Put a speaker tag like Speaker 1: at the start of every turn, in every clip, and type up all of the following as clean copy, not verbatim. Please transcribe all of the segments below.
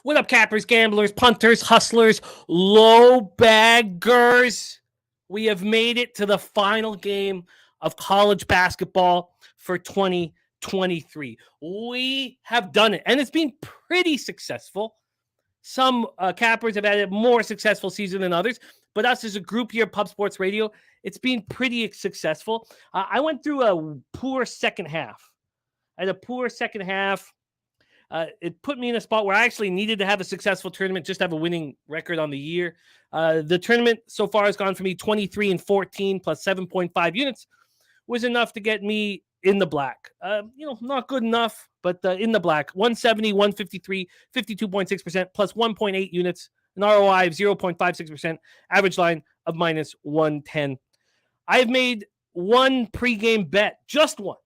Speaker 1: What up, cappers, gamblers, punters, hustlers, low baggers? We have made it to the final game of college basketball for 2023. We have done it, and it's been pretty successful. Some cappers have had a more successful season than others, but us as a group here at Pub Sports Radio, it's been pretty successful. I went through a poor second half. I had a poor second half. It put me in a spot where I actually needed to have a successful tournament, just have a winning record on the year. The tournament so far has gone for me 23-14 plus 7.5 units was enough to get me in the black. Not good enough, but in the black. 170, 153, 52.6% plus 1.8 units, an ROI of 0.56%, average line of minus 110. I have made one pregame bet, just one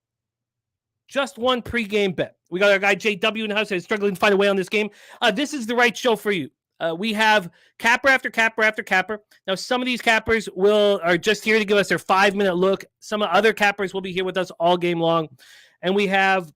Speaker 1: pregame bet. We got our guy JW in the house that's struggling to find a way on this game. This is the right show for you. We have capper after capper after capper. Now, some of these cappers are just here to give us their 5-minute look. Some other cappers will be here with us all game long. And we have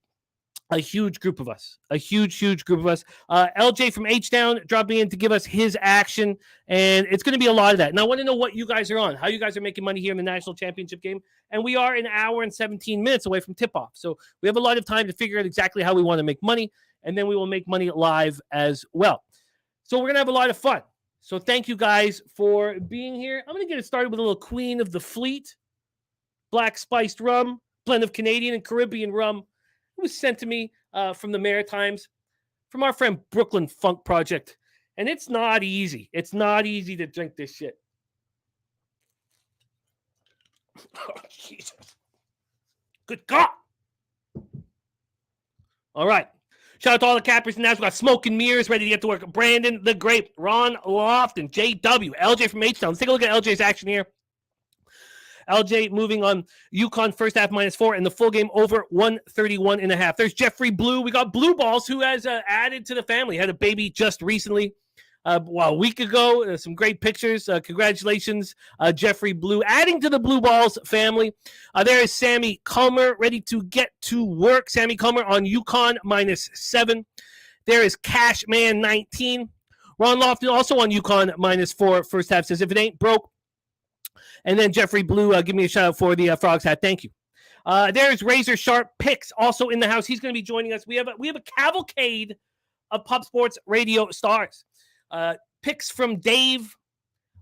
Speaker 1: a huge group of us, huge group of us. LJ from H-Town dropping in to give us his action, and it's going to be a lot of that. And I want to know what you guys are on, how you guys are making money here in the national championship game. And we are an hour and 17 minutes away from tip-off. So we have a lot of time to figure out exactly how we want to make money, and then we will make money live as well. So we're going to have a lot of fun. So thank you guys for being here. I'm going to get it started with a little Queen of the Fleet, black spiced rum, blend of Canadian and Caribbean rum. It was sent to me from the Maritimes, from our friend Brooklyn Funk Project. And it's not easy. It's not easy to drink this shit. Oh, Jesus. Good God. All right. Shout out to all the cappers. Now we've got Smoke and Mirrors ready to get to work. Brandon the Grape, Ron Lofton, JW, LJ from H-Town. Let's take a look at LJ's action here. LJ moving on UConn first half -4 and the full game over 131.5. There's Jeffrey Blue. We got Blue Balls, who has added to the family. Had a baby just recently, a week ago. Some great pictures. Congratulations, Jeffrey Blue, adding to the Blue Balls family. There is Sammy Culmer ready to get to work. Sammy Culmer on UConn -7. There is Cashman 19. Ron Lofton also on UConn -4 first half. Says if it ain't broke. And then Jeffrey Blue, give me a shout out for the Frogs hat. Thank you. There's Razor Sharp Picks also in the house. He's going to be joining us. We have a cavalcade of Pub Sports Radio stars. Picks from Dave,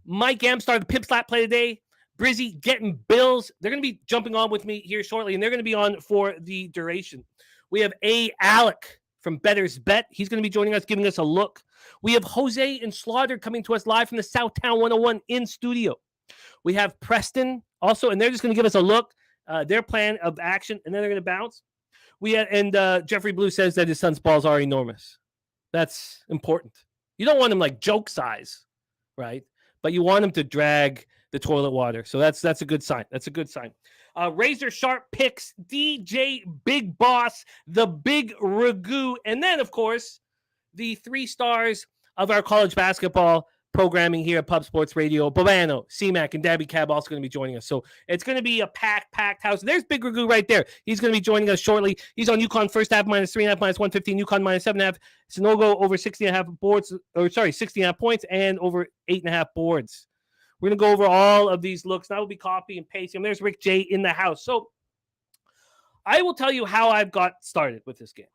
Speaker 1: Mike Amstar, the Pip Slap play today, Brizzy getting bills. They're going to be jumping on with me here shortly, and they're going to be on for the duration. We have Alec from Better's Bet. He's going to be joining us, giving us a look. We have Jose and Slaughter coming to us live from the Southtown 101 in studio. We have Preston also, and they're just going to give us a look, their plan of action, and then they're going to bounce. Jeffrey Blue says that his son's balls are enormous. That's important. You don't want him like joke size, right? But you want him to drag the toilet water. So that's a good sign. That's a good sign. Razor Sharp Picks, DJ Big Boss, the Big Ragu, and then, of course, the 3 stars of our college basketball programming here at Pub Sports Radio. Bobano, C-Mac, and Dabby Cab also going to be joining us. So it's going to be a packed house. There's Big Ragu right there. He's going to be joining us shortly. He's on UConn first half -3.5, -115. UConn -7.5. Sanogo over 60.5 boards, 60.5 points and over 8.5 boards. We're going to go over all of these looks. That will be copy and pasting. There's Rick J in the house. So I will tell you how I've got started with this game.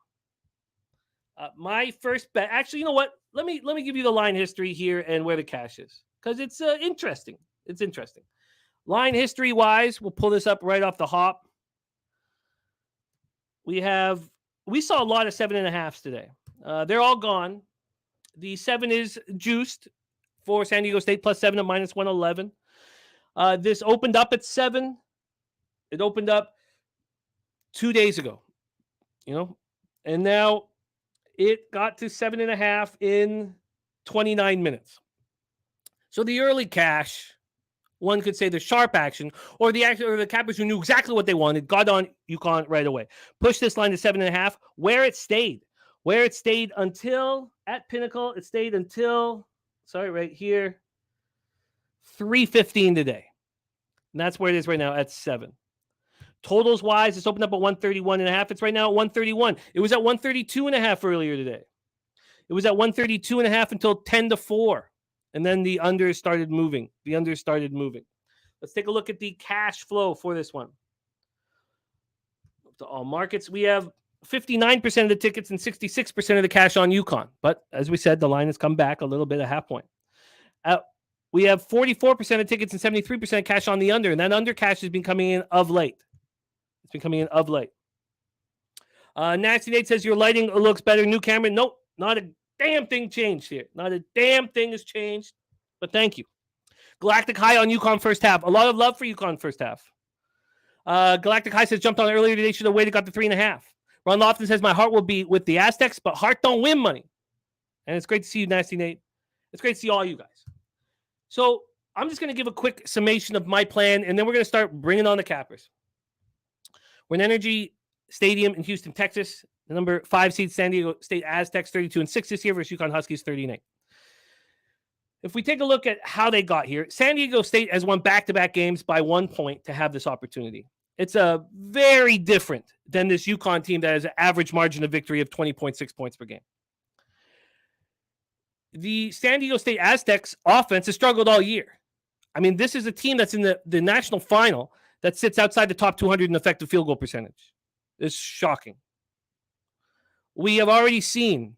Speaker 1: My first bet, actually, you know what? Let me give you the line history here and where the cash is, because it's interesting. It's interesting. Line history wise, we'll pull this up right off the hop. We saw a lot of 7.5s today. They're all gone. The 7 is juiced for San Diego State +7 at -111. This opened up at 7. It opened up 2 days ago, and now it got to 7.5 in 29 minutes. So the early cash, one could say the sharp action, or the cappers who knew exactly what they wanted, got on UConn right away. Pushed this line to 7.5, where it stayed until at Pinnacle. It stayed until, right here, 3:15 today. And that's where it is right now at 7. Totals wise, it's opened up at 131.5. It's right now at 131. It was at 132.5 earlier today. It was at 132.5 until 10-4. And then the under started moving. Let's take a look at the cash flow for this one. To all markets, we have 59% of the tickets and 66% of the cash on UConn. But as we said, the line has come back a little bit, a half point. We have 44% of tickets and 73% cash on the under, and that under cash has been coming in of late. Nasty Nate says your lighting looks better. New camera. Nope, not a damn thing changed here. Not a damn thing has changed, but thank you. Galactic High on UConn first half. A lot of love for UConn first half. Galactic High says jumped on earlier today. Should have waited, got the 3.5. Ron Lofton says my heart will be with the Aztecs, but heart don't win money. And it's great to see you, Nasty Nate. It's great to see all you guys. So I'm just going to give a quick summation of my plan, and then we're going to start bringing on the cappers. We're in Energy Stadium in Houston, Texas. The number 5 seed San Diego State Aztecs 32-6 this year versus UConn Huskies 39. If we take a look at how they got here, San Diego State has won back-to-back games by 1 point to have this opportunity. It's a very different than this UConn team that has an average margin of victory of 20.6 points per game. The San Diego State Aztecs offense has struggled all year. I mean, this is a team that's in the national final that sits outside the top 200 in effective field goal percentage. It's shocking. We have already seen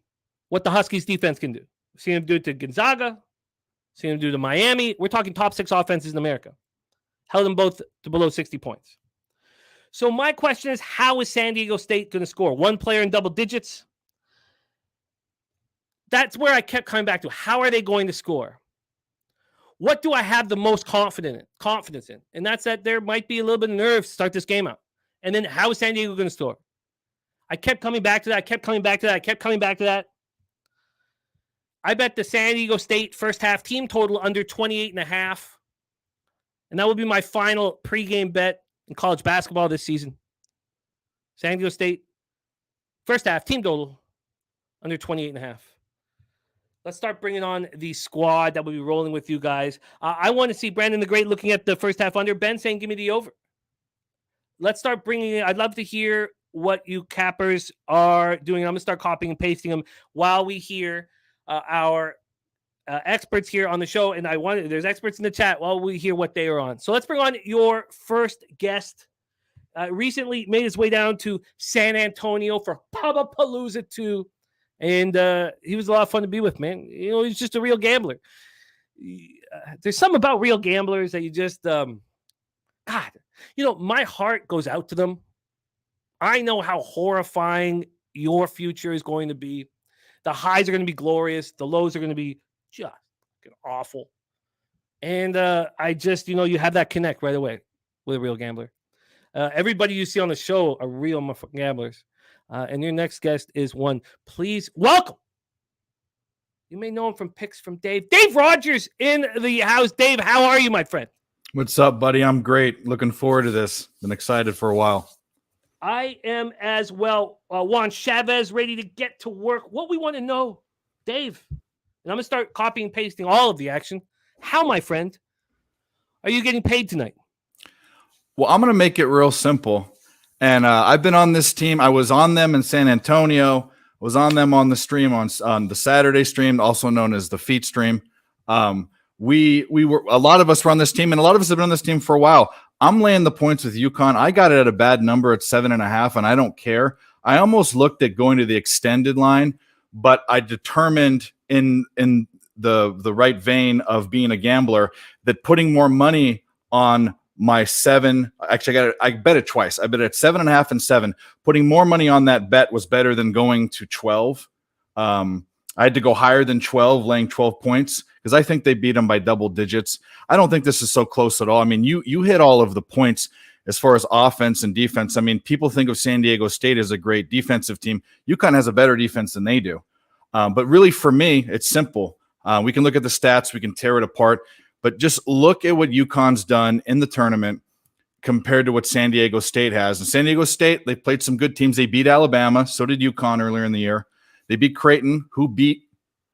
Speaker 1: what the Huskies defense can do. We've seen them do it to Gonzaga, seen them do it to Miami. We're talking top 6 offenses in America. Held them both to below 60 points. So my question is, how is San Diego State going to score? One player in double digits? That's where I kept coming back to. How are they going to score? What do I have the most confidence in? And that's that there might be a little bit of nerves to start this game out. And then how is San Diego going to score? I kept coming back to that. I bet the San Diego State first half team total under 28.5. And that will be my final pregame bet in college basketball this season. San Diego State first half team total under 28.5. Let's start bringing on the squad that will be rolling with you guys. I want to see Brandon the Great looking at the first half under. Ben saying, give me the over. Let's start bringing it. I'd love to hear what you cappers are doing. I'm going to start copying and pasting them while we hear our experts here on the show. And there's experts in the chat while we hear what they are on. So let's bring on your first guest. Recently made his way down to San Antonio for Pubapalooza 2. And he was a lot of fun to be with, man. You know, he's just a real gambler. There's something about real gamblers that you just, God, you know, my heart goes out to them. I know how horrifying your future is going to be. The highs are going to be glorious. The lows are going to be just awful. And I just, you know, you have that connect right away with a real gambler. Everybody you see on the show are real motherfucking gamblers. And your next guest is one. Please welcome. You may know him from picks from Dave. Dave Rogers in the house. Dave, how are you, my friend?
Speaker 2: What's up, buddy? I'm great. Looking forward to this. Been excited for a while.
Speaker 1: I am as well. Juan Chavez ready to get to work. What we want to know, Dave, and I'm going to start copying and pasting all of the action. How, my friend, are you getting paid tonight?
Speaker 2: Well, I'm going to make it real simple. And I've been on this team. I was on them in San Antonio. Was on them on the stream on the Saturday stream, also known as the Feet stream. We were, a lot of us were on this team, and a lot of us have been on this team for a while. I'm laying the points with UConn. I got it at a bad number at 7.5, and I don't care. I almost looked at going to the extended line, but I determined in the right vein of being a gambler that putting more money on my 7, actually I bet it twice. I bet it at 7.5 and 7. Putting more money on that bet was better than going to 12. I had to go higher than 12, laying 12 points, because I think they beat them by double digits. I don't think this is so close at all. I mean, you hit all of the points as far as offense and defense. I mean, people think of San Diego State as a great defensive team. UConn has a better defense than they do. But really, for me, it's simple. We can look at the stats. We can tear it apart. But just look at what UConn's done in the tournament compared to what San Diego State has. And San Diego State, they played some good teams. They beat Alabama. So did UConn earlier in the year. They beat Creighton, who beat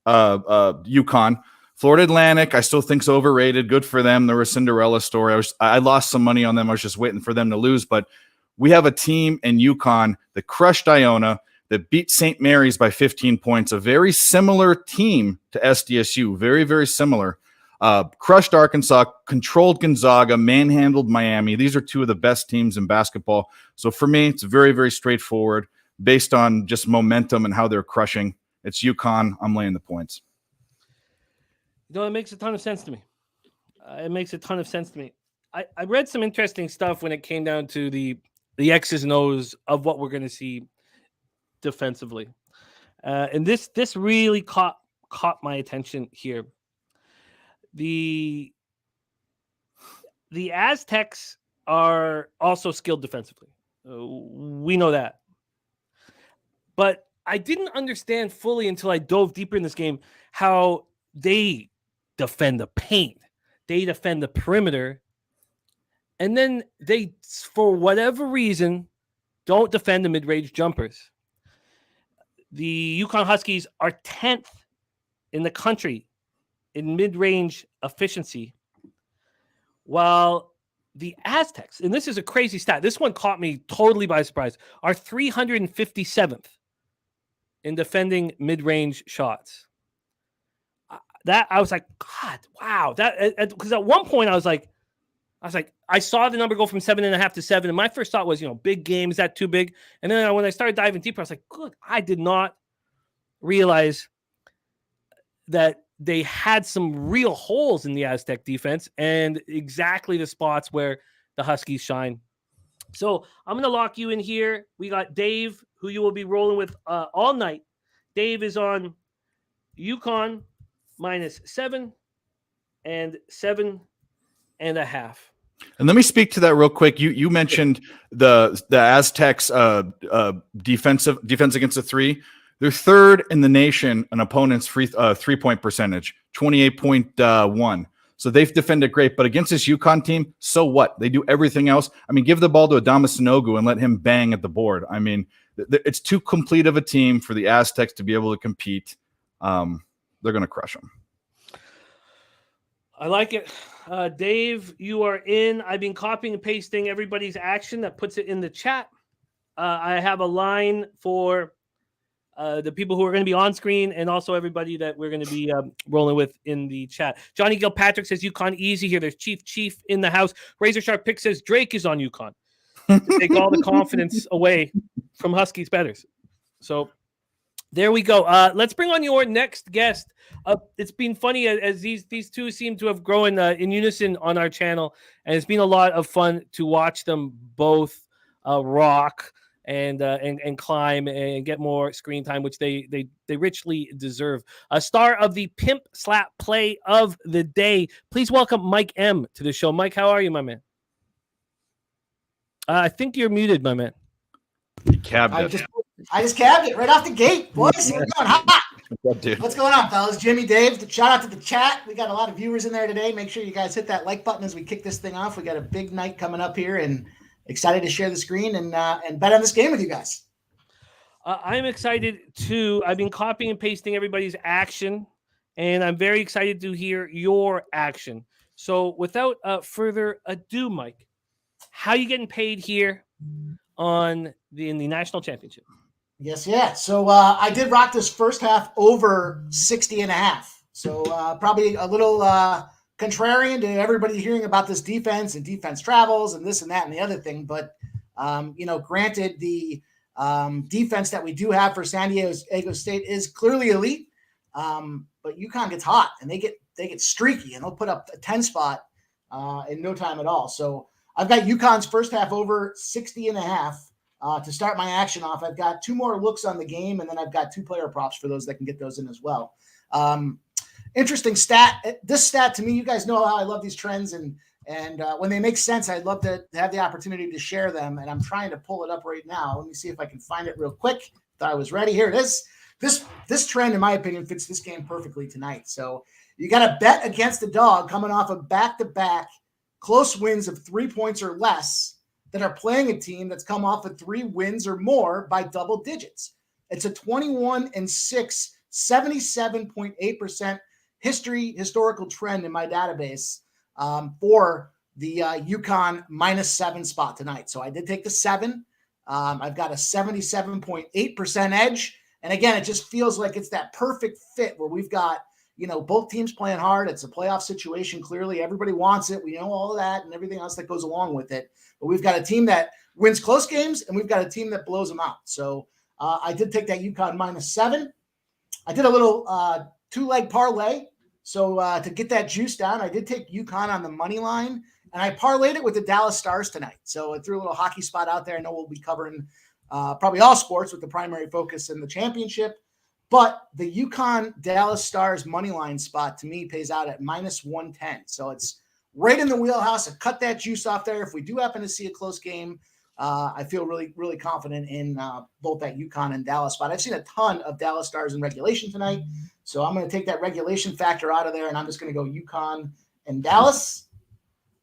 Speaker 2: UConn. Florida Atlantic, I still think is overrated. Good for them. They're a Cinderella story. I lost some money on them. I was just waiting for them to lose. But we have a team in UConn that crushed Iona. that beat St. Mary's by 15 points, a very similar team to SDSU, very, very similar. Crushed Arkansas, controlled Gonzaga, manhandled Miami. These are two of the best teams in basketball. So for me, it's very, very straightforward based on just momentum and how they're crushing. It's UConn. I'm laying the points.
Speaker 1: It makes a ton of sense to me. It makes a ton of sense to me. I read some interesting stuff when it came down to the X's and O's of what we're going to see defensively. And this really caught my attention here. The Aztecs are also skilled defensively. We know that. But I didn't understand fully until I dove deeper in this game how they defend the paint. They defend the perimeter. And then they, for whatever reason, don't defend the mid-range jumpers. The UConn Huskies are 10th in the country in mid-range efficiency, while the Aztecs, and this is a crazy stat, this one caught me totally by surprise, are 357th in defending mid-range shots. That I was like, God, wow. That because at one point I was like, I saw the number go from 7.5 to 7, and my first thought was, big game, is that too big? And then when I started diving deeper, I was like, good, I did not realize that they had some real holes in the Aztec defense and exactly the spots where the Huskies shine. So I'm going to lock you in here. We got Dave, who you will be rolling with all night. Dave is on UConn -7 and 7.5.
Speaker 2: And let me speak to that real quick. You mentioned the Aztecs defense against the three. They're third in the nation in opponents' 3-point percentage, 28.1. So they've defended great, but against this UConn team, so what? They do everything else. I mean, give the ball to Adama Sanogu and let him bang at the board. I mean, it's too complete of a team for the Aztecs to be able to compete. They're going to crush them.
Speaker 1: I like it. Dave, you are in. I've been copying and pasting everybody's action that puts it in the chat. I have a line for the people who are going to be on screen and also everybody that we're going to be rolling with in the chat. Johnny Gilpatrick says UConn easy here. There's Chief in the house. Razor Sharp Pick says Drake is on UConn to take all the confidence away from Huskies bettors. So there we go. Let's bring on your next guest. It's been funny as these two seem to have grown in unison on our channel, and it's been a lot of fun to watch them both rock and climb and get more screen time, which they richly deserve. A star of the Pimp Slap Play of the Day. Please welcome Mike M to the show. Mike, how are you, my man? I think you're muted, my man.
Speaker 2: You cabbed it.
Speaker 3: I just cabbed it right off the gate, boys. We're going hot. What's going on, fellas? Jimmy, Dave, shout out to the chat. We got a lot of viewers in there today. Make sure you guys hit that like button as we kick this thing off. We got a big night coming up here, and excited to share the screen and bet on this game with you guys.
Speaker 1: I'm excited too. I've been copying and pasting everybody's action, and I'm very excited to hear your action. So without further ado, Mike, how are you getting paid here in the national championship?
Speaker 3: Yes, yeah. So I did rock this first half over 60.5. So probably a little contrarian to everybody hearing about this defense and defense travels and this and that and the other thing. But, granted, the defense that we do have for San Diego State is clearly elite. But UConn gets hot and they get streaky and they'll put up a 10 spot in no time at all. So I've got UConn's first half over 60.5. To start my action off, I've got 2 more looks on the game, and then I've got 2 player props for those that can get those in as well. Interesting stat. This stat to me, you guys know how I love these trends, and when they make sense, I'd love to have the opportunity to share them. And I'm trying to pull it up right now. Let me see if I can find it real quick. Thought I was ready. Here it is. This trend, in my opinion, fits this game perfectly tonight. So you got to bet against the dog coming off of back-to-back close wins of 3 points or less that are playing a team that's come off of 3 wins or more by double digits. It's a 21-6, 77.8% historical trend in my database for the UConn -7 spot tonight. So I did take the 7. I've got a 77.8% edge. And again, it just feels like it's that perfect fit where we've got, both teams playing hard. It's a playoff situation. Clearly, everybody wants it. We know all of that and everything else that goes along with it. But we've got a team that wins close games, and we've got a team that blows them out. So I did take that UConn -7. I did a little 2-leg parlay. So to get that juice down, I did take UConn on the money line, and I parlayed it with the Dallas Stars tonight. So I threw a little hockey spot out there. I know we'll be covering probably all sports with the primary focus in the championship. But the UConn Dallas Stars money line spot to me pays out at -110. So it's right in the wheelhouse. I cut that juice off there. If we do happen to see a close game, I feel really, really confident in both that UConn and Dallas spot. I've seen a ton of Dallas Stars in regulation tonight. So I'm going to take that regulation factor out of there, and I'm just going to go UConn and Dallas.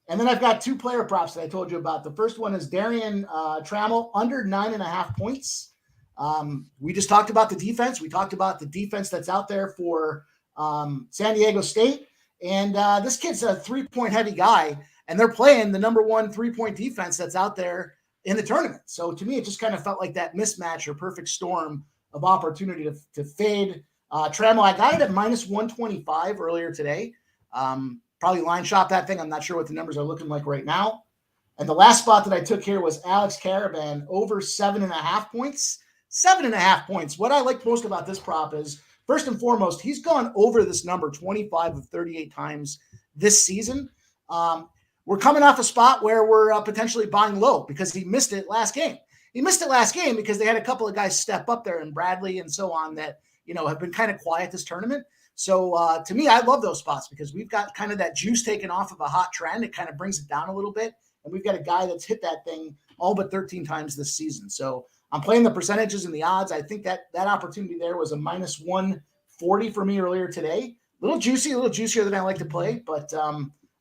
Speaker 3: And then I've got 2 player props that I told you about. The first one is Darian Trammell under 9.5 points. We just talked about the defense. We talked about the defense that's out there for San Diego State. And this kid's a 3-point heavy guy, and they're playing the number 1 3-point defense that's out there in the tournament. So to me, it just kind of felt like that mismatch or perfect storm of opportunity to fade Trammell. I got it at -125 earlier today. Probably line shop that thing. I'm not sure what the numbers are looking like right now. And the last spot that I took here was Alex Caravan over 7.5 points. 7.5 points. What I like most about this prop is, first and foremost, he's gone over this number 25 of 38 times this season. We're coming off a spot where we're potentially buying low because he missed it last game. He missed it last game because they had a couple of guys step up there, and Bradley and so on, that have been kind of quiet this tournament. So to me, I love those spots because we've got kind of that juice taken off of a hot trend. It kind of brings it down a little bit. And we've got a guy that's hit that thing all but 13 times this season. So I'm playing the percentages and the odds. I think that opportunity there was a -140 for me earlier today. A little juicier than I like to play, but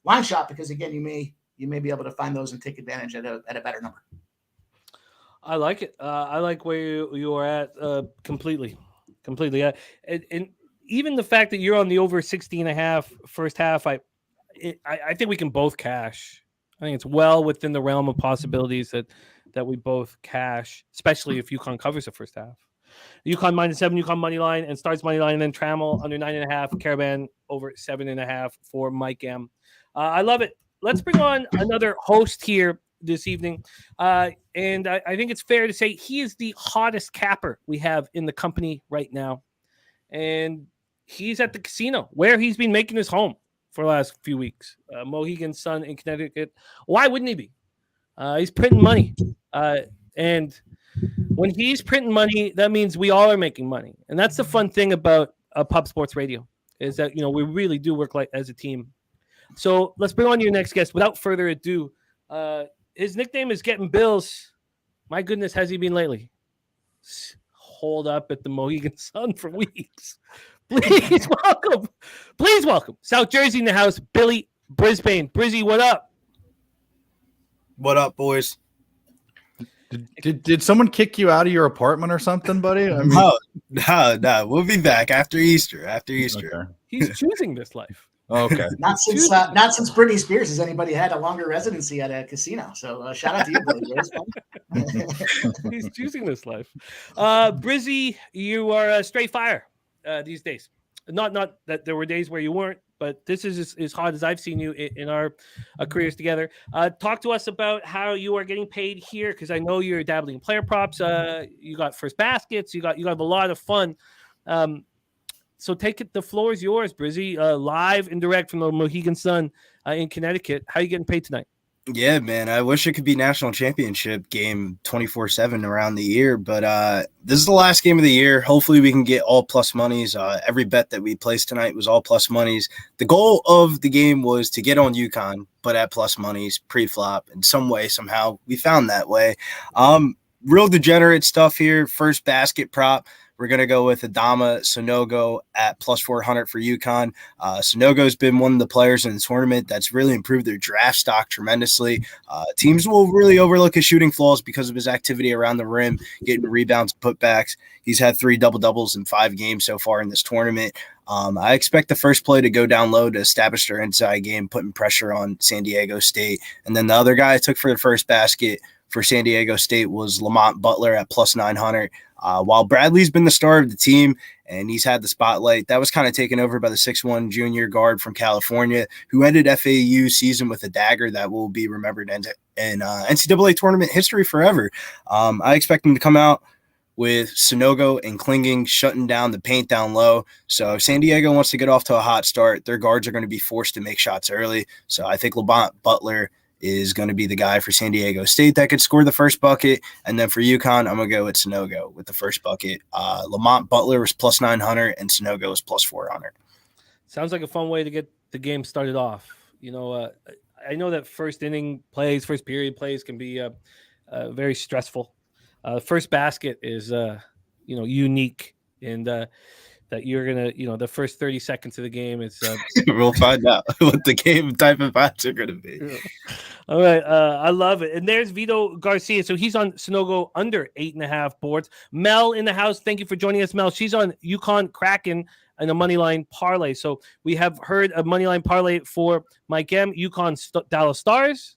Speaker 3: line shot, because again, you may be able to find those and take advantage at a better number.
Speaker 1: I like it. I like where you are at completely. And even the fact that you're on the over 60.5 first half, I think we can both cash. I think it's well within the realm of possibilities that we both cash, especially if UConn covers the first half. UConn -7, UConn money line, and Stars money line, and then Trammell under 9.5, Caravan over 7.5 for Mike M. I love it. Let's bring on another host here this evening. And I think it's fair to say he is the hottest capper we have in the company right now. And he's at the casino where he's been making his home for the last few weeks. Mohegan Sun in Connecticut. Why wouldn't he be? He's printing money. And when he's printing money, that means we all are making money. And that's the fun thing about Pub Sports Radio, is that, we really do work like as a team. So let's bring on your next guest. Without further ado, his nickname is Getting Bills. My goodness, has he been lately? Hold up at the Mohegan Sun for weeks. Please welcome South Jersey in the house, Billy Brisbane. Brizzy, what up?
Speaker 4: What up, boys?
Speaker 2: Did someone kick you out of your apartment or something, buddy? I mean,
Speaker 4: No. We'll be back after Easter. Okay.
Speaker 1: He's choosing this life.
Speaker 2: Okay.
Speaker 3: Not since Britney Spears has anybody had a longer residency at a casino. So shout out to you, Billy.
Speaker 1: He's choosing this life. Brizzy, you are a straight fire these days. Not that there were days where you weren't, but this is as hot as I've seen you in our careers together. Talk to us about how you are getting paid here, because I know you're dabbling in player props. You got first baskets. You got a lot of fun. So take it. The floor is yours, Brizzy. Live and direct from the Mohegan Sun in Connecticut. How are you getting paid tonight?
Speaker 4: Yeah, man. I wish it could be national championship game 24/7 around the year, but this is the last game of the year. Hopefully we can get all plus monies. Every bet that we placed tonight was all plus monies. The goal of the game was to get on UConn, but at plus monies pre-flop in some way, somehow. We found that way. Real degenerate stuff here. First basket prop. We're going to go with Adama Sonogo at plus 400 for UConn. Sonogo's been one of the players in the tournament that's really improved their draft stock tremendously. Teams will really overlook his shooting flaws because of his activity around the rim, getting rebounds and putbacks. He's had 3 double-doubles in 5 games so far in this tournament. I expect the first play to go down low to establish their inside game, putting pressure on San Diego State. And then the other guy I took for the first basket, for San Diego State was Lamont Butler at plus 900. While Bradley's been the star of the team and he's had the spotlight, that was kind of taken over by the 6'1" junior guard from California who ended FAU season with a dagger that will be remembered in NCAA tournament history forever. I expect him to come out with Sonogo and Klinging shutting down the paint down low. So if San Diego wants to get off to a hot start, their guards are going to be forced to make shots early. So I think Lamont Butler is going to be the guy for San Diego State that could score the first bucket. And then for UConn, I'm going to go with Sonogo with the first bucket. Lamont Butler was plus 900 and Sonogo was plus 400.
Speaker 1: Sounds like a fun way to get the game started off. I know that first period plays can be very stressful. First basket is, unique, and that you're gonna, the first 30 seconds of the game is.
Speaker 4: We'll find out what the game type of bats are gonna be.
Speaker 1: All right, I love it. And there's Vito Garcia, so he's on Sonogo under 8.5 boards. Mel in the house, thank you for joining us, Mel. She's on UConn Kraken and a money line parlay. So we have heard a money line parlay for Mike M, UConn Dallas Stars.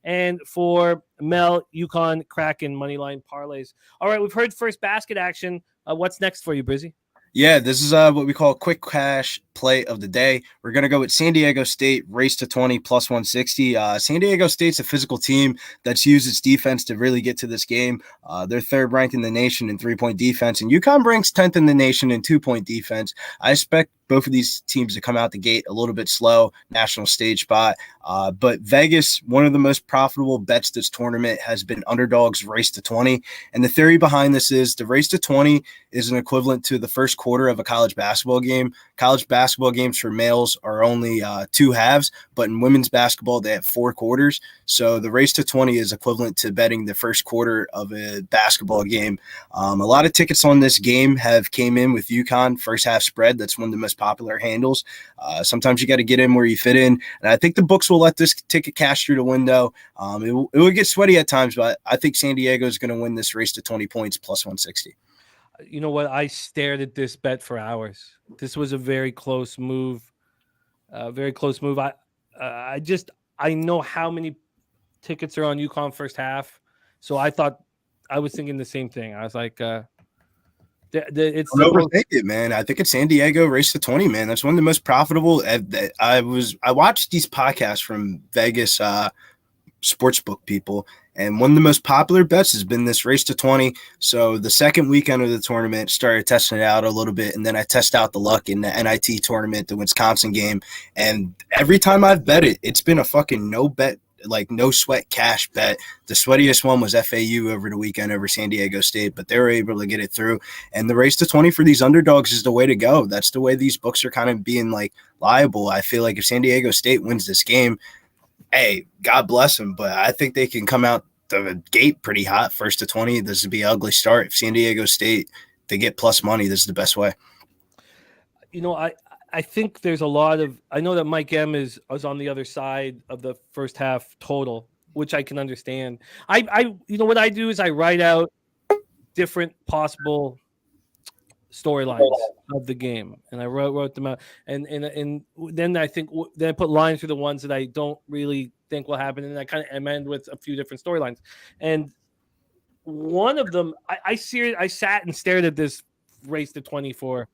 Speaker 1: And for Mel, UConn Kraken moneyline parlays. All right, we've heard first basket action. What's next for you, Brizzy?
Speaker 4: Yeah, this is what we call a quick cash play of the day. We're going to go with San Diego State, race to 20, plus 160. San Diego State's a physical team that's used its defense to really get to this game. They're third ranked in the nation in 3-point defense, and UConn ranks 10th in the nation in 2-point defense. I expect both of these teams to come out the gate a little bit slow, national stage spot. But Vegas, one of the most profitable bets this tournament has been underdogs race to 20. And the theory behind this is the race to 20 is an equivalent to the first quarter of a college basketball game. College basketball games for males are only 2 halves, but in women's basketball, they have 4 quarters. So the race to 20 is equivalent to betting the first quarter of a basketball game. A lot of tickets on this game have came in with UConn first half spread. That's one of the most popular handles. Sometimes you got to get in where you fit in. And I think the books will let this ticket cash through the window. It will get sweaty at times, but I think San Diego is going to win this race to 20 points plus 160.
Speaker 1: You know what? I stared at this bet for hours. This was a very close move. I know how many tickets are on UConn first half. So I was thinking the same thing. I was like, it's
Speaker 4: don't overthink it, man. I think it's San Diego race to 20, man. That's one of the most profitable. I watched these podcasts from Vegas sportsbook people, and one of the most popular bets has been this race to 20. So the second weekend of the tournament, started testing it out a little bit, and then I test out the luck in the NIT tournament, the Wisconsin game, and every time I've bet it, it's been a fucking no bet, like no sweat cash bet. The sweatiest one was FAU over the weekend over San Diego State, but they were able to get it through. And the race to 20 for these underdogs is the way to go. That's the way these books are kind of being like liable. I feel like if San Diego State wins this game, hey, God bless them, but I think they can come out the gate pretty hot. First to 20, this would be an ugly start. If San Diego State, they get plus money, this is the best way.
Speaker 1: I think there's a lot of – I know that Mike M is on the other side of the first half total, which I can understand. What I do is I write out different possible storylines of the game, and I wrote them out. And then I put lines through the ones that I don't really think will happen, and I kind of amend with a few different storylines. And one of them, I sat and stared at this race to 20 for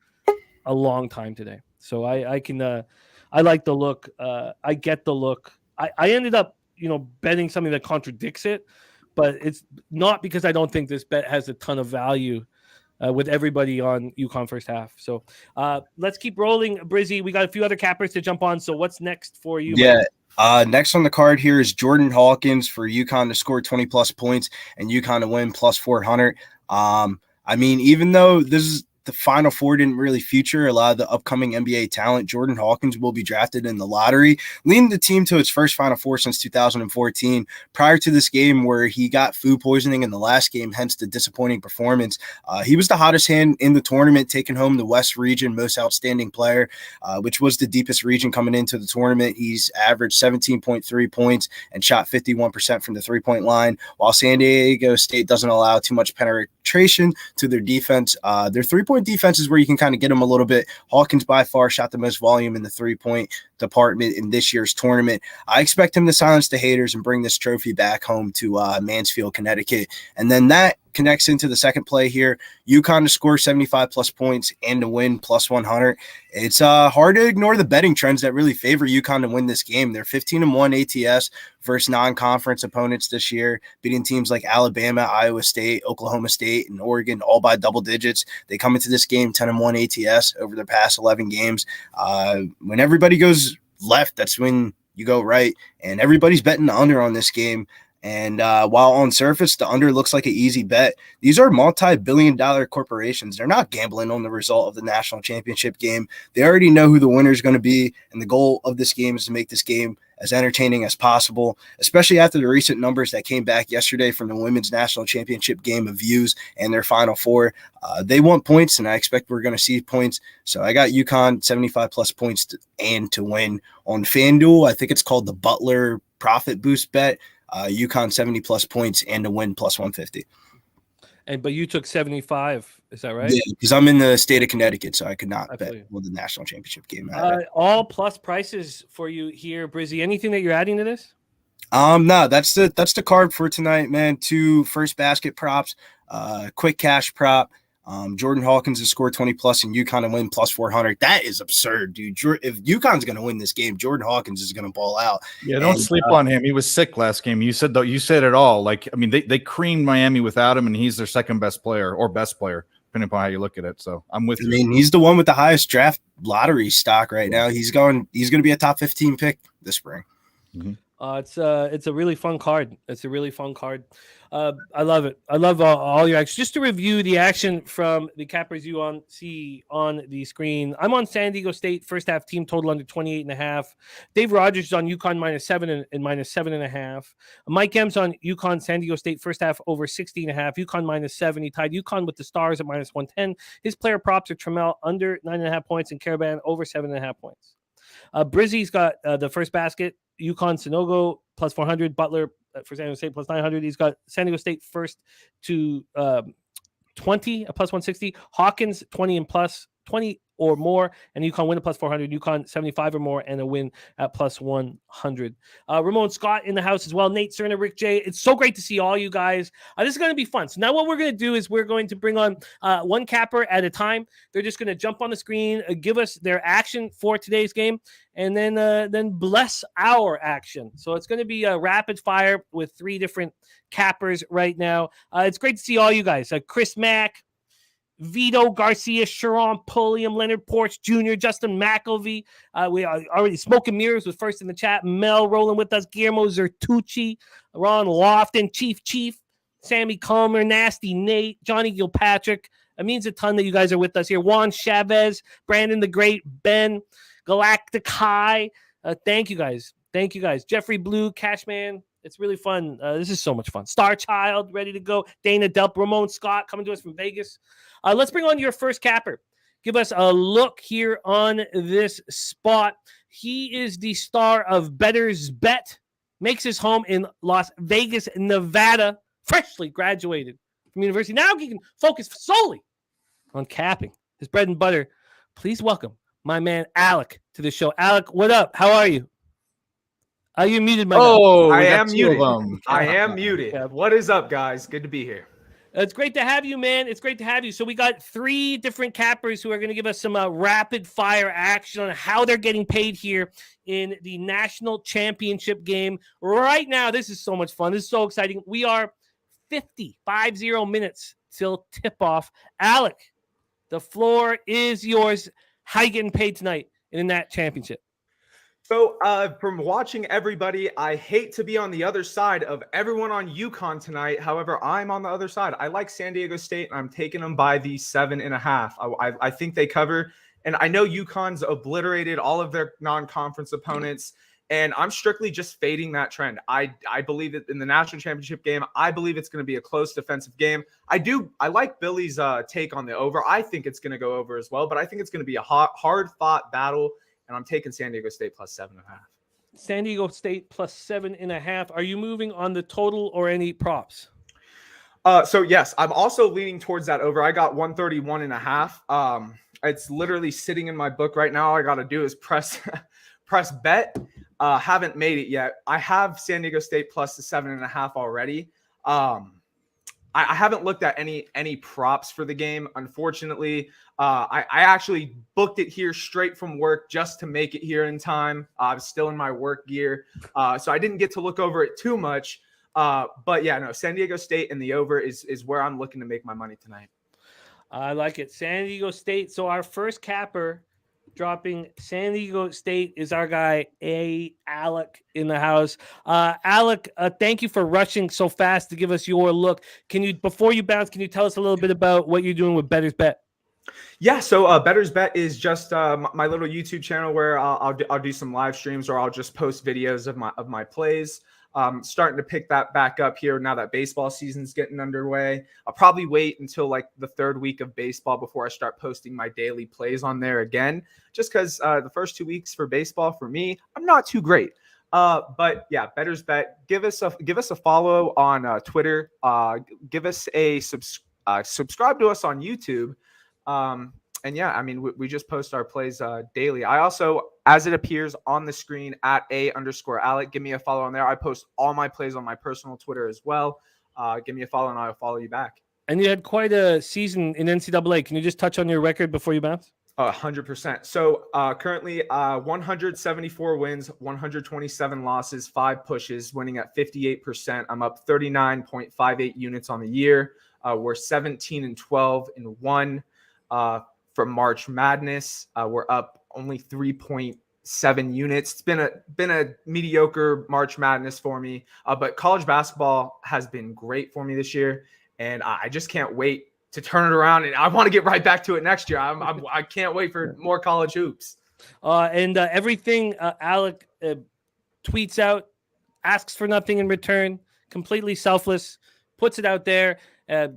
Speaker 1: a long time today. So I like the look. I get the look. I ended up, betting something that contradicts it, but it's not because I don't think this bet has a ton of value with everybody on UConn first half. So let's keep rolling, Brizzy. We got a few other cappers to jump on. So what's next for you?
Speaker 4: Yeah. Next on the card here is Jordan Hawkins for UConn to score 20 plus points and UConn to win plus 400. Even though this is the Final Four didn't really feature a lot of the upcoming NBA talent, Jordan Hawkins will be drafted in the lottery, leading the team to its first Final Four since 2014. Prior to this game where he got food poisoning in the last game, hence the disappointing performance, he was the hottest hand in the tournament, taking home the West region most outstanding player, which was the deepest region coming into the tournament. He's averaged 17.3 points and shot 51% from the 3-point line, while San Diego State doesn't allow too much penetration penetration to their defense. Their three-point defense is where you can kind of get them a little bit. Hawkins by far shot the most volume in the three-point department in this year's tournament. I expect him to silence the haters and bring this trophy back home to Mansfield, Connecticut. And then that connects into the second play here. UConn to score 75 plus points and to win plus 100. It's hard to ignore the betting trends that really favor UConn to win this game. They're 15-1 ATS versus non-conference opponents this year, beating teams like Alabama, Iowa State, Oklahoma State, and Oregon, all by double digits. They come into this game 10-1 ATS over their past 11 games. When everybody goes left, that's when you go right, and everybody's betting the under on this game. And while on surface, the under looks like an easy bet, these are multi-billion-dollar corporations. They're not gambling on the result of the national championship game. They already know who the winner is going to be, and the goal of this game is to make this game as entertaining as possible, especially after the recent numbers that came back yesterday from the women's national championship game of views and their Final Four. They want points, and I expect we're going to see points. So I got UConn 75-plus points to win. On FanDuel, I think it's called the Butler Profit Boost bet. UConn 70-plus points and to win plus 150.
Speaker 1: But you took 75, is that right?
Speaker 4: Yeah, because I'm in the state of Connecticut, so I could not bet
Speaker 1: Absolutely.
Speaker 4: with the national championship game.
Speaker 1: All plus prices for you here, Brizzy. Anything that you're adding to this?
Speaker 4: No, that's the card for tonight, man. 2 first basket props, quick cash prop. Jordan Hawkins has scored 20 plus and UConn to win plus 400. That is absurd, dude. If UConn's going to win this game, Jordan Hawkins is going to ball out.
Speaker 2: Yeah, don't sleep on him. He was sick last game. You said it all. Like, I mean, they creamed Miami without him, and he's their second best player or best player, depending upon how you look at it. So I'm with you.
Speaker 4: I mean, he's the one with the highest draft lottery stock right now. He's going to be a top 15 pick this spring.
Speaker 2: Mm-hmm.
Speaker 1: It's a really fun card. It's a really fun card. I love it. I love all your actions. Just to review the action from the cappers you see on the screen. I'm on San Diego State first half team total under 28.5. Dave Rogers is on UConn -7 and -7.5. Mike M's on UConn San Diego State first half over 60.5. UConn -7. He tied UConn with the Stars at -110. His player props are Trammell under 9.5 points and Caravan over 7.5 points. Brizzy's got the first basket. UConn Sanogo plus 400, Butler for San Diego State plus 900. He's got San Diego State first to 20, a plus 160. Hawkins 20 and plus 20 or more, and UConn win a plus 400. UConn 75 or more and a win at plus 100. Ramon Scott in the house as well. Nate Cerna, Rick J. It's so great to see all you guys. This is going to be fun. So now what we're going to do is we're going to bring on one capper at a time. They're just going to jump on the screen, give us their action for today's game, and then bless our action. So it's going to be a rapid fire with 3 different cappers right now. It's great to see all you guys. Chris Mack, Vito Garcia, Sharon Pulliam, Leonard Porch Jr., Justin McElvey. We are already Smoking Mirrors was first in the chat. Mel rolling with us. Guillermo Zertucci, Ron Lofton, Chief, Sammy Comer, Nasty Nate, Johnny Gilpatrick. It means a ton that you guys are with us here. Juan Chavez, Brandon the Great, Ben, Galactic High. Thank you guys. Jeffrey Blue, Cashman. It's really fun. This is so much fun. Star Child, ready to go. Dana Delp, Ramon Scott, coming to us from Vegas. Let's bring on your first capper. Give us a look here on this spot. He is the star of Better's Bet. Makes his home in Las Vegas, Nevada. Freshly graduated from university. Now he can focus solely on capping his bread and butter. Please welcome my man Alec to the show. Alec, what up? How are you? Are you muted, my guy?
Speaker 5: I am muted. I am muted. What is up, guys? Good to be here.
Speaker 1: It's great to have you, man. It's great to have you. So we got 3 different cappers who are going to give us some rapid fire action on how they're getting paid here in the national championship game. Right now, this is so much fun. This is so exciting. We are 50 minutes till tip-off. Alec, the floor is yours. How you getting paid tonight in that championship?
Speaker 5: So from watching everybody, I hate to be on the other side of everyone on UConn tonight. However, I'm on the other side. I like San Diego State, and I'm taking them by the 7.5. I think they cover. And I know UConn's obliterated all of their non-conference opponents, and I'm strictly just fading that trend. I believe that in the national championship game, I believe it's going to be a close defensive game. I like Billy's take on the over. I think it's going to go over as well, but I think it's going to be a hard-fought battle. And I'm taking San Diego State plus 7.5.
Speaker 1: San Diego State plus 7.5. Are you moving on the total or any props?
Speaker 5: So yes, I'm also leaning towards that over. I got 131.5. It's literally sitting in my book right now. All I got to do is press bet. Haven't made it yet. I have San Diego State plus the 7.5 already. I haven't looked at any props for the game. Unfortunately, I actually booked it here straight from work just to make it here in time. I was still in my work gear, so I didn't get to look over it too much. But yeah, no, San Diego State and the over is where I'm looking to make my money tonight.
Speaker 1: I like it. San Diego State. So our first capper dropping San Diego State is our guy, Alec, in the house. Alec, thank you for rushing so fast to give us your look. Before you bounce, can you tell us a little bit about what you're doing with Better's Bet?
Speaker 5: Yeah, so Better's Bet is just my little YouTube channel where I'll do some live streams, or I'll just post videos of my plays. Starting to pick that back up here now that baseball season's getting underway. I'll probably wait until like the third week of baseball before I start posting my daily plays on there again, just because the first 2 weeks for baseball for me, I'm not too great. But yeah, Better's Bet. Give us a follow on Twitter. Give us a subscribe to us on YouTube. And yeah, I mean, we just post our plays daily. I also, as it appears on the screen, at @_Alec, give me a follow on there. I post all my plays on my personal Twitter as well. Give me a follow and I'll follow you back.
Speaker 1: And you had quite a season in NCAA. Can you just touch on your record before you bounce?
Speaker 5: 100%. So currently 174 wins, 127 losses, 5 pushes, winning at 58%. I'm up 39.58 units on the year. We're 17-12 in 1. From March Madness, we're up only 3.7 units. It's been a mediocre March Madness for me, but college basketball has been great for me this year, and I just can't wait to turn it around. And I want to get right back to it next year. I can't wait for more college hoops.
Speaker 1: And everything Alec tweets out, asks for nothing in return, completely selfless, puts it out there.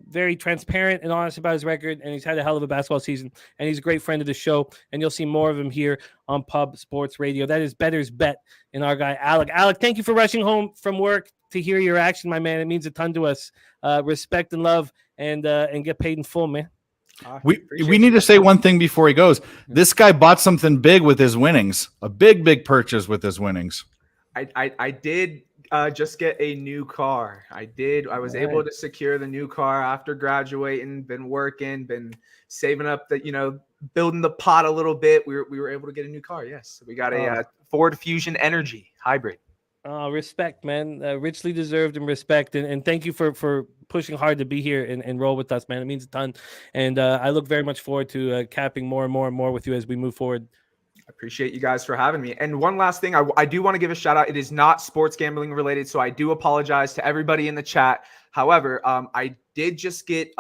Speaker 1: Very transparent and honest about his record, and he's had a hell of a basketball season, and he's a great friend of the show, and you'll see more of him here on Pub Sports Radio. That is Better's Bet and our guy, Alec. Alec, thank you for rushing home from work to hear your action, my man. It means a ton to us. Respect and love, and get paid in full, man.
Speaker 2: We need to say one thing before he goes. This guy bought something big with his winnings, a big purchase with his winnings.
Speaker 5: I did just get a new car. I was able to secure the new car after graduating, been working, been saving up building the pot a little bit. We were able to get a new car. Yes. We got a Ford Fusion Energy hybrid.
Speaker 1: Respect, man. Richly deserved and respect. And thank you for pushing hard to be here and roll with us, man. It means a ton. And I look very much forward to capping more and more with you as we move forward.
Speaker 5: Appreciate you guys for having me. And one last thing, I do want to give a shout out. It is not sports gambling related, so I do apologize to everybody in the chat. However, I did just get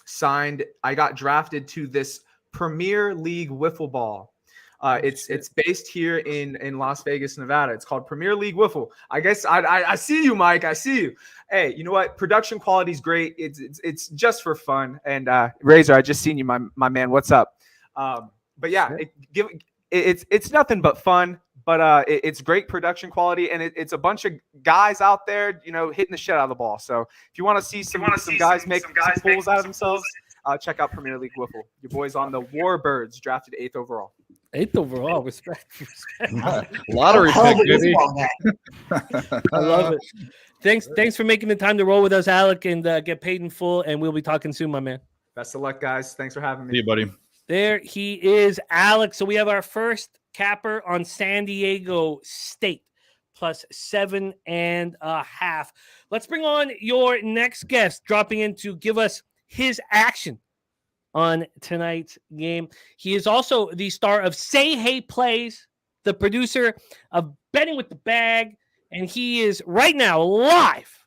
Speaker 5: signed. I got drafted to this Premier League wiffle ball. It's based here in Las Vegas, Nevada. It's called Premier League Wiffle. I guess I see you, Mike. I see you. Hey, you know what? Production quality is great. It's just for fun. And Razor, I just seen you, my man. What's up? But yeah, it's nothing but fun, but it's great production quality, and it's a bunch of guys out there, hitting the shit out of the ball. So if you want to see some guys make some fools out of themselves, check out Premier League Wiffle. Your boys on the Warbirds, drafted 8th overall.
Speaker 1: 8th overall, respect.
Speaker 2: Lottery pick, baby.
Speaker 1: I love it. Thanks for making the time to roll with us, Alec, and get paid in full. And we'll be talking soon, my man.
Speaker 5: Best of luck, guys. Thanks for having me.
Speaker 2: See you, buddy.
Speaker 1: There he is, Alex. So we have our first capper on San Diego State plus 7.5. Let's bring on your next guest, dropping in to give us his action on tonight's game. He is also the star of Say Hey Plays, the producer of Betting with the Bag, and he is right now live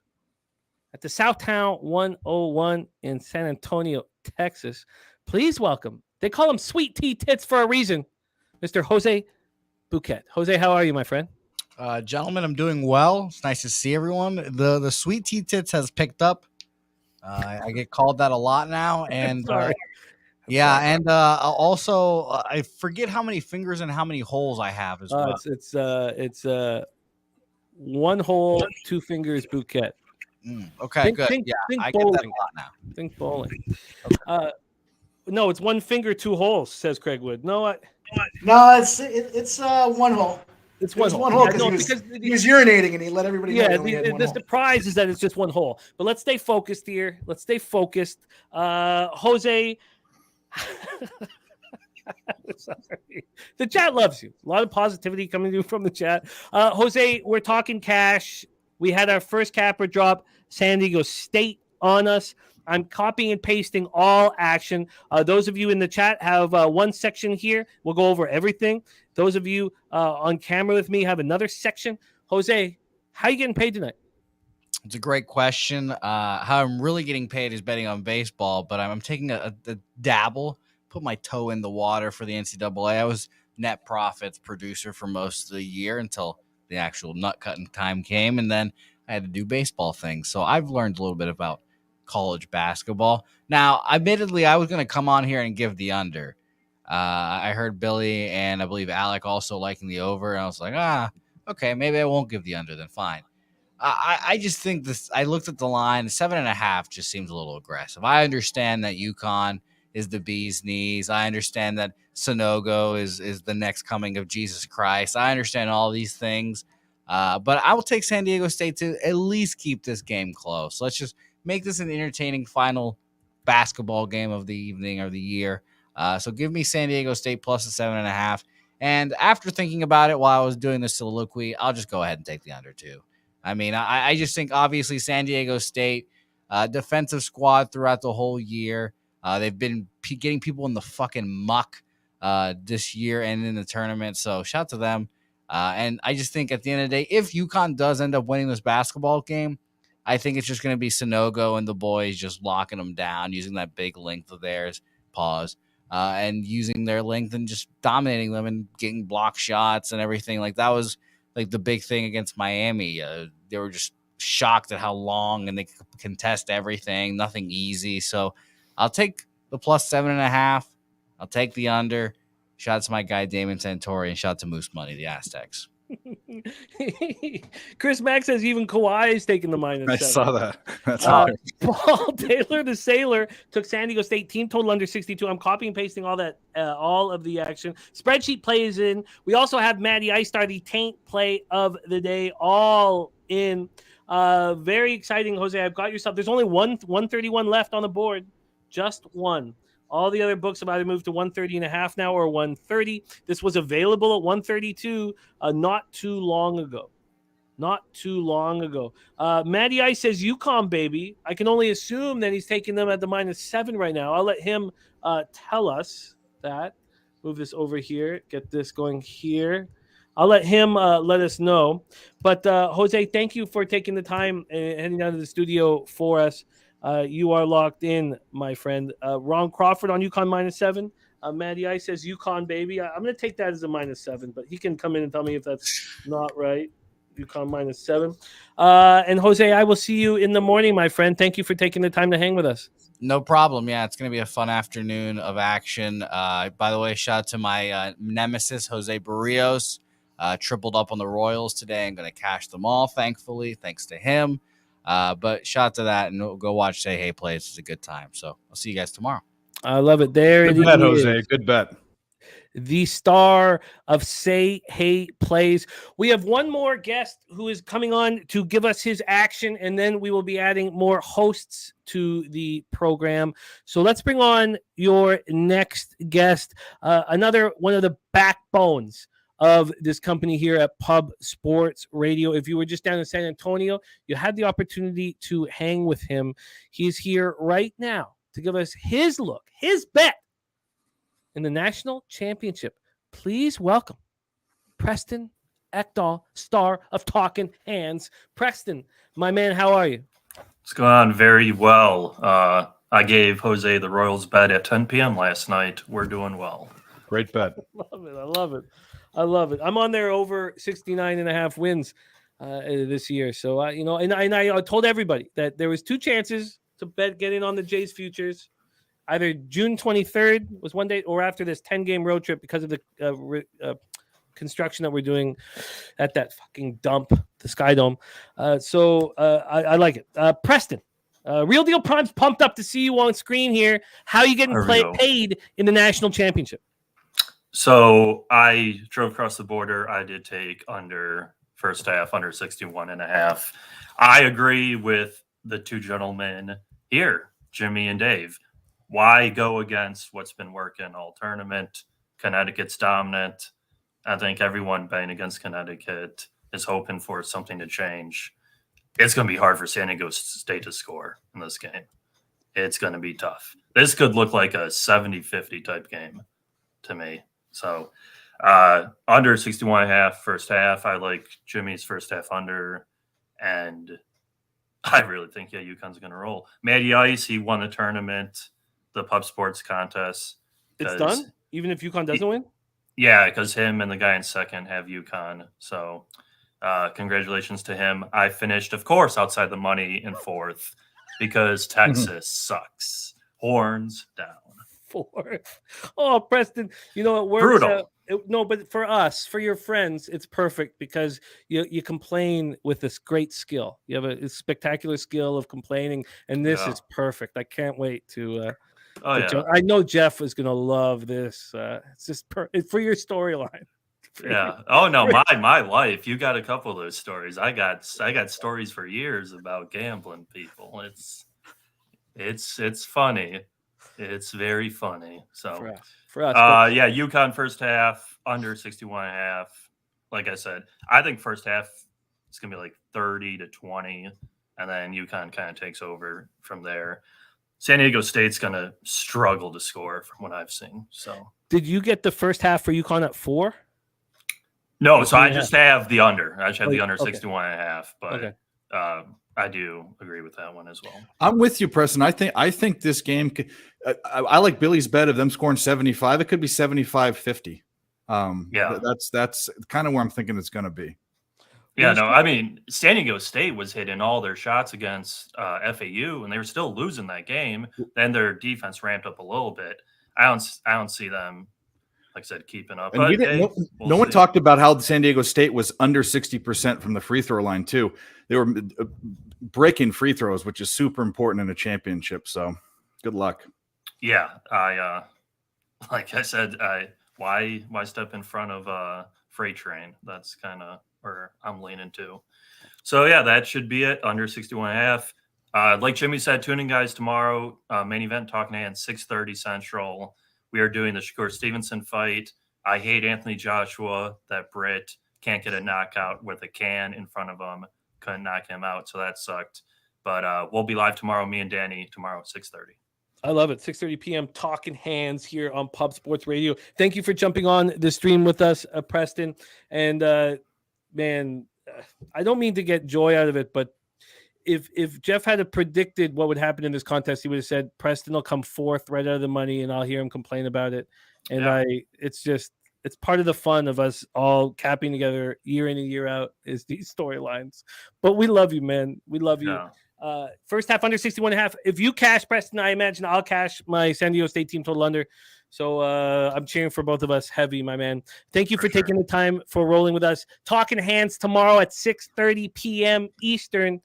Speaker 1: at the Southtown 101 in San Antonio, Texas. Please welcome. They call him Sweet Tea Tits for a reason, Mr. Jose Bouquet. Jose, how are you, my friend?
Speaker 6: Gentlemen, I'm doing well. It's nice to see everyone. The Sweet Tea Tits has picked up. I get called that a lot now, and also I forget how many fingers and how many holes I have as well.
Speaker 1: It's 1 hole, 2 fingers Bouquet.
Speaker 6: Okay, good.
Speaker 1: Think
Speaker 6: I
Speaker 1: bowling.
Speaker 6: get that a lot now.
Speaker 1: Think bowling. No, it's one finger, two holes, says Craig Wood. No,
Speaker 3: No, it's one hole.
Speaker 1: it's
Speaker 3: It
Speaker 1: one
Speaker 3: was
Speaker 1: hole.
Speaker 3: one hole
Speaker 1: Yeah, no,
Speaker 3: because
Speaker 1: because
Speaker 3: he was urinating and he let everybody know.
Speaker 1: yeah,
Speaker 3: he only had one
Speaker 1: the
Speaker 3: hole.
Speaker 1: surprise is that it's just one hole. But let's stay focused here. Let's stay focused. Jose. Sorry. The chat loves you. A lot of positivity coming from the chat. Jose, we're talking cash. We had our first capper drop San Diego State on us. I'm copying and pasting all action. Those of you in the chat have one section here. We'll go over everything. Those of you on camera with me have another section. Jose, how are you getting paid tonight?
Speaker 6: It's a great question. How I'm really getting paid is betting on baseball, but I'm taking a dabble, put my toe in the water for the NCAA. I was net profits producer for most of the year until the actual nut cutting time came, and then I had to do baseball things. So I've learned a little bit about college basketball. Now, admittedly, I was going to come on here and give the under. I heard Billy and I believe Alec also liking the over, and I was like, okay, maybe I won't give the under, then fine. I just think this. I looked at the line, 7.5 just seems a little aggressive. I understand that UConn is the bee's knees. I understand that Sonogo is the next coming of Jesus Christ. I understand all these things, but I will take San Diego State to at least keep this game close. Let's just make this an entertaining final basketball game of the evening or the year. So give me San Diego State plus the 7.5. And after thinking about it while I was doing this soliloquy, I'll just go ahead and take the under too. I mean, I just think obviously San Diego State defensive squad throughout the whole year. They've been getting people in the fucking muck this year and in the tournament. So shout out to them. And I just think at the end of the day, if UConn does end up winning this basketball game, I think it's just going to be Sonogo and the boys just locking them down, using that big length of theirs, and using their length and just dominating them and getting block shots and everything. Like that was like the big thing against Miami. They were just shocked at how long and they contest everything. Nothing easy. So I'll take the plus 7.5. I'll take the under. Shout out to my guy, Damon Santori, and shout out to Moose Money, the Aztecs.
Speaker 1: Chris Mack says even Kawhi is taking the -7.
Speaker 2: I saw that. That's
Speaker 1: Paul Taylor, the Sailor, took San Diego State team total under 62. I'm copying and pasting all of the action. Spreadsheet plays in. We also have Matty Ice Star, the taint play of the day, all in. Very exciting, Jose. I've got your stuff. There's only 131 left on the board. Just one. All the other books have either moved to 130.5 now or 130. This was available at 132 not too long ago. Matty Ice says UConn, baby. I can only assume that he's taking them at the -7 right now. I'll let him tell us that. Move this over here. Get this going here. I'll let him let us know. But Jose, thank you for taking the time and heading down to the studio for us. You are locked in, my friend. Ron Crawford on UConn -7. Matty I says UConn, baby. I'm going to take that as a -7, but he can come in and tell me if that's not right. UConn -7. And Jose, I will see you in the morning, my friend. Thank you for taking the time to hang with us.
Speaker 6: No problem. Yeah, it's going to be a fun afternoon of action. By the way, shout out to my nemesis, Jose Barrios. Tripled up on the Royals today. I'm going to cash them all, thankfully, thanks to him. But shout out to that, and we'll go watch Say Hey Plays. It's a good time. So I'll see you guys tomorrow.
Speaker 1: I love it. There
Speaker 2: good
Speaker 1: it
Speaker 2: bet,
Speaker 1: is.
Speaker 2: Jose. Good bet.
Speaker 1: The star of Say Hey Plays. We have one more guest who is coming on to give us his action, and then we will be adding more hosts to the program. So let's bring on your next guest, another one of the backbones of this company here at Pub Sports Radio. If you were just down in San Antonio, you had the opportunity to hang with him. He's here right now to give us his look, his bet in the national championship. Please welcome Preston Ekdahl, star of Talking Hands. Preston, my man, how are you?
Speaker 7: It's going on very well. I gave Jose the Royals bet at 10 p.m. last night. We're doing well.
Speaker 2: Great bet.
Speaker 1: I love it. I'm on there over 69.5 wins this year. So, and I told everybody that there was two chances to get in on the Jays futures. Either June 23rd was one date or after this 10-game road trip because of the construction that we're doing at that fucking dump, the Sky Dome. I like it. Preston, Real Deal Prime's pumped up to see you on screen here. How are you getting paid in the national championship?
Speaker 7: So I drove across the border. I did take under first half, under 61.5. I agree with the two gentlemen here, Jimmy and Dave. Why go against what's been working all tournament? Connecticut's dominant. I think everyone betting against Connecticut is hoping for something to change. It's going to be hard for San Diego State to score in this game. It's going to be tough. This could look like a 70-50 type game to me. So under 61.5 first half. I like Jimmy's first half under. And I really think, UConn's going to roll. Matty Ice, he won the tournament, the Pub Sports contest.
Speaker 1: It's done? Even if UConn doesn't win?
Speaker 7: Yeah, because him and the guy in second have UConn. So congratulations to him. I finished, of course, outside the money in fourth because Texas sucks. Horns down.
Speaker 1: Fourth. Oh, Preston, it works.
Speaker 7: Brutal.
Speaker 1: No, but for us, for your friends, it's perfect because you complain with this great skill. You have a spectacular skill of complaining, and this is perfect. I can't wait to. I know Jeff is going to love this. It's just for your storyline.
Speaker 7: Yeah. Oh no, my life. You got a couple of those stories. I got stories for years about gambling people. It's funny. It's very funny. So
Speaker 1: for us.
Speaker 7: UConn first half under 61.5. Like I said, I think first half it's gonna be like 30-20, and then UConn kind of takes over from there. San Diego State's gonna struggle to score from what I've seen. So
Speaker 1: did you get the first half for UConn at 4?
Speaker 7: No, so I just have the under. I just have the under 61.5, but I do agree with that one as well.
Speaker 2: I'm with you, Preston. I think this game could, I like Billy's bet of them scoring 75. It could be 75-50. That's kind of where I'm thinking it's going to be.
Speaker 7: Yeah, no, I mean, San Diego State was hitting all their shots against FAU, and they were still losing that game. Then their defense ramped up a little bit. I don't see them, like I said, keeping up.
Speaker 2: And no one talked about how San Diego State was under 60% from the free throw line too. They were breaking free throws, which is super important in a championship. So good luck.
Speaker 7: Yeah, like I said, why step in front of a freight train? That's kind of where I'm leaning to. So yeah, that should be it. Under 61.5. Like Jimmy said, tune in, guys, tomorrow. Main event Talking Hands, 6:30 Central. We are doing the Shakur Stevenson fight. I hate Anthony Joshua. That Brit can't get a knockout with a can in front of him. Couldn't knock him out, so that sucked. But we'll be live tomorrow, me and Danny, tomorrow at 6:30.
Speaker 1: I love it. 6:30 p.m. Talking Hands here on Pub Sports Radio. Thank you for jumping on the stream with us, Preston. And man, I don't mean to get joy out of it, but if Jeff had predicted what would happen in this contest, he would have said Preston will come fourth right out of the money, and I'll hear him complain about it. And it's part of the fun of us all capping together year in and year out is these storylines. But we love you, man. We love you. Yeah. First half under 61.5. If you cash Preston, I imagine I'll cash my San Diego State team total under. So I'm cheering for both of us heavy, my man. Thank you for taking the time for rolling with us. Talking Hands tomorrow at 6:30 p.m. Eastern.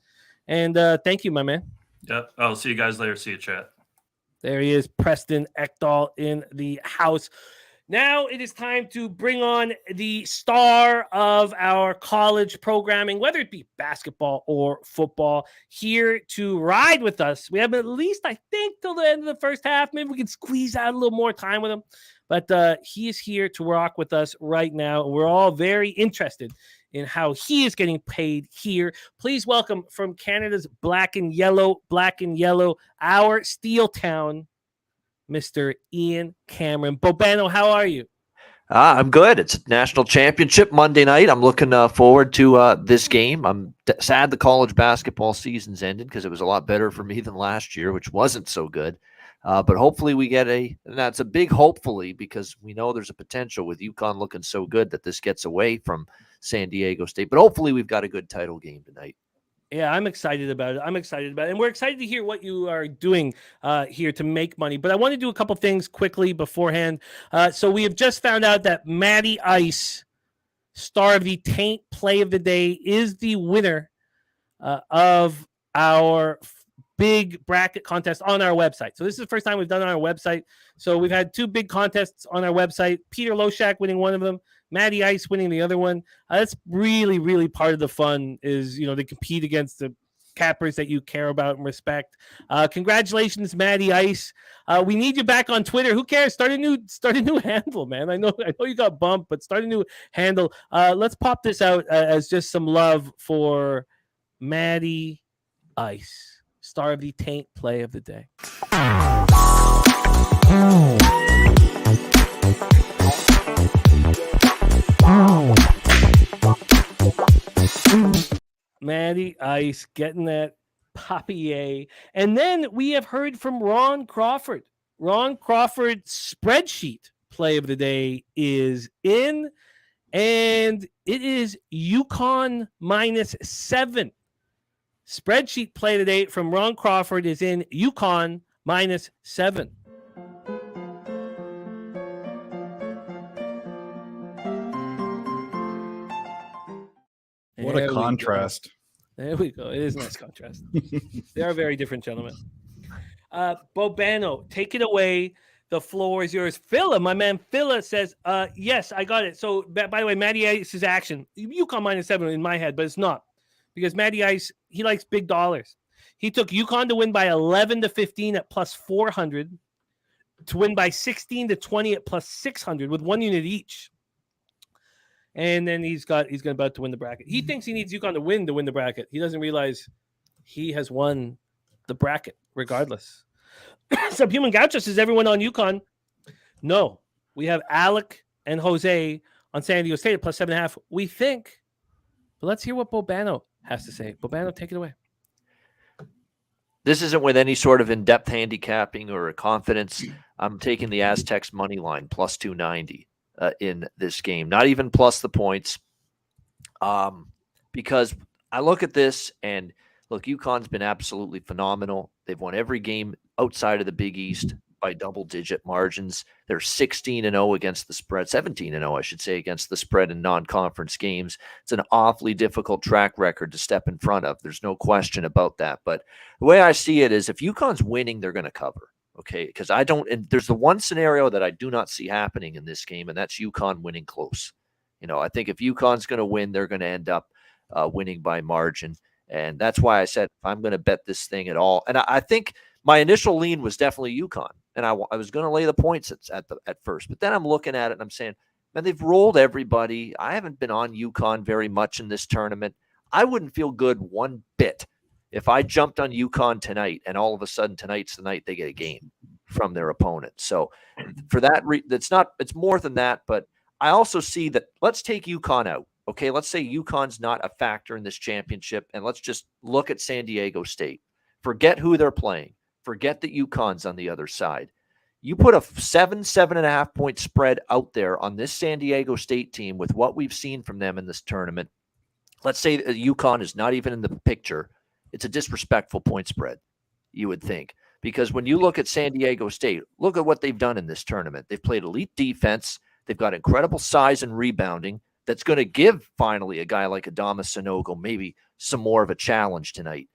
Speaker 1: And thank you, my man.
Speaker 7: Yep. I'll see you guys later. See you, chat.
Speaker 1: There he is, Preston Ekdahl in the house. Now it is time to bring on the star of our college programming, whether it be basketball or football, here to ride with us. We have at least, I think, till the end of the first half. Maybe we can squeeze out a little more time with him. But he is here to rock with us right now. We're all very interested in how he is getting paid here. Please welcome from Canada's black and yellow, our Steel Town, Mr. Ian Cameron. Bobano, how are you?
Speaker 8: I'm good. It's national championship Monday night. I'm looking forward to this game. I'm sad the college basketball season's ended because it was a lot better for me than last year, which wasn't so good. But hopefully we get and that's a big hopefully because we know there's a potential with UConn looking so good that this gets away from San Diego State. But hopefully we've got a good title game tonight.
Speaker 1: Yeah, I'm excited about it. And we're excited to hear what you are doing here to make money. But I want to do a couple things quickly beforehand. So we have just found out that Matty Ice Star of the Taint play of the day is the winner of our big bracket contest on our website. So this is the first time we've done it on our website. So we've had 2 big contests on our website. Peter Loshak winning one of them, Matty Ice winning the other one. That's really, really part of the fun is, they compete against the cappers that you care about and respect. Congratulations, Matty Ice. We need you back on Twitter. Who cares? Start a new handle, man. I know you got bumped, but start a new handle. Let's pop this out as just some love for Matty Ice. Star of the Taint play of the day. Matty Ice getting that papier. And then we have heard from Ron Crawford. Ron Crawford's spreadsheet play of the day is in, and it is UConn -7. Spreadsheet play of the day from Ron Crawford is in UConn -7.
Speaker 2: What a contrast.
Speaker 1: There we go. It is a nice contrast. They are very different gentlemen. Bobano, take it away. The floor is yours. Phila, my man Phila says, yes, I got it. So, by the way, Matty Ice's action, UConn -7 in my head, but it's not. Because Matty Ice, he likes big dollars. He took UConn to win by 11-15 at +400, to win by 16-20 at +600 with 1 unit each. And then he's about to win the bracket. He thinks he needs UConn to win the bracket. He doesn't realize he has won the bracket regardless. Subhuman Gaucho says, everyone on UConn? No. We have Alec and Jose on San Diego State at +7.5. We think. But let's hear what Bobano has to say. Bobano, take it away.
Speaker 8: This isn't with any sort of in-depth handicapping or confidence. I'm taking the Aztecs money line +290 in this game. Not even plus the points. Because I look at this and look, UConn's been absolutely phenomenal. They've won every game outside of the Big East by double-digit margins. They're 16-0 against the spread, 17-0, I should say, against the spread in non-conference games. It's an awfully difficult track record to step in front of. There's no question about that. But the way I see it is if UConn's winning, they're going to cover. Okay, because and there's the one scenario that I do not see happening in this game, and that's UConn winning close. I think if UConn's going to win, they're going to end up winning by margin. And that's why I said if I'm going to bet this thing at all. And I think my initial lean was definitely UConn. And I was going to lay the points at first. But then I'm looking at it and I'm saying, man, they've rolled everybody. I haven't been on UConn very much in this tournament. I wouldn't feel good one bit if I jumped on UConn tonight and all of a sudden tonight's the night they get a game from their opponent. So for that, it's more than that. But I also see that let's take UConn out. Okay, let's say UConn's not a factor in this championship, and let's just look at San Diego State. Forget who they're playing. Forget that UConn's on the other side. You put a 7.5 point spread out there on this San Diego State team with what we've seen from them in this tournament. Let's say that UConn is not even in the picture. It's a disrespectful point spread, you would think. Because when you look at San Diego State, look at what they've done in this tournament. They've played elite defense. They've got incredible size and rebounding. That's going to give finally a guy like Adama Sanogo maybe some more of a challenge tonight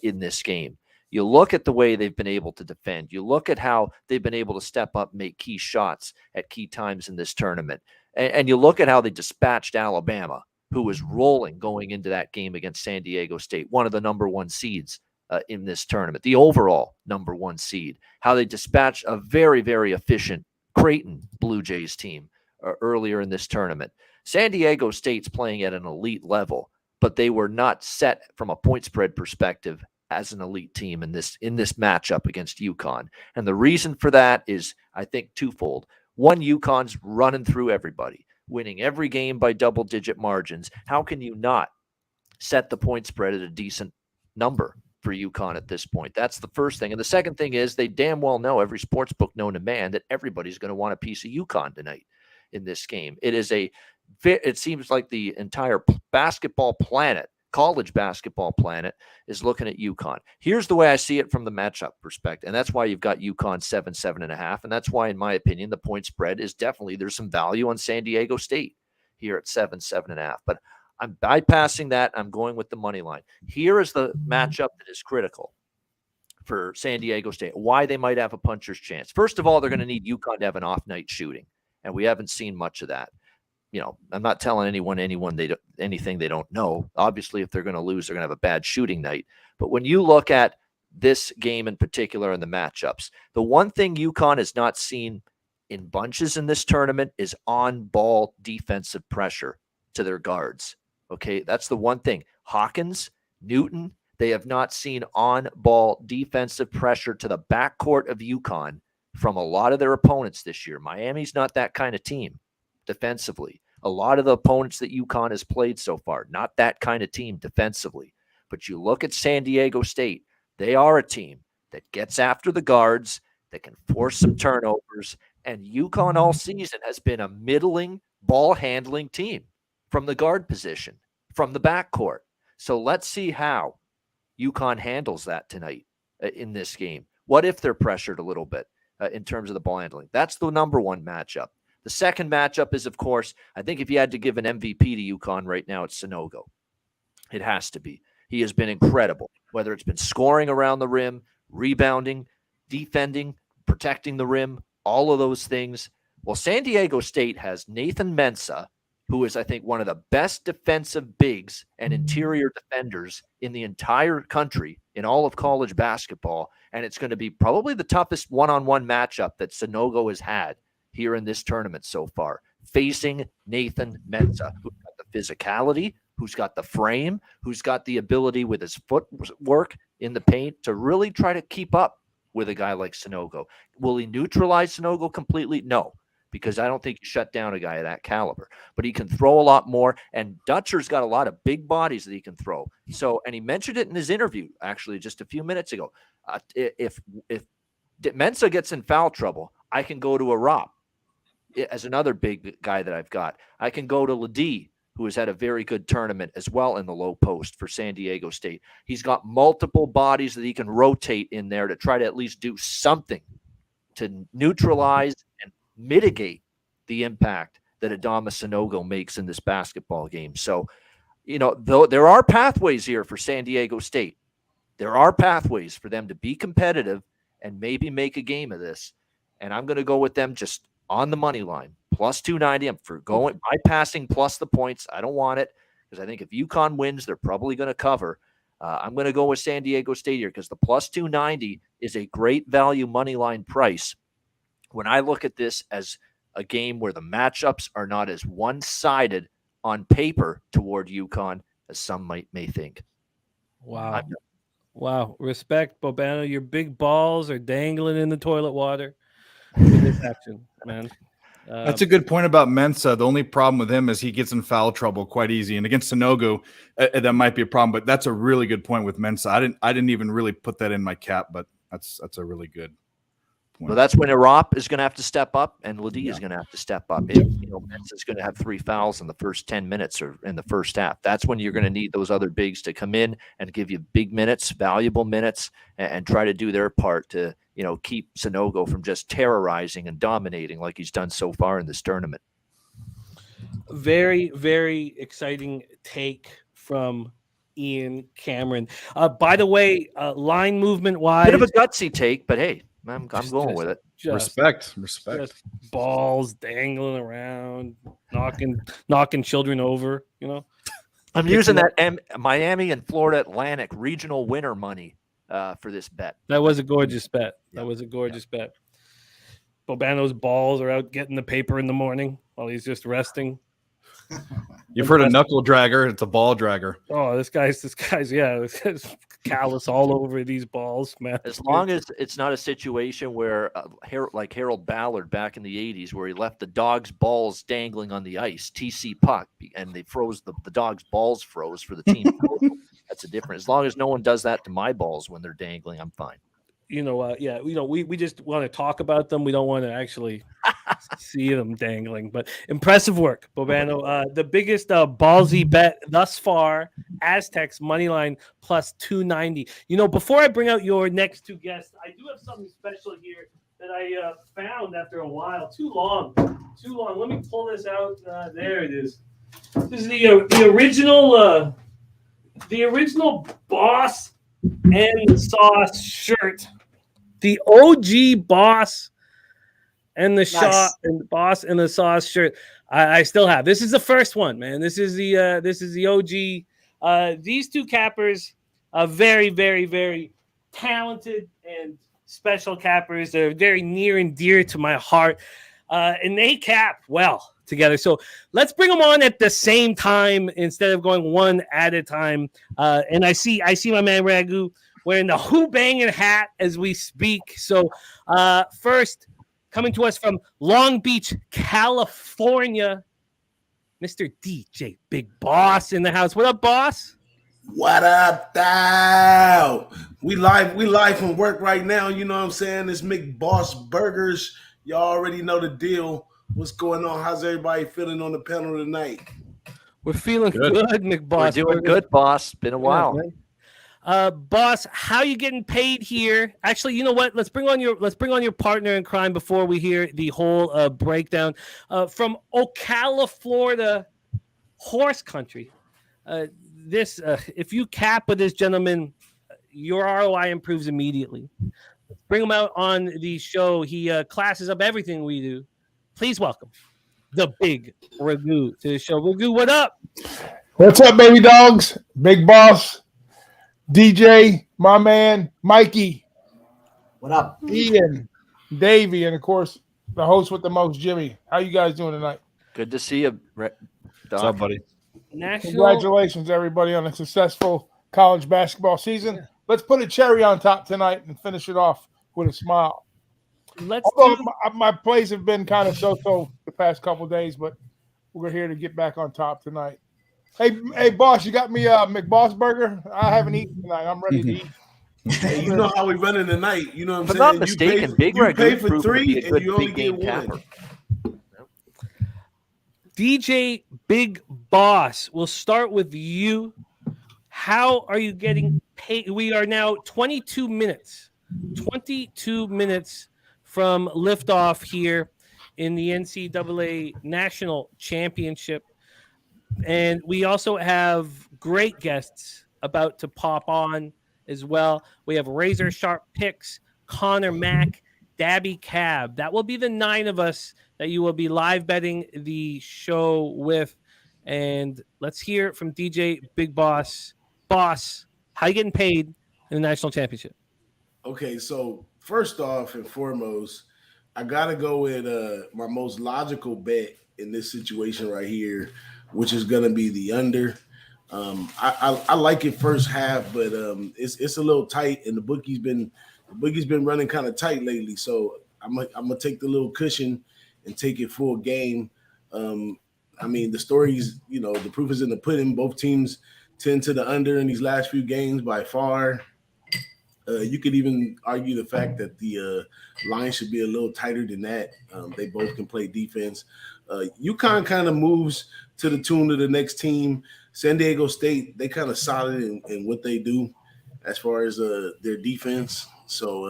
Speaker 8: in this game. You look at the way they've been able to defend. You look at how they've been able to step up, make key shots at key times in this tournament. And you look at how they dispatched Alabama, who was rolling going into that game against San Diego State, one of the number 1 seeds in this tournament, the overall number 1 seed, how they dispatched a very, very efficient Creighton Blue Jays team earlier in this tournament. San Diego State's playing at an elite level, but they were not set from a point spread perspective as an elite team in this matchup against UConn. And the reason for that is, I think, twofold. One, UConn's running through everybody, winning every game by double-digit margins. How can you not set the point spread at a decent number for UConn at this point? That's the first thing. And the second thing is they damn well know, every sports book known to man, that everybody's going to want a piece of UConn tonight in this game. It seems like the entire basketball planet, college basketball planet, is looking at UConn. Here's the way I see it from the matchup perspective, and that's why you've got UConn 7.5, and that's why, in my opinion, the point spread is definitely, there's some value on San Diego State here at 7.5. But I'm bypassing that. I'm going with the money line. Here is the matchup that is critical for San Diego State, why they might have a puncher's chance. First of all, they're going to need UConn to have an off-night shooting, and we haven't seen much of that. I'm not telling anyone anything they don't know. Obviously, if they're going to lose, they're going to have a bad shooting night. But when you look at this game in particular and the matchups, the one thing UConn has not seen in bunches in this tournament is on-ball defensive pressure to their guards. Okay, that's the one thing. Hawkins, Newton, they have not seen on-ball defensive pressure to the backcourt of UConn from a lot of their opponents this year. Miami's not that kind of team defensively. A lot of the opponents that UConn has played so far, not that kind of team defensively. But you look at San Diego State, they are a team that gets after the guards, that can force some turnovers, and UConn all season has been a middling ball-handling team from the guard position, from the backcourt. So let's see how UConn handles that tonight in this game. What if they're pressured a little bit in terms of the ball handling? That's the number one matchup. The second matchup is, of course, I think if you had to give an MVP to UConn right now, it's Sanogo. It has to be. He has been incredible, whether it's been scoring around the rim, rebounding, defending, protecting the rim, all of those things. Well, San Diego State has Nathan Mensah, who is, I think, one of the best defensive bigs and interior defenders in the entire country in all of college basketball. And it's going to be probably the toughest one-on-one matchup that Sanogo has had here in this tournament so far, facing Nathan Mensah, who's got the physicality, who's got the frame, who's got the ability with his footwork in the paint to really try to keep up with a guy like Sanogo. Will he neutralize Sanogo completely? No, because I don't think you shut down a guy of that caliber. But he can throw a lot more, and Dutcher's got a lot of big bodies that he can throw. So, and he mentioned it in his interview, actually, just a few minutes ago. If Mensah gets in foul trouble, I can go to a Rob as another big guy that I've got. I can go to Ledee, who has had a very good tournament as well in the low post for San Diego State. He's got multiple bodies that he can rotate in there to try to at least do something to neutralize and mitigate the impact that Adama Sanogo makes in this basketball game. So, though there are pathways here for San Diego State, there are pathways for them to be competitive and maybe make a game of this. And I'm going to go with them just on the money line, plus 290. I'm for going bypassing plus the points. I don't want it because I think if UConn wins, they're probably going to cover. I'm going to go with San Diego State here because the plus 290 is a great value money line price. When I look at this as a game where the matchups are not as one-sided on paper toward UConn as some may think.
Speaker 1: Wow. Wow. Respect, Bobano. Your big balls are dangling in the toilet water. This action, man.
Speaker 2: That's a good point about Mensah. The only problem with him is he gets in foul trouble quite easy, and against Sanogo, that might be a problem. But that's a really good point with Mensah. I didn't even really put that in my cap, but that's a really good point.
Speaker 8: Well, that's when Arop is going to have to step up, and Ledee is going to have to step up. If Mensah's going to have 3 fouls in the first 10 minutes or in the first half, that's when you're going to need those other bigs to come in and give you big minutes, valuable minutes, and try to do their part to keep Sanogo from just terrorizing and dominating like he's done so far in this tournament.
Speaker 1: Very, very exciting take from Ian Cameron. By the way, line movement wise,
Speaker 8: bit of a gutsy take, but hey, I'm going with it.
Speaker 2: Respect.
Speaker 1: Just balls dangling around, knocking children over.
Speaker 8: I'm using that Miami and Florida Atlantic regional winner money for this bet.
Speaker 1: That was a gorgeous bet. That was a gorgeous bet. Bobano's balls are out getting the paper in the morning while he's just resting.
Speaker 2: You've heard of knuckle dragger. It's a ball dragger.
Speaker 1: Oh, this guy's this callus all over these balls, man.
Speaker 8: As long as it's not a situation where like Harold Ballard back in the 80s where he left the dog's balls dangling on the ice, TC puck, and they froze the dog's balls froze for the team. That's a different. As long as no one does that to my balls when they're dangling, I'm fine.
Speaker 1: We just want to talk about them. We don't want to actually see them dangling. But impressive work, Bobano. The biggest ballsy bet thus far: Aztecs money line plus 290. Before I bring out your next two guests, I do have something special here that I found after a while. Too long. Let me pull this out. There it is. This is the original Boss and the Sauce shirt. The OG Boss and the Boss and the Sauce shirt. I still have. This is the first one, man. This is the OG. These two cappers are very, very, very talented and special cappers. They're very near and dear to my heart, and they cap well together. So let's bring them on at the same time instead of going one at a time. And I see my man Ragu wearing the Who Bangin' hat as we speak. So first, coming to us from Long Beach, California, Mr. DJ Big Boss in the house. What up, boss?
Speaker 9: What up, thou? We live from work right now. You know what I'm saying? It's McBoss Burgers. Y'all already know the deal. What's going on? How's everybody feeling on the panel tonight?
Speaker 1: We're feeling good, McBoss.
Speaker 8: We're doing good, boss. Been a while.
Speaker 1: Boss, how you getting paid here? Actually, you know what? Let's bring on your partner in crime before we hear the whole breakdown. From Ocala, Florida, horse country. If you cap with this gentleman, your ROI improves immediately. Bring him out on the show. He classes up everything we do. Please welcome the big Ragu to the show. Ragu, what up?
Speaker 10: What's up, baby dogs? Big Boss, DJ, my man, Mikey.
Speaker 3: What up?
Speaker 10: Ian, Davey, and of course, the host with the most, Jimmy. How you guys doing tonight?
Speaker 8: Good to see you, Doc.
Speaker 2: What's up, buddy?
Speaker 10: Congratulations, everybody, on a successful college basketball season. Yeah. Let's put a cherry on top tonight and finish it off with a smile. My plays have been kind of so-so the past couple of days, but we're here to get back on top tonight. Hey, boss, you got me a McBoss burger? I haven't eaten tonight. I'm ready to eat.
Speaker 9: Hey, you know how we running tonight. You know what I'm saying?
Speaker 8: Not mistaken, Big Ragu
Speaker 9: pay for three and you only get one.
Speaker 1: DJ Big Boss, we'll start with you. How are you getting paid? We are now 22 minutes from liftoff here in the NCAA National Championship. And we also have great guests about to pop on as well. We have Razor Sharp Picks, Connor Mack, Dabby Cab. That will be the 9 of us that you will be live betting the show with. And let's hear from DJ Big Boss. Boss, how you getting paid in the national championship?
Speaker 9: Okay, so first off and foremost, I got to go with my most logical bet in this situation right here, which is going to be the under. I like it first half, but it's a little tight, and the bookie's been running kind of tight lately. So I'm gonna take the little cushion and take it full game. I mean, the stories, the proof is in the pudding. Both teams tend to the under in these last few games by far. You could even argue the fact that the line should be a little tighter than that. They both can play defense. UConn kind of moves to the tune of the next team. San Diego State, they kind of solid in what they do as far as their defense. So,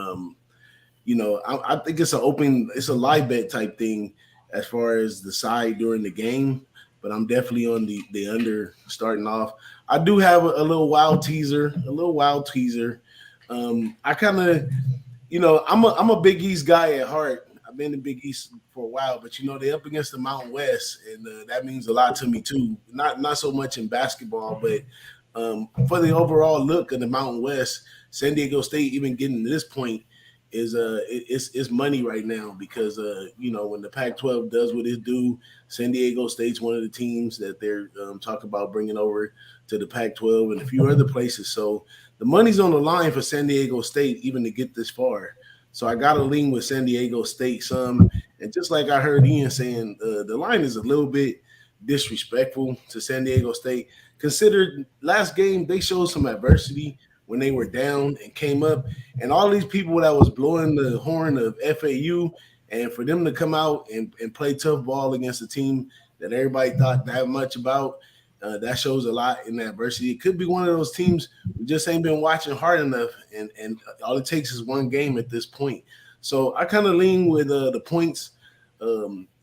Speaker 9: I think it's a live bet type thing as far as the side during the game, but I'm definitely on the under starting off. I do have a little wild teaser. I kind of, I'm a Big East guy at heart. I've been in Big East for a while, but they're up against the Mountain West, and that means a lot to me too. Not so much in basketball, but for the overall look of the Mountain West, San Diego State even getting to this point is money right now because when the Pac-12 does what it do, San Diego State's one of the teams that they're talking about bringing over to the Pac-12 and a few other places. So the money's on the line for San Diego State even to get this far. So I got to lean with San Diego State some. And just like I heard Ian saying, the line is a little bit disrespectful to San Diego State. Considered last game, they showed some adversity when they were down and came up. And all these people that was blowing the horn of FAU, and for them to come out and play tough ball against a team that everybody thought that much about, that shows a lot in adversity. It could be one of those teams who just ain't been watching hard enough, and all it takes is one game at this point. So I kind of lean with the points.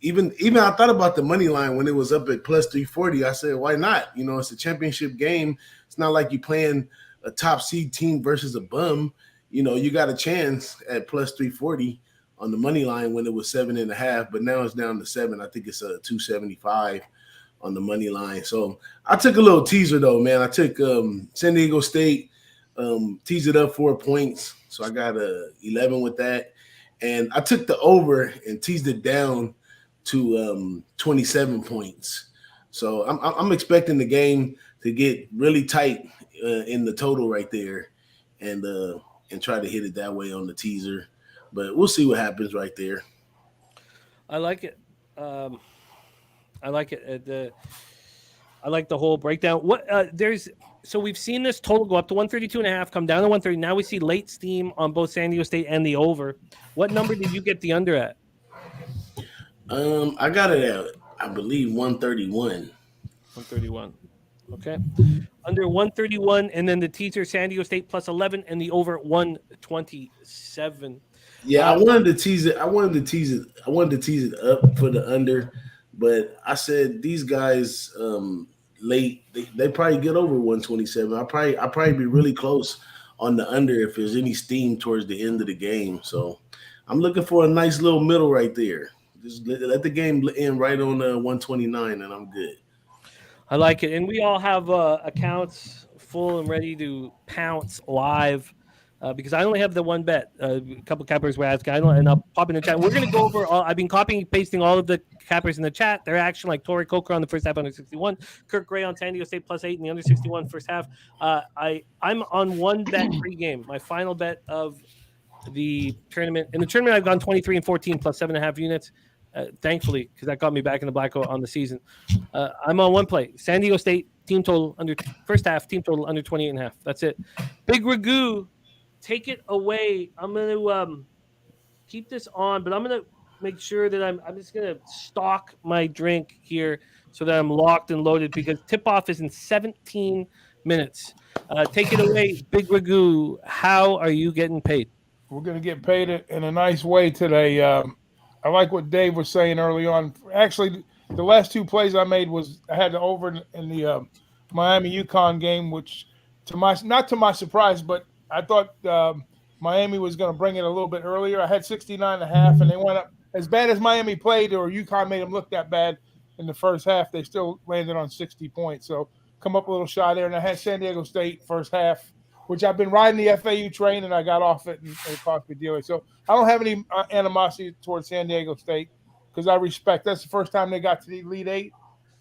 Speaker 9: Even I thought about the money line when it was up at plus 340. I said, why not? You know, it's a championship game. It's not like you're playing a top seed team versus a bum. You know, you got a chance at plus 340 on the money line when it was 7.5, but now it's down to 7. I think it's a 275 on the money line. So I took a little teaser though, man. I took San Diego State, teased it up 4 points. So I got 11 with that. And I took the over and teased it down to 27 points. So I'm expecting the game to get really tight in the total right there, and try to hit it that way on the teaser. But we'll see what happens right there.
Speaker 1: I like it. I like it. I like the whole breakdown. So we've seen this total go up to 132.5, come down to 130. Now we see late steam on both San Diego State and the over. What number did you get the under at?
Speaker 9: I got it at, I believe, 131.
Speaker 1: 131. Okay. Under 131, and then the teaser San Diego State plus 11 and the over 127.
Speaker 9: Yeah, I wanted to tease it. I wanted to tease it up for the under, but I said these guys late they probably get over 127. I'll probably be really close on the under if there's any steam towards the end of the game. So I'm looking for a nice little middle right there. Just let the game end right on 129, and I'm good.
Speaker 1: I like it. And we all have accounts full and ready to pounce live because I only have the one bet. A couple cappers were asking, and I'll pop in the chat. We're going to go over I've been copying and pasting all of the cappers in the chat. Their action, like Torrey Coker on the first half under 61, Kirk Gray on San Diego State plus 8 in the under 61 first half. I'm on one bet pregame. My final bet of the tournament. In the tournament, I've gone 23 and 14 plus 7.5 units. Thankfully, because that got me back in the black on the season. I'm on one play. San Diego State team total under first half, team total under 28.5. That's it. Big Ragu, take it away. I'm going to keep this on, but I'm going to make sure that I'm just going to stock my drink here so that I'm locked and loaded because tip-off is in 17 minutes. Take it away, Big Ragu. How are you getting paid?
Speaker 10: We're going to get paid in a nice way today. I like what Dave was saying early on. Actually, the last 2 plays I made was I had the over in the Miami UConn game, which not to my surprise, but I thought Miami was going to bring it a little bit earlier. I had 69.5, and they went up as bad as Miami played, or UConn made them look that bad in the first half. They still landed on 60 points, so come up a little shy there. And I had San Diego State first half, which I've been riding the FAU train, and I got off it, and it cost me dearly. So I don't have any animosity towards San Diego State because I respect. That's the first time they got to the Elite Eight,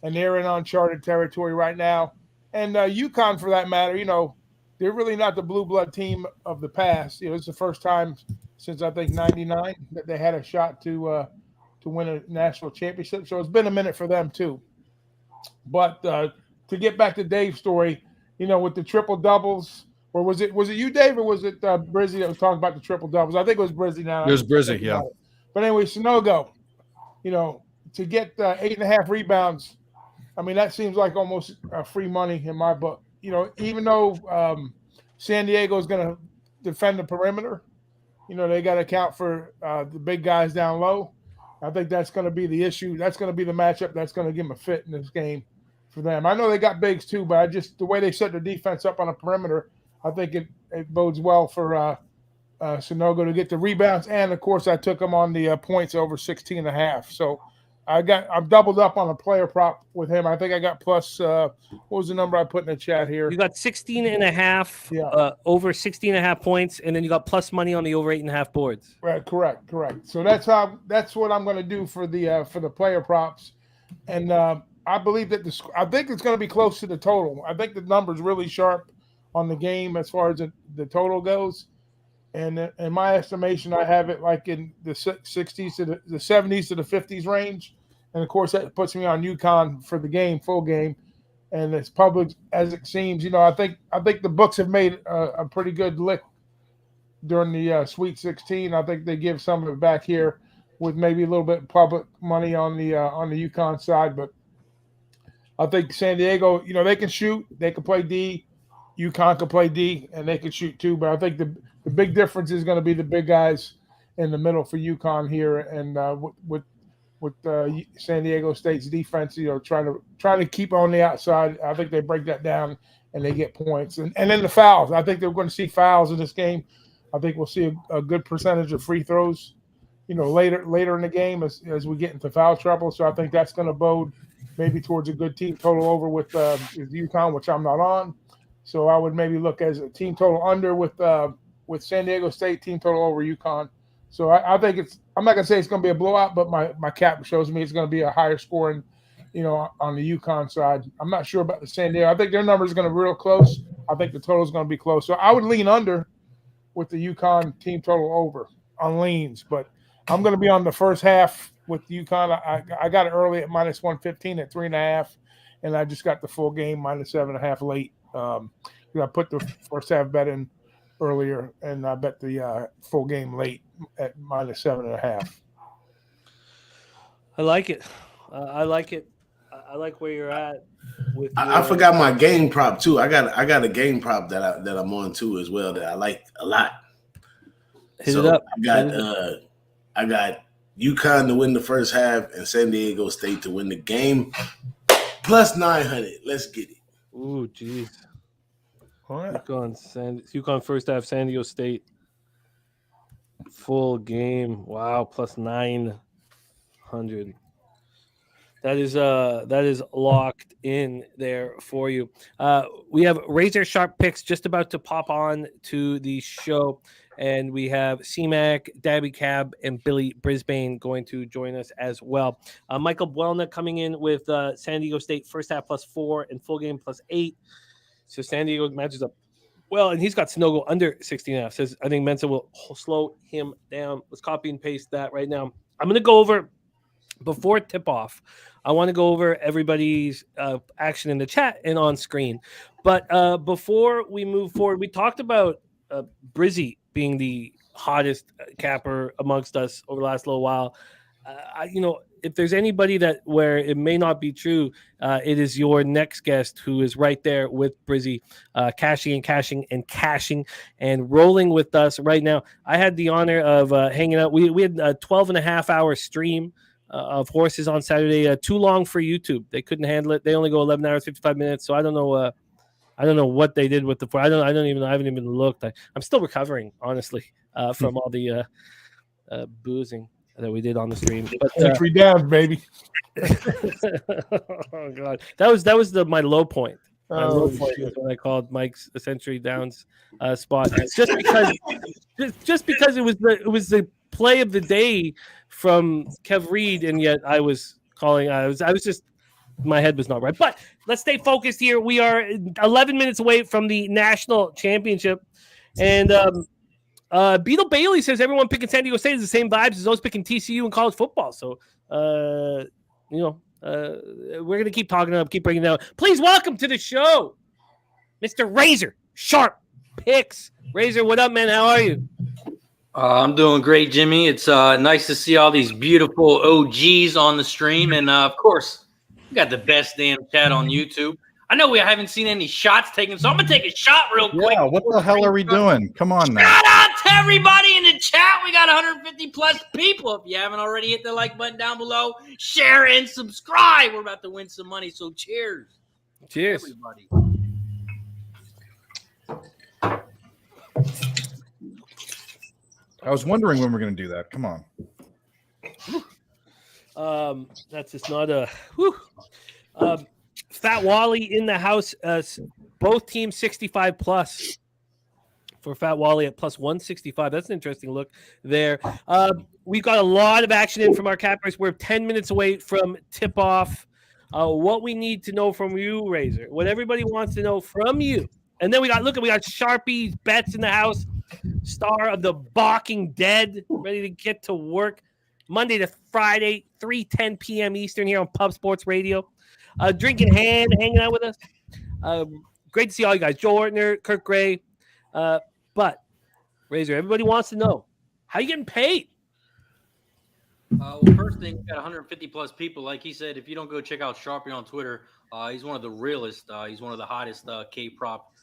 Speaker 10: and they're in uncharted territory right now. And UConn, for that matter, you know, they're really not the blue blood team of the past. You know, it's the first time since I think '99 that they had a shot to win a national championship. So it's been a minute for them too. But to get back to Dave's story, you know, with the triple doubles. Or was it you, Dave, or was it Brizzy that was talking about the triple doubles? I think it was Brizzy now.
Speaker 2: It was Brizzy, yeah.
Speaker 10: But anyway, Sanogo, you know, to get 8.5 rebounds, I mean, that seems like almost free money in my book. You know, even though San Diego is going to defend the perimeter, you know, they got to account for the big guys down low. I think that's going to be the issue. That's going to be the matchup that's going to give them a fit in this game for them. I know they got bigs too, but the way they set their defense up on the perimeter, I think it bodes well for Sanogo to get the rebounds. And, of course, I took them on the points over 16.5. So I've doubled up on a player prop with him. I think I got plus what was the number I put in the chat here?
Speaker 1: You got 16.5 over 16.5 points, and then you got plus money on the over 8.5 boards.
Speaker 10: Right, correct. So that's what I'm going to do for the player props. And I believe that I think it's going to be close to the total. I think the number's really sharp on the game as far as the total goes. And in my estimation, I have it like in the 60s to the 70s to the 50s range. And, of course, that puts me on UConn for the game, full game. And as public as it seems, you know, I think the books have made a pretty good lick during the Sweet 16. I think they give some of it back here with maybe a little bit of public money on the UConn side. But I think San Diego, you know, they can shoot. They can play D. UConn can play D, and they can shoot too. But I think the big difference is going to be the big guys in the middle for UConn here, and with San Diego State's defense, trying to keep on the outside. I think they break that down and they get points. And then the fouls. I think they're going to see fouls in this game. I think we'll see a good percentage of free throws, later in the game as we get into foul trouble. So I think that's going to bode maybe towards a good team total over with UConn, which I'm not on. So I would maybe look as a team total under with San Diego State, team total over UConn. So I think I'm not going to say it's going to be a blowout, but my cap shows me it's going to be a higher scoring, on the UConn side. I'm not sure about the San Diego. I think their numbers are going to be real close. I think the total is going to be close. So I would lean under with the UConn team total over on leans, but I'm going to be on the first half with UConn. I got it early at minus 115 at 3.5, and I just got the full game minus 7.5 late. I put the first half bet in earlier, and I bet the full game late at minus 7.5.
Speaker 1: I like it. I like it. I like where you're at.
Speaker 9: I forgot my game prop too. I got a game prop that I'm on too as well that I like a lot.
Speaker 1: Hit it up.
Speaker 9: I got UConn to win the first half and San Diego State to win the game plus 900. Let's get it.
Speaker 1: Ooh, jeez. UConn first half, San Diego State full game. Wow, plus 900. That is locked in there for you. We have razor sharp picks just about to pop on to the show, and we have C-Mac, Dabby Cab, and Billy Brisbane going to join us as well. Michael Buelna coming in with San Diego State first half plus 4 and full game plus 8. So San Diego matches up well, and he's got Snogo under 16.5. Says I think Mensa will slow him down. Let's copy and paste that right now. I'm going to go over before tip off. I want to go over everybody's action in the chat and on screen. But before we move forward, we talked about Brizzy being the hottest capper amongst us over the last little while. If there's anybody where it may not be true, it is your next guest who is right there with Brizzy, cashing and rolling with us right now. I had the honor of hanging out. We had a 12.5-hour stream of horses on Saturday. Too long for YouTube. They couldn't handle it. They only go 11 hours, 55 minutes. So I don't know. I don't know what they did with the. I haven't even looked. I'm still recovering, honestly, from all the boozing that we did on the stream. But,
Speaker 10: Century down, baby.
Speaker 1: Oh God, that was my low point. My low point
Speaker 10: shit.
Speaker 1: is when I called Mike's Century Downs spot, just because it was the play of the day from Kev Reed, and yet I was just, my head was not right. But let's stay focused here. We are 11 minutes away from the national championship, and Beetle Bailey says everyone picking San Diego State is the same vibes as those picking TCU in college football. So, we're going to keep talking about, keep bringing it down. Please welcome to the show, Mr. Razor Sharp Picks. Razor, what up, man? How are you?
Speaker 11: I'm doing great, Jimmy. It's nice to see all these beautiful OGs on the stream. And, of course, we got the best damn chat on YouTube. I know we haven't seen any shots taken, so I'm going to take a shot real quick.
Speaker 2: Yeah, what the hell are we doing? Come on now.
Speaker 11: Shout out to everybody in the chat. We got 150-plus people. If you haven't already, hit the like button down below. Share and subscribe. We're about to win some money, so cheers.
Speaker 1: Cheers.
Speaker 11: Everybody.
Speaker 2: I was wondering when we're going to do that. Come on.
Speaker 1: That's just not a whew. Fat Wally in the house. Both teams 65 plus for Fat Wally at plus 165. That's an interesting look there. We've got a lot of action in from our cappers. We're 10 minutes away from tip off. What we need to know from you, Razor, what everybody wants to know from you. And then we got Sharpie's bets in the house. Star of the Balking Dead, ready to get to work. Monday to Friday, 3:10 p.m. Eastern here on Pub Sports Radio. Drinking hand, hanging out with us. Great to see all you guys. Joe Ortner, Kirk Gray. But, Razor, everybody wants to know, how you getting paid?
Speaker 11: Well, first thing, we got 150-plus people. Like he said, if you don't go check out Sharpie on Twitter, he's one of the realest. He's one of the hottest K-prop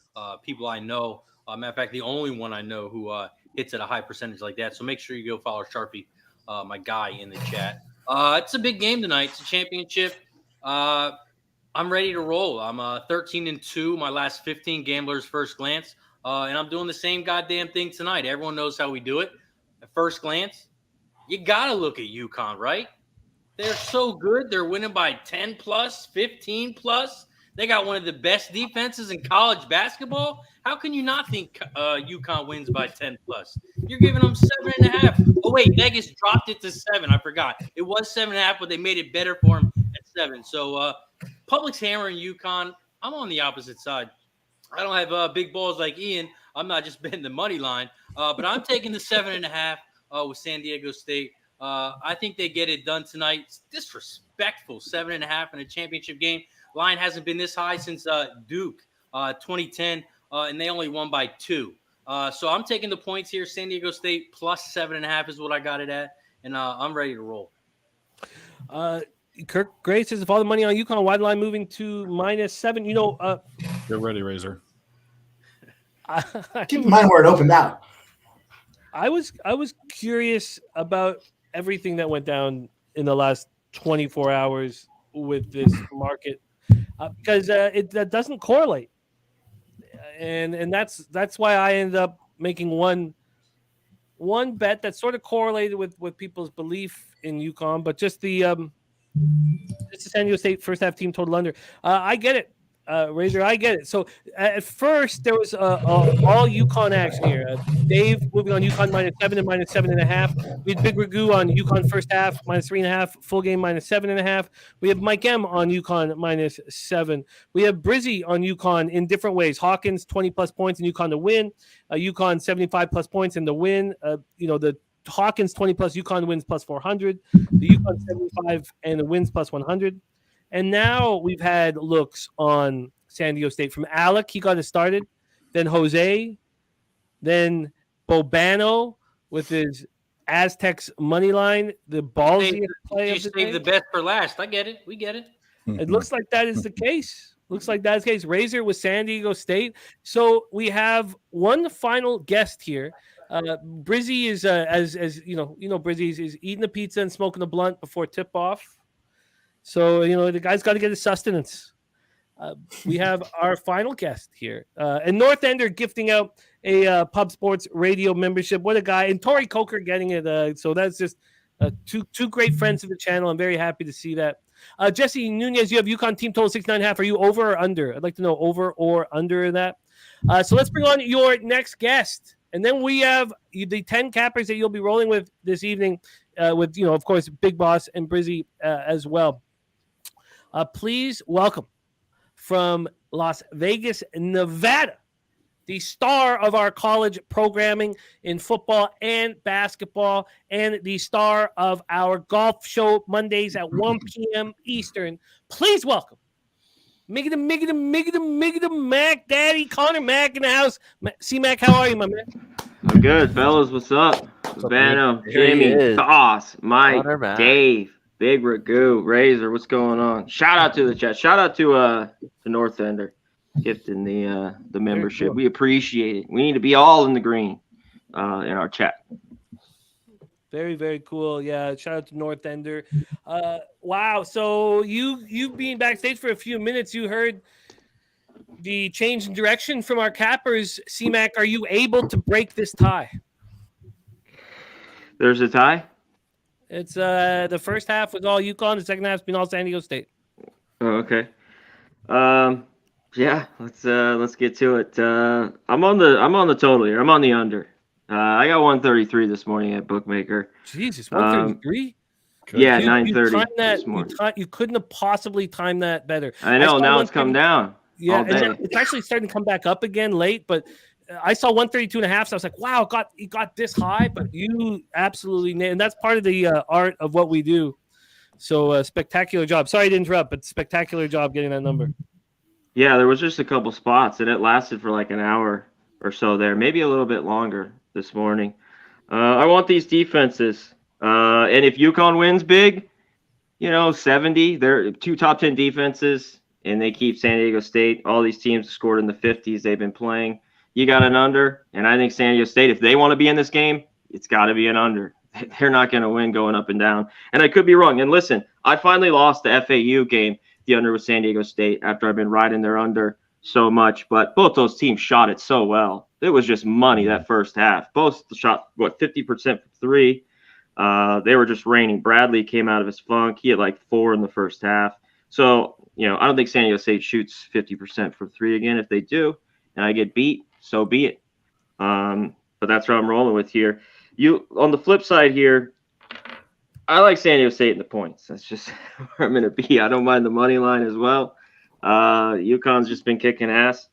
Speaker 11: people I know. Matter of fact, the only one I know who hits at a high percentage like that. So make sure you go follow Sharpie, my guy in the chat. It's a big game tonight. It's a championship. I'm ready to roll. I'm 13-2. My last 15 gamblers first glance. And I'm doing the same goddamn thing tonight. Everyone knows how we do it. At first glance, you got to look at UConn, right? They're so good. They're winning by 10 plus, 15 plus. They got one of the best defenses in college basketball. How can you not think UConn wins by 10 plus? You're giving them 7.5. Oh, wait, Vegas dropped it to 7. I forgot. It was 7.5, but they made it better for him at 7. So Public's hammering UConn. I'm on the opposite side. I don't have big balls like Ian. I'm not just betting the money line, but I'm taking the 7.5 with San Diego State. I think they get it done tonight. It's disrespectful, 7.5 in a championship game. Line hasn't been this high since Duke 2010, and they only won by 2. So I'm taking the points here. San Diego State plus 7.5 is what I got it at, and I'm ready to roll.
Speaker 1: Kirk Gray says if all the money on UConn, wide line moving to -7. You know,
Speaker 2: Get ready, Razor.
Speaker 3: Keep in mind where it opened out.
Speaker 1: I was curious about everything that went down in the last 24 hours with this market because that doesn't correlate, and that's why I ended up making one bet that sort of correlated with people's belief in UConn, but just the San Diego State first half team total under. I get it. Razor, I get it. So at first there was all UConn action here. Dave moving on UConn -7 and -7.5. We had Big Ragu on UConn first half -3.5, full game -7.5. We have Mike M on UConn -7. We have Brizzy on UConn in different ways. Hawkins 20 plus points and UConn to win. UConn 75 plus points and the win. The Hawkins 20 plus UConn wins plus 400. The UConn 75 and the wins plus 100. And now we've had looks on San Diego State from Alec. He got it started. Then Jose. Then Bobano with his Aztecs money line. The ballsy play of the day.
Speaker 11: Save the best for last. I get it. We get it.
Speaker 1: It looks like that is the case. Razor with San Diego State. So we have one final guest here. Brizzy is as you know, Brizzy is eating the pizza and smoking the blunt before tip off. So, the guy's got to get his sustenance. We have our final guest here. And North Ender gifting out a Pub Sports Radio membership. What a guy. And Tori Coker getting it. So that's just two great friends of the channel. I'm very happy to see that. Jesse Nunez, you have UConn team total 69.5. Are you over or under? I'd like to know over or under that. So let's bring on your next guest. And then we have the 10 cappers that you'll be rolling with this evening with, of course, Big Boss and Brizzy as well. Please welcome from Las Vegas, Nevada, the star of our college programming in football and basketball, and the star of our golf show Mondays at 1 p.m. Eastern. Please welcome Miggity Mac Daddy, Connor Mac in the house. C-Mac, how are you, my man?
Speaker 12: I'm good, fellas. What's up? Bano, Jimmy, Toss, Mike, Dave. Big Ragu, Razor, what's going on? Shout out to the chat. Shout out to North Ender gifting the membership. Cool. We appreciate it. We need to be all in the green in our chat.
Speaker 1: Very, very cool. Yeah, shout out to North Ender. Wow. So you being backstage for a few minutes, you heard the change in direction from our cappers. C-Mac, are you able to break this tie?
Speaker 12: There's a tie?
Speaker 1: It's the first half was all UConn, the second half's been all San Diego State.
Speaker 12: Oh, okay. Yeah, let's get to it. I'm on the total here. I'm on the under. I got 133 this morning at Bookmaker.
Speaker 1: Jesus, 133?
Speaker 12: Yeah, 9:30 this morning.
Speaker 1: You couldn't have possibly timed that better.
Speaker 12: I know. Now it's come down.
Speaker 1: Yeah, it's actually starting to come back up again late, but I saw 132.5, so I was like, wow, it got this high, but you absolutely and that's part of the art of what we do. So spectacular job. Sorry to interrupt, but spectacular job getting that number.
Speaker 12: Yeah, there was just a couple spots, and it lasted for like an hour or so there, maybe a little bit longer this morning. I want these defenses, and if UConn wins big, 70, they're 2 top 10 defenses and they keep San Diego State. All these teams scored in the 50s. They've been playing. You got an under, and I think San Diego State, if they want to be in this game, it's got to be an under. They're not going to win going up and down. And I could be wrong. And listen, I finally lost the FAU game, the under with San Diego State, after I've been riding their under so much. But both those teams shot it so well. It was just money that first half. Both shot, 50% from three. They were just raining. Bradley came out of his funk. He had like 4 in the first half. So, I don't think San Diego State shoots 50% from three again. If they do, and I get beat, so be it. But that's what I'm rolling with here. On the flip side here, I like San Diego State in the points. That's just where I'm going to be. I don't mind the money line as well. UConn's just been kicking ass,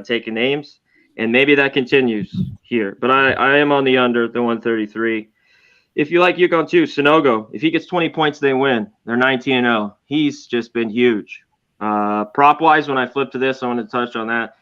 Speaker 12: taking names, and maybe that continues here. But I am on the under, the 133. If you like UConn too, Sonogo, if he gets 20 points, they win. They're 19-0. He's just been huge. Prop-wise, when I flip to this, I want to touch on that.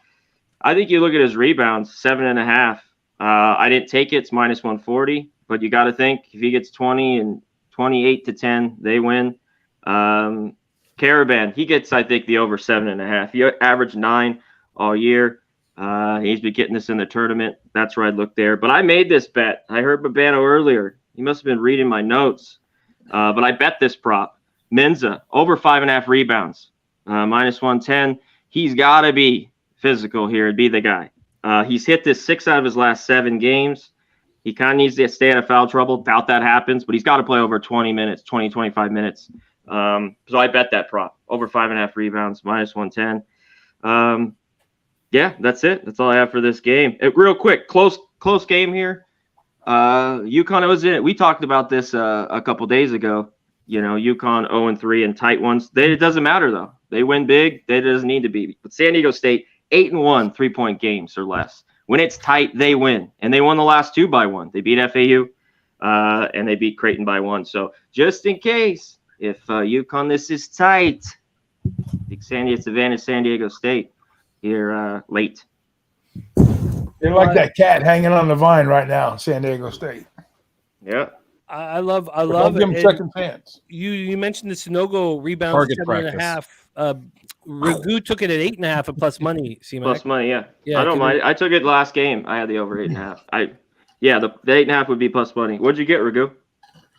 Speaker 12: I think you look at his rebounds, 7.5. I didn't take it. It's minus 140. But you got to think, if he gets 20 and 28-10, they win. Caravan, he gets, I think, the over 7.5. He averaged 9 all year. He's been getting this in the tournament. That's where I'd look there. But I made this bet. I heard Babano earlier. He must have been reading my notes. But I bet this prop. Menza, over 5.5 rebounds, minus 110. He's got to be physical here and be the guy. He's hit this 6 out of his last 7 games. He kind of needs to stay out of foul trouble. Doubt that happens, but he's got to play over 20 minutes, 20, 25 minutes. So I bet that prop. Over 5.5 rebounds, minus 110. Yeah, that's it. That's all I have for this game. Real quick, close game here. UConn was in it. We talked about this a couple days ago. UConn 0-3 and tight ones. It doesn't matter, though. They win big. It doesn't need to be. But San Diego State, 8-1 3-point games or less. When it's tight, they win. And they won the last 2 by 1. They beat FAU, and they beat Creighton by 1. So just in case, if UConn, this is tight, I think it's advantage San Diego State here late.
Speaker 10: You're like that cat hanging on the vine right now, San Diego State.
Speaker 12: Yeah.
Speaker 1: I love
Speaker 10: give him second chance.
Speaker 1: You mentioned the Sonogo rebounds 7.5. Ragu took it at 8.5 at plus money.
Speaker 12: Plus money, yeah. I don't mind. I took it last game. I had the over 8.5. The 8.5 would be plus money. What'd you get, Ragu?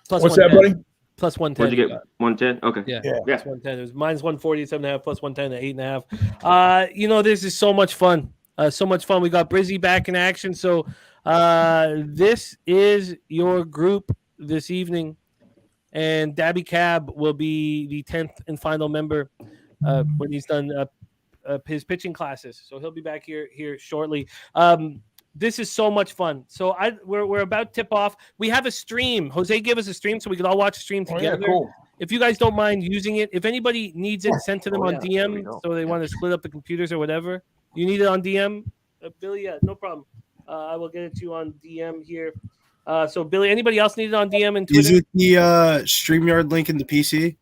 Speaker 1: Plus
Speaker 10: What's that, buddy?
Speaker 1: Plus 110.
Speaker 12: What'd you get? 110. Okay.
Speaker 1: Yeah. Plus 110. It was minus 140 at 7.5, plus 110 at 8.5. This is so much fun. So much fun. We got Brizzy back in action. So this is your group this evening, and Dabby Cab will be the 10th and final member when he's done his pitching classes. So he'll be back here shortly. This is so much fun. So we're about to tip off. We have a stream. Jose gave us a stream so we can all watch a stream together.
Speaker 10: Yeah, cool.
Speaker 1: If you guys don't mind using it, if anybody needs it sent to them on DM, so they want to split up the computers or whatever, you need it on DM, Billy? Yeah, no problem. I will get it to you on DM here. So, Billy, anybody else need it on DM and Twitter?
Speaker 4: Is it the StreamYard link in the PC?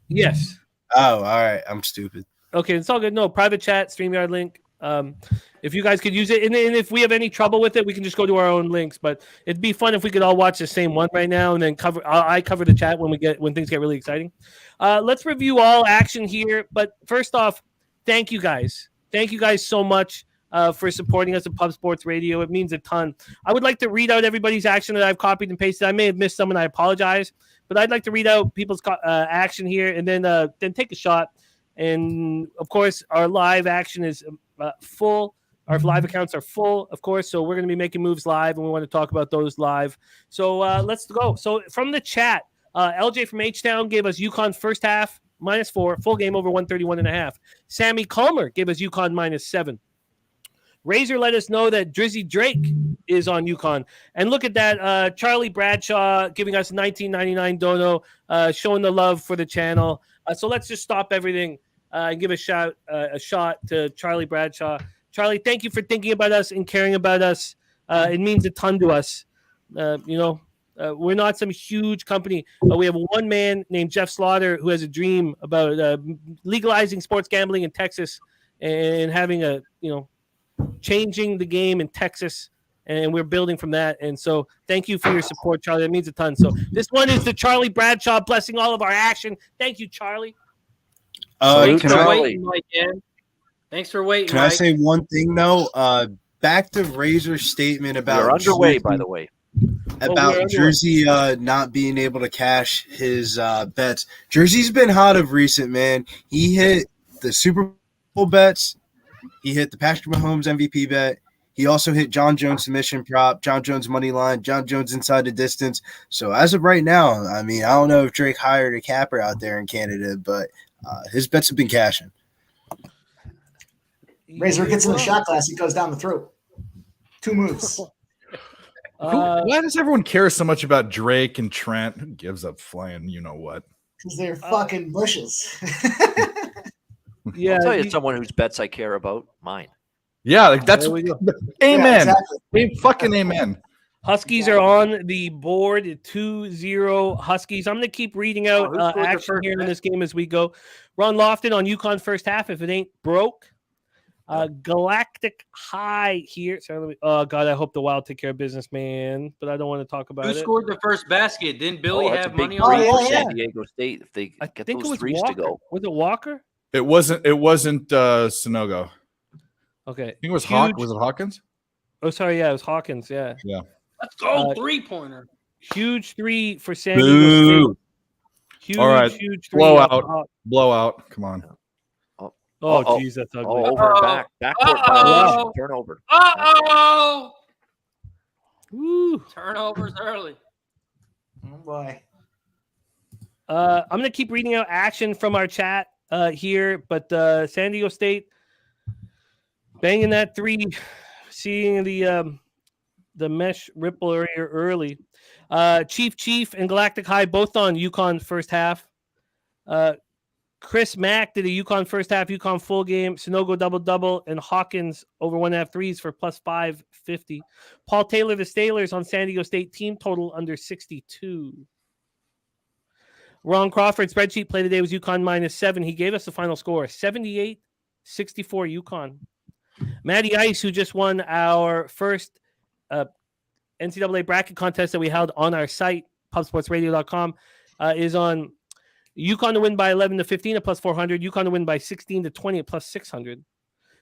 Speaker 1: Yes.
Speaker 4: Oh, all right. I'm stupid.
Speaker 1: Okay, it's all good. No, private chat, StreamYard link. If you guys could use it, and if we have any trouble with it, we can just go to our own links. But it'd be fun if we could all watch the same one right now, and then I cover the chat when things get really exciting. Let's review all action here. But first off, thank you guys. Thank you guys so much for supporting us at Pub Sports Radio. It means a ton. I would like to read out everybody's action that I've copied and pasted. I may have missed some, and I apologize. But I'd like to read out people's action here, and then take a shot. And of course, our live action is full. Our live accounts are full, of course. So we're going to be making moves live, and we want to talk about those live. So let's go. So from the chat, LJ from H-Town gave us UConn first half -4, full game over 131.5. Sammy Calmer gave us UConn -7. Razor let us know that Drizzy Drake is on UConn. And look at that, Charlie Bradshaw giving us $19.99 dono, showing the love for the channel. So let's just stop everything and give a shot to Charlie Bradshaw. Charlie, thank you for thinking about us and caring about us. It means a ton to us. We're not some huge company. We have one man named Jeff Slaughter who has a dream about legalizing sports gambling in Texas and having changing the game in Texas, and we're building from that. And so thank you for your support, Charlie. That means a ton. So this one is the Charlie Bradshaw blessing all of our action. Thank you, Charlie.
Speaker 11: Thanks
Speaker 4: Can
Speaker 11: for
Speaker 4: I,
Speaker 11: waiting, Mike. Thanks for waiting,
Speaker 4: can
Speaker 11: Mike.
Speaker 4: I say one thing though? Back to Razor's statement
Speaker 8: We
Speaker 4: about
Speaker 8: are underway,
Speaker 4: Jersey,
Speaker 8: by the way.
Speaker 4: about Jersey not being able to cash his bets. Jersey's been hot of recent, man. He hit the Super Bowl bets. He hit the Patrick Mahomes MVP bet. He also hit John Jones submission prop, John Jones money line, John Jones inside the distance. So as of right now, I mean, I don't know if Drake hired a capper out there in Canada, but his bets have been cashing.
Speaker 3: Razor gets in the shot glass, he goes down the throat. 2 moves.
Speaker 2: Why does everyone care so much about Drake and Trent? Who gives up flying? You know what?
Speaker 3: Because they're fucking bushes.
Speaker 8: Yeah, I'll tell you someone whose bets I care about. Mine.
Speaker 2: Yeah, like that's
Speaker 1: There we go.
Speaker 2: Amen.
Speaker 3: Yeah, exactly.
Speaker 2: Fucking amen.
Speaker 1: Huskies are on the board 2-0 Huskies. I'm going to keep reading out
Speaker 11: who scored the
Speaker 1: action
Speaker 11: first
Speaker 1: here in
Speaker 11: bet?
Speaker 1: this game as we go. Ron Lofton on UConn first half. If it ain't broke. Galactic High here. Sorry, let me, oh, God, I hope the Wild take care of business, man. But I don't want to talk about
Speaker 11: Who
Speaker 1: it.
Speaker 11: scored the first basket? Didn't Billy
Speaker 8: That's a
Speaker 11: have
Speaker 8: big
Speaker 11: money
Speaker 8: three
Speaker 11: on
Speaker 8: for
Speaker 11: it?
Speaker 8: San Diego State if they
Speaker 1: I
Speaker 8: get
Speaker 1: think it
Speaker 8: those
Speaker 1: was
Speaker 8: threes
Speaker 1: Walker.
Speaker 8: to go.
Speaker 1: Was it Walker?
Speaker 2: It wasn't Sonogo.
Speaker 1: Okay.
Speaker 2: I think it was
Speaker 1: Huge-
Speaker 2: Was it Hawkins?
Speaker 1: Oh, sorry. Yeah, it was Hawkins. Yeah.
Speaker 2: Yeah.
Speaker 11: Let's go, 3-pointer.
Speaker 1: Huge 3 for San Diego State. Huge,
Speaker 2: All right.
Speaker 1: huge 3.
Speaker 2: Blowout. Come on.
Speaker 1: Oh, jeez, that's ugly.
Speaker 8: Oh, over and back. Backcourt violation. Turnover.
Speaker 11: Uh-oh.
Speaker 1: Woo.
Speaker 11: Turnovers early.
Speaker 3: Oh, boy.
Speaker 1: I'm going to keep reading out action from our chat here, but San Diego State banging that 3, seeing the mesh ripple area early. Chief and Galactic High both on UConn first half. Chris Mack did a UConn first half, UConn full game, Sonogo double-double, and Hawkins over 1.5 threes for plus 550. Paul Taylor, the Stalers on San Diego State team total under 62. Ron Crawford spreadsheet play today was UConn -7. He gave us the final score, 78-64 UConn. Matty Ice, who just won our first NCAA bracket contest that we held on our site, pubsportsradio.com, is on UConn to win by 11 to 15 at plus 400. UConn to win by 16 to 20 at plus 600.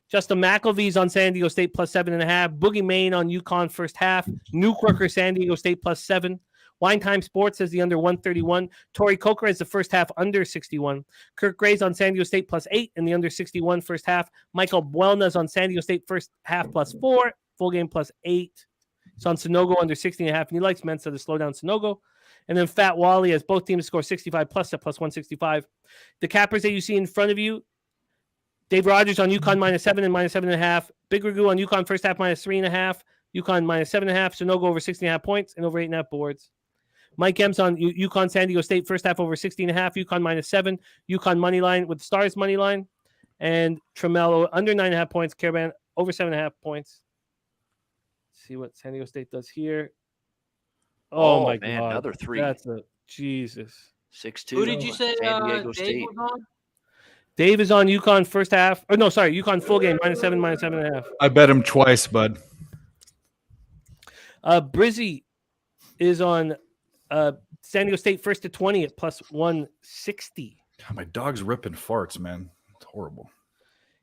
Speaker 1: Justin McElvee's on San Diego State plus 7.5. Boogie Main on UConn first half. Nuke Rooker San Diego State plus 7. Wine Time Sports has the under 131. Tori Coker has the first half under 61. Kirk Gray's on San Diego State plus 8 and the under 61 first half. Michael Buelna's on San Diego State first half plus 4. Full game plus 8. It's on Sonogo under 16.5. And he likes Mensa to slow down Sonogo. And then Fat Wally has both teams score 65 plus at plus 165. The cappers that you see in front of you, Dave Rogers on UConn -7 and -7.5. Big Ragu on UConn first half -3.5. UConn -7.5. Sonogo over 16.5 points and over 8.5 boards. Mike M's on UConn San Diego State first half over 16.5. UConn -7. UConn money line with the Stars money line. And Tremello under 9.5 points. Caravan over 7.5 points. Let's see what San Diego State does here. Oh my
Speaker 8: man,
Speaker 1: God.
Speaker 8: another 3.
Speaker 1: That's a Jesus.
Speaker 8: 6-2.
Speaker 11: Who did you say
Speaker 8: San Diego
Speaker 11: Dave
Speaker 8: State.
Speaker 11: was on?
Speaker 1: Dave is on UConn first half. Oh, no, sorry. UConn full game, -7, -7.5.
Speaker 2: I bet him twice, bud.
Speaker 1: Brizzy is on San Diego State first to 20 at plus 160.
Speaker 2: God, my dog's ripping farts, man. It's horrible.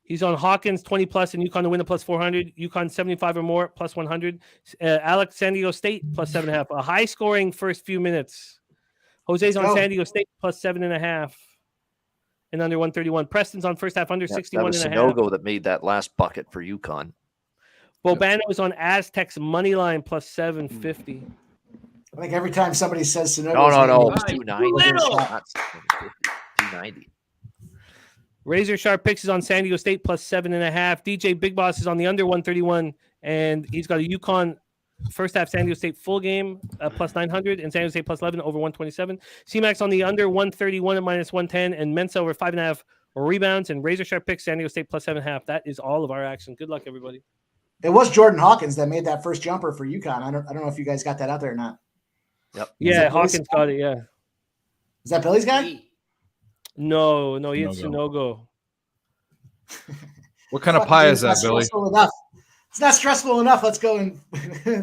Speaker 1: He's on Hawkins 20 plus and UConn to win a plus 400. UConn 75 or more plus 100. Alec San Diego State plus 7.5. A high scoring first few minutes. Jose's on San Diego State plus 7.5 and under 131. Preston's on first half under 61
Speaker 8: That was
Speaker 1: and a half.
Speaker 8: Sonogo that made that last bucket for UConn.
Speaker 1: Bobano is on Aztecs money line plus 750.
Speaker 3: I think every time somebody says Sonogo,
Speaker 8: No. It was 290. Not 290.
Speaker 1: Razor Sharp Picks is on San Diego State plus 7.5. DJ Big Boss is on the under 131, and he's got a UConn first half San Diego State full game plus 900 and San Diego State plus 11 over 127. C-Max on the under 131 at minus 110, and Mensa over 5.5 rebounds, and Razor Sharp Picks San Diego State plus 7.5. That is all of our action. Good luck, everybody.
Speaker 3: It was Jordan Hawkins that made that first jumper for UConn. I don't know if you guys got that out there or not.
Speaker 8: Yep.
Speaker 1: Yeah, Hawkins got it. Yeah.
Speaker 3: Is that Billy's guy?
Speaker 1: No, he had Sonogo.
Speaker 2: What kind of pie is that, Billy?
Speaker 3: It's not stressful enough. Let's go in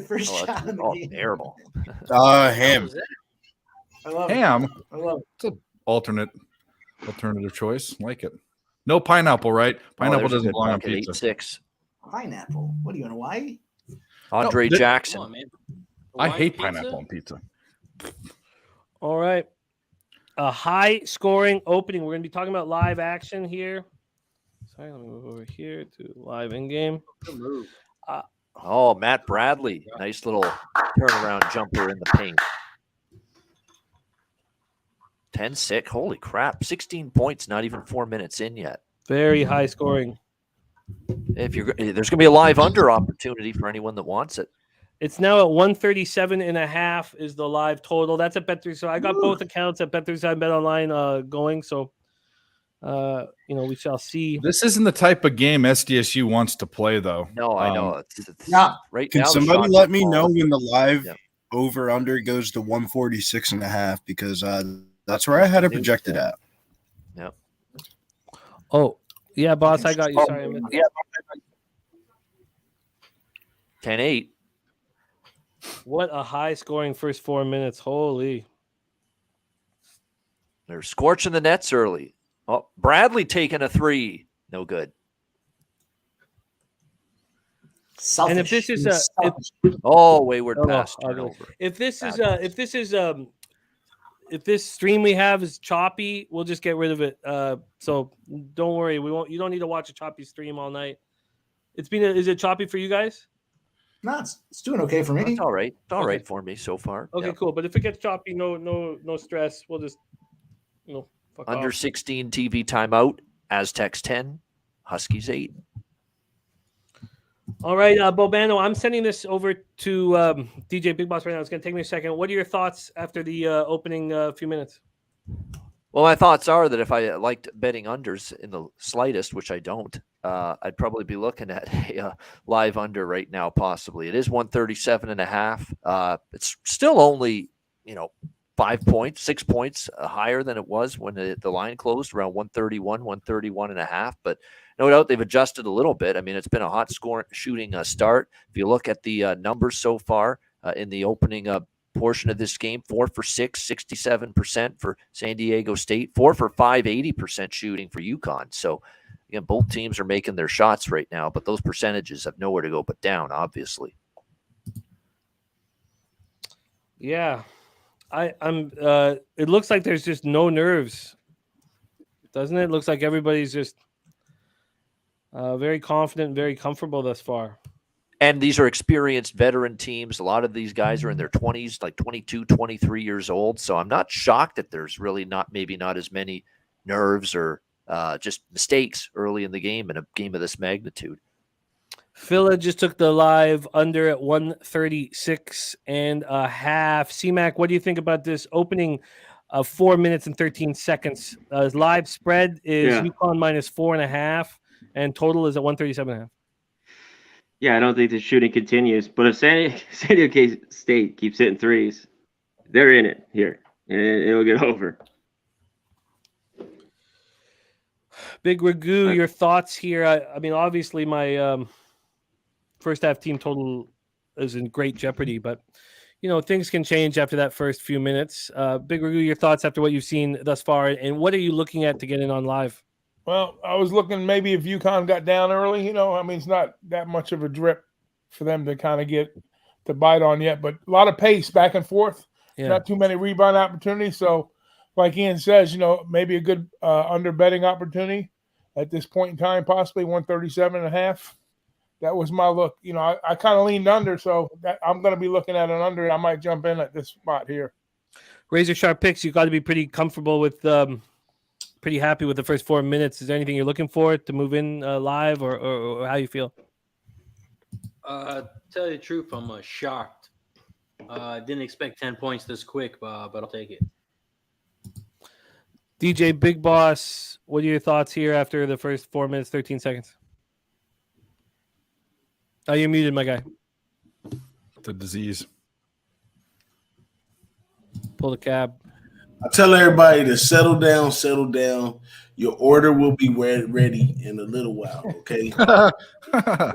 Speaker 3: first shot.
Speaker 8: Terrible.
Speaker 4: Ham.
Speaker 3: I love
Speaker 2: Ham.
Speaker 3: it. I love it.
Speaker 2: It's an alternate Alternative choice. Like it. No pineapple, right? Pineapple doesn't belong on pizza.
Speaker 8: 8-6.
Speaker 3: Pineapple. What are you in Hawaii?
Speaker 8: Andre Jackson.
Speaker 11: Come on, man.
Speaker 2: I hate
Speaker 11: Pizza?
Speaker 2: pineapple on pizza.
Speaker 1: All right. A high-scoring opening. We're going to be talking about live action here. Sorry, let me move over here to live in-game.
Speaker 11: Good move.
Speaker 8: Oh, Matt Bradley. Nice little turnaround jumper in the paint. 10-6. Holy crap. 16 points, not even 4 minutes in yet.
Speaker 1: Very high-scoring.
Speaker 8: There's going to be a live under opportunity for anyone that wants it.
Speaker 1: It's now at 137.5 is the live total. That's at Bet3. So I got both accounts at Bet3 and Bet Online going. So, we shall see.
Speaker 2: This isn't the type of game SDSU wants to play, though.
Speaker 8: No, I know. It's right
Speaker 4: Can
Speaker 8: now.
Speaker 4: somebody let me know when the live over under goes to 146.5 because that's where I had it projected at.
Speaker 8: Yep.
Speaker 1: Oh, yeah, boss, I got you. Sorry.
Speaker 8: 10-8.
Speaker 1: What a high-scoring first 4 minutes. Holy.
Speaker 8: They're scorching the nets early. Oh, Bradley taking a 3. No good.
Speaker 3: Selfish.
Speaker 1: And if this is
Speaker 8: wayward pass turnover.
Speaker 1: If this stream we have is choppy, we'll just get rid of it. So don't worry, you don't need to watch a choppy stream all night. Is it choppy for you guys?
Speaker 3: No, it's doing okay for me.
Speaker 8: It's all right. It's all right for me so far.
Speaker 1: Okay, cool. But if it gets choppy, no stress. We'll just fuck
Speaker 8: Under
Speaker 1: off.
Speaker 8: 16 TV timeout. Aztecs 10, Huskies 8.
Speaker 1: All right, Bobano, I'm sending this over to DJ Big Boss right now. It's going to take me a second. What are your thoughts after the opening few minutes?
Speaker 8: Well, my thoughts are that if I liked betting unders in the slightest, which I don't, I'd probably be looking at a live under right now, possibly. It is 137.5. It's still only, 5 points, 6 points higher than it was when the line closed around 131.5. But no doubt they've adjusted a little bit. I mean, it's been a hot shooting start. If you look at the numbers so far in the opening portion of this game, 4 for 6, 67% for San Diego State, 4 for 5, 80% shooting for UConn. So, again, both teams are making their shots right now, but those percentages have nowhere to go but down, obviously.
Speaker 1: Yeah, I'm. It looks like there's just no nerves, doesn't it? It looks like everybody's just very confident, very comfortable thus far.
Speaker 8: And these are experienced veteran teams. A lot of these guys are in their 20s, like 22, 23 years old. So I'm not shocked that there's really not as many nerves or just mistakes early in the game in a game of this magnitude.
Speaker 1: Phila just took the live under at 136.5. CMAC, what do you think about this opening of 4 minutes and 13 seconds? Live spread is UConn -4.5, and total is at 137.5.
Speaker 12: Yeah, I don't think the shooting continues. But if San Diego State keeps hitting threes, they're in it here, and it'll get over.
Speaker 1: Big Ragu, your thoughts here? I mean, obviously, my first half team total is in great jeopardy, but things can change after that first few minutes. Big Ragu, your thoughts after what you've seen thus far, and what are you looking at to get in on live?
Speaker 10: Well, I was looking maybe if UConn got down early, it's not that much of a drip for them to kind of get to bite on yet, but a lot of pace back and forth.
Speaker 1: Yeah.
Speaker 10: Not too many rebound opportunities. So, like Ian says, maybe a good under betting opportunity at this point in time, possibly 137.5. That was my look. I kind of leaned under, so I'm going to be looking at an under. I might jump in at this spot here.
Speaker 1: Razor sharp picks. You've got to be pretty comfortable with pretty happy with the first 4 minutes. Is there anything you're looking for to move in live or how you feel?
Speaker 11: Tell you the truth, I'm shocked. Didn't expect 10 points this quick, but I'll take it.
Speaker 1: DJ Big Boss, what are your thoughts here after the first 4 minutes, 13 seconds? Oh, you're muted, my guy.
Speaker 2: The disease.
Speaker 1: Pull the cab.
Speaker 9: I tell everybody to settle down, settle down. Your order will be ready in a little while, okay?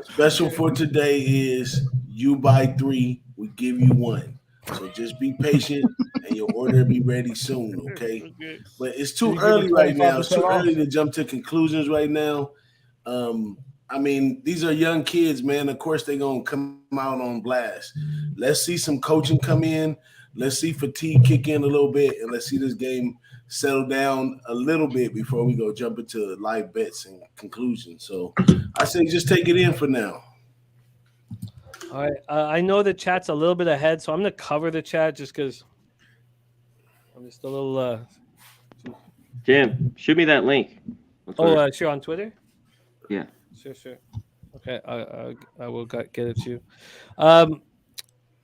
Speaker 9: Special for today is you buy 3, we give you 1. So just be patient. and your order will be ready soon, okay? But it's too
Speaker 10: You give
Speaker 9: early
Speaker 10: it
Speaker 9: right now. It's
Speaker 10: 25%
Speaker 9: too
Speaker 10: off.
Speaker 9: early to jump to conclusions right now. I mean, these are young kids, man. Of course, they're going to come out on blast. Let's see some coaching come in. Let's see fatigue kick in a little bit, and let's see this game settle down a little bit before we go jump into live bets and conclusions. So I say just take it in for now.
Speaker 1: All right. I know the chat's a little bit ahead, so I'm going to cover the chat just because I'm just a little
Speaker 12: Jim, shoot me that link.
Speaker 1: Sure, on Twitter?
Speaker 12: Yeah.
Speaker 1: Sure. Okay, I will get it to you.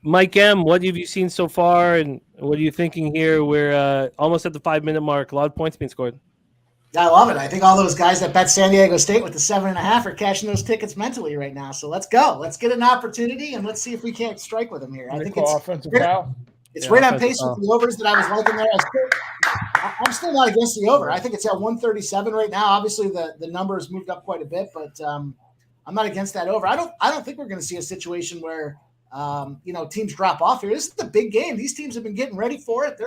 Speaker 1: Mike M, what have you seen so far, and what are you thinking here? We're almost at the 5-minute mark. A lot of points being scored.
Speaker 3: I love it. I think all those guys that bet San Diego State with the 7.5 are cashing those tickets mentally right now. So let's go. Let's get an opportunity, and let's see if we can't strike with them here. I think it's
Speaker 10: offensive foul.
Speaker 3: It's right on pace with the overs that I was liking there. I'm still not against the over. I think it's at 137 right now. Obviously, the number has moved up quite a bit, but I'm not against that over. I don't think we're going to see a situation where teams drop off here. This is the big game. These teams have been getting ready for it.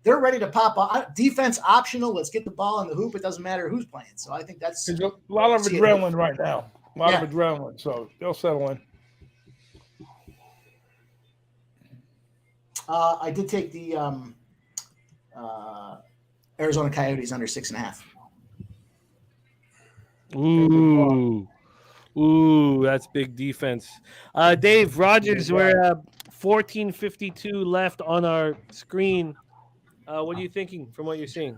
Speaker 3: They're ready to pop off. Defense optional. Let's get the ball in the hoop. It doesn't matter who's playing. So I think that's
Speaker 10: There's a lot of adrenaline right now. A lot of adrenaline. So they'll settle in.
Speaker 3: I did take the Arizona Coyotes under 6.5.
Speaker 1: Ooh, that's big defense. Dave Rogers, we're 14:52 left on our screen. What are you thinking from what you're seeing?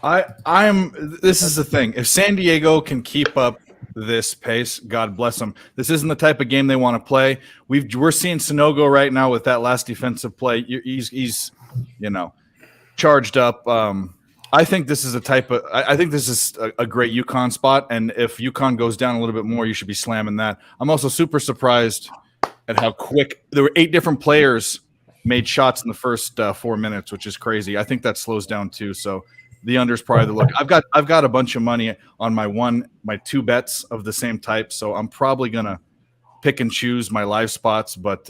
Speaker 2: This is the thing. If San Diego can keep up this pace, God bless them. This isn't the type of game they want to play. We're seeing Sonogo right now with that last defensive play. He's charged up. I think this is a great UConn spot, and if UConn goes down a little bit more, you should be slamming that. I'm also super surprised at how quick there were 8 different players made shots in the first 4 minutes, which is crazy. I think that slows down too. So the under's probably the look. I've got a bunch of money on my 2 bets of the same type, so I'm probably gonna pick and choose my live spots, but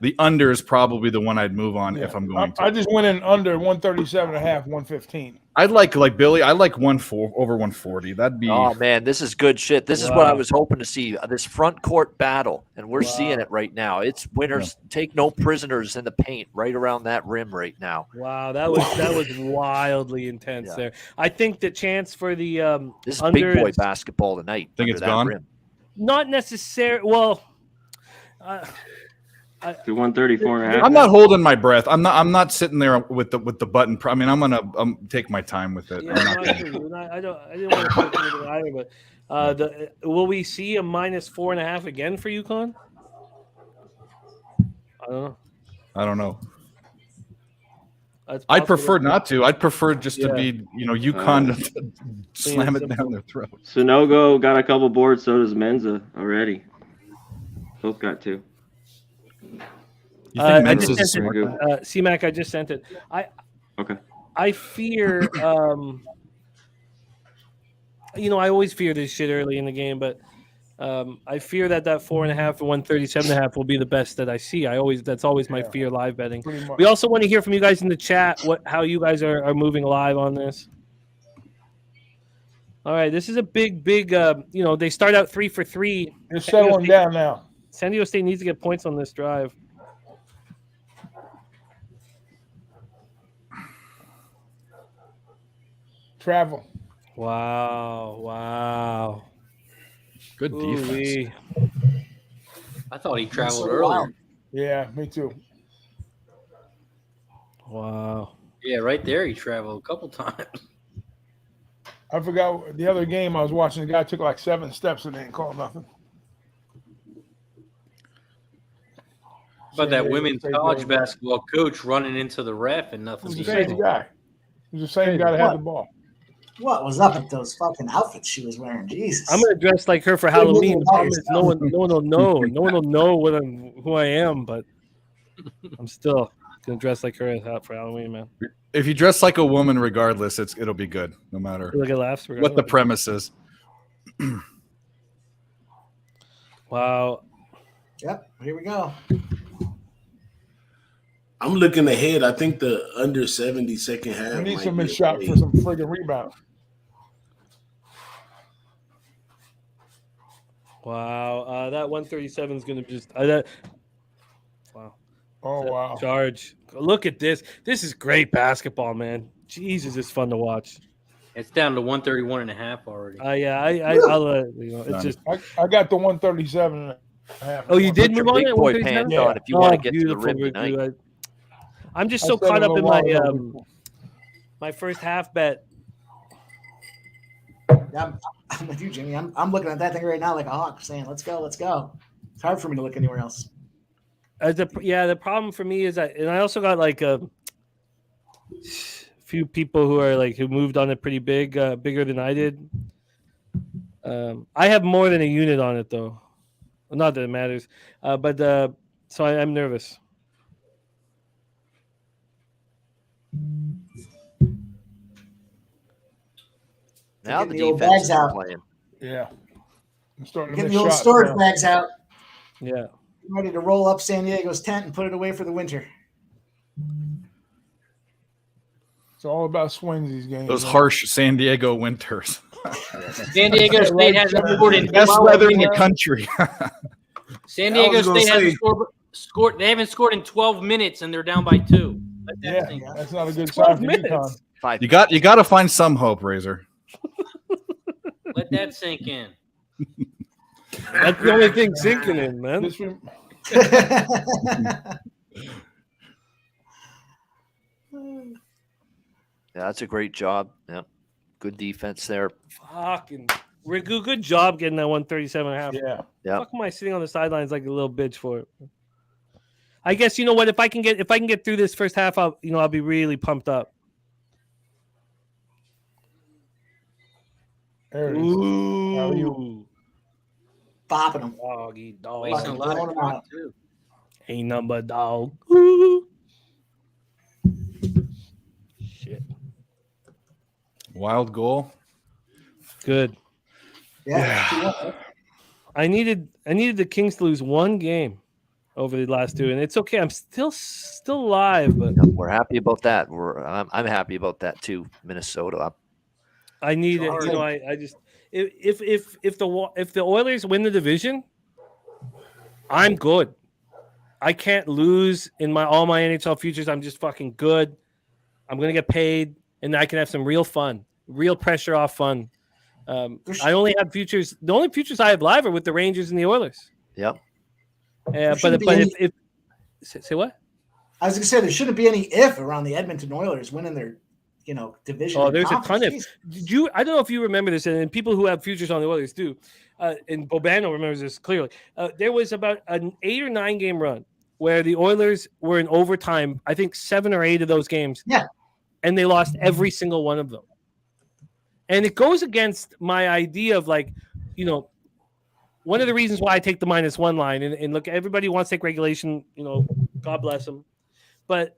Speaker 2: the under is probably the one I'd move on if I'm going to.
Speaker 10: I just went in under 137.5, 115.
Speaker 2: I'd like Billy. I like over 140. That'd be.
Speaker 8: Oh man, this is good shit. This is what I was hoping to see. This front court battle, and we're seeing it right now. It's winners take no prisoners in the paint right around that rim right now.
Speaker 1: Wow, that was wildly intense there. I think the chance for the
Speaker 8: this is
Speaker 1: under
Speaker 8: big boy basketball tonight.
Speaker 2: Think it's gone?
Speaker 8: Rim.
Speaker 1: Not necessarily. Well.
Speaker 12: To 134.5.
Speaker 2: I'm not holding my breath. I'm not sitting there with the button. I mean, I'm gonna take my time with it.
Speaker 1: Yeah, I didn't want to put it either, but will we see a -4.5 again for UConn?
Speaker 2: I don't know. I'd prefer not to. I'd prefer just to be, UConn to slam it down their throat.
Speaker 12: Sonogo got a couple boards. So does Menza already. Both got 2.
Speaker 1: I just sent it. C-Mac, I just sent it. I fear. I always fear this shit early in the game, but I fear that 4.5 to 137.5 will be the best that I see. That's always my fear live betting. We also want to hear from you guys in the chat how you guys are moving live on this. All right, this is a big. They start out 3 for 3.
Speaker 10: They're settling down now.
Speaker 1: San Diego State needs to get points on this drive.
Speaker 10: Travel.
Speaker 1: Wow.
Speaker 2: Good defense.
Speaker 11: I thought he traveled earlier.
Speaker 10: Yeah, me too.
Speaker 1: Wow.
Speaker 11: Yeah, right there he traveled a couple times.
Speaker 10: I forgot the other game I was watching. The guy took like 7 steps and didn't call nothing.
Speaker 11: But that women's college basketball coach running into the ref and nothing.
Speaker 10: It was the same guy. It was the same guy that had the ball.
Speaker 3: What was up with those fucking outfits she was wearing? Jesus.
Speaker 1: I'm gonna dress like her for Halloween. The problem is no one will know. No one will know who I am, but I'm still gonna dress like her for Halloween, man.
Speaker 2: If you dress like a woman, regardless, it'll be good, no matter what the premise is.
Speaker 1: Wow.
Speaker 3: Yep. Here we go.
Speaker 9: I'm looking ahead. I think the under 70 second half.
Speaker 10: We need
Speaker 9: might
Speaker 10: some
Speaker 9: be a
Speaker 10: shot
Speaker 9: play.
Speaker 10: for some friggin' rebound.
Speaker 1: Wow, that 137 is going to just wow.
Speaker 10: Oh wow!
Speaker 1: Charge! Look at this. This is great basketball, man. Jesus, it's fun to watch.
Speaker 11: It's down to 131.5 already.
Speaker 1: Yeah, I'll it's just.
Speaker 10: I got the 137.5.
Speaker 1: Oh, you did move on
Speaker 8: big
Speaker 1: it?
Speaker 8: boy pants on if you want to get to the rim tonight.
Speaker 1: I'm just so caught up in my first half bet.
Speaker 3: Yeah, I'm with you, Jimmy. I'm looking at that thing right now like a hawk, saying, "Let's go, let's go." It's hard for me to look anywhere else.
Speaker 1: The problem for me is and I also got like a few people who moved on it pretty big, bigger than I did. I have more than a unit on it though. Not that it matters, but so I'm nervous.
Speaker 8: Now the
Speaker 3: old
Speaker 8: defense
Speaker 3: bags
Speaker 8: is
Speaker 3: out.
Speaker 8: playing.
Speaker 10: Yeah. I'm starting to
Speaker 3: Getting
Speaker 10: miss
Speaker 3: the old
Speaker 10: shots
Speaker 3: storage
Speaker 10: now.
Speaker 3: bags out.
Speaker 1: Yeah.
Speaker 3: Ready to roll up San Diego's tent and put it away for the winter.
Speaker 10: It's all about swings these games.
Speaker 2: Those
Speaker 10: man.
Speaker 2: harsh San Diego winters.
Speaker 11: San Diego State hasn't scored in
Speaker 2: Best
Speaker 11: 12
Speaker 2: weather in the
Speaker 11: minutes.
Speaker 2: country.
Speaker 11: San
Speaker 9: I
Speaker 11: Diego
Speaker 9: was gonna
Speaker 11: State hasn't
Speaker 9: say-
Speaker 11: scored. They haven't scored in 12 minutes, and they're down by 2. Let that
Speaker 10: Yeah,
Speaker 11: sink in.
Speaker 10: that's not a good
Speaker 1: 12
Speaker 10: sign for
Speaker 1: minutes.
Speaker 10: UConn.
Speaker 2: You got to find some hope, Razor.
Speaker 11: Let that sink in.
Speaker 1: That's the only thing sinking in, man.
Speaker 10: This re-
Speaker 8: Yeah, that's a great job. Yeah, good defense there.
Speaker 1: Fucking Ragu, good job getting that 137.5.
Speaker 10: yeah.
Speaker 8: Yeah,
Speaker 1: Fuck am I sitting on the sidelines like a little bitch for it? I guess you know what? If I can get through this first half, I'll be really pumped up.
Speaker 10: There it is. How are you?
Speaker 1: Ooh,
Speaker 3: Bopping them.
Speaker 1: doggy dog.
Speaker 11: Wasting a lot of clock, too.
Speaker 1: Ain't number dog. Ooh. Shit.
Speaker 2: Wild goal.
Speaker 1: Good.
Speaker 3: Yeah.
Speaker 1: I needed the Kings to lose one game over the last 2, and it's okay. I'm still alive, but
Speaker 8: we're happy about that. I'm happy about that too. Minnesota.
Speaker 1: I need it. You know, I just if the Oilers win the division, I'm good. I can't lose in all my NHL futures. I'm just fucking good. I'm gonna get paid, and I can have some real fun, real pressure off fun. I only have futures. The only futures I have live are with the Rangers and the Oilers.
Speaker 8: Yep.
Speaker 1: But if say what?
Speaker 3: I was gonna say there shouldn't be any if around the Edmonton Oilers winning their division.
Speaker 1: Oh, there's a ton
Speaker 3: conference.
Speaker 1: of. Did you? I don't know if you remember this, and people who have futures on the Oilers do. And Bobano remembers this clearly. There was about an 8 or 9 game run where the Oilers were in overtime. I think 7 or 8 of those games.
Speaker 3: Yeah.
Speaker 1: And they lost every single one of them. And it goes against my idea of one of the reasons why I take the -1 line. And look, everybody wants to take regulation. God bless them. But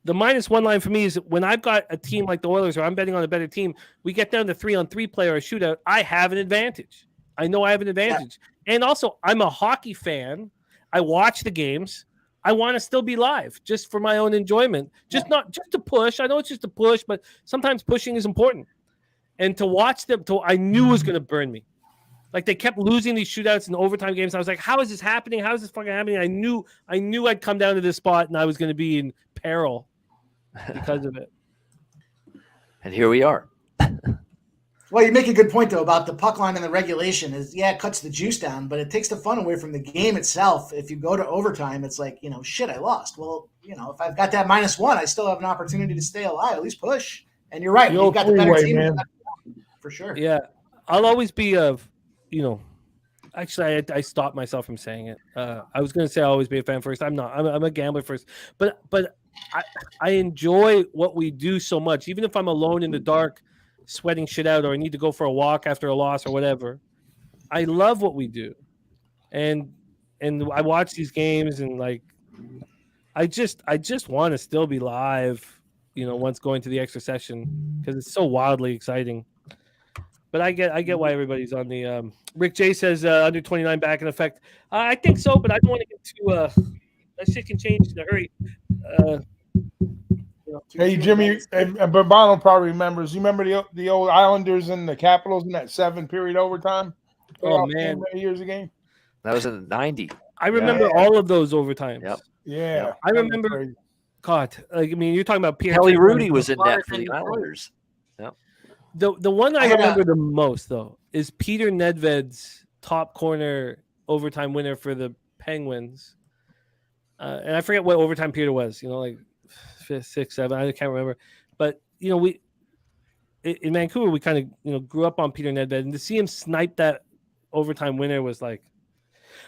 Speaker 1: the -1 line for me is when I've got a team like the Oilers or I'm betting on a better team, we get down to 3-on-3 play or a shootout, I have an advantage. I know I have an advantage. Yeah. And also, I'm a hockey fan. I watch the games. I want to still be live just for my own enjoyment. Just to push. I know it's just a push, but sometimes pushing is important. And to watch them, I knew it was going to burn me. Like they kept losing these shootouts and overtime games. I was like, how is this happening? How is this fucking happening? I knew I'd come down to this spot and I was going to be in peril because of it.
Speaker 8: And here we are.
Speaker 3: Well, you make a good point, though, about the puck line and the regulation. It cuts the juice down, but it takes the fun away from the game itself. If you go to overtime, it's like, shit, I lost. Well, if I've got that -1, I still have an opportunity to stay alive, at least push. And you're right. You've got the better team. Man. For sure.
Speaker 1: Yeah. I'll always be actually, I stopped myself from saying it. I was going to say I'll always be a fan first. I'm not. I'm a gambler first. But I enjoy what we do so much. Even if I'm alone in the dark, sweating shit out, or I need to go for a walk after a loss or whatever, I love what we do. And I watch these games and I just want to still be live, once going to the extra session because it's so wildly exciting. But I get why everybody's on the Rick J says under 29 back in effect. I think so, but I don't want to get too that shit can change in a hurry.
Speaker 10: Hey, Jimmy, and Bourbon probably remembers. You remember the old Islanders and the Capitals in that 7-period overtime?
Speaker 1: Oh, man.
Speaker 10: Many years ago.
Speaker 8: That was in the 90.
Speaker 1: I remember all of those overtimes.
Speaker 8: Yep.
Speaker 10: Yeah.
Speaker 8: Yep.
Speaker 1: I remember. God, like, I mean, you're talking about Pierre.
Speaker 8: Kelly Rudy was in net for the Islanders. Yep.
Speaker 1: The one I remember the most, though, is Peter Nedved's top corner overtime winner for the Penguins. And I forget what overtime period it was, like 5th, 6th, 7th, I can't remember. But, we in Vancouver, we kind of, grew up on Peter Nedved. And to see him snipe that overtime winner was like,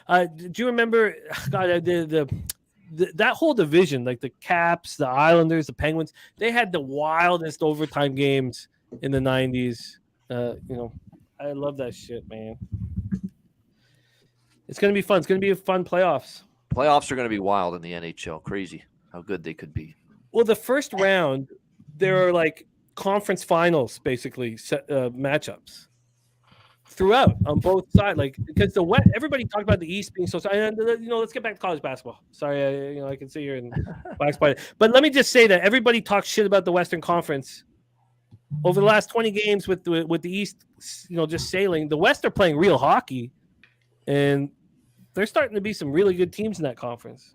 Speaker 1: do you remember, God, that whole division, like the Caps, the Islanders, the Penguins, they had the wildest overtime games in the 90s. I love that shit, man. It's going to be fun. It's going to be a fun playoffs.
Speaker 8: Playoffs are going to be wild in the NHL. Crazy how good they could be.
Speaker 1: Well, the first round, there are like conference finals, basically, matchups throughout on both sides. Like, because the West, everybody talked about the East being so. Let's get back to college basketball. Sorry, I can sit here and wax by it. But let me just say that everybody talks shit about the Western Conference over the last 20 games with the East, just sailing. The West are playing real hockey, and there's starting to be some really good teams in that conference.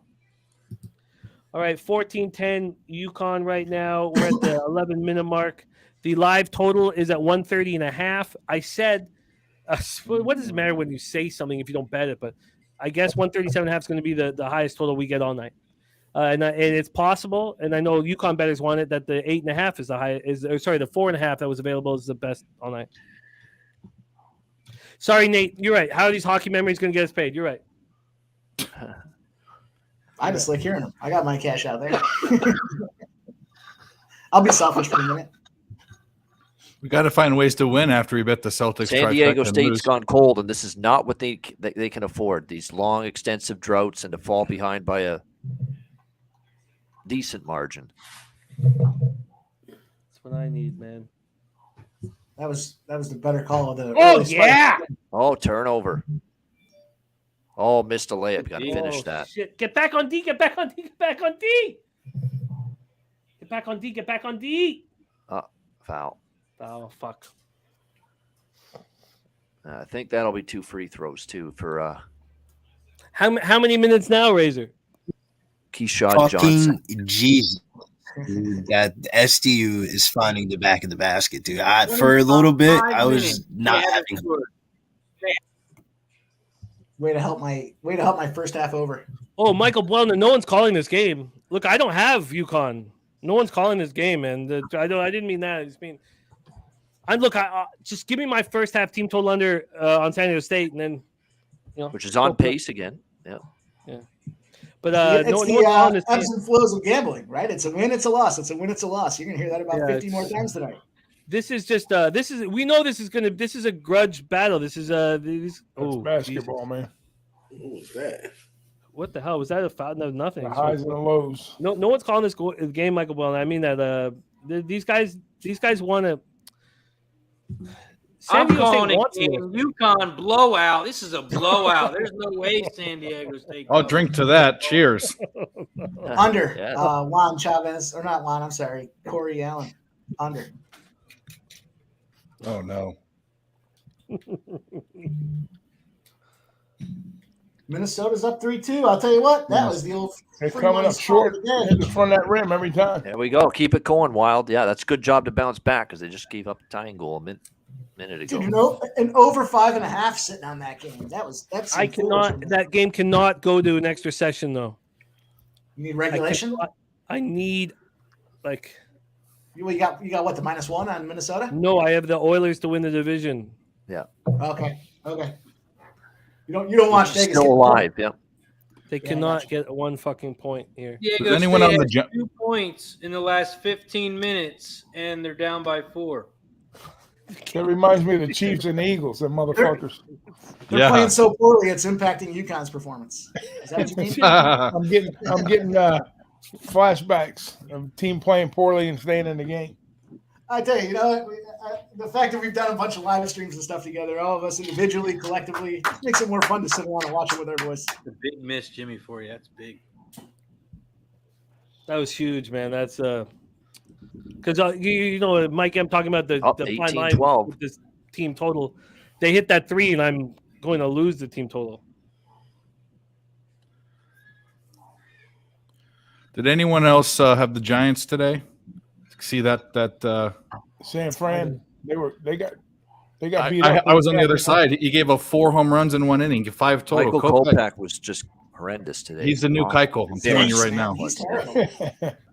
Speaker 1: All right, 14-10 UConn right now. We're at the 11-minute mark. The live total is at 130.5. I said, what does it matter when you say something if you don't bet it? But I guess 137.5 is going to be the highest total we get all night. And it's possible, and I know UConn bettors want it, that the 8.5 is the high. The 4.5 that was available is the best all night. Sorry, Nate, you're right. How are these hockey memories going to get us paid? You're right.
Speaker 3: I just like hearing them. I got my cash out there. I'll be selfish for a minute.
Speaker 2: We got to find ways to win after we bet the Celtics.
Speaker 8: San Diego State's gone cold, and this is not what they can afford. These long, extensive droughts and to fall behind by a decent margin.
Speaker 1: That's what I need, man.
Speaker 3: That was the better call of the.
Speaker 1: Oh yeah!
Speaker 8: Oh, turnover. Oh, missed a layup. Got to finish that.
Speaker 1: Shit. Get back on D. Get back on D. Get back on D. Get back on D. Get back on D.
Speaker 8: Foul.
Speaker 1: Oh fuck.
Speaker 8: I think that'll be 2 free throws too for.
Speaker 1: How many minutes now, Razor?
Speaker 8: Keyshawn Johnson.
Speaker 4: Jesus. Dude, that SDU is finding the back of the basket, dude. For a little bit, I was not having.
Speaker 3: Way to help my first half over.
Speaker 1: Oh, Michael Blender, no one's calling this game. Look, I don't have UConn. No one's calling this game, man. I didn't mean that. I just mean, just give me my first half team total under on San Diego State, and then
Speaker 8: which is on pace again. Yeah.
Speaker 1: But
Speaker 3: it's the ebbs and flows of gambling, right? It's a win, it's a loss. It's a win, it's a loss. You're gonna hear that about 50 more times tonight.
Speaker 1: This is just we know this is a grudge battle. This is
Speaker 10: basketball, man.
Speaker 9: What was that?
Speaker 1: What the hell was that? A foul? No, nothing.
Speaker 10: The highs and the lows.
Speaker 1: No one's calling this game, Michael Bell. I mean that these guys want to.
Speaker 11: I'm calling it UConn blowout. This is a blowout. There's no way San Diego State.
Speaker 2: I'll drink to that. Cheers.
Speaker 3: Under Juan Chavez, or not Juan, I'm sorry, Corey Allen. Under.
Speaker 2: Oh no.
Speaker 3: Minnesota's up 3-2. I'll tell you what, that was the old.
Speaker 10: They're coming up short in front of that rim every time.
Speaker 8: There we go. Keep it going, Wild. Yeah, that's a good job to bounce back because they just gave up a tying goal a minute ago.
Speaker 3: Dude, an over 5.5 sitting on that game. That's.
Speaker 1: That game cannot go to an extra session though.
Speaker 3: You need regulation.
Speaker 1: I need like.
Speaker 3: You got what, the -1 on Minnesota?
Speaker 1: No, I have the Oilers to win the division.
Speaker 8: Yeah.
Speaker 3: Okay. You don't watch Vegas.
Speaker 8: Still alive, yeah.
Speaker 1: They cannot get one fucking point here.
Speaker 11: Does anyone on the 2 points in the last 15 minutes, and they're down by 4.
Speaker 10: That reminds me of the Chiefs and the Eagles, the motherfuckers.
Speaker 3: They're playing so poorly, it's impacting UConn's performance. Is that what you mean?
Speaker 10: I'm getting flashbacks of team playing poorly and staying in the game.
Speaker 3: I tell you, the fact that we've done a bunch of live streams and stuff together, all of us individually, collectively, makes it more fun to sit around and watch it with our boys.
Speaker 11: The big miss, Jimmy, for you. That's big.
Speaker 1: That was huge, man. That's because you know Mike M talking about the fine line
Speaker 8: 18-12
Speaker 1: with this team total. They hit that 3, and I'm going to lose the team total.
Speaker 2: Did anyone else have the Giants today? See that
Speaker 10: San Fran, they got beat up.
Speaker 2: I was on the other side. He gave up 4 home runs in 1 inning, 5 total.
Speaker 8: Michael Kopech was just horrendous today.
Speaker 2: He's the new Keuchel. I'm telling you right now.
Speaker 3: He's terrible.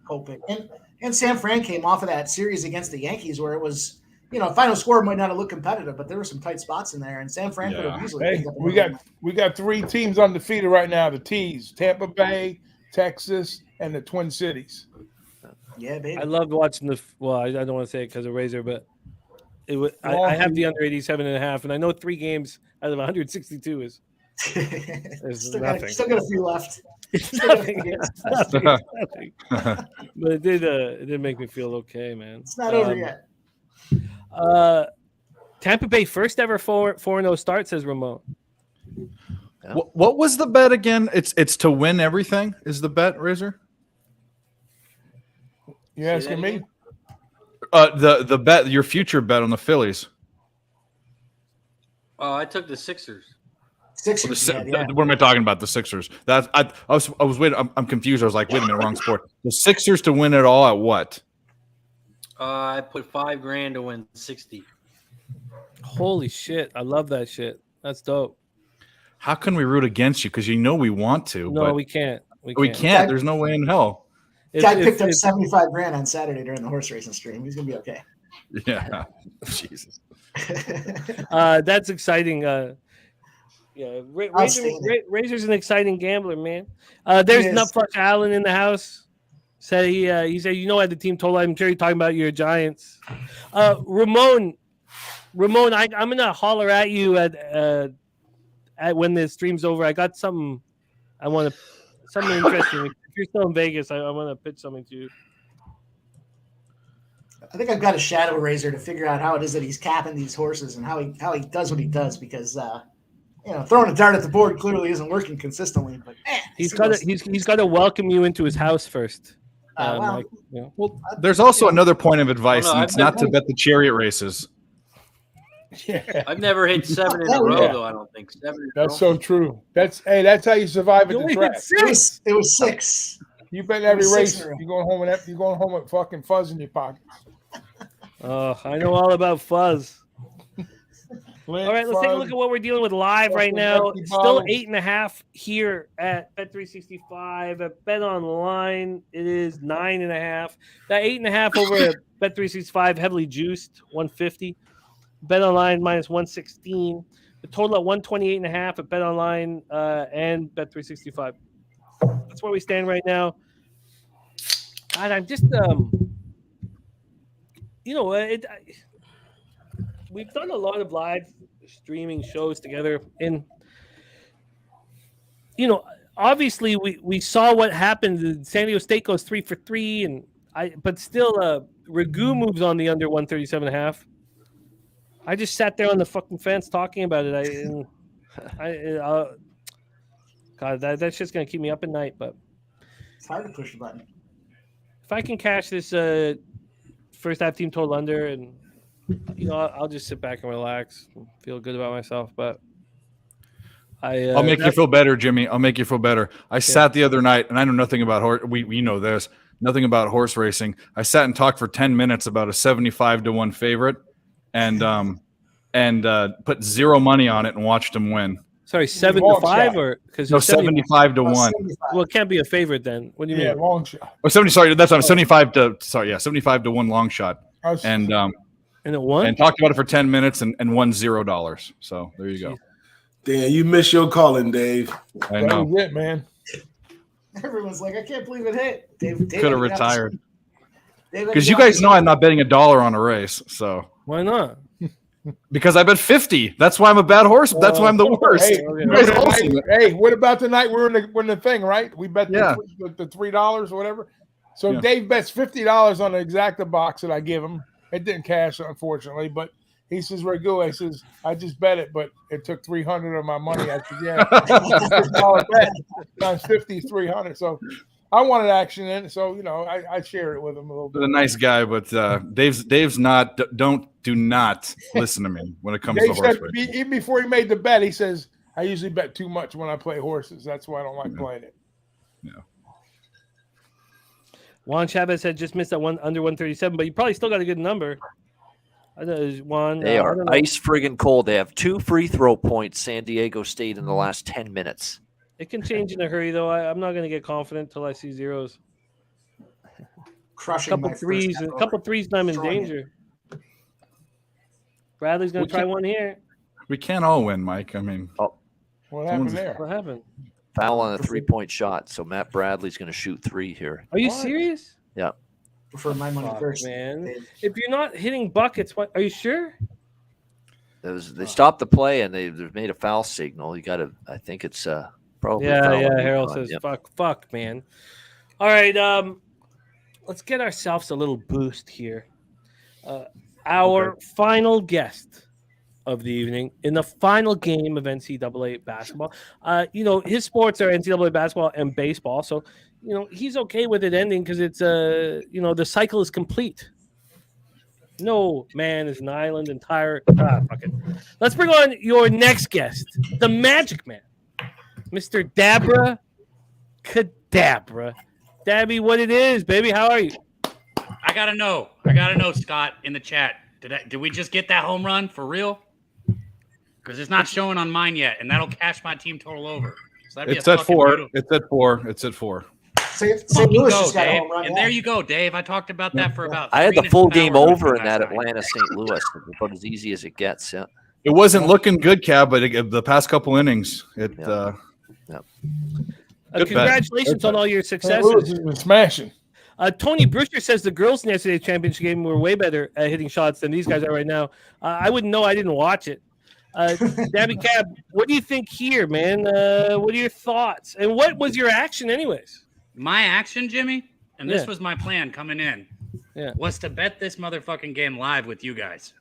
Speaker 3: Kopech. And San Fran came off of that series against the Yankees where it was, final score might not have looked competitive, but there were some tight spots in there, and San Fran could have easily.
Speaker 10: Hey, we got 3 teams undefeated right now. The T's: Tampa Bay, Texas, and the Twin Cities.
Speaker 3: Yeah, baby.
Speaker 1: I loved watching I don't want to say it because of Razor, but it was. I have the under 87.5, and I know 3 games out of 162 is.
Speaker 3: Still got a few left.
Speaker 1: It's nothing. But it did make me feel okay, man.
Speaker 3: It's not over yet.
Speaker 1: Tampa Bay first ever 4-0 start, says Ramon.
Speaker 2: Yeah. What was the bet again? It's to win everything. Is the bet, Razor?
Speaker 10: You asking me?
Speaker 2: The bet, your future bet on the Phillies.
Speaker 11: Oh, I took the Sixers.
Speaker 3: Sixers.
Speaker 2: What am I talking about? The Sixers. I was waiting. I'm confused. I was like, wait a minute, wrong sport. The Sixers to win it all at what?
Speaker 11: I put $5,000 to win 60.
Speaker 1: Holy shit! I love that shit. That's dope.
Speaker 2: How can we root against you? Because we want to.
Speaker 1: No,
Speaker 2: but
Speaker 1: we can't.
Speaker 2: We can't. There's no way in hell.
Speaker 3: Guy picked up $75,000 on Saturday during the horse racing stream. He's gonna be okay.
Speaker 2: Yeah. Jesus.
Speaker 1: That's exciting. Razor's an exciting gambler, man. There's Nutflush Allen in the house. Said he said, I had the team total. I'm sure you're talking about your Giants. Ramon, I'm gonna holler at you at when the stream's over. I got something something interesting. If you're still in Vegas, I want to pitch something to you.
Speaker 3: I think I've got a shadow Razor to figure out how it is that he's capping these horses and how he does what he does because throwing a dart at the board clearly isn't working consistently. But
Speaker 1: he's got to welcome you into his house first.
Speaker 3: Well,
Speaker 2: there's also another point of advice, and it's not to bet the chariot races.
Speaker 10: Yeah.
Speaker 11: I've never hit 7 in a row, though. I don't think 7.
Speaker 10: That's so true. That's how you survive at the track.
Speaker 3: It was 6.
Speaker 10: You bet every race. You're going home with fucking fuzz in your pockets.
Speaker 1: Oh, I know all about fuzz. All right, let's take a look at what we're dealing with live right now. Still 8.5 here at Bet365. At Bet Online, it is 9.5. That 8.5 over at Bet365 heavily juiced, 150. Bet Online minus 116. The total at 128.5 at Bet Online and Bet365. That's where we stand right now. God, I'm just we've done a lot of live streaming shows together, and obviously we saw what happened. San Diego State goes 3 for 3, but still Ragu moves on the under 137.5. I just sat there on the fucking fence talking about it. God, that's just gonna keep me up at night. But
Speaker 3: it's hard to push the button.
Speaker 1: If I can cash this first half team total under, and I'll just sit back and relax, and feel good about myself. But
Speaker 2: I'll make you feel better, Jimmy. I'll make you feel better. I sat the other night, and I know nothing about horse. We know this, nothing about horse racing. I sat and talked for 10 minutes about a 75-1 favorite, and put zero money on it and watched him win.
Speaker 1: Sorry, 7-5 or because
Speaker 2: 75-1.
Speaker 1: Well, it can't be a favorite then. What do you mean?
Speaker 10: Yeah, long shot.
Speaker 2: Oh, 70. Sorry, that's on 75-1 long shot. And
Speaker 1: it won.
Speaker 2: And talked about it for 10 minutes and won $0. So there you go.
Speaker 9: Damn, you missed your calling, Dave.
Speaker 2: I know.
Speaker 10: That was it, man.
Speaker 3: Everyone's like, I can't believe it hit. Dave
Speaker 2: could have retired. Because you guys know I'm not betting $1 on a race. So
Speaker 1: why not?
Speaker 2: Because I bet 50. That's why I'm a bad horse. That's why I'm the worst.
Speaker 10: Hey, what about the night we're in the thing, right? We bet the $3 or whatever. So Dave bets $50 on the exacta box that I give him. It didn't cash, unfortunately, but he says, Ragu, I says, I just bet it, but it took $300 of my money. I said, yeah, $50 bet times 50 is $300. So I wanted action in it, so I share it with him a little bit.
Speaker 2: He's a nice guy, but Dave's not. Do not listen to me when it comes
Speaker 10: Dave
Speaker 2: to horse
Speaker 10: said,
Speaker 2: racing.
Speaker 10: even before he made the bet, he says, I usually bet too much when I play horses. That's why I don't like playing it.
Speaker 2: Yeah.
Speaker 1: Juan Chavez had just missed that one under 137, but you probably still got a good number. I know there's one.
Speaker 8: They are ice friggin' cold. They have 2 free throw points, San Diego State, in the last 10 minutes.
Speaker 1: It can change in a hurry, though. I'm not going to get confident until I see zeros.
Speaker 3: Crushing
Speaker 1: a couple threes, and I'm in danger. Bradley's going to try one here.
Speaker 2: We can't all win, Mike. I mean,
Speaker 10: what happened there?
Speaker 1: What happened?
Speaker 8: Foul on a 3-point shot, so Matt Bradley's going to shoot 3 here.
Speaker 1: Are you serious?
Speaker 8: Yeah.
Speaker 3: Prefer my money first,
Speaker 1: man. If you're not hitting buckets, what? Are you sure?
Speaker 8: They stopped the play and they've made a foul signal. You got to. I think it's probably.
Speaker 1: Yeah. Harold says, "Fuck, man." All right. Let's get ourselves a little boost here. Our final guest of the evening in the final game of NCAA basketball. His sports are NCAA basketball and baseball, so he's okay with it ending because it's the cycle is complete. No man is an island entire. Fuck it. Let's bring on your next guest, the Magic Man, Mr. Dabra Kadabra. Dabby, what it is, baby? How are you?
Speaker 13: I gotta know, Scott, in the chat. Did we just get that home run for real? Because it's not showing on mine yet, and that'll cash my team total over. So
Speaker 2: it's at 4. It's at 4. It's at 4.
Speaker 3: St. Louis just got a
Speaker 13: Dave.
Speaker 3: home run.
Speaker 13: And there you go, Dave. I talked about that for about.
Speaker 8: I had the
Speaker 13: 3
Speaker 8: full game
Speaker 13: hours
Speaker 8: over in that
Speaker 13: last night.
Speaker 8: Atlanta St. Louis. About as easy as it gets. Yeah.
Speaker 2: It wasn't looking good, Cab, but the past couple innings, it.
Speaker 1: Congratulations on all your
Speaker 10: St. Louis
Speaker 1: successes.
Speaker 10: has been smashing.
Speaker 1: Tony Brewster says the girls in yesterday's championship game were way better at hitting shots than these guys are right now. I wouldn't know. I didn't watch it. Dabby Cab, what do you think here, man? What are your thoughts? And what was your action anyways?
Speaker 13: My action, Jimmy, and this was my plan coming in, was to bet this motherfucking game live with you guys.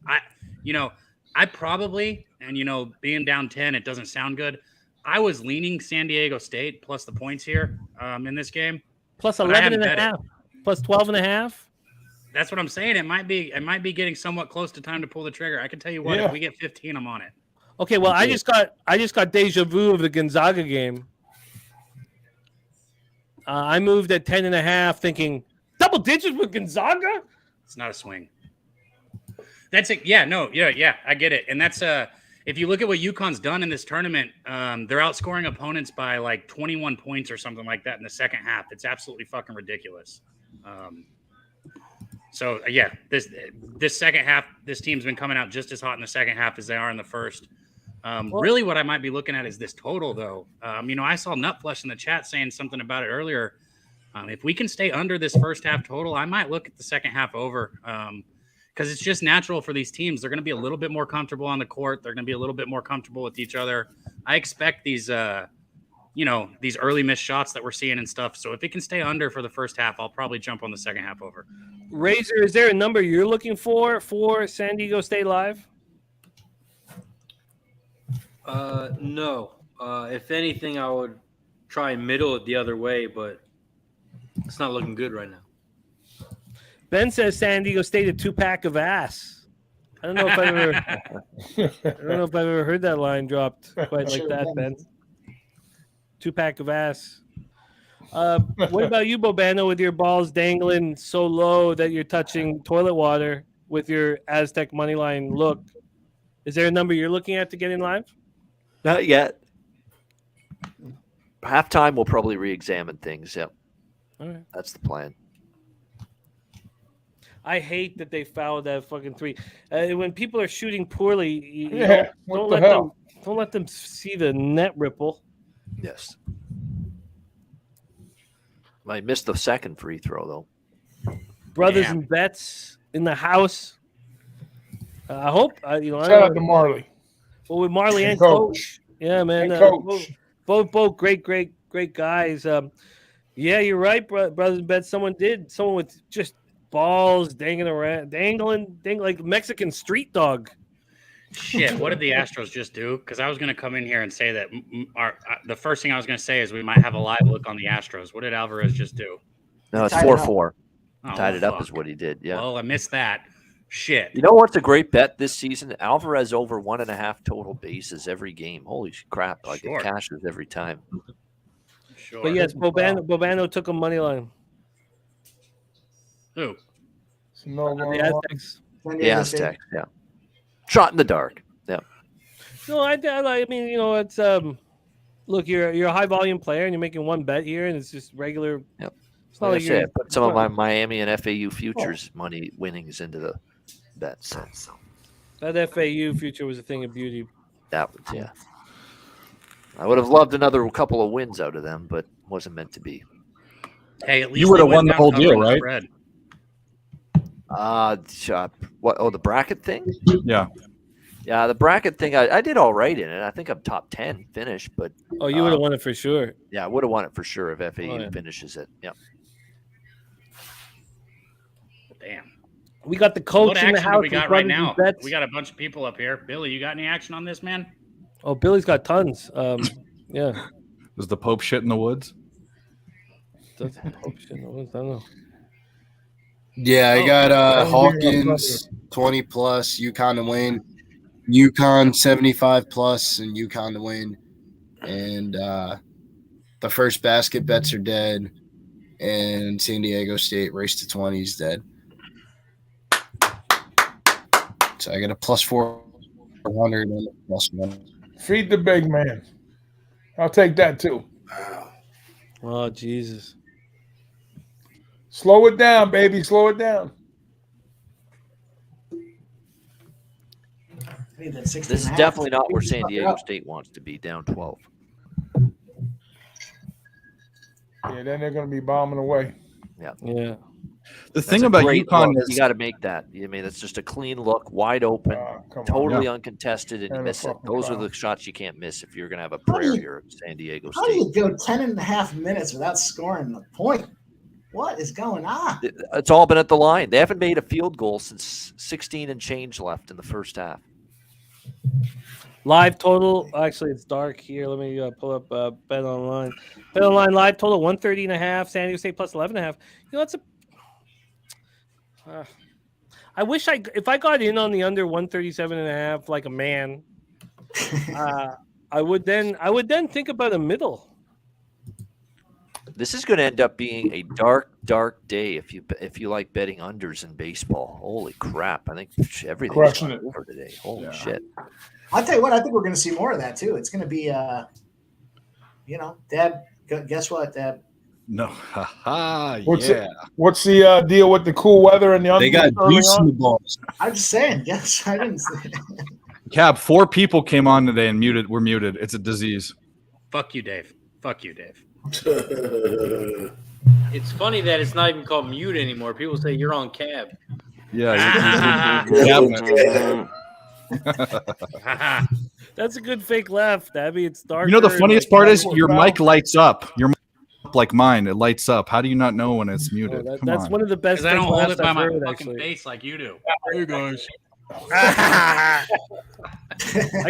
Speaker 13: I probably, and being down 10, it doesn't sound good. I was leaning San Diego State plus the points here in this game.
Speaker 1: Plus 11 and a half. Plus 12 and a half.
Speaker 13: That's what I'm saying. It might be getting somewhat close to time to pull the trigger. I can tell you what, if we get 15, I'm on it.
Speaker 1: Okay, well, I just got deja vu of the Gonzaga game. I moved at 10 and a half thinking double digits with Gonzaga?
Speaker 13: It's not a swing. That's it. Yeah, I get it. And that's if you look at what UConn's done in this tournament, they're outscoring opponents by like 21 points or something like that in the second half. It's absolutely fucking ridiculous. This second half, this team's been coming out just as hot in the second half as they are in the first. Really, what I might be looking at is this total, though. I saw Nutflesh in the chat saying something about it earlier. If we can stay under this first half total, I might look at the second half over because it's just natural for these teams. They're going to be a little bit more comfortable on the court. They're going to be a little bit more comfortable with each other. I expect these, these early missed shots that we're seeing and stuff. So if it can stay under for the first half, I'll probably jump on the second half over.
Speaker 1: Razor, is there a number you're looking for San Diego State Live?
Speaker 11: No. If anything, I would try and middle it the other way, but it's not looking good right now.
Speaker 1: Ben says San Diego State a 2-pack of ass. I don't know if I've ever heard that line dropped quite like that, Ben. 2-pack of ass. What about you, Bobano, with your balls dangling so low that you're touching toilet water with your Aztec money line look? Is there a number you're looking at to get in live?
Speaker 8: Not yet. Halftime, we'll probably re-examine things. Yep.
Speaker 1: All right.
Speaker 8: That's the plan.
Speaker 1: I hate that they fouled that fucking 3. When people are shooting poorly, don't let them see the net ripple.
Speaker 8: Yes. I missed the second free throw, though.
Speaker 1: Brothers and bets in the house. I hope.
Speaker 10: Shout out to Marley.
Speaker 1: Well, with Marley and Coach. Yeah, man. Both great guys. Yeah, you're right, brothers and bets. Someone with just balls dangling like Mexican street dog.
Speaker 13: Shit, what did the Astros just do? Because I was going to come in here and say that the first thing I was going to say is we might have a live look on the Astros. What did Alvarez just do?
Speaker 8: No, it's 4-4. Tied it up is what he did. Yeah.
Speaker 13: Well, I missed that. Shit.
Speaker 8: You know what's a great bet this season? Alvarez over 1.5 total bases every game. Holy crap! Like it cashes every time.
Speaker 13: Sure.
Speaker 1: But yes, Bobano took a money line.
Speaker 13: Who?
Speaker 1: The Aztecs.
Speaker 8: The Aztecs. Yeah. Shot in the dark. Yeah.
Speaker 1: No, I mean, you know, it's look, you're a high volume player and you're making one bet here, and it's just regular.
Speaker 8: Yep.
Speaker 1: It's not like
Speaker 8: I put some of my Miami and FAU futures money winnings into the bets. So.
Speaker 1: That FAU future was a thing of beauty.
Speaker 8: That was, yeah. I would have loved another couple of wins out of them, but wasn't meant to be.
Speaker 13: Hey, at least
Speaker 2: you would have won the whole deal, right?
Speaker 8: What? Oh, the bracket thing?
Speaker 2: Yeah.
Speaker 8: Yeah, the bracket thing, I did all right in it. I think I'm top 10 finish, but
Speaker 1: oh, you would have won it for sure.
Speaker 8: Yeah, I would have won it for sure if FAU finishes it. Yeah.
Speaker 13: Damn.
Speaker 1: We got the coach
Speaker 13: What
Speaker 1: in the
Speaker 13: action
Speaker 1: house.
Speaker 13: do we got right now? We got a bunch of people up here. Billy, you got any action on this, man?
Speaker 1: Oh, Billy's got tons. Yeah.
Speaker 2: Was the Pope shit in the woods?
Speaker 1: Does the Pope shit in the woods? I don't know.
Speaker 4: Yeah, I got Hawkins 20 plus, UConn to win, UConn 75 plus, and UConn to win. And the first basket bets are dead, and San Diego State race to 20 is dead. So I got a plus 400 and a plus 1.
Speaker 10: Feed the big man. I'll take that too.
Speaker 1: Oh, Jesus.
Speaker 10: Slow it down, baby. Slow it down.
Speaker 8: This is definitely not where San Diego State wants to be, down 12.
Speaker 10: Yeah, then they're going to be bombing away.
Speaker 8: Yeah.
Speaker 1: Yeah.
Speaker 2: The thing about UConn is
Speaker 8: you got to make that. I mean, it's just a clean look, wide open, totally uncontested, and you miss it. Those are the shots you can't miss if you're going to have a prayer here at San Diego State.
Speaker 3: How do you go 10.5 minutes without scoring a point? What is going on?
Speaker 8: It's all been at the line. They haven't made a field goal since 16 and change left in the first half.
Speaker 1: Live total. Actually, it's dark here. Let me pull up Bet Online. Bet Online live total 130.5. San Diego State plus 11.5. You know, that's a. I wish if I got in on the under 137.5 like a man, I would then think about a middle.
Speaker 8: This is going to end up being a dark, dark day if you like betting unders in baseball. Holy crap! I think everything's over today. Holy shit!
Speaker 3: I'll tell you what. I think we're going to see more of that too. It's going to be, Deb. Guess what, Deb?
Speaker 2: No.
Speaker 10: What's the deal with the cool weather and the
Speaker 4: They got juice in the balls.
Speaker 3: I'm just saying. Yes, I didn't say it.
Speaker 2: Cab, 4 people came on today and were muted. It's a disease.
Speaker 13: Fuck you, Dave. Fuck you, Dave.
Speaker 11: It's funny that it's not even called mute anymore. People say you're on cab.
Speaker 2: Yeah.
Speaker 1: That's a good fake laugh, Dabby. It's dark.
Speaker 2: You know, the funniest part is your mic lights up. Your mic like mine, it lights up. How do you not know when it's muted?
Speaker 1: That's one of the best.
Speaker 13: I don't hold
Speaker 1: laughs
Speaker 13: it by
Speaker 1: I've
Speaker 13: my
Speaker 1: heard,
Speaker 13: fucking
Speaker 1: actually.
Speaker 13: face like you do.
Speaker 1: Hey guys. I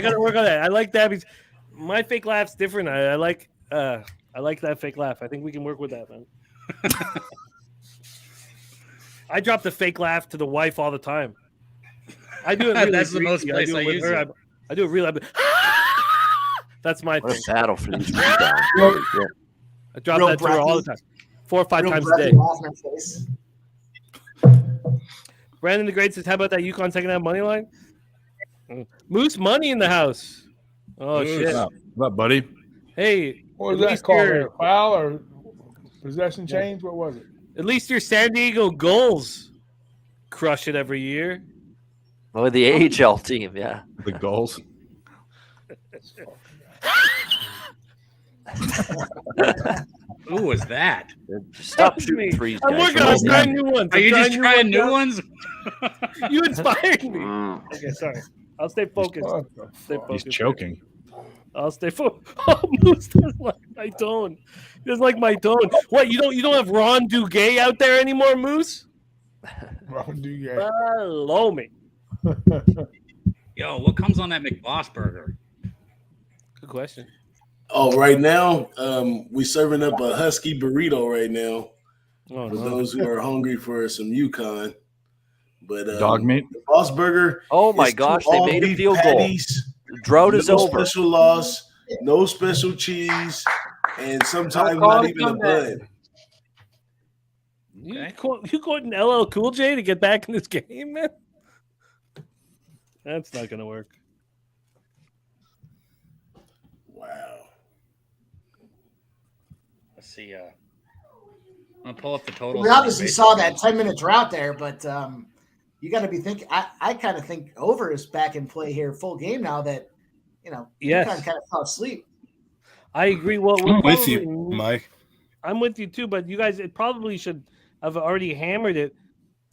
Speaker 1: got to work on that. I like Dabby's. My fake laugh's different. I like that fake laugh. I think we can work with that, man. I drop the fake laugh to the wife all the time. I do it. Really
Speaker 13: That's the most place I use it.
Speaker 1: I do it really. That's my
Speaker 8: What
Speaker 1: thing.
Speaker 8: a battle for these rebounds.
Speaker 1: I drop that to her all the time, 4 or 5 times a day. Brandon the Great says, "How about that UConn second half money line?" Moose money in the house. Oh shit!
Speaker 2: What up, buddy?
Speaker 1: Hey,
Speaker 10: What was that called? A foul or possession change? What was it?
Speaker 1: At least your San Diego Gulls crush it every year.
Speaker 8: Oh, the AHL team, yeah.
Speaker 2: The goals.
Speaker 13: Who was that?
Speaker 8: Stop shooting threes,
Speaker 1: I'm
Speaker 8: guys.
Speaker 1: working on trying new ones.
Speaker 13: Are you just trying new ones?
Speaker 1: You inspired me. Okay, sorry. I'll stay focused.
Speaker 2: He's choking.
Speaker 1: I'll stay focused. Oh, Moose doesn't like my tone. He doesn't like my tone. What, you don't have Ron Duguay out there
Speaker 10: Ron Duguay.
Speaker 1: Follow me.
Speaker 13: Yo, what comes on that McBoss burger?
Speaker 1: Good question.
Speaker 9: Oh, right now, we serving up a husky burrito right now for
Speaker 1: no.
Speaker 9: those who are hungry for some UConn. But
Speaker 2: Dog meat.
Speaker 9: the Boss Burger.
Speaker 8: Oh my
Speaker 9: is
Speaker 8: gosh,
Speaker 9: two
Speaker 8: they
Speaker 9: all
Speaker 8: made a
Speaker 9: beef
Speaker 8: field goal.
Speaker 9: patties,
Speaker 8: Drought is
Speaker 9: no
Speaker 8: over.
Speaker 9: special loss, no special cheese, and sometimes not even a bun.
Speaker 1: You quoting LL Cool J to get back in this game, man? That's not going to work.
Speaker 9: Wow.
Speaker 13: Let's see. I'm going to pull up the totals.
Speaker 3: We obviously saw that 10-minute drought there, but you got to be thinking. I kind of think over is back in play here, full game now that,
Speaker 1: Yes.
Speaker 3: UConn kind of fell asleep.
Speaker 1: I agree. Well,
Speaker 4: I'm with you, Mike.
Speaker 1: I'm with you too, but you guys probably should have already hammered it.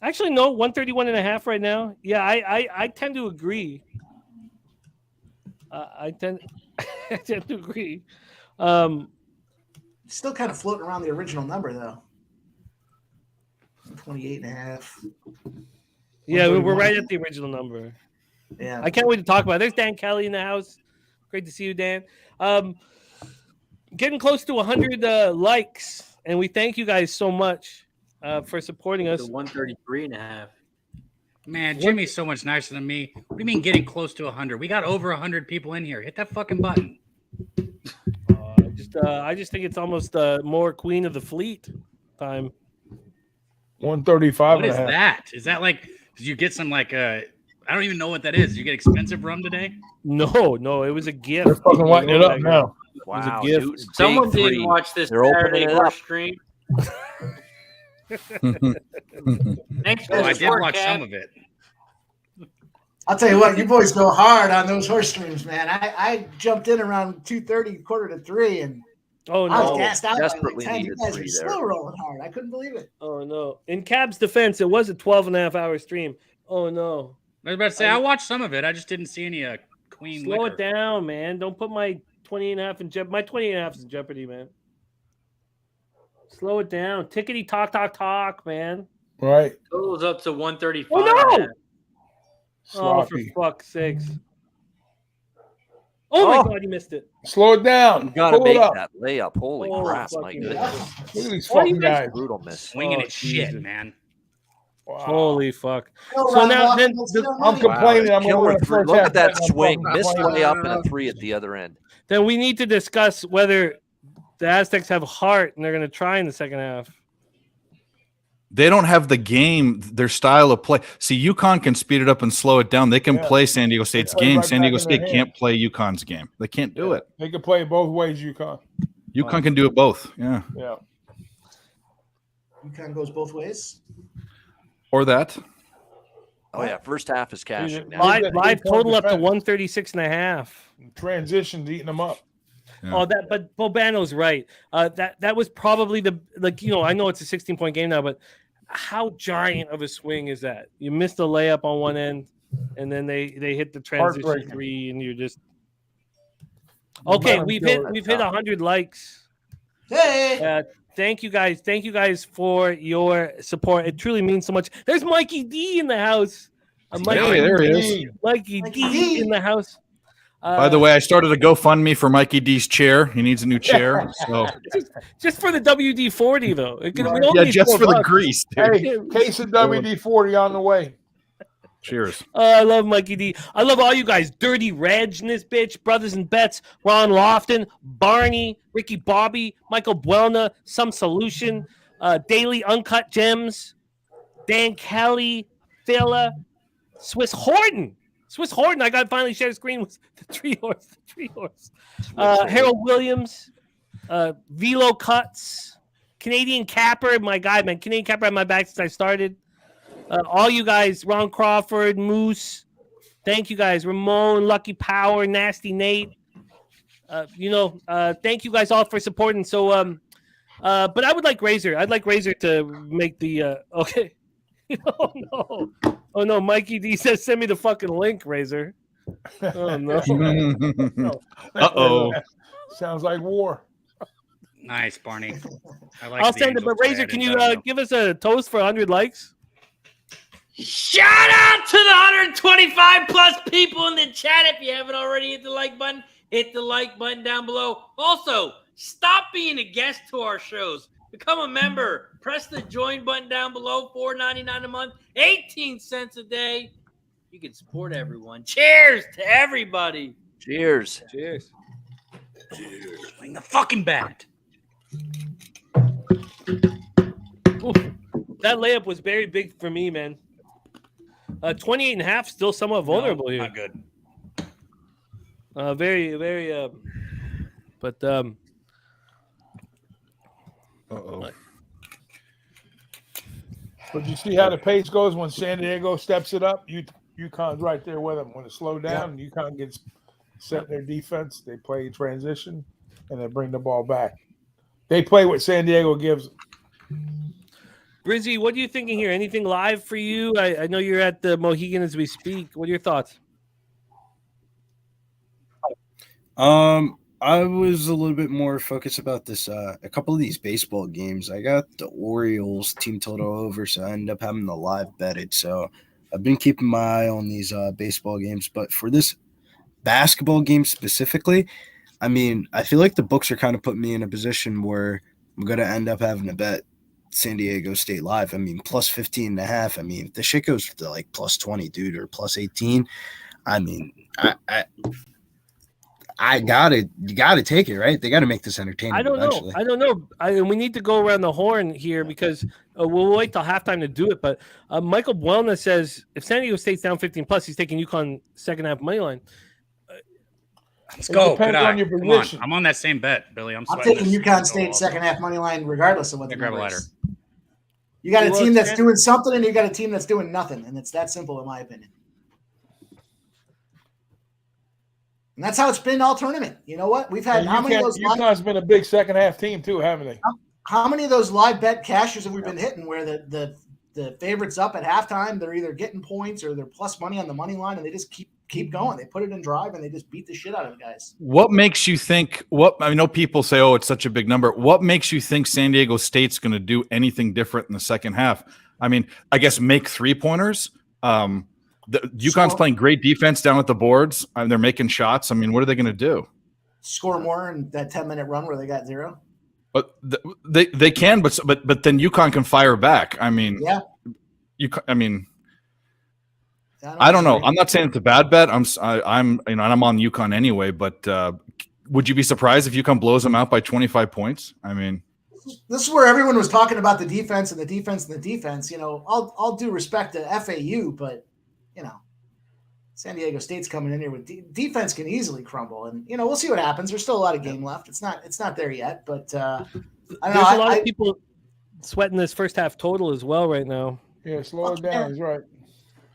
Speaker 1: Actually, no, 131.5 right now. Yeah, I tend to agree. I tend to agree.
Speaker 3: Still kind of floating around the original number, though. 28.5.
Speaker 1: Yeah, we're right at the original number.
Speaker 3: Yeah.
Speaker 1: I can't wait to talk about it. There's Dan Kelly in the house. Great to see you, Dan. Getting close to 100 likes, and we thank you guys so much for supporting us.
Speaker 11: 133.5.
Speaker 13: Man, Jimmy's so much nicer than me. What do you mean getting close to 100? We got over 100 people in here. Hit that fucking button.
Speaker 1: I just think it's almost more Queen of the Fleet time.
Speaker 10: 135.
Speaker 13: What is that? Is that like? Did you get some like? I don't even know what that is. Did you get expensive rum today?
Speaker 1: No, it was a gift.
Speaker 10: They're fucking lighting it up now.
Speaker 8: Wow,
Speaker 1: it was a gift.
Speaker 8: dude,
Speaker 11: Someone
Speaker 8: big
Speaker 11: didn't
Speaker 8: three.
Speaker 11: watch this
Speaker 8: They're
Speaker 11: Saturday
Speaker 8: opening it up.
Speaker 11: horse stream. Thanks for
Speaker 13: Oh, I
Speaker 11: the
Speaker 13: did watch
Speaker 11: forecast.
Speaker 13: some of it.
Speaker 3: I'll tell you what, you boys go hard on those horse streams, man. I jumped in around 2:30, 2:45, and I was gassed out.
Speaker 8: Desperately
Speaker 3: by like 10. You
Speaker 8: needed
Speaker 3: guys
Speaker 8: three
Speaker 3: were
Speaker 8: there.
Speaker 3: slow rolling hard. I couldn't believe it.
Speaker 1: Oh no! In Cab's defense, it was a 12.5-hour stream. Oh no!
Speaker 13: I was about to say I watched some of it. I just didn't see any Queen.
Speaker 1: Slow
Speaker 13: liquor.
Speaker 1: it down, man. Don't put my 20.5 in jeopardy. My 20.5 is in jeopardy, man. Slow it down. Tickety talk, man.
Speaker 10: Right.
Speaker 11: Totals up to 135.
Speaker 1: Oh no!
Speaker 10: Sloppy.
Speaker 1: For fuck's sakes! Oh my God, you missed it.
Speaker 10: Slow it down.
Speaker 8: You gotta
Speaker 10: Pull it
Speaker 8: make
Speaker 10: up.
Speaker 8: that layup. Holy
Speaker 1: Oh,
Speaker 8: crap, my
Speaker 1: fucking
Speaker 8: goodness.
Speaker 10: Look at these
Speaker 1: Why you
Speaker 10: fucking
Speaker 1: guys-
Speaker 10: guys.
Speaker 8: Brutal miss.
Speaker 13: Swinging
Speaker 1: Oh,
Speaker 13: it shit,
Speaker 1: Jesus.
Speaker 13: man.
Speaker 10: Wow.
Speaker 1: Holy fuck!
Speaker 3: Go,
Speaker 1: So
Speaker 3: Ron
Speaker 1: now,
Speaker 3: Walker,
Speaker 1: then,
Speaker 3: let's
Speaker 1: the-
Speaker 3: get our
Speaker 10: I'm
Speaker 3: money.
Speaker 10: complaining. I'm going to
Speaker 8: Killer
Speaker 10: win the
Speaker 8: three.
Speaker 10: first
Speaker 8: Look
Speaker 10: half.
Speaker 8: at that
Speaker 10: bet, and I'm
Speaker 8: swing.
Speaker 10: fucking
Speaker 8: Missed
Speaker 10: complaining.
Speaker 8: way up and a three at the other end.
Speaker 1: then we need to discuss whether the Aztecs have heart and they're going to try in the second half.
Speaker 2: They don't have the game, their style of play. See, UConn can speed it up and slow it down. They can
Speaker 10: Yeah.
Speaker 2: play San Diego State's
Speaker 10: play
Speaker 2: game.
Speaker 10: right
Speaker 2: San
Speaker 10: back
Speaker 2: Diego
Speaker 10: in their
Speaker 2: State can't
Speaker 10: hands.
Speaker 2: play UConn's game. They can't do it.
Speaker 10: They can play it both ways, UConn.
Speaker 2: UConn can do it both. Yeah.
Speaker 10: Yeah.
Speaker 3: UConn goes both ways.
Speaker 2: Or that.
Speaker 8: Oh yeah, first half is cashing now.
Speaker 10: Why-
Speaker 1: Live
Speaker 10: Eight-point
Speaker 1: total up to
Speaker 10: defense.
Speaker 1: 136.5.
Speaker 10: Transitions eating them up.
Speaker 2: Yeah.
Speaker 1: Oh, but Bobano's right. That was probably I know it's a 16-point game now, but how giant of a swing is that? You missed a layup on one end, and then they hit the transition
Speaker 10: Heartbreaking.
Speaker 1: three, and you're just okay. We've hit 100 likes.
Speaker 3: Hey,
Speaker 1: Thank you guys for your support. It truly means so much. There's Mikey D in the house.
Speaker 2: Hey, there he is.
Speaker 1: Mikey D in the house.
Speaker 2: By the way, I started a GoFundMe for Mikey D's chair. He needs a new chair. So
Speaker 1: just for the WD-40 though. We only
Speaker 2: yeah,
Speaker 1: need
Speaker 2: just for the
Speaker 1: $4.
Speaker 2: grease, dude.
Speaker 10: Hey, case of WD-40 on the way.
Speaker 2: Cheers.
Speaker 1: I love Mikey D. I love all you guys. Dirty Reg in this bitch. Brothers and Bets. Ron Lofton. Barney. Ricky Bobby. Michael Buelna. Some Solution. Daily Uncut Gems. Dan Kelly. Phila. Swiss Horton. I got to finally share the screen with the tree horse. Harold Williams. Velo Cuts. Canadian Capper. My guy, man. Canadian Capper had my back since I started. All you guys, Ron Crawford, Moose, thank you guys. Ramon, Lucky Power, Nasty Nate. Thank you guys all for supporting. So, but I would like Razor. I'd like Razor to make the okay. Oh no, Mikey D says send me the fucking link, Razor. Oh no.
Speaker 2: Uh-oh.
Speaker 10: Sounds like war.
Speaker 13: Nice, Barney. I'll
Speaker 1: I'll send it, but Razor, can you give us a toast for 100 likes?
Speaker 11: Shout out to the 125 plus people in the chat. If you haven't already hit the like button, hit the like button down below. Also, stop being a guest to our shows. Become a member. Press the join button down below. $4.99 a month, 18 cents a day. You can support everyone. Cheers to everybody.
Speaker 8: Cheers.
Speaker 1: Cheers.
Speaker 13: Swing the fucking bat.
Speaker 1: Ooh, that layup was very big for me, man. 28 and a half, still somewhat vulnerable here.
Speaker 13: Not good.
Speaker 1: Very, very. But
Speaker 2: Uh-oh.
Speaker 10: But you see how the pace goes when San Diego steps it up? UConn's right there with them. When it slows down, UConn gets set in their defense. They play transition, and they bring the ball back. They play what San Diego gives them.
Speaker 1: Brizzy, what are you thinking here? Anything live for you? I know you're at the Mohegan as we speak. What are your thoughts?
Speaker 4: I was a little bit more focused about this. A couple of these baseball games, I got the Orioles team total over, so I ended up having the live betted. So I've been keeping my eye on these baseball games, but for this basketball game specifically, I mean, I feel like the books are kind of putting me in a position where I'm going to end up having to bet San Diego State live. I mean, plus 15.5. I mean, if the shit goes to like plus 20, dude, or plus 18, I mean, you gotta take it, right? They got to make this entertaining.
Speaker 1: I don't know. We need to go around the horn here because we'll wait till halftime to do it. But Michael Buelna says if San Diego State's down 15 plus, he's taking UConn second half money line.
Speaker 13: Let's go. Good eye. Come on. I'm on that same bet, Billy. I'm
Speaker 3: taking UConn State second half money line regardless of what the
Speaker 13: grab a
Speaker 3: number
Speaker 13: ladder.
Speaker 3: is. You got a team that's doing something, and you got a team that's doing nothing, and it's that simple, in my opinion. And that's how it's been all tournament. You know what? We've had how many of those?
Speaker 10: UConn's been a big second half team too, haven't they?
Speaker 3: How many of those live bet cashers have we been hitting where the favorites up at halftime? They're either getting points or they're plus money on the money line, and they just keep going. They put it in drive and they just beat the shit out of the guys.
Speaker 2: What makes you think? I know people say, "Oh, it's such a big number." What makes you think San Diego State's going to do anything different in the second half? I mean, I guess make 3-pointers. UConn's playing great defense down at the boards. They're making shots. I mean, what are they going to do?
Speaker 3: Score more in that 10-minute run where they got 0?
Speaker 2: But they can, but then UConn can fire back. I mean,
Speaker 3: yeah.
Speaker 2: I don't know. I'm not saying it's a bad bet. I'm on UConn anyway. But would you be surprised if UConn blows them out by 25 points? I mean,
Speaker 3: this is where everyone was talking about the defense and the defense and the defense. You know, all due respect to FAU, but you know, San Diego State's coming in here with defense can easily crumble, and you know we'll see what happens. There's still a lot of game left. It's not there yet, but I don't know.
Speaker 1: There's a lot of people sweating this first half total as well right now.
Speaker 10: Yeah, slow it down. He's right.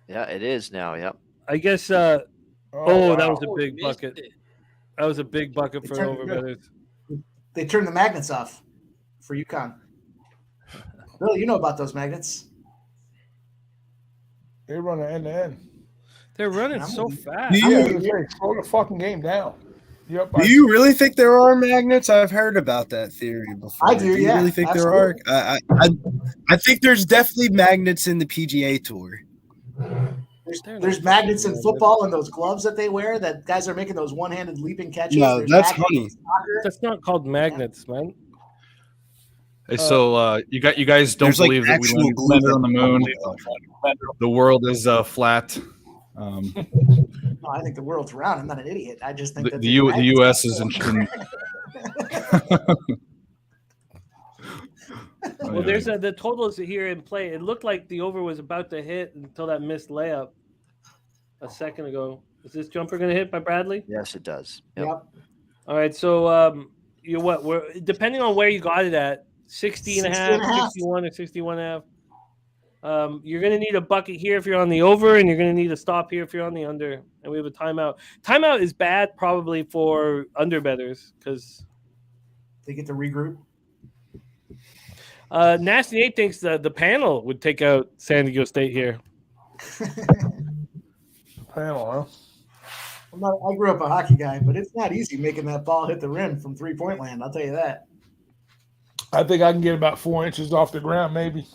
Speaker 8: Yeah, it is now. Yep.
Speaker 1: I guess. That was a big bucket. That was a big bucket for overbetters.
Speaker 3: They turned the magnets off for UConn. Bill, you know about those magnets.
Speaker 10: They run an end-to-end.
Speaker 1: They're running so fast.
Speaker 10: Slow the fucking game down. Yep.
Speaker 4: Do you really think there are magnets? I've heard about that theory before.
Speaker 3: I do.
Speaker 4: Do you really think
Speaker 3: absolutely.
Speaker 4: there are? I think there's definitely magnets in the PGA Tour.
Speaker 3: There's magnets in football and those gloves that they wear. That guys are making those one-handed leaping catches.
Speaker 4: No, that's honey.
Speaker 1: That's not called magnets, man.
Speaker 2: Hey, so you guys don't believe that we landed on the moon? The world is flat.
Speaker 3: No, I think the world's round. I'm not an idiot. I just think that
Speaker 2: the U.S. is in.
Speaker 1: Well, there's the totals here in play. It looked like the over was about to hit until that missed layup a second ago. Is this jumper going to hit by Bradley?
Speaker 8: Yes, it does.
Speaker 3: Yep.
Speaker 1: All right, so you know what? We're depending on where you got it at, 60 and a half, 61 or 61 and a half. You're going to need a bucket here if you're on the over, and you're going to need a stop here if you're on the under. And we have a timeout. Timeout is bad probably for underbetters because
Speaker 3: they get to regroup.
Speaker 1: Nasty Nate thinks the panel would take out San Diego State here.
Speaker 10: Panel, huh?
Speaker 3: I grew up a hockey guy, but it's not easy making that ball hit the rim from 3-point land. I'll tell you that.
Speaker 10: I think I can get about 4 inches off the ground, maybe.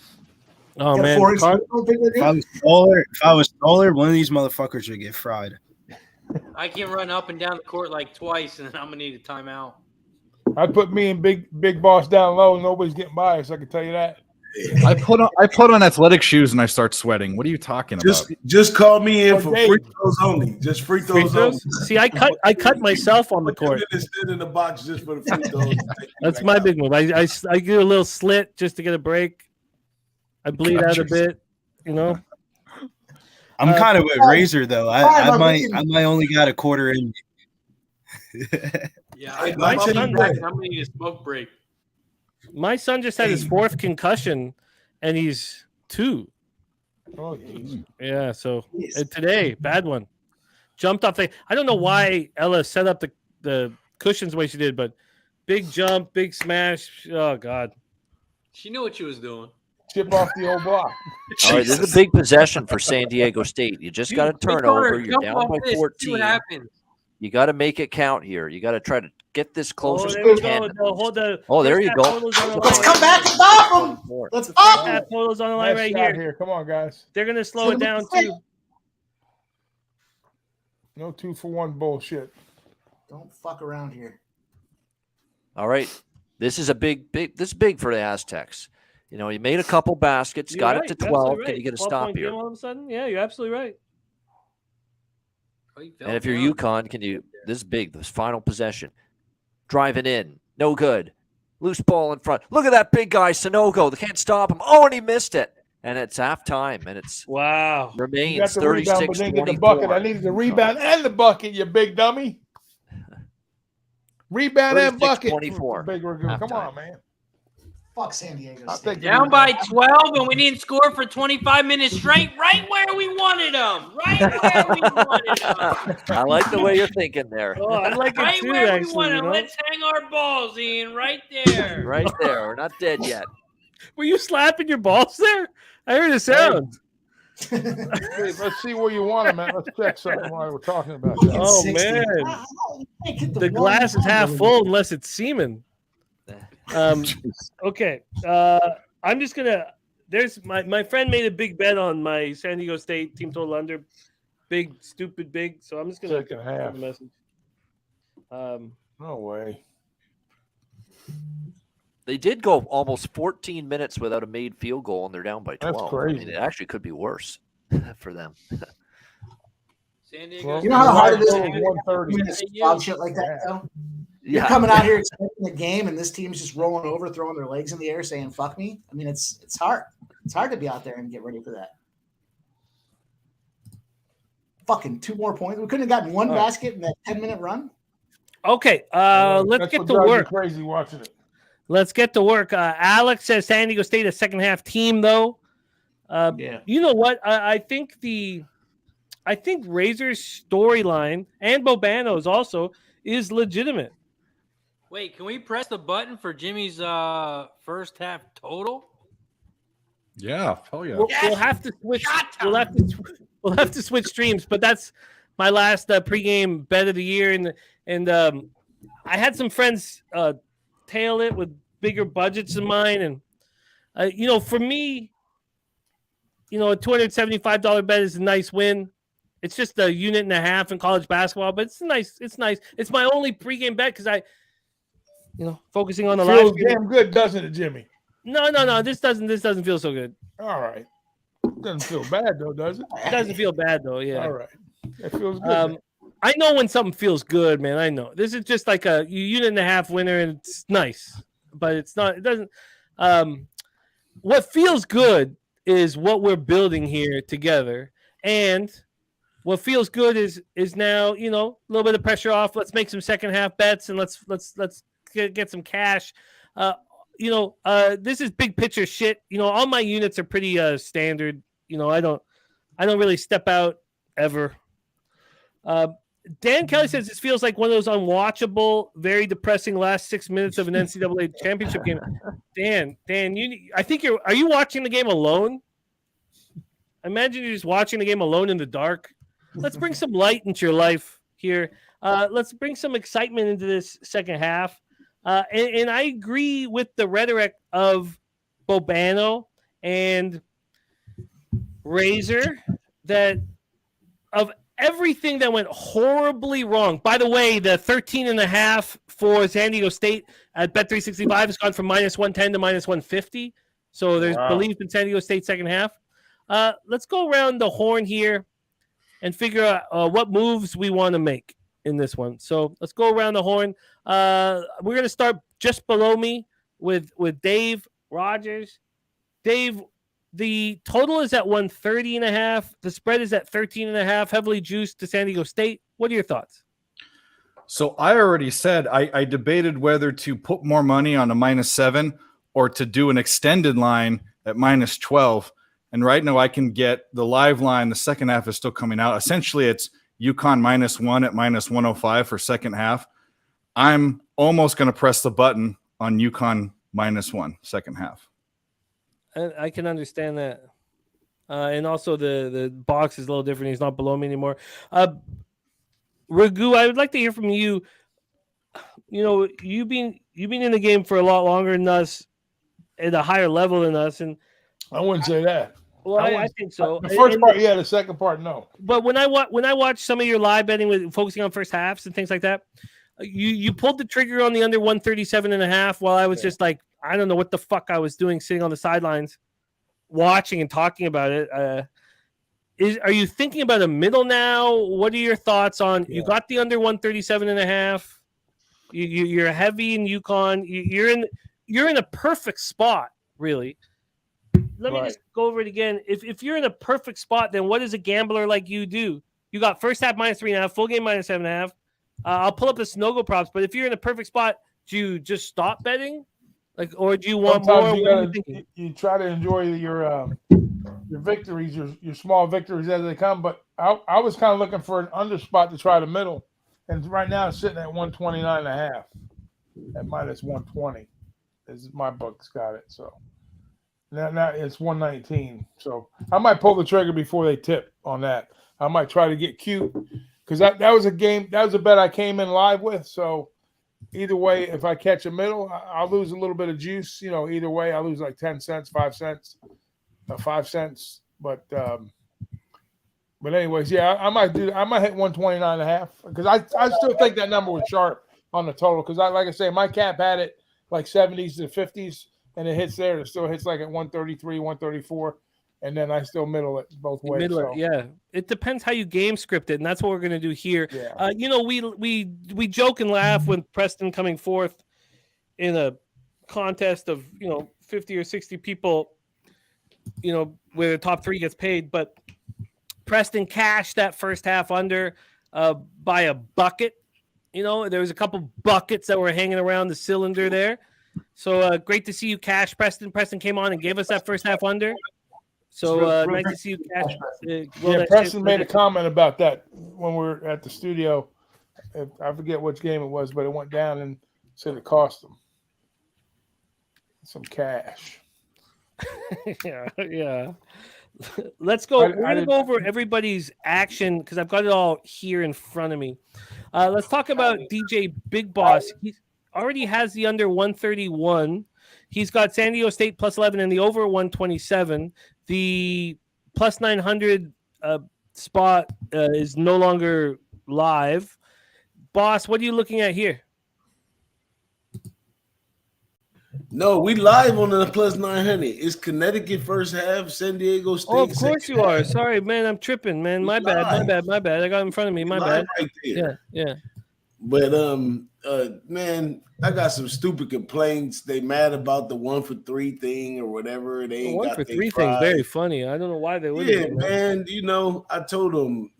Speaker 1: Oh
Speaker 3: Get a
Speaker 1: man,
Speaker 3: 4-inch
Speaker 1: Car-
Speaker 4: If I was taller, one of these motherfuckers would get fried.
Speaker 11: I can run up and down the court like twice, and then I'm gonna need a timeout.
Speaker 10: I'd put me and big boss down low. Nobody's getting by us. I can tell you that.
Speaker 2: I put on athletic shoes and I start sweating. What are you talking about?
Speaker 9: Just call me in for
Speaker 10: Dave.
Speaker 9: free throws only. Just free throws only.
Speaker 1: See, I cut myself on the court.
Speaker 9: Stand in the box just for the free throws.
Speaker 1: That's my big move. I do a little slit just to get a break. I bleed out a bit, you know.
Speaker 4: I'm kind of with Razor though. I might only got a quarter in.
Speaker 11: Yeah,
Speaker 1: I'm
Speaker 11: gonna need a smoke break.
Speaker 1: My son just had his 4th concussion, and he's 2.
Speaker 10: Oh, geez.
Speaker 1: Yeah, so today, bad one. Jumped off. I don't know why Ella set up the cushions the way she did, but big jump, big smash. Oh, God.
Speaker 11: She knew what she was doing.
Speaker 10: Chip off the old block.
Speaker 8: All right, this is a big possession for San Diego State. You just got a turnover. You're down by 14.
Speaker 11: See what happens.
Speaker 8: You got to make it count here. You got to try to get this close as
Speaker 1: there
Speaker 8: you
Speaker 1: we
Speaker 8: can.
Speaker 1: go.
Speaker 8: Oh, there you go.
Speaker 3: Let's come back and stop them. Let's up.
Speaker 1: That photo's on the line right here.
Speaker 10: Come on, guys.
Speaker 1: They're going to slow it down, too.
Speaker 10: No 2-for-1 bullshit.
Speaker 3: Don't fuck around here.
Speaker 8: All right. This is a big this is big for the Aztecs. You know, you made a couple baskets,
Speaker 1: You're
Speaker 8: got
Speaker 1: right.
Speaker 8: it to
Speaker 1: You're
Speaker 8: 12.
Speaker 1: absolutely
Speaker 8: Can you get a stop
Speaker 1: 12-point
Speaker 8: here?
Speaker 1: game all of a sudden? Yeah, you're absolutely right.
Speaker 8: And if you're UConn, this is big, this final possession. Driving in. No good. Loose ball in front. Look at that big guy, Sanogo. They can't stop him. Oh, and he missed it. And it's halftime. And it's remains 36-24.
Speaker 10: I needed the rebound and the bucket, you big dummy. Rebound and bucket.
Speaker 8: 24.
Speaker 10: Big Ragu. Come on, man.
Speaker 3: Fuck San Diego State.
Speaker 11: Down by 12, and we didn't score for 25 minutes straight, right where we wanted them. Right where we wanted them.
Speaker 8: I like the way you're thinking there.
Speaker 1: Oh, I like it
Speaker 11: Right
Speaker 1: too,
Speaker 11: where
Speaker 1: actually.
Speaker 11: we want
Speaker 1: You
Speaker 11: them.
Speaker 1: know?
Speaker 11: Let's hang our balls, Ian, right there.
Speaker 8: Right there. We're not dead yet.
Speaker 1: Were you slapping your balls there? I heard a sound.
Speaker 10: Hey, let's see where you want them at. Let's check something while we're talking about that.
Speaker 1: Oh, man. The glass is half full unless it's semen. Okay. I'm just gonna. There's my friend made a big bet on my San Diego State team total under, big stupid big. So I'm just gonna
Speaker 10: Second half.
Speaker 1: send a message.
Speaker 10: No way.
Speaker 8: They did go almost 14 minutes without a made field goal, and they're down by 12.
Speaker 10: That's crazy.
Speaker 8: I mean, it actually could be worse for them.
Speaker 11: San Diego.
Speaker 10: Well,
Speaker 3: You know how hard it is to
Speaker 10: 130.
Speaker 3: do shit like that, though? You're
Speaker 8: Yeah.
Speaker 3: coming out here expecting the game, and this team's just rolling over, throwing their legs in the air, saying "fuck me." I mean, it's hard. It's hard to be out there and get ready for that. Fucking 2 more points. We couldn't have gotten one basket in that 10-minute run.
Speaker 1: Okay. Let's
Speaker 10: That's
Speaker 1: get
Speaker 10: what
Speaker 1: to
Speaker 10: drives me
Speaker 1: work.
Speaker 10: crazy watching it.
Speaker 1: Let's get to work. Alec says San Diego State a second half team, though.
Speaker 3: Yeah.
Speaker 1: You know what? I think Razor's storyline and Bobano's also is legitimate.
Speaker 11: Wait, can we press the button for Jimmy's first half total?
Speaker 2: Yeah, hell yeah.
Speaker 1: We'll have to switch. We'll have to switch streams. But that's my last pregame bet of the year, and I had some friends tail it with bigger budgets than mine, and for me, a $275 bet is a nice win. It's just a unit and a half in college basketball, but it's nice. It's nice. It's my only pregame bet because I, focusing on the
Speaker 10: Feels
Speaker 1: live.
Speaker 10: damn good, doesn't it, Jimmy?
Speaker 1: No. This doesn't feel so good.
Speaker 10: All right. Doesn't feel bad though, does it?
Speaker 1: It doesn't feel bad though. Yeah.
Speaker 10: All right. It feels good.
Speaker 1: I know when something feels good, man. I know this is just like a unit and a half winner, and it's nice, but it's not. It doesn't. What feels good is what we're building here together, and what feels good is now a little bit of pressure off. Let's make some second half bets, and let's get some cash. This is big picture shit. All my units are pretty standard. I don't really step out ever. Dan Kelly says this feels like one of those unwatchable, very depressing last 6 minutes of an NCAA championship game. Dan, are you watching the game alone? Imagine you're just watching the game alone in the dark. Let's bring some light into your life here. Let's bring some excitement into this second half. And I agree with the rhetoric of Bobano, and Razor, that of everything that went horribly wrong. By the way, the 13.5 for San Diego State at Bet365 has gone from -110 to -150. So there's belief in San Diego State second half. Let's go around the horn here and figure out what moves we want to make in this one. So let's go around the horn. We're going to start just below me with Dave Rogers. Dave, the total is at 130.5. The spread is at 13.5, heavily juiced to San Diego State. What are your thoughts?
Speaker 2: So I already said I debated whether to put more money on a -7 or to do an extended line at -12. And right now I can get the live line. The second half is still coming out. Essentially, it's UConn -1 at -105 for second half. I'm almost going to press the button on UConn -1 second half.
Speaker 1: I can understand that. And also the box is a little different. He's not below me anymore. Ragu, I would like to hear from you. You know, you've been in the game for a lot longer than us, at a higher level than us, and
Speaker 10: I wouldn't say that.
Speaker 1: Well, I think so.
Speaker 10: The first part, yeah. The second part, no.
Speaker 1: But when I watch some of your live betting with focusing on first halves and things like that, you pulled the trigger on the under 137.5 while I was just like, I don't know what the fuck I was doing sitting on the sidelines watching and talking about it. Are you thinking about a middle now? What are your thoughts on you got the under 137.5? You're heavy in UConn. You're in a perfect spot, really. Let me just go over it again. If you're in a perfect spot, then what does a gambler like you do? You got first half -3.5, full game -7.5. I'll pull up the Snogo props, but if you're in a perfect spot, do you just stop betting? Or do you want
Speaker 10: Sometimes
Speaker 1: more?
Speaker 10: You try to enjoy your victories, your small victories as they come. But I was kind of looking for an under spot to try the middle, and right now it's sitting at 129.5 at -120. Is my book's got it. So now it's 119. So I might pull the trigger before they tip on that. I might try to get cute because that was a game. That was a bet I came in live with. So either way, if I catch a middle, I'll lose a little bit of juice. You know, either way, I lose like 10 cents, 5 cents, 5 cents. But anyways, yeah, I might hit 129.5 because I still think that number was sharp on the total because like I say, my cap had it like 70s to 50s, and it hits there. It still hits like at 133, 134. And then I still middle it both ways.
Speaker 1: Yeah. It depends how you game script it, and that's what we're going to do here.
Speaker 10: Yeah.
Speaker 1: You know, we joke and laugh when Preston coming fourth in a contest of 50 or 60 people, where the top 3 gets paid. But Preston cashed that first half under by a bucket. There was a couple buckets that were hanging around the cylinder there. So great to see you cash, Preston. Preston came on and gave us that first half under. So nice to see you cash.
Speaker 10: Preston made a comment about that when we were at the studio. I forget which game it was, but it went down and said it cost them some cash.
Speaker 1: Yeah. Let's go. We're going to go over everybody's action because I've got it all here in front of me. Let's talk about DJ Big Boss. He already has the under 131. He's got San Diego State +11 and the over 127. The +900 spot is no longer live. Boss, what are you looking at here?
Speaker 9: No, we live on the +900. It's Connecticut first half, San Diego State.
Speaker 1: Oh, of course you are. Sorry, man. I'm tripping, man. My bad. I got it in front of me. My bad.
Speaker 9: Right there.
Speaker 1: Yeah.
Speaker 9: But man, I got some stupid complaints. They mad about the 1 for 3 thing or whatever. They ain't
Speaker 1: 1
Speaker 9: got
Speaker 1: for
Speaker 9: their
Speaker 1: 3
Speaker 9: prize.
Speaker 1: thing's very funny. I don't know why they would.
Speaker 9: Yeah, man. I told them,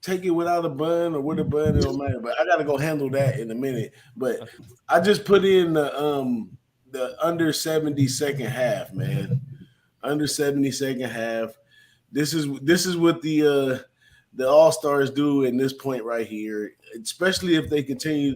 Speaker 9: take it without a bun or with a bun, it don't matter. But I gotta go handle that in a minute. But I just put in the under 70 second half, man. Under 70 second half. This is what the All-Stars do in this point right here, especially if they continue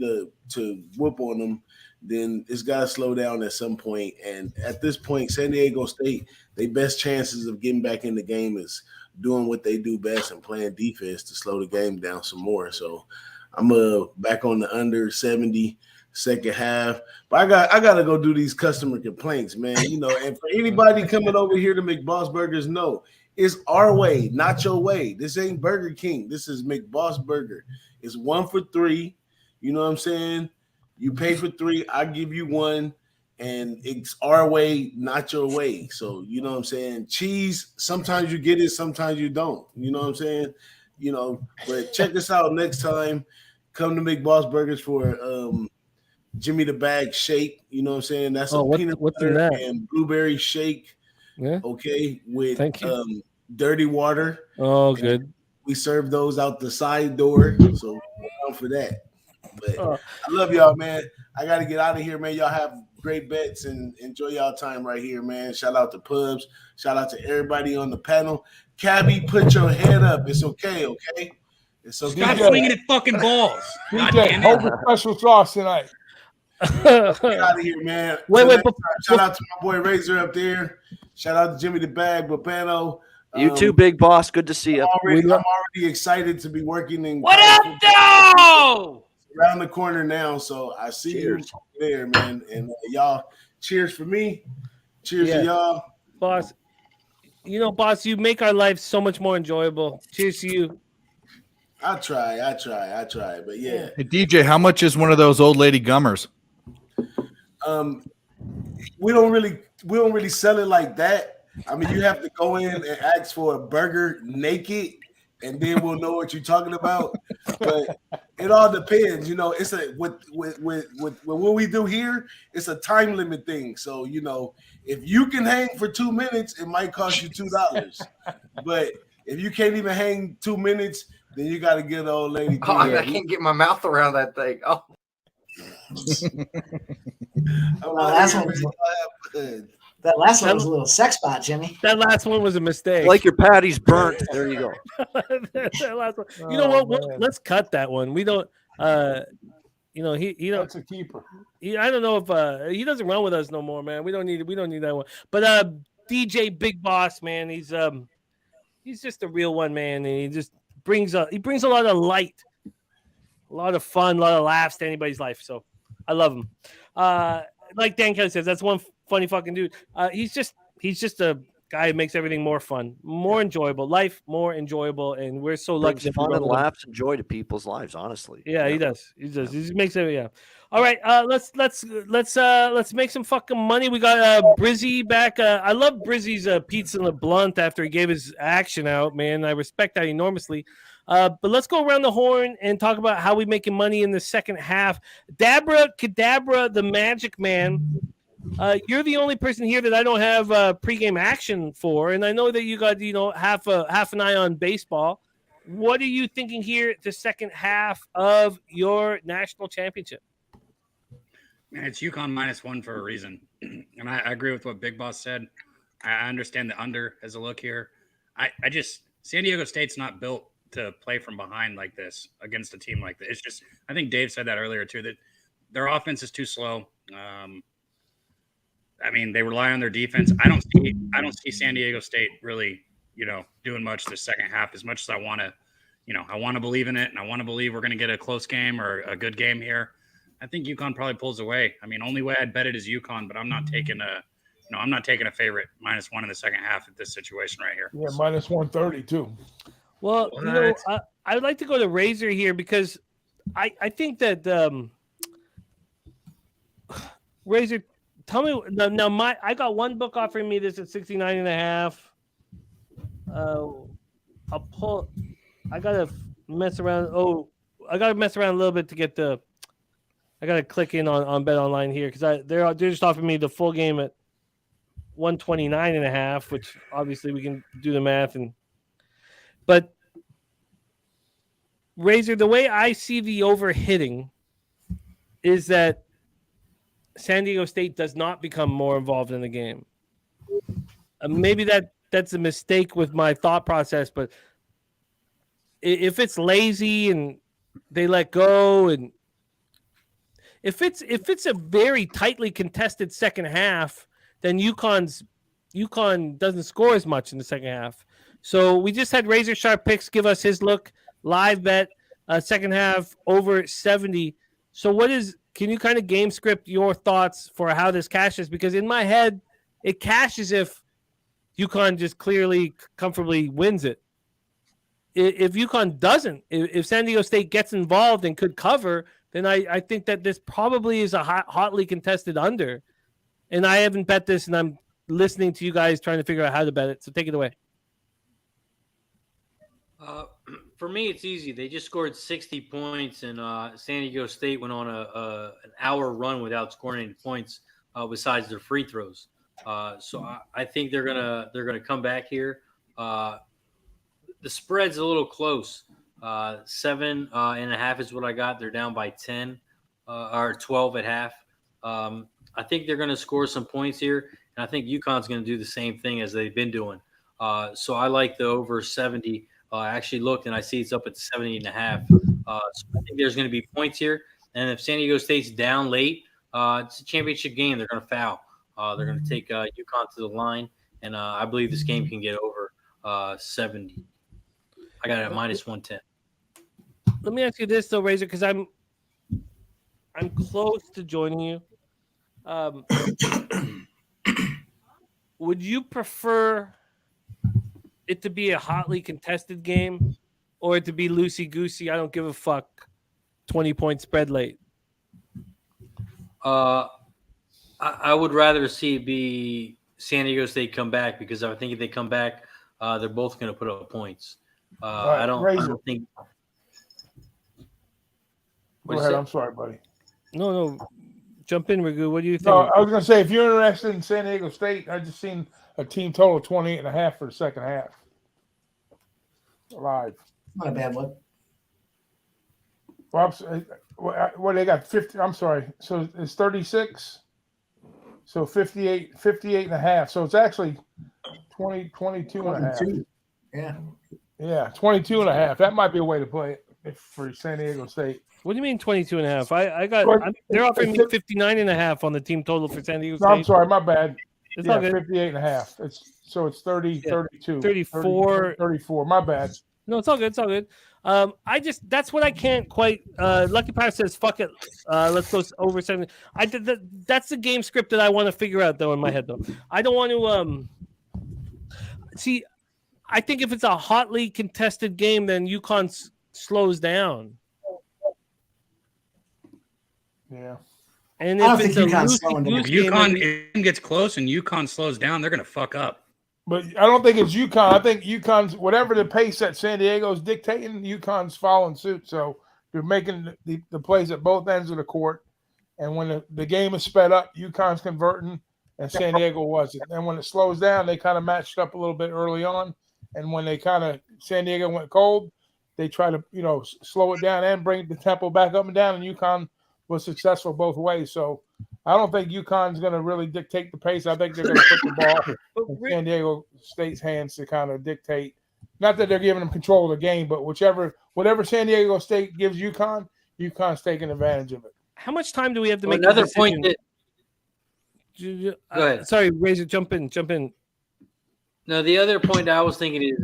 Speaker 9: to whoop on them, then it's got to slow down at some point. And at this point, San Diego State, their best chances of getting back in the game is doing what they do best and playing defense to slow the game down some more. So I'm back on the under 70 second half. But I gotta go do these customer complaints, man. And for anybody coming over here to McBoss Burgers, no. It's our way, not your way. This ain't Burger King. This is McBoss Burger. It's 1 for $3. You know what I'm saying? You pay for 3, I give you 1, and it's our way, not your way. So you know what I'm saying? Cheese, sometimes you get it, sometimes you don't. You know what I'm saying? But check us out next time. Come to McBoss Burgers for Jimmy the Bag shake. You know what I'm saying? That's a peanut butter and blueberry shake.
Speaker 1: Yeah.
Speaker 9: Okay, with
Speaker 1: Thank you.
Speaker 9: Dirty water.
Speaker 1: Oh, good.
Speaker 9: We serve those out the side door, so we're for that. But I love y'all, man. I got to get out of here, man. Y'all have great bets and enjoy y'all time right here, man. Shout out to Pubs. Shout out to everybody on the panel. Cabby, put your head up. It's okay, okay? It's okay.
Speaker 13: Stop swinging at fucking balls.
Speaker 10: DJ, hold the special sauce tonight.
Speaker 9: Get out of here, man.
Speaker 1: Wait.
Speaker 9: Shout out to my boy Razor up there. Shout out to Jimmy the Bag, Bapano.
Speaker 8: You too, Big Boss. Good to see you.
Speaker 9: I'm already excited to be working in.
Speaker 13: What up, though?
Speaker 9: Around the corner now, so I see you there, man. And y'all, cheers for me. Cheers to y'all,
Speaker 1: boss. Boss, you make our life so much more enjoyable. Cheers to you.
Speaker 9: I try. But yeah.
Speaker 2: Hey, DJ, how much is one of those old lady gummers?
Speaker 9: We don't really sell it like that. I mean, you have to go in and ask for a burger naked, and then we'll know what you're talking about. But it all depends, It's with what we do here, it's a time limit thing. So if you can hang for 2 minutes, it might cost you $2. But if you can't even hang 2 minutes, then you got to get the old lady.
Speaker 14: I can't get my mouth around that thing. Oh.
Speaker 3: That last one was a little sex spot, Jimmy.
Speaker 1: That last one was a mistake.
Speaker 8: Like your patty's burnt. There you go.
Speaker 1: That last one. You know what? Let's cut that one. We don't. He
Speaker 10: That's a keeper.
Speaker 1: I don't know if he doesn't run with us no more, man. We don't need that one. But DJ Big Boss, man, he's just a real one, man, and he just brings a lot of light, a lot of fun, a lot of laughs to anybody's life. So I love him. Like Dan Kelly says, that's one funny fucking dude. He's just a guy who makes everything more fun, more enjoyable, life more enjoyable, and we're so lucky to
Speaker 8: fun and laughs and joy to people's lives. Honestly,
Speaker 1: yeah, he does. He makes it. Yeah. All right, let's make some fucking money. We got Brizzy back. I love Brizzy's pizza and the blunt after he gave his action out, man. I respect that enormously. But let's go around the horn and talk about how we making money in the second half. Dabra Kadabra, the Magic Man. You're the only person here that I don't have pregame action for, and I know that you got half an eye on baseball. What are you thinking here? The second half of your national championship.
Speaker 13: Man, it's UConn -1 for a reason, and I agree with what Big Boss said. I understand the under as a look here. I just San Diego State's not built to play from behind like this against a team like this. It's just I think Dave said that earlier too, that their offense is too slow. I mean, they rely on their defense. I don't see San Diego State really, doing much this second half as much as I want to believe in it, and I want to believe we're going to get a close game or a good game here. I think UConn probably pulls away. I mean, only way I'd bet it is UConn, but I'm not taking a favorite -1 in the second half at this situation right here.
Speaker 10: Yeah, -130 too.
Speaker 1: Well, I'd like to go to Razor here because I think that Razor. Tell me now. I got one book offering me this at 69.5. I'll pull. I gotta mess around. Oh, I gotta mess around a little bit to get the. I gotta click in on Bet Online here because they're just offering me the full game at 129.5, which obviously we can do the math but Razor, the way I see the over hitting is that San Diego State does not become more involved in the game. Maybe that's a mistake with my thought process, but if it's lazy and they let go, and if it's a very tightly contested second half, then UConn doesn't score as much in the second half. So we just had Razor Sharp Picks give us his look live bet second half over 70. So can you kind of game script your thoughts for how this cashes? Because in my head, it cashes if UConn just clearly, comfortably wins it. If UConn doesn't, if San Diego State gets involved and could cover, then I think that this probably is a hotly contested under. And I haven't bet this, and I'm listening to you guys trying to figure out how to bet it. So take it away.
Speaker 11: For me, it's easy. They just scored 60 points, and San Diego State went on an hour run without scoring any points besides their free throws. So I think they're gonna come back here. The spread's a little close. 7.5 is what I got. They're down by 10 or 12 at half. I think they're going to score some points here, and I think UConn's going to do the same thing as they've been doing. So I like the over 70. I actually looked, and I see it's up at 70.5. So I think there's going to be points here. And if San Diego State's down late, it's a championship game. They're going to foul. They're going to take UConn to the line, and I believe this game can get over 70. I got it at minus 110.
Speaker 1: Let me ask you this, though, Razor, because I'm close to joining you. Would you prefer it to be a hotly contested game or to be loosey-goosey, I don't give a fuck, 20-point spread late?
Speaker 11: I would rather see it be San Diego State come back, because I think if they come back, they're both going to put up points. I don't think.
Speaker 10: Go ahead. I'm sorry, buddy.
Speaker 1: No. Jump in, Ragu. What do you think?
Speaker 10: No, I was going to say, if you're interested in San Diego State, I just seen a team total of 28.5 for the second half. Live.
Speaker 3: Not a bad one.
Speaker 10: Well, what they got 50. I'm sorry. So it's 36. So 58.5. So it's actually 22.5.
Speaker 3: Yeah.
Speaker 10: Yeah, 22.5. That might be a way to play it for San Diego State.
Speaker 1: What do you mean 22.5? They're offering me 59.5 on the team total for San Diego State.
Speaker 10: No, I'm sorry, my bad.
Speaker 1: It's all good.
Speaker 10: 58.5. It's 30, 32.
Speaker 1: 34.
Speaker 10: 34. My bad.
Speaker 1: No, it's all good. It's all good. That's what I can't quite. Lucky Power says, "Fuck it, let's go over 7." That's the game script that I want to figure out though in my head though. I don't want to see. I think if it's a hotly contested game, then UConn slows down.
Speaker 10: Yeah.
Speaker 1: And if it's a
Speaker 13: if UConn gets close and UConn slows down, they're going to fuck up.
Speaker 10: But I don't think it's UConn. I think UConn's whatever the pace that San Diego's dictating, UConn's following suit. So they're making the plays at both ends of the court. And when the game is sped up, UConn's converting and San Diego wasn't. And when it slows down, they kind of matched up a little bit early on. And when San Diego went cold, they try to, slow it down and bring the tempo back up and down. And UConn was successful both ways. So I don't think UConn's going to really dictate the pace. I think they're going to put the ball in San Diego State's hands to kind of dictate. Not that they're giving them control of the game, but whatever San Diego State gives UConn, UConn's taking advantage of it.
Speaker 1: How much time do we have to make
Speaker 11: another point?
Speaker 1: Go ahead. Sorry, Razor, jump in.
Speaker 11: No, the other point I was thinking is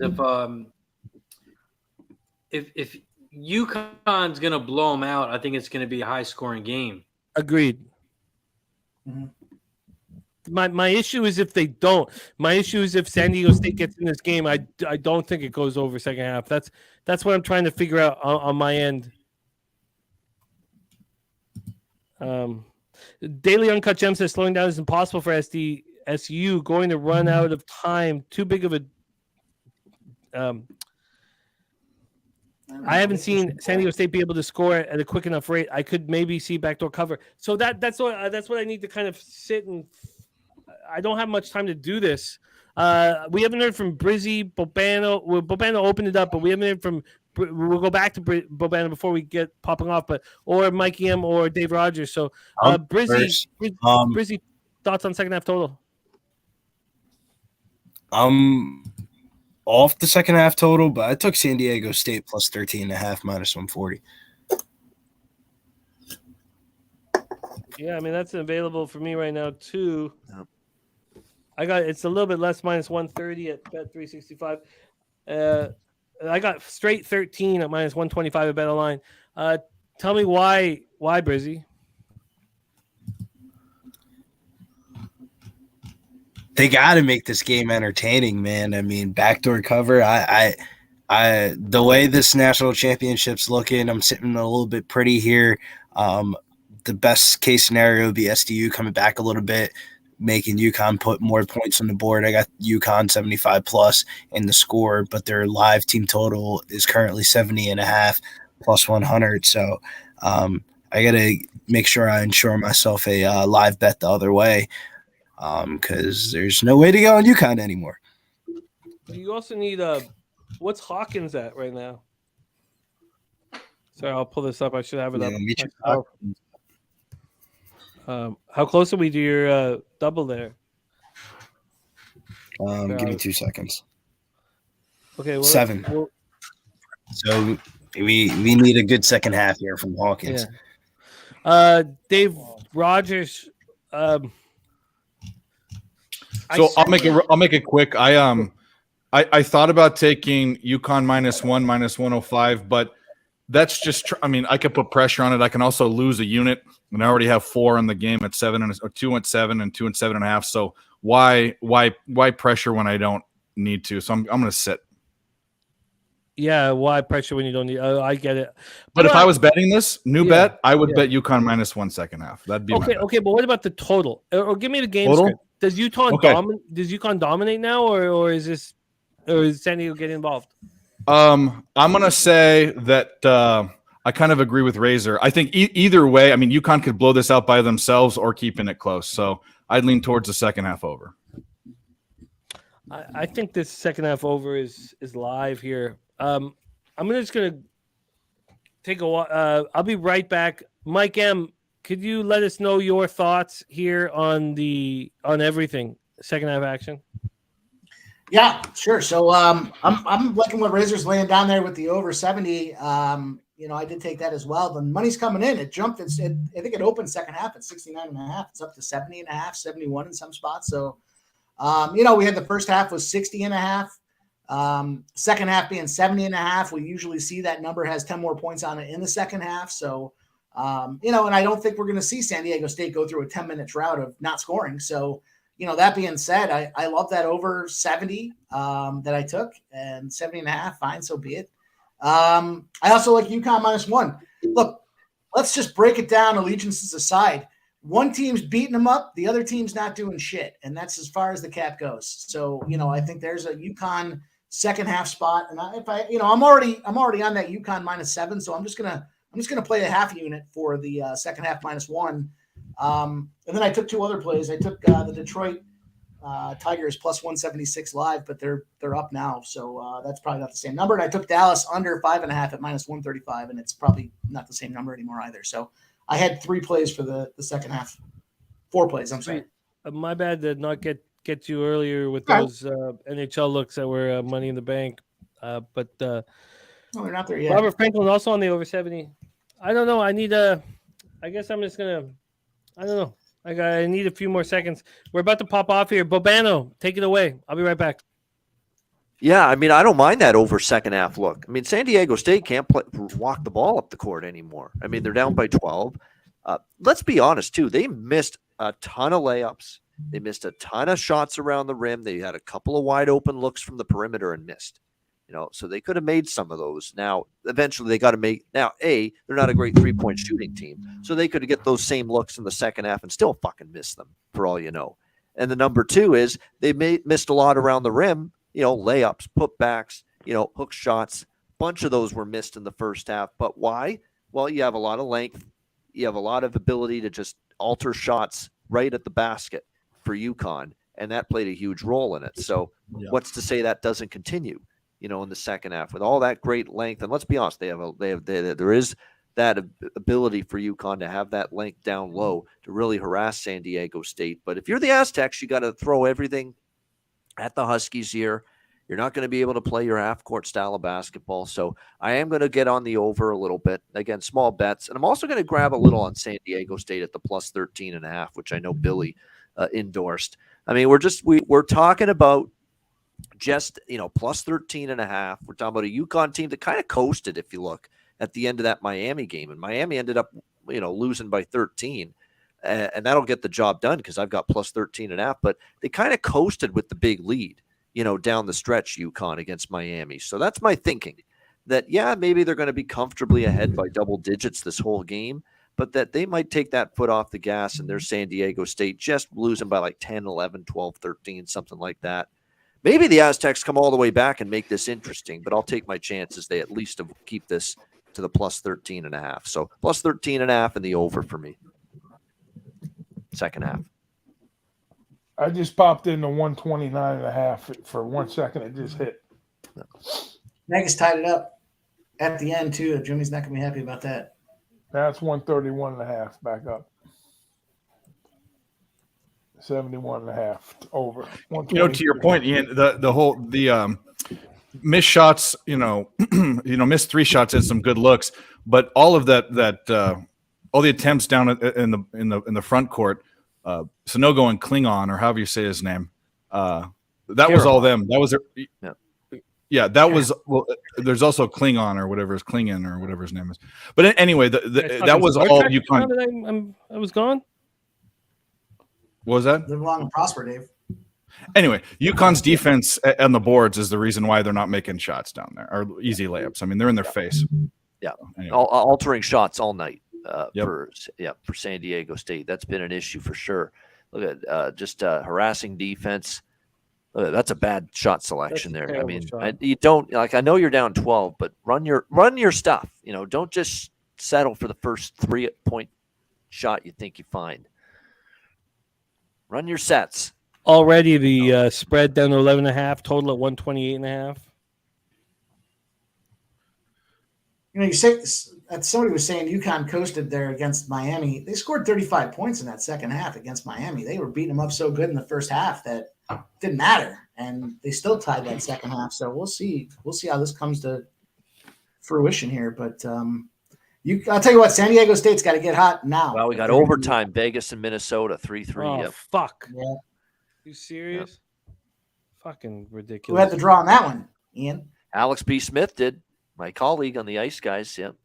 Speaker 11: if UConn's going to blow them out, I think it's going to be a high-scoring game.
Speaker 1: Agreed. Mm-hmm. My issue is if they don't. My issue is if San Diego State gets in this game, I don't think it goes over second half. That's what I'm trying to figure out on my end. Daily Uncut Gem says slowing down is impossible for SDSU. Going to run out of time. Too big of a. I haven't seen San Diego State be able to score at a quick enough rate. I could maybe see backdoor cover. So that's what I need to kind of sit and. I don't have much time to do this. We haven't heard from Brizzy, Bobano. Well, Bobano opened it up, but we haven't heard from. We'll go back to Bobano before we get popping off, or Mikey M or Dave Rogers. So Brizzy, thoughts on second half total?
Speaker 4: Off the second half total, but I took San Diego State plus 13.5 minus 140.
Speaker 1: Yeah, I mean that's available for me right now too. Yep. It's a little bit less, minus 130 at Bet 365. I got straight 13 at minus 125 at Bet Online. Tell me why Brizzy?
Speaker 4: they got to make this game entertaining, man. I mean, backdoor cover. The way this national championship's looking, I'm sitting a little bit pretty here. The best case scenario would be SDU coming back a little bit, making UConn put more points on the board. I got UConn 75 plus in the score, but their live team total is currently 70.5 plus 100. So I got to make sure I ensure myself a live bet the other way because there's no way to go on UConn anymore.
Speaker 1: You also need what's Hawkins at right now? Sorry, I'll pull this up. I should have it up. How close are we to your double there?
Speaker 4: Give me 2 seconds.
Speaker 1: Okay, well,
Speaker 4: 7. So we need a good second half here from Hawkins.
Speaker 1: Yeah. Dave Rogers.
Speaker 2: So I'll make it quick. I thought about taking UConn -1, -105, but that's just. I mean, I could put pressure on it. I can also lose a unit, and I already have 4 in the game at 7 or 2 at 7 and 2 and 7.5. So why pressure when I don't need to? So I'm going to sit.
Speaker 1: Yeah, why pressure when you don't need? I get it.
Speaker 2: But if I was betting this bet, I would bet UConn -1 second half. That'd be
Speaker 1: okay. Okay, but what about the total? Or give me the game script. Does UConn dominate now, or is San Diego getting involved?
Speaker 2: I'm gonna say that I kind of agree with Razor. I think either way, I mean, UConn could blow this out by themselves or keeping it close. So I'd lean towards the second half over.
Speaker 1: I think this second half over is live here. I'm just gonna take a while. I'll be right back. Mike M, could you let us know your thoughts here on everything second half action?
Speaker 3: Yeah, sure. So I'm liking what Razor's laying down there with the over 70. I did take that as well. The money's coming in. It jumped. I think it opened second half at 69.5. It's up to 70.5, 71 in some spots. So, we had the first half was 60.5. Second half being 70.5. We usually see that number has 10 more points on it in the second half. So, and I don't think we're going to see San Diego State go through a 10-minute drought of not scoring. So, that being said, I love that over 70 that I took, and 70.5, fine, so be it. I also like UConn -1. Look, let's just break it down, allegiances aside. One team's beating them up, the other team's not doing shit, and that's as far as the cap goes. So, I think there's a UConn second half spot, and I'm already on that UConn -7, so I'm just gonna play a half unit for the second half -1. And then I took 2 other plays. I took the Detroit Tigers plus 176 live, but they're up now, so that's probably not the same number. And I took Dallas under 5.5 at -135, and it's probably not the same number anymore either. So I had 3 plays for the second half. 4 plays. I'm sorry.
Speaker 1: My bad to not get you earlier with those NHL looks that were Money in the Bank, but
Speaker 3: no, they're not there yet.
Speaker 1: Robert Franklin also on the over 70. I don't know. I need I guess I'm just gonna. I don't know. I need a few more seconds. We're about to pop off here. Bobano, take it away. I'll be right back.
Speaker 8: Yeah, I mean, I don't mind that over second half look. I mean, San Diego State can't walk the ball up the court anymore. I mean, they're down by 12. Let's be honest, too. They missed a ton of layups. They missed a ton of shots around the rim. They had a couple of wide open looks from the perimeter and missed. So they could have made some of those. Now, eventually they got to make. Now, they're not a great 3-point shooting team, so they could get those same looks in the second half and still fucking miss them, for all you know. And the number 2 is they missed a lot around the rim. Layups, putbacks, hook shots. Bunch of those were missed in the first half. But why? Well, you have a lot of length. You have a lot of ability to just alter shots right at the basket for UConn, and that played a huge role in it. So what's to say that doesn't continue? In the second half with all that great length. And let's be honest, there is that ability for UConn to have that length down low to really harass San Diego State. But if you're the Aztecs, you got to throw everything at the Huskies here. You're not going to be able to play your half-court style of basketball. So I am going to get on the over a little bit. Again, small bets. And I'm also going to grab a little on San Diego State at the plus 13.5, which I know Billy endorsed. I mean, we're talking about just plus 13.5. We're talking about a UConn team that kind of coasted, if you look at the end of that Miami game, and Miami ended up losing by 13. and that'll get the job done because I've got plus 13.5. But they kind of coasted with the big lead, down the stretch, UConn against Miami. So that's my thinking. That, yeah, maybe they're going to be comfortably ahead by double digits this whole game, but that they might take that foot off the gas and there's San Diego State just losing by like 10, 11, 12, 13, something like that. Maybe the Aztecs come all the way back and make this interesting, but I'll take my chances. They at least keep this to the plus 13.5. So plus 13.5 and the over for me. Second half.
Speaker 10: I just popped in the 129.5 for 1 second. It just hit.
Speaker 3: Vegas tied it up at the end, too. Jimmy's not going to be happy about that.
Speaker 10: That's 131.5 back up. 71.5 over.
Speaker 2: To your point, Ian, the missed shots, missed 3 shots and some good looks, but all of that all the attempts down in the front court, Sonogo and Klingon, or however you say his name, that was all them. That was Yeah, that was. Well, there's also Klingon or whatever his name is. But anyway, that was all UConn.
Speaker 1: I was gone.
Speaker 2: What was that?
Speaker 3: Live long and prosper, Dave.
Speaker 2: Anyway, UConn's defense on the boards is the reason why they're not making shots down there, or easy layups. I mean, they're in their face.
Speaker 8: Yeah,
Speaker 2: anyway.
Speaker 8: Altering shots all night for San Diego State. That's been an issue for sure. Look at just harassing defense. That's a bad shot selection there. I mean, you don't I know you're down 12, but run your stuff. Don't just settle for the first 3-point shot you think you find. Run your sets.
Speaker 1: Already the spread down to 11.5, total at 128.5.
Speaker 3: You say somebody was saying UConn coasted there against Miami. They scored 35 points in that second half against Miami. They were beating them up so good in the first half that it didn't matter, and they still tied that second half. So we'll see how this comes to fruition here. But I'll tell you what, San Diego State's got to get hot now.
Speaker 8: Well, we got overtime. Vegas and Minnesota 3-3.
Speaker 1: Oh, fuck!
Speaker 3: Yeah.
Speaker 1: You serious? Yep. Fucking ridiculous.
Speaker 3: Who had the draw on that one, Ian?
Speaker 8: Alex B. Smith did. My colleague on the Ice Guys. Yep.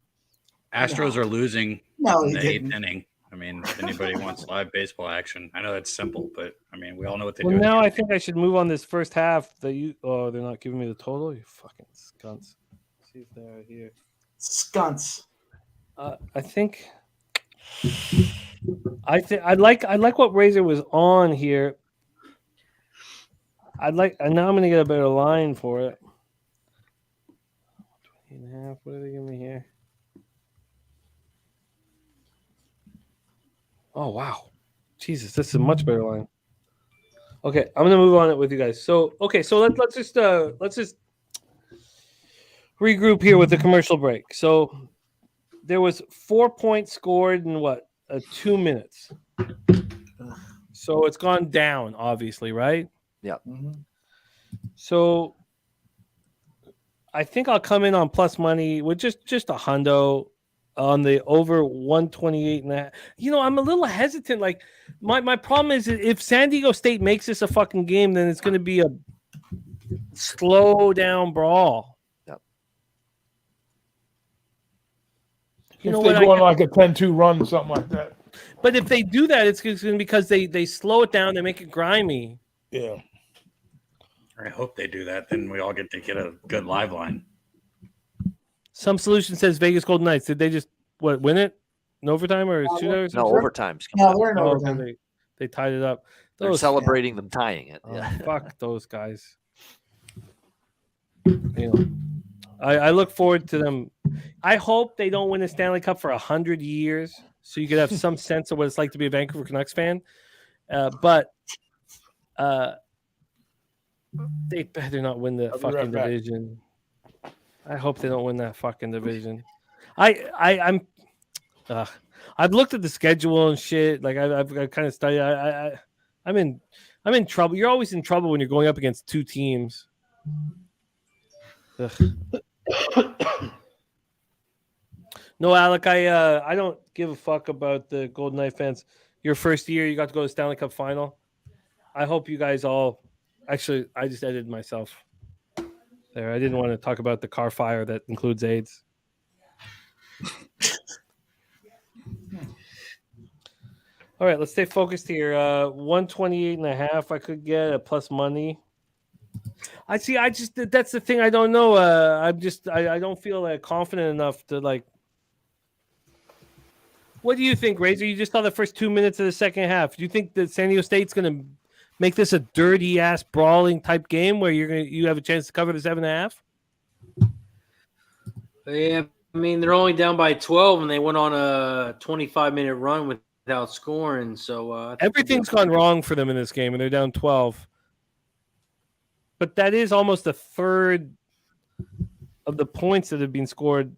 Speaker 13: Astros are losing
Speaker 3: in
Speaker 13: the 8th inning. I mean, if anybody wants live baseball action, I know that's simple, but I mean, we all know what they do.
Speaker 1: Now I think I should move on this first half. They're not giving me the total. You fucking skunts. Let's see if they're here.
Speaker 3: Skunts.
Speaker 1: I think I like what Razor was on here. And now I'm gonna get a better line for it. 20.5. What are they giving me here? Oh wow, Jesus, this is a much better line. Okay, I'm gonna move on it with you guys. So let's just regroup here with the commercial break. So there was 4 points scored in 2 minutes. So it's gone down, obviously, right?
Speaker 8: Yeah.
Speaker 3: Mm-hmm.
Speaker 1: So I think I'll come in on plus money with just a hundo on the over 128.5. I'm a little hesitant. Like my problem is if San Diego State makes this a fucking game, then it's going to be a slow down brawl.
Speaker 8: Yep.
Speaker 10: If they go on like a 10-2 run, something like that.
Speaker 1: But if they do that, it's going to be because they slow it down, they make it grimy.
Speaker 10: Yeah.
Speaker 13: I hope they do that. Then we all get a good live line.
Speaker 1: Some solution says Vegas Golden Knights. Did they just win it in overtime or shootout?
Speaker 8: No, overtimes.
Speaker 3: No, they're in overtime.
Speaker 1: They tied it up.
Speaker 8: They're celebrating them tying it. Yeah.
Speaker 1: Fuck those guys. I look forward to them. I hope they don't win a Stanley Cup for 100 years, so you could have some sense of what it's like to be a Vancouver Canucks fan. But they better not win the fucking division. I hope they don't win that fucking division. I've looked at the schedule and shit. Like I've kind of studied. I'm in trouble. You're always in trouble when you're going up against two teams. No, Alec, I don't give a fuck about the Golden Knight fans. Your first year, you got to go to the Stanley Cup final. I hope you guys all. Actually, I just edited myself there. I didn't want to talk about the car fire that includes AIDS. All All right, let's stay focused here. 128.5. I could get a plus money. I see. That's the thing. I don't know. I don't feel confident enough to like. What do you think, Razor? You just saw the first 2 minutes of the second half. Do you think that San Diego State's going to make this a dirty ass brawling type game where you have a chance to cover the 7.5?
Speaker 11: Yeah, I mean they're only down by 12, and they went on a 25-minute run without scoring. So
Speaker 1: everything's gone wrong for them in this game, and they're down 12. But that is almost a third of the points that have been scored,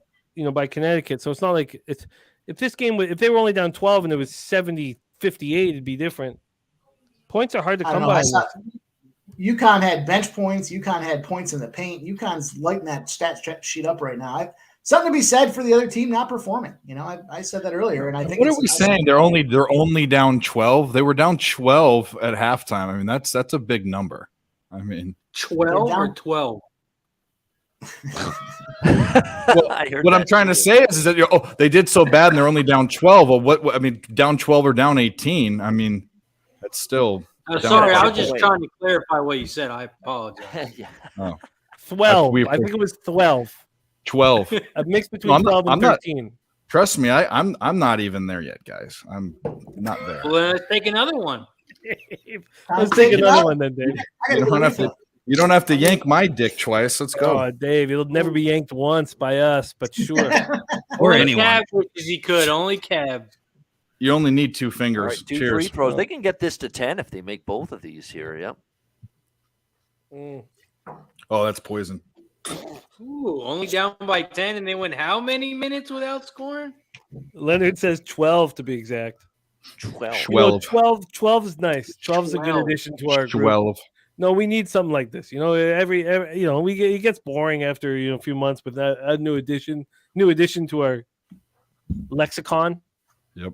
Speaker 1: by Connecticut. So it's not like it's if they were only down 12 and it was 70-58, it'd be different. Points are hard to come by.
Speaker 3: UConn had bench points. UConn had points in the paint. UConn's lighting that stat sheet up right now. Something to be said for the other team not performing. I said that earlier, and I think.
Speaker 2: What are we saying? They're only down 12. They were down 12 at halftime. I mean, that's a big number. I mean,
Speaker 11: 12 or 12.
Speaker 2: What I'm trying to say is that they did so bad and they're only down 12. Well, what I mean, down 12 or down 18. I mean, that's still.
Speaker 11: Sorry, I was just trying to clarify what you said. I apologize.
Speaker 1: 12. I think it was 12.
Speaker 2: 12.
Speaker 1: A mix between 12 and 13.
Speaker 2: Trust me, I'm not even there yet, guys. I'm not there.
Speaker 11: Well, let's take another one.
Speaker 1: Let's take another one then, Dave.
Speaker 2: You don't have to yank my dick twice. Let's go.
Speaker 1: Oh, Dave, it'll never be yanked once by us, but sure.
Speaker 11: Or anyone. Cab, which is he could. Only Cab.
Speaker 2: You only need two fingers.
Speaker 8: Right, two
Speaker 2: Cheers.
Speaker 8: free throws. They can get this to 10 if they make both of these here. Yep.
Speaker 2: Oh, that's poison.
Speaker 11: Ooh, only down by 10, and they went how many minutes without scoring?
Speaker 1: Leonard says 12 to be exact.
Speaker 8: 12.
Speaker 1: 12 is nice. 12 is a good addition to our group.
Speaker 2: 12.
Speaker 1: No, we need something like this. Every it gets boring after a few months, but that a new addition to our lexicon.
Speaker 2: Yep.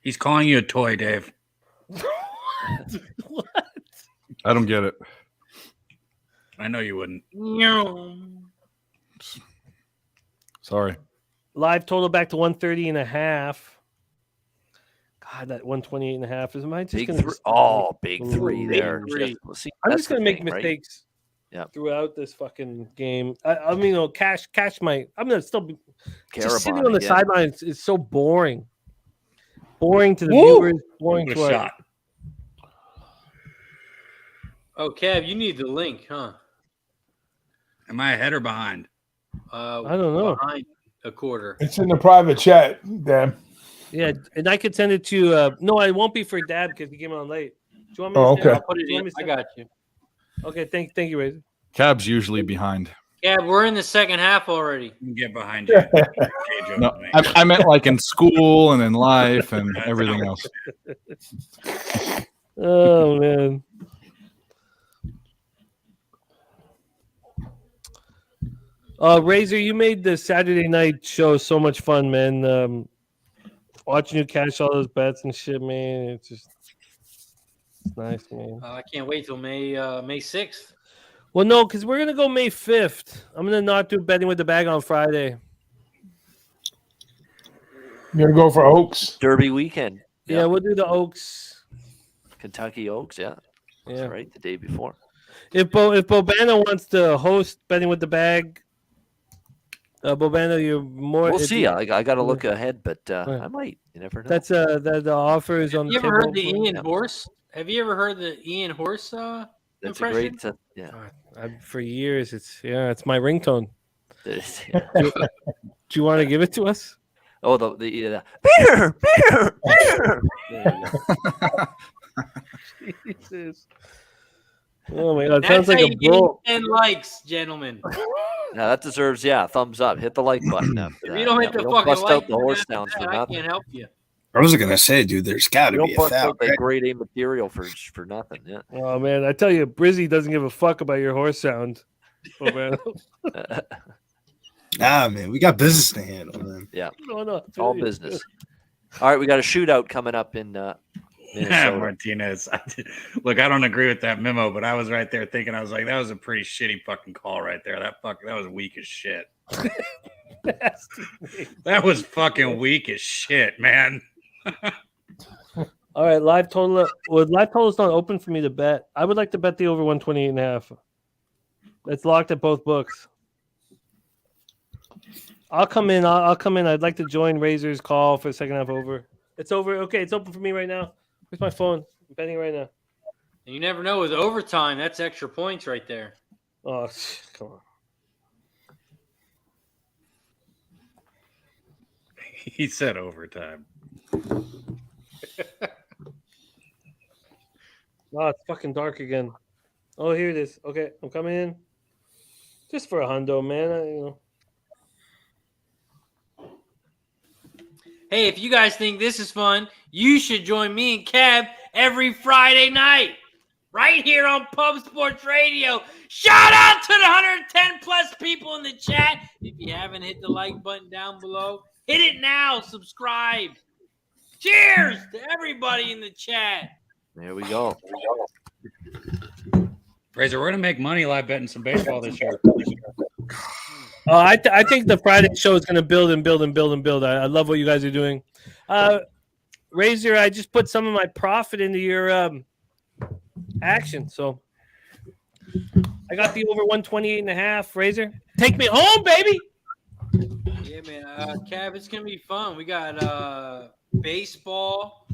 Speaker 13: He's calling you a toy, Dave.
Speaker 1: What?
Speaker 2: I don't get it.
Speaker 13: I know you wouldn't.
Speaker 11: No.
Speaker 2: Sorry.
Speaker 1: Live total back to 130.5. God, that 128.5 is. Am I just
Speaker 8: big
Speaker 1: going to?
Speaker 8: Big three there.
Speaker 1: I'm just going to make mistakes throughout this fucking game. I mean, Cash might. I'm going to still be just sitting on the sidelines. Is so boring. Boring to the viewers. Boring to our.
Speaker 11: Oh, Kev, you need the link, huh?
Speaker 13: Am I ahead or behind?
Speaker 1: I don't know.
Speaker 11: Behind a quarter.
Speaker 10: It's in the private chat, Dan.
Speaker 1: Yeah, and I could send it to. No, it won't be for Dad because he came on late. Do you want me to
Speaker 10: okay.
Speaker 11: I'll put it in. I got you.
Speaker 1: Okay, thank you, Razor.
Speaker 2: Cab's usually behind.
Speaker 11: Yeah, we're in the second half already.
Speaker 13: You can get behind you.
Speaker 2: No, I meant like in school and in life and everything else.
Speaker 1: Oh man. Razor, you made the Saturday night show so much fun, man. Watching you cash all those bets and shit, man. It's nice, man.
Speaker 11: I can't wait till May 6th.
Speaker 1: Well, no, because we're gonna go May 5th. I'm gonna not do betting with the bag on Friday.
Speaker 10: You're gonna go for Oaks
Speaker 8: Derby weekend.
Speaker 1: Yeah, we'll do the Oaks.
Speaker 8: Kentucky Oaks, yeah. That's right, the day before.
Speaker 1: If Bobano wants to host betting with the bag, Bobano, you're more.
Speaker 8: We'll see. I got to look ahead, but I might. You never know.
Speaker 1: That's the offer is on.
Speaker 11: Have you ever heard the Ian Horse? Have you ever heard the Ian Horse? That's impression?
Speaker 8: a great.
Speaker 1: For years, it's my ringtone.
Speaker 8: Do
Speaker 1: you want to give it to us?
Speaker 8: Oh, the beer.
Speaker 1: Jesus. Oh my God! Sounds like a bull.
Speaker 11: 10 likes, gentlemen.
Speaker 8: Now that deserves thumbs up. Hit the like button. After
Speaker 11: If
Speaker 8: that.
Speaker 11: you don't hit the fucking
Speaker 8: bust
Speaker 11: like
Speaker 8: out the
Speaker 11: button
Speaker 8: horse
Speaker 11: after
Speaker 8: sounds
Speaker 11: that,
Speaker 8: for
Speaker 11: I
Speaker 8: nothing.
Speaker 11: can't help you.
Speaker 4: I was going to say, dude, there's got to
Speaker 8: You
Speaker 4: be
Speaker 8: don't
Speaker 4: a
Speaker 8: bust out
Speaker 4: foul.
Speaker 8: that grade A material for nothing. Yeah.
Speaker 1: Oh man, I tell you, Brizzy doesn't give a fuck about your horse sound. Oh, man.
Speaker 4: Nah, man, we got business to handle, man.
Speaker 8: Yeah,
Speaker 1: no,
Speaker 8: it's all business. All right, we got a shootout coming up in Minnesota.
Speaker 13: Martinez. Look, I don't agree with that memo, but I was right there thinking, I was like, that was a pretty shitty fucking call right there. That was weak as shit. That was fucking weak as shit, man.
Speaker 1: All right, live total. Well, live total is not open for me to bet. I would like to bet the over 128.5. It's locked at both books. I'll come in. I'll come in. I'd like to join Razor's call for the second half over. It's over. Okay, it's open for me right now. Where's my phone? I'm betting right now.
Speaker 11: You never know with overtime. That's extra points right there.
Speaker 1: Oh, come on.
Speaker 13: He said overtime.
Speaker 1: Oh, it's fucking dark again. Oh, here it is. Okay, I'm coming in. Just for a hundo, man.
Speaker 11: Hey, if you guys think this is fun, you should join me and Kev every Friday night right here on Pub Sports Radio. Shout out to the 110 plus people in the chat. If you haven't hit the like button down below, hit it now. Subscribe. Cheers to everybody in the chat.
Speaker 8: There we go.
Speaker 13: Razor, we're going to make money live betting some baseball this year.
Speaker 1: I think the Friday show is going to build and build and build and build. I love what you guys are doing. Razor, I just put some of my profit into your action. So I got the over 128.5. Razor, take me home, baby.
Speaker 11: Yeah, man. Cav, it's going to be fun. We got baseball,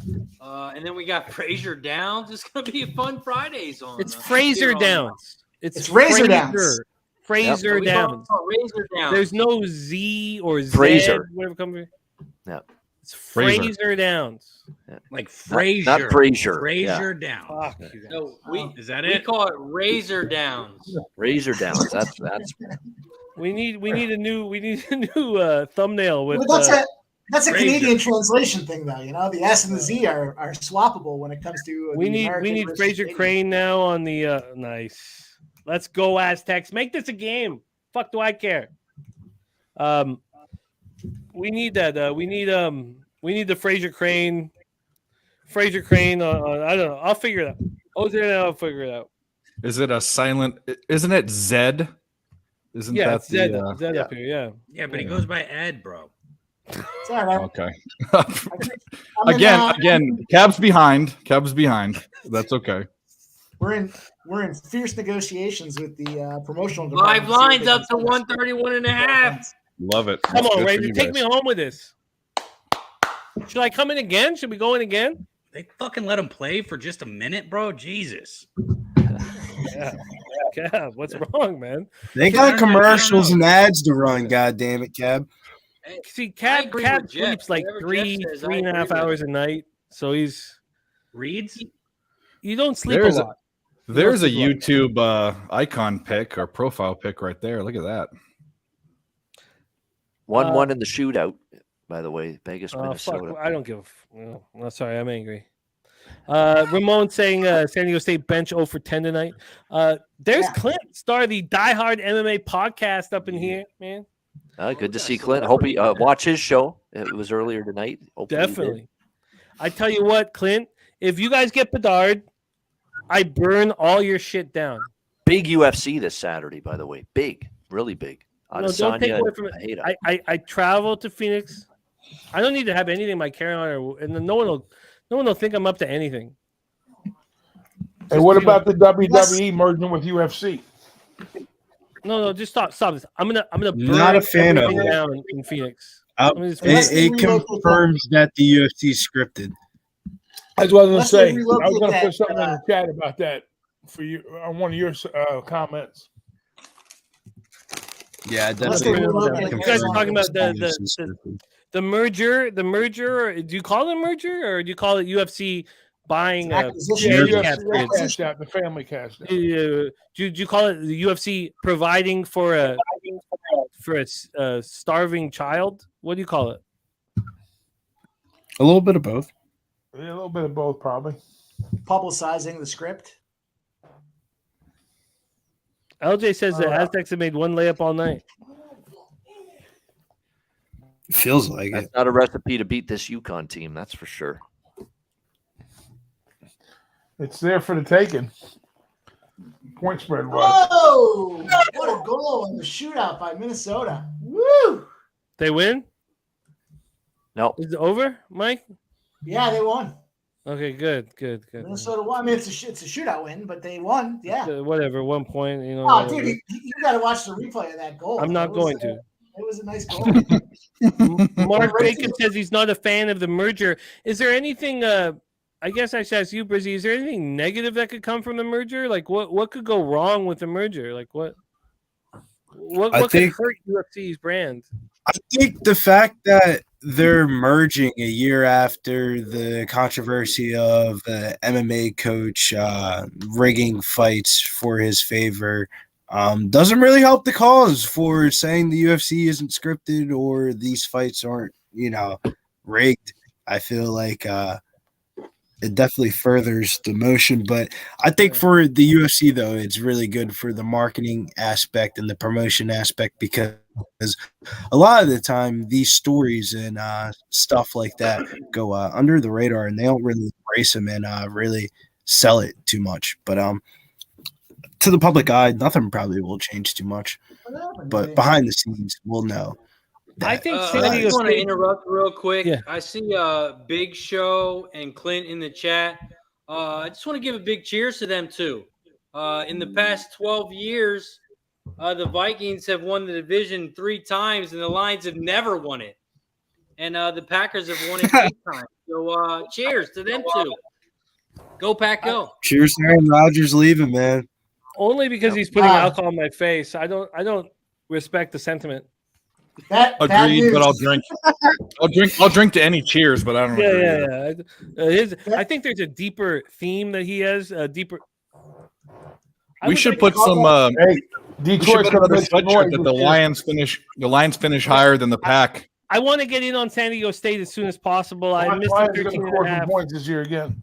Speaker 11: and then we got Fraser Downs. It's going to be a fun Fridays on.
Speaker 1: It's Fraser Downs. It's
Speaker 3: Razor Downs.
Speaker 1: Fraser
Speaker 11: Yep.
Speaker 1: Downs.
Speaker 11: Razor Downs.
Speaker 1: There's no Z or Z.
Speaker 8: Fraser.
Speaker 1: Whatever comes in.
Speaker 8: Yeah.
Speaker 1: It's Fraser Downs.
Speaker 8: Yeah.
Speaker 13: Like Fraser.
Speaker 8: Not Fraser.
Speaker 13: Fraser Downs.
Speaker 1: Fuck you guys.
Speaker 11: No,
Speaker 13: Is that
Speaker 11: we
Speaker 13: it?
Speaker 11: call it Razor Downs.
Speaker 8: Razor Downs. That's
Speaker 1: We need a new thumbnail with.
Speaker 3: Well, that's a
Speaker 1: Razor.
Speaker 3: Canadian translation thing, though. You know, the S and the Z are swappable when it comes to.
Speaker 1: we
Speaker 3: the
Speaker 1: need
Speaker 3: American versus
Speaker 1: Fraser
Speaker 3: Canadian.
Speaker 1: Crane now on the nice. Let's go Aztecs. Make this a game. Fuck do I care? We need that. We need the Fraser Crane. Fraser Crane. I don't know. I'll figure it out. I'll figure it out.
Speaker 2: Is it a silent? Isn't it Zed? Isn't
Speaker 1: Yeah,
Speaker 2: that
Speaker 1: it's Zed,
Speaker 2: the?
Speaker 1: Zed up here. Yeah.
Speaker 13: Yeah, but he goes by Ed, bro.
Speaker 3: It's all right.
Speaker 2: Okay.
Speaker 3: I'm in,
Speaker 2: Again, Cab's behind. That's okay.
Speaker 3: We're in fierce negotiations with the promotional
Speaker 11: Live
Speaker 3: department.
Speaker 11: lines up to 131.5.
Speaker 2: Love it.
Speaker 1: Come
Speaker 2: That's
Speaker 1: on,
Speaker 2: good for
Speaker 1: Razor.
Speaker 2: you
Speaker 1: Take
Speaker 2: guys.
Speaker 1: me home with this. Should I come in again? Should we go in again?
Speaker 13: They fucking let him play for just a minute, bro. Jesus.
Speaker 1: Yeah. What's wrong, man?
Speaker 4: They got commercials and ads to run. God damn it, Cab.
Speaker 1: See,
Speaker 11: I
Speaker 1: Cab
Speaker 11: agree with Jeff.
Speaker 1: sleeps like
Speaker 11: Whatever Jeff says, I
Speaker 1: 3.5
Speaker 11: agree with
Speaker 1: hours a night. So he's
Speaker 13: Reads?
Speaker 1: you don't sleep
Speaker 2: There's
Speaker 1: a
Speaker 2: a-
Speaker 1: lot.
Speaker 2: There's a YouTube icon pic or profile pic right there. Look at that.
Speaker 8: 1-1 in the shootout. By the way, Vegas,
Speaker 1: Oh,
Speaker 8: Minnesota.
Speaker 1: fuck. I don't give no, sorry, I'm angry. Ramon saying San Diego State bench 0 for 10 tonight. There's Clint, star of the Die Hard MMA podcast up in here, man.
Speaker 8: Good to see Clint. Hope he watch his show. It was earlier tonight. Hopefully he did.
Speaker 1: Definitely. I tell you what, Clint, if you guys get Bedard, I burn all your shit down.
Speaker 8: Big UFC this Saturday, by the way. Big, really big.
Speaker 1: No, don't take
Speaker 8: Adesanya,
Speaker 1: away from it.
Speaker 8: Ojeda.
Speaker 1: I travel to Phoenix. I don't need to have anything in my carry-on, and no one will think I'm up to anything.
Speaker 10: And what about the WWE merging with UFC?
Speaker 1: No, just stop this. I'm gonna burn
Speaker 4: Not a fan of
Speaker 1: everything
Speaker 4: it.
Speaker 1: down in Phoenix.
Speaker 4: It confirms that the UFC is scripted.
Speaker 10: That's what I was going to say. I was
Speaker 3: relocate
Speaker 10: going to
Speaker 3: that,
Speaker 10: put something in the chat about that for you on one of your comments.
Speaker 4: Yeah,
Speaker 3: Unless they
Speaker 4: definitely.
Speaker 3: relocate
Speaker 1: You guys are
Speaker 3: it.
Speaker 1: talking about the merger. The merger. Or do you call it a merger or do you call it UFC buying?
Speaker 3: Acquisition.
Speaker 10: UFC cashed out, the family cashed out.
Speaker 1: Do you call it the UFC providing for a starving child? What do you call it?
Speaker 4: A little bit of both.
Speaker 10: Yeah, a little bit of both, probably.
Speaker 3: Publicizing the script.
Speaker 1: LJ says the Aztecs have made one layup all night.
Speaker 4: Feels like
Speaker 8: That's
Speaker 4: it.
Speaker 8: not a recipe to beat this UConn team, that's for sure.
Speaker 10: It's there for the taking. Point spread was.
Speaker 3: Whoa! What a goal in the shootout by Minnesota. Woo!
Speaker 1: They win?
Speaker 8: No.
Speaker 1: Is it over, Mike?
Speaker 3: Yeah, they won.
Speaker 1: Okay, good.
Speaker 3: Minnesota won. I mean, it's a shootout win, but they won. Yeah.
Speaker 1: Whatever. 1 point.
Speaker 3: Oh, dude, you got to watch the replay of that goal.
Speaker 1: I'm not going to.
Speaker 3: It was a nice goal.
Speaker 1: Mark Bacon says he's not a fan of the merger. Is there anything? I guess I should ask you, Brizzy. Is there anything negative that could come from the merger? Like, what could go wrong with the merger? Like, what could hurt UFC's brand?
Speaker 4: I think the fact that they're merging a year after the controversy of the MMA coach rigging fights for his favor doesn't really help the cause for saying the UFC isn't scripted or these fights aren't, rigged. I feel like it definitely furthers the motion. But I think for the UFC, though, it's really good for the marketing aspect and the promotion aspect because a lot of the time these stories and stuff like that go under the radar and they don't really embrace them and really sell it too much. But to the public eye, nothing probably will change too much. But behind the scenes, we'll know.
Speaker 1: I think
Speaker 11: I just want to interrupt real quick. Yeah. I see Big Show and Clint in the chat. I just want to give a big cheers to them too. In the past 12 years, the Vikings have won the division 3 times, and the Lions have never won it. And the Packers have won it 8 times. So cheers to them too. Go Pack, go!
Speaker 4: Cheers to Aaron Rodgers leaving, man.
Speaker 1: Only because he's putting alcohol in my face. I don't respect the sentiment.
Speaker 2: Agreed, but I'll drink. I'll drink to any cheers, but I don't.
Speaker 1: Yeah. I think there's a deeper theme that he has. A deeper.
Speaker 2: We should put some. Detroit's going to sweatshirt that the Lions finish higher than the Pack.
Speaker 1: I want to get in on San Diego State as soon as possible. I missed the 13.5
Speaker 10: points this year again.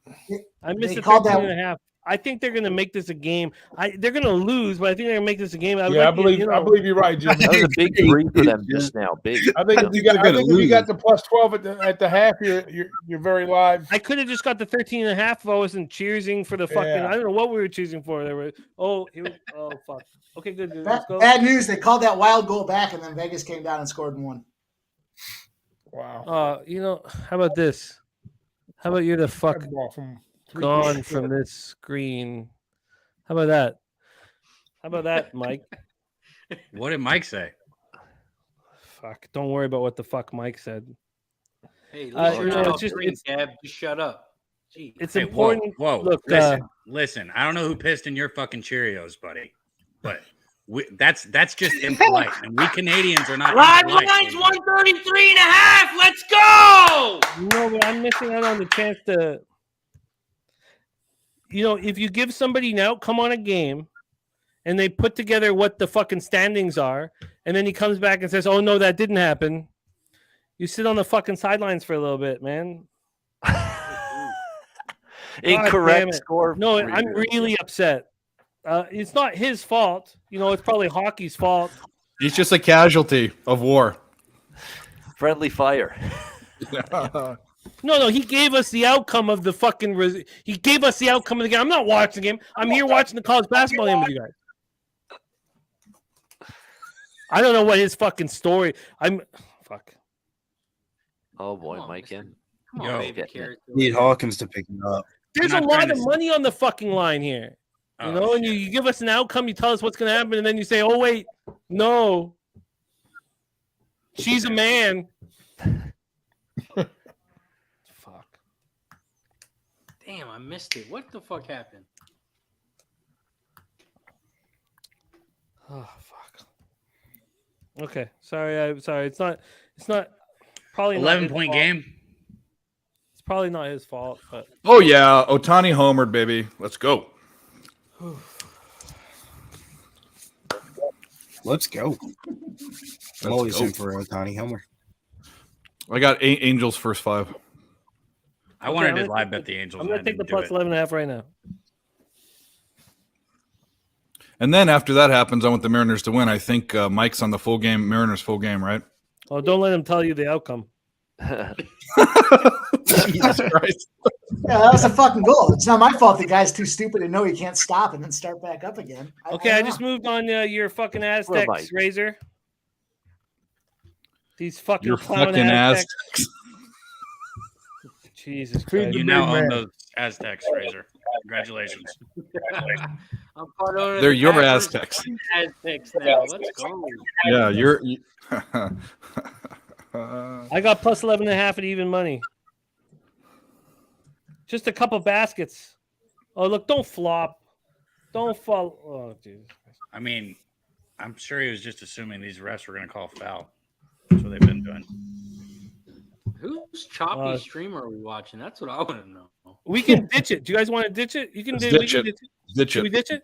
Speaker 1: I missed the 13.5. I think they're going to make this a game. They're going to lose, but I think they're going to make this a game. I believe
Speaker 10: you're right, Jimmy.
Speaker 8: That was a big three for them just now. Big.
Speaker 10: I think if you got the plus 12 at the half, you're very live.
Speaker 1: I could have just got the 13.5 if I wasn't cheering for the fucking. I don't know what we were choosing for. They were. Fuck. Okay, good. Let's go.
Speaker 3: Bad news. They called that wild goal back, and then Vegas came down and scored and won.
Speaker 10: Wow.
Speaker 1: How about this? How about you're the fuck gone from this screen? How about that? How about that, Mike?
Speaker 13: What did Mike say?
Speaker 1: Fuck. Don't worry about what the fuck Mike said.
Speaker 11: Hey, just shut up. Jeez.
Speaker 1: It's important.
Speaker 13: Whoa. Look, listen. I don't know who pissed in your fucking Cheerios, buddy, but that's just impolite. And we Canadians are not.
Speaker 11: Live lines 133.5. Let's go.
Speaker 1: No, but I'm missing out on the chance to. If you give somebody an outcome on a game and they put together what the fucking standings are, and then he comes back and says, "Oh no, that didn't happen," you sit on the fucking sidelines for a little bit, man.
Speaker 8: Incorrect score.
Speaker 1: No, I'm really upset. It's not his fault. It's probably hockey's fault.
Speaker 2: He's just a casualty of war.
Speaker 8: Friendly fire.
Speaker 1: No, he gave us the outcome of the fucking. He gave us the outcome of the game. I'm not watching the game. I'm here watching the college basketball game with you guys. I don't know what his fucking story. Fuck.
Speaker 8: Oh boy, Mike in.
Speaker 11: Come on,
Speaker 4: need Hawkins to pick him up.
Speaker 1: There's a lot of money on the fucking line here. And you give us an outcome, you tell us what's going to happen, and then you say, "Oh wait, no, she's a man."
Speaker 11: Fuck. Damn, I missed it. What the fuck happened?
Speaker 1: Oh fuck. Okay, sorry. Sorry. It's not probably
Speaker 13: 11-point game.
Speaker 1: It's probably not his fault, but.
Speaker 2: Oh yeah, Ohtani homered, baby. Let's go.
Speaker 4: Let's go. I'm always in for Ohtani homer.
Speaker 2: I got Angels first 5.
Speaker 13: I wanted to live bet the Angels.
Speaker 1: I'm going to take the plus 11.5 right now.
Speaker 2: And then after that happens, I want the Mariners to win. I think Mike's on the full game, Mariners full game, right?
Speaker 1: Oh, don't let him tell you the outcome.
Speaker 2: Jesus Christ.
Speaker 3: Yeah, that was a fucking goal. It's not my fault the guy's too stupid to know he can't stop and then start back up again.
Speaker 1: I just moved on your fucking Aztecs, Razor. These fucking
Speaker 2: Your
Speaker 1: clown
Speaker 2: fucking
Speaker 1: Aztecs. Jesus
Speaker 10: Feed
Speaker 1: Christ.
Speaker 10: the
Speaker 13: You
Speaker 10: big
Speaker 13: now own
Speaker 10: man.
Speaker 13: those Aztecs, Razor. Congratulations.
Speaker 11: I'm part owner of
Speaker 2: They're
Speaker 11: the
Speaker 2: your
Speaker 11: Packers
Speaker 2: Aztecs.
Speaker 11: and Aztecs now. Let's go.
Speaker 2: Yeah, you're.
Speaker 1: I got plus 11.5 at even money. Just a couple baskets. Oh, look, don't flop. Don't fall. Oh, Jesus.
Speaker 13: I mean, I'm sure he was just assuming these refs were going to call foul. That's what they've been doing.
Speaker 11: Whose choppy stream are we watching? That's what I want to know.
Speaker 1: We can ditch it. Do you guys want to ditch it? You can
Speaker 2: Let's
Speaker 1: we
Speaker 2: ditch
Speaker 1: can
Speaker 2: it.
Speaker 1: ditch it.
Speaker 2: Ditch
Speaker 1: Can
Speaker 2: it.
Speaker 1: we ditch it?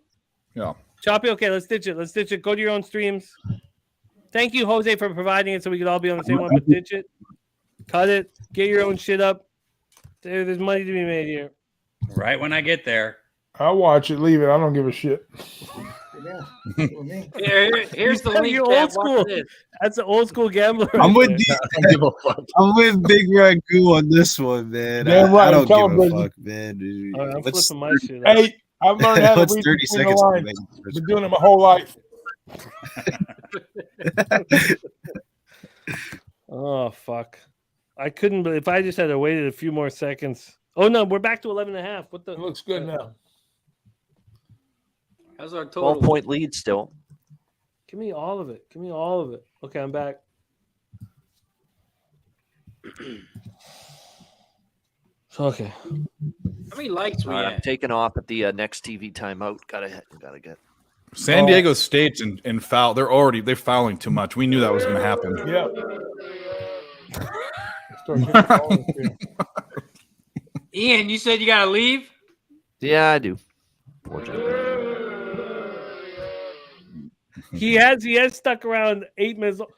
Speaker 2: Yeah.
Speaker 1: Choppy, okay, let's ditch it. Let's ditch it. Go to your own streams. Thank you, Jose, for providing it so we could all be on the same one, but ditch it. Cut it. Get your own shit up. There's money to be made here.
Speaker 13: Right when I get there.
Speaker 10: I'll watch it. Leave it. I don't give a shit.
Speaker 11: Here's the link.
Speaker 1: You're
Speaker 11: Tab.
Speaker 1: old school.
Speaker 11: Watch this.
Speaker 1: That's an old school gambler.
Speaker 4: I'm
Speaker 1: right
Speaker 4: with
Speaker 1: there.
Speaker 4: I'm with Big Ragu on this one, man.
Speaker 10: Damn right,
Speaker 4: I don't
Speaker 10: tell
Speaker 4: give
Speaker 10: him,
Speaker 4: a
Speaker 10: baby.
Speaker 4: fuck, man.
Speaker 1: All right, I'm
Speaker 4: What's-
Speaker 1: flipping my shit up.
Speaker 10: Hey, I've learned how to
Speaker 4: What's
Speaker 10: read
Speaker 4: 30
Speaker 10: between the
Speaker 4: seconds to
Speaker 10: lines.
Speaker 4: make this first
Speaker 10: Been doing it my whole life.
Speaker 1: Oh, fuck. I couldn't believe if I just had waited a few more seconds. Oh, no, we're back to 11.5. What the?
Speaker 10: It looks good now.
Speaker 11: How's our total?
Speaker 8: 12-point lead still.
Speaker 1: Give me all of it. Give me all of it. Okay, I'm back. Okay.
Speaker 11: How many likes we
Speaker 8: All right, I'm
Speaker 11: at?
Speaker 8: taking off at the next TV timeout. Gotta get.
Speaker 2: San Diego State's in foul. They're fouling too much. We knew that was going to happen.
Speaker 10: Yeah.
Speaker 11: Ian, you said you gotta leave.
Speaker 8: Yeah, I do.
Speaker 1: He has stuck around 8 minutes. Get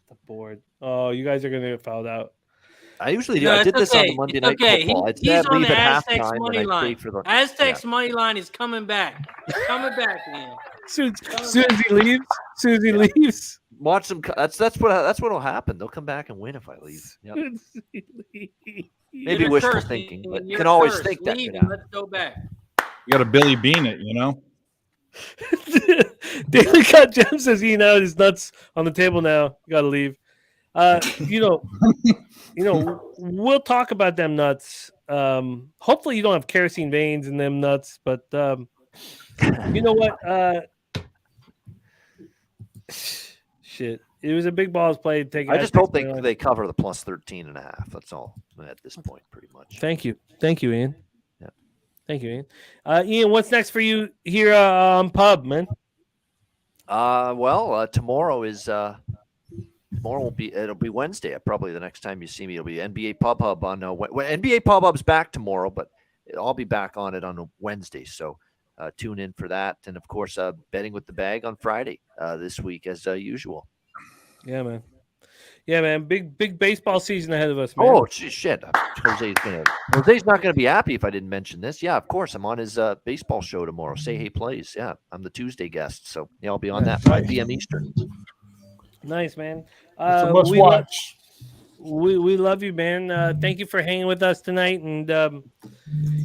Speaker 1: the board. Oh, you guys are going to get fouled out.
Speaker 8: I usually do.
Speaker 11: No,
Speaker 8: I did
Speaker 11: it's
Speaker 8: this on
Speaker 11: okay.
Speaker 8: the Monday
Speaker 11: It's
Speaker 8: Night
Speaker 11: okay.
Speaker 8: Football. I'd
Speaker 11: He's
Speaker 8: say I'd
Speaker 11: on
Speaker 8: leave
Speaker 11: the
Speaker 8: at
Speaker 11: Aztecs
Speaker 8: halftime,
Speaker 11: money
Speaker 8: and I'd
Speaker 11: line.
Speaker 8: wait for the
Speaker 11: Aztecs money line is coming back. It's coming back, man.
Speaker 1: Soon as he leaves.
Speaker 8: Watch them. That's what'll happen. They'll come back and win if I leave. Yep. Maybe
Speaker 11: You're
Speaker 8: wishful
Speaker 11: cursed,
Speaker 8: thinking,
Speaker 11: Ian.
Speaker 8: but
Speaker 11: You're
Speaker 8: can always
Speaker 11: cursed.
Speaker 8: think that
Speaker 11: Leave
Speaker 8: could
Speaker 11: and
Speaker 8: happen.
Speaker 11: let's go back.
Speaker 2: You got to Billy Bean it, you know?
Speaker 1: Daily Cut Gem says Ian out is nuts on the table now. You got to leave. We'll talk about them nuts. Hopefully you don't have kerosene veins in them nuts, but you know what? Shit. It was a big balls play.
Speaker 8: I just hope they cover the plus 13.5. That's all at this point, pretty much.
Speaker 1: Thank you, Ian.
Speaker 8: Yeah.
Speaker 1: Thank you, Ian. Ian, what's next for you here on Pub, man?
Speaker 8: Tomorrow is it'll be Wednesday. Probably the next time you see me, it'll be NBA Pub Hub on NBA Pub Hub's back tomorrow, but I'll be back on it on Wednesday. So tune in for that, and of course, betting with the bag on Friday this week as usual.
Speaker 1: Yeah, man. Big baseball season ahead of us, man.
Speaker 8: Oh shit! Jose's not gonna be happy if I didn't mention this. Yeah, of course. I'm on his baseball show tomorrow. Say Hey Plays. Yeah, I'm the Tuesday guest, so yeah, I'll be on that 5 p.m. Eastern.
Speaker 1: Nice, man.
Speaker 10: It's a must watch.
Speaker 1: We love you, man. Thank you for hanging with us tonight, and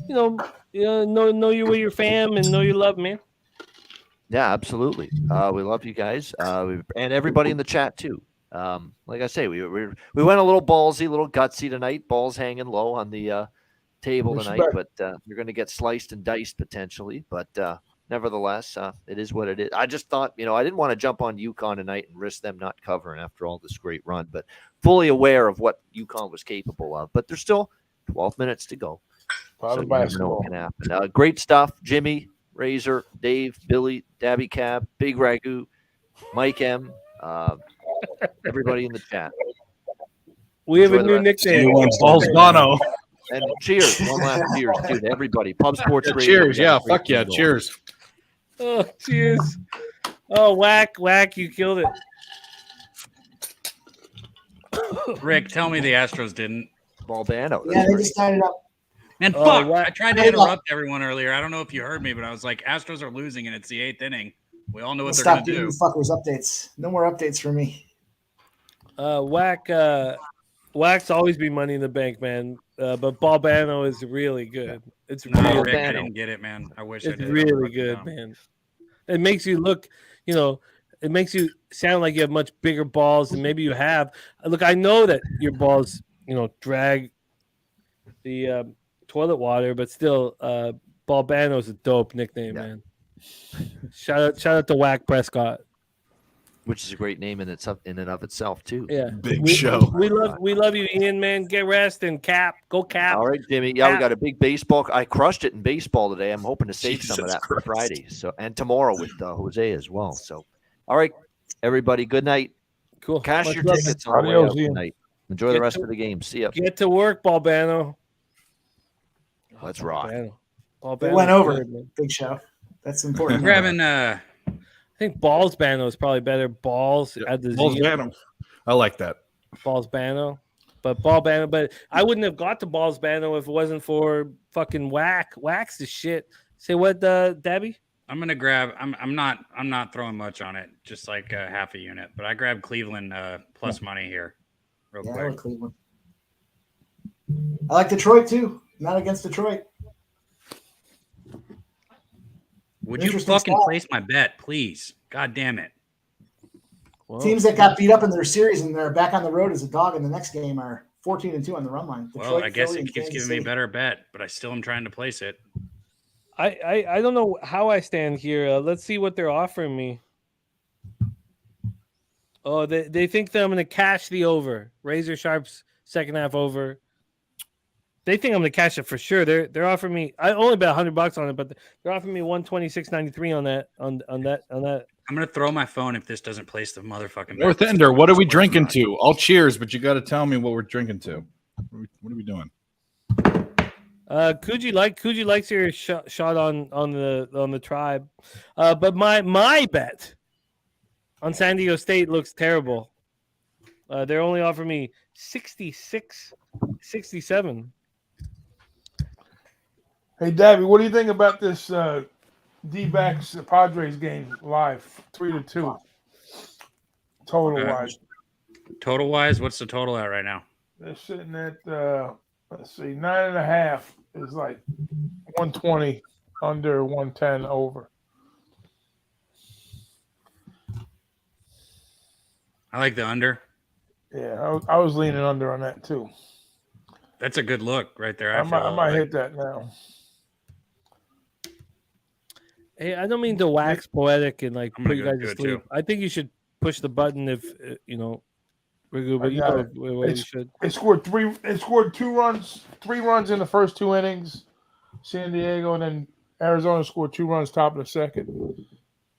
Speaker 1: know you're with your fam and know you love, man.
Speaker 8: Yeah, absolutely. We love you guys, and everybody in the chat too. Like I say, we went a little ballsy, a little gutsy tonight. Balls hanging low on the table tonight, but you're going to get sliced and diced potentially. But nevertheless, it is what it is. I just thought, I didn't want to jump on UConn tonight and risk them not covering after all this great run, but fully aware of what UConn was capable of. But there's still 12 minutes to go. So you never know what can happen. Great stuff, Jimmy, Razor, Dave, Billy, Dabby Cab, Big Ragu, Mike M, everybody in the chat.
Speaker 1: We have a new nickname.
Speaker 2: Balls Bono.
Speaker 8: And cheers. One last cheers, dude. Everybody. Pub Sports Radio.
Speaker 2: Cheers. Yeah. Fuck yeah. Cheers.
Speaker 1: Oh, cheers. Oh, whack. You killed it.
Speaker 13: Rick, tell me the Astros didn't.
Speaker 8: Balbano.
Speaker 3: Yeah, they just started up.
Speaker 13: Man, fuck. I tried to interrupt everyone earlier. I don't know if you heard me, but I was like, Astros are losing, and it's the 8th inning. We all know what they're going
Speaker 3: Stop
Speaker 13: to
Speaker 3: giving
Speaker 13: do.
Speaker 3: you fuckers updates. No more updates for me.
Speaker 1: Whack's always be money in the bank, man. But Balbano is really good. It's
Speaker 13: No,
Speaker 1: really
Speaker 13: Rick, I didn't get it, man. I wish I
Speaker 1: It's
Speaker 13: did.
Speaker 1: really good, man. It makes you look, it makes you sound like you have much bigger balls than maybe you have. Look, I know that your balls, drag toilet water, but still, Balbano's a dope nickname, man. Shout out to Whack Prescott.
Speaker 8: Which is a great name in and of itself too.
Speaker 1: Yeah,
Speaker 2: Big show.
Speaker 1: We love you, Ian. Man, get rest and Cap. Go Cap.
Speaker 8: All right, Jimmy. Yeah, we got a big baseball. I crushed it in baseball today. I'm hoping to save some of that for Friday. So and tomorrow with Jose as well. So, all right, everybody. Good night.
Speaker 1: Cool.
Speaker 8: Cash your
Speaker 1: love,
Speaker 8: tickets on the way out tonight. Enjoy the rest of the game. See ya.
Speaker 1: Get to work, Balbano.
Speaker 8: Let's rock.
Speaker 3: It went over. Big show. That's important.
Speaker 13: Grabbing
Speaker 1: I think Balls Bano is probably better. Balls at the
Speaker 2: Balls Bano. I like that.
Speaker 1: Balls Bano. But Ball Bano, but I wouldn't have got to Balls Bano if it wasn't for fucking Whack. Whack's the shit. Say what, Debbie?
Speaker 13: I'm gonna grab. I'm not throwing much on it, just like half a unit. But I grabbed Cleveland plus money here, real quick.
Speaker 3: I like Cleveland. I like Detroit too. Not against Detroit.
Speaker 13: Would you fucking place my bet, please? God damn it.
Speaker 3: Whoa. Teams that got beat up in their series and they're back on the road as a dog in the next game are 14-2 on the run line. Detroit,
Speaker 13: well, I guess
Speaker 3: Philly,
Speaker 13: it keeps giving me a better bet, but I still am trying to place it.
Speaker 1: I don't know how I stand here. Let's see what they're offering me. Oh, they think that I'm going to cash the over. Razor Sharp's second half over. They think I'm going to cash it for sure. They're offering me. I only bet $100 on it, but they're offering me $126.93 on that. On that.
Speaker 13: I'm going to throw my phone if this doesn't place the motherfucking
Speaker 2: North Ender. What are we drinking to? All cheers, but you got to tell me what we're drinking to. What are we doing?
Speaker 1: Coogee likes your shot on the Tribe, but my bet on San Diego State looks terrible. They're only offering me 66-67.
Speaker 10: Hey, Dabby, what do you think about this D-backs Padres game live, 3-2? Total-wise.
Speaker 13: Total-wise, what's the total at right now?
Speaker 10: They're sitting at, let's see, 9.5 is like 120 under, 110 over.
Speaker 13: I like the under.
Speaker 10: Yeah, I was leaning under on that too.
Speaker 13: That's a good look right there.
Speaker 10: I might hit that now.
Speaker 1: Hey, I don't mean to wax poetic and like put you guys to sleep.
Speaker 13: Too.
Speaker 1: I think you should push the button if Ragu, but you know where you should.
Speaker 10: They scored 3 runs in the first 2 innings. San Diego, and then Arizona scored 2 runs top of the second,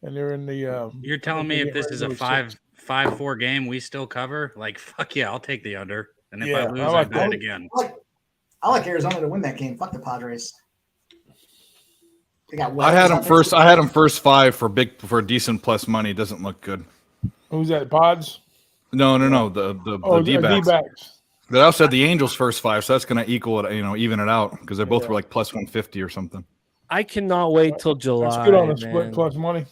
Speaker 10: and they're in the.
Speaker 13: You're telling me if this is a 5-4 game, we still cover? Like, fuck yeah, I'll take the under. And if I lose, I bet again.
Speaker 3: I like Arizona to win that game. Fuck the Padres. They got
Speaker 2: I had them first. I had them first 5 for decent plus money. Doesn't look good.
Speaker 10: Who's that? Pods?
Speaker 2: No. The D-backs. They also had the Angels first 5, so that's going to equal it. Even it out because they both were like plus 150 or something.
Speaker 1: I cannot wait till July.
Speaker 10: That's good on the split plus money.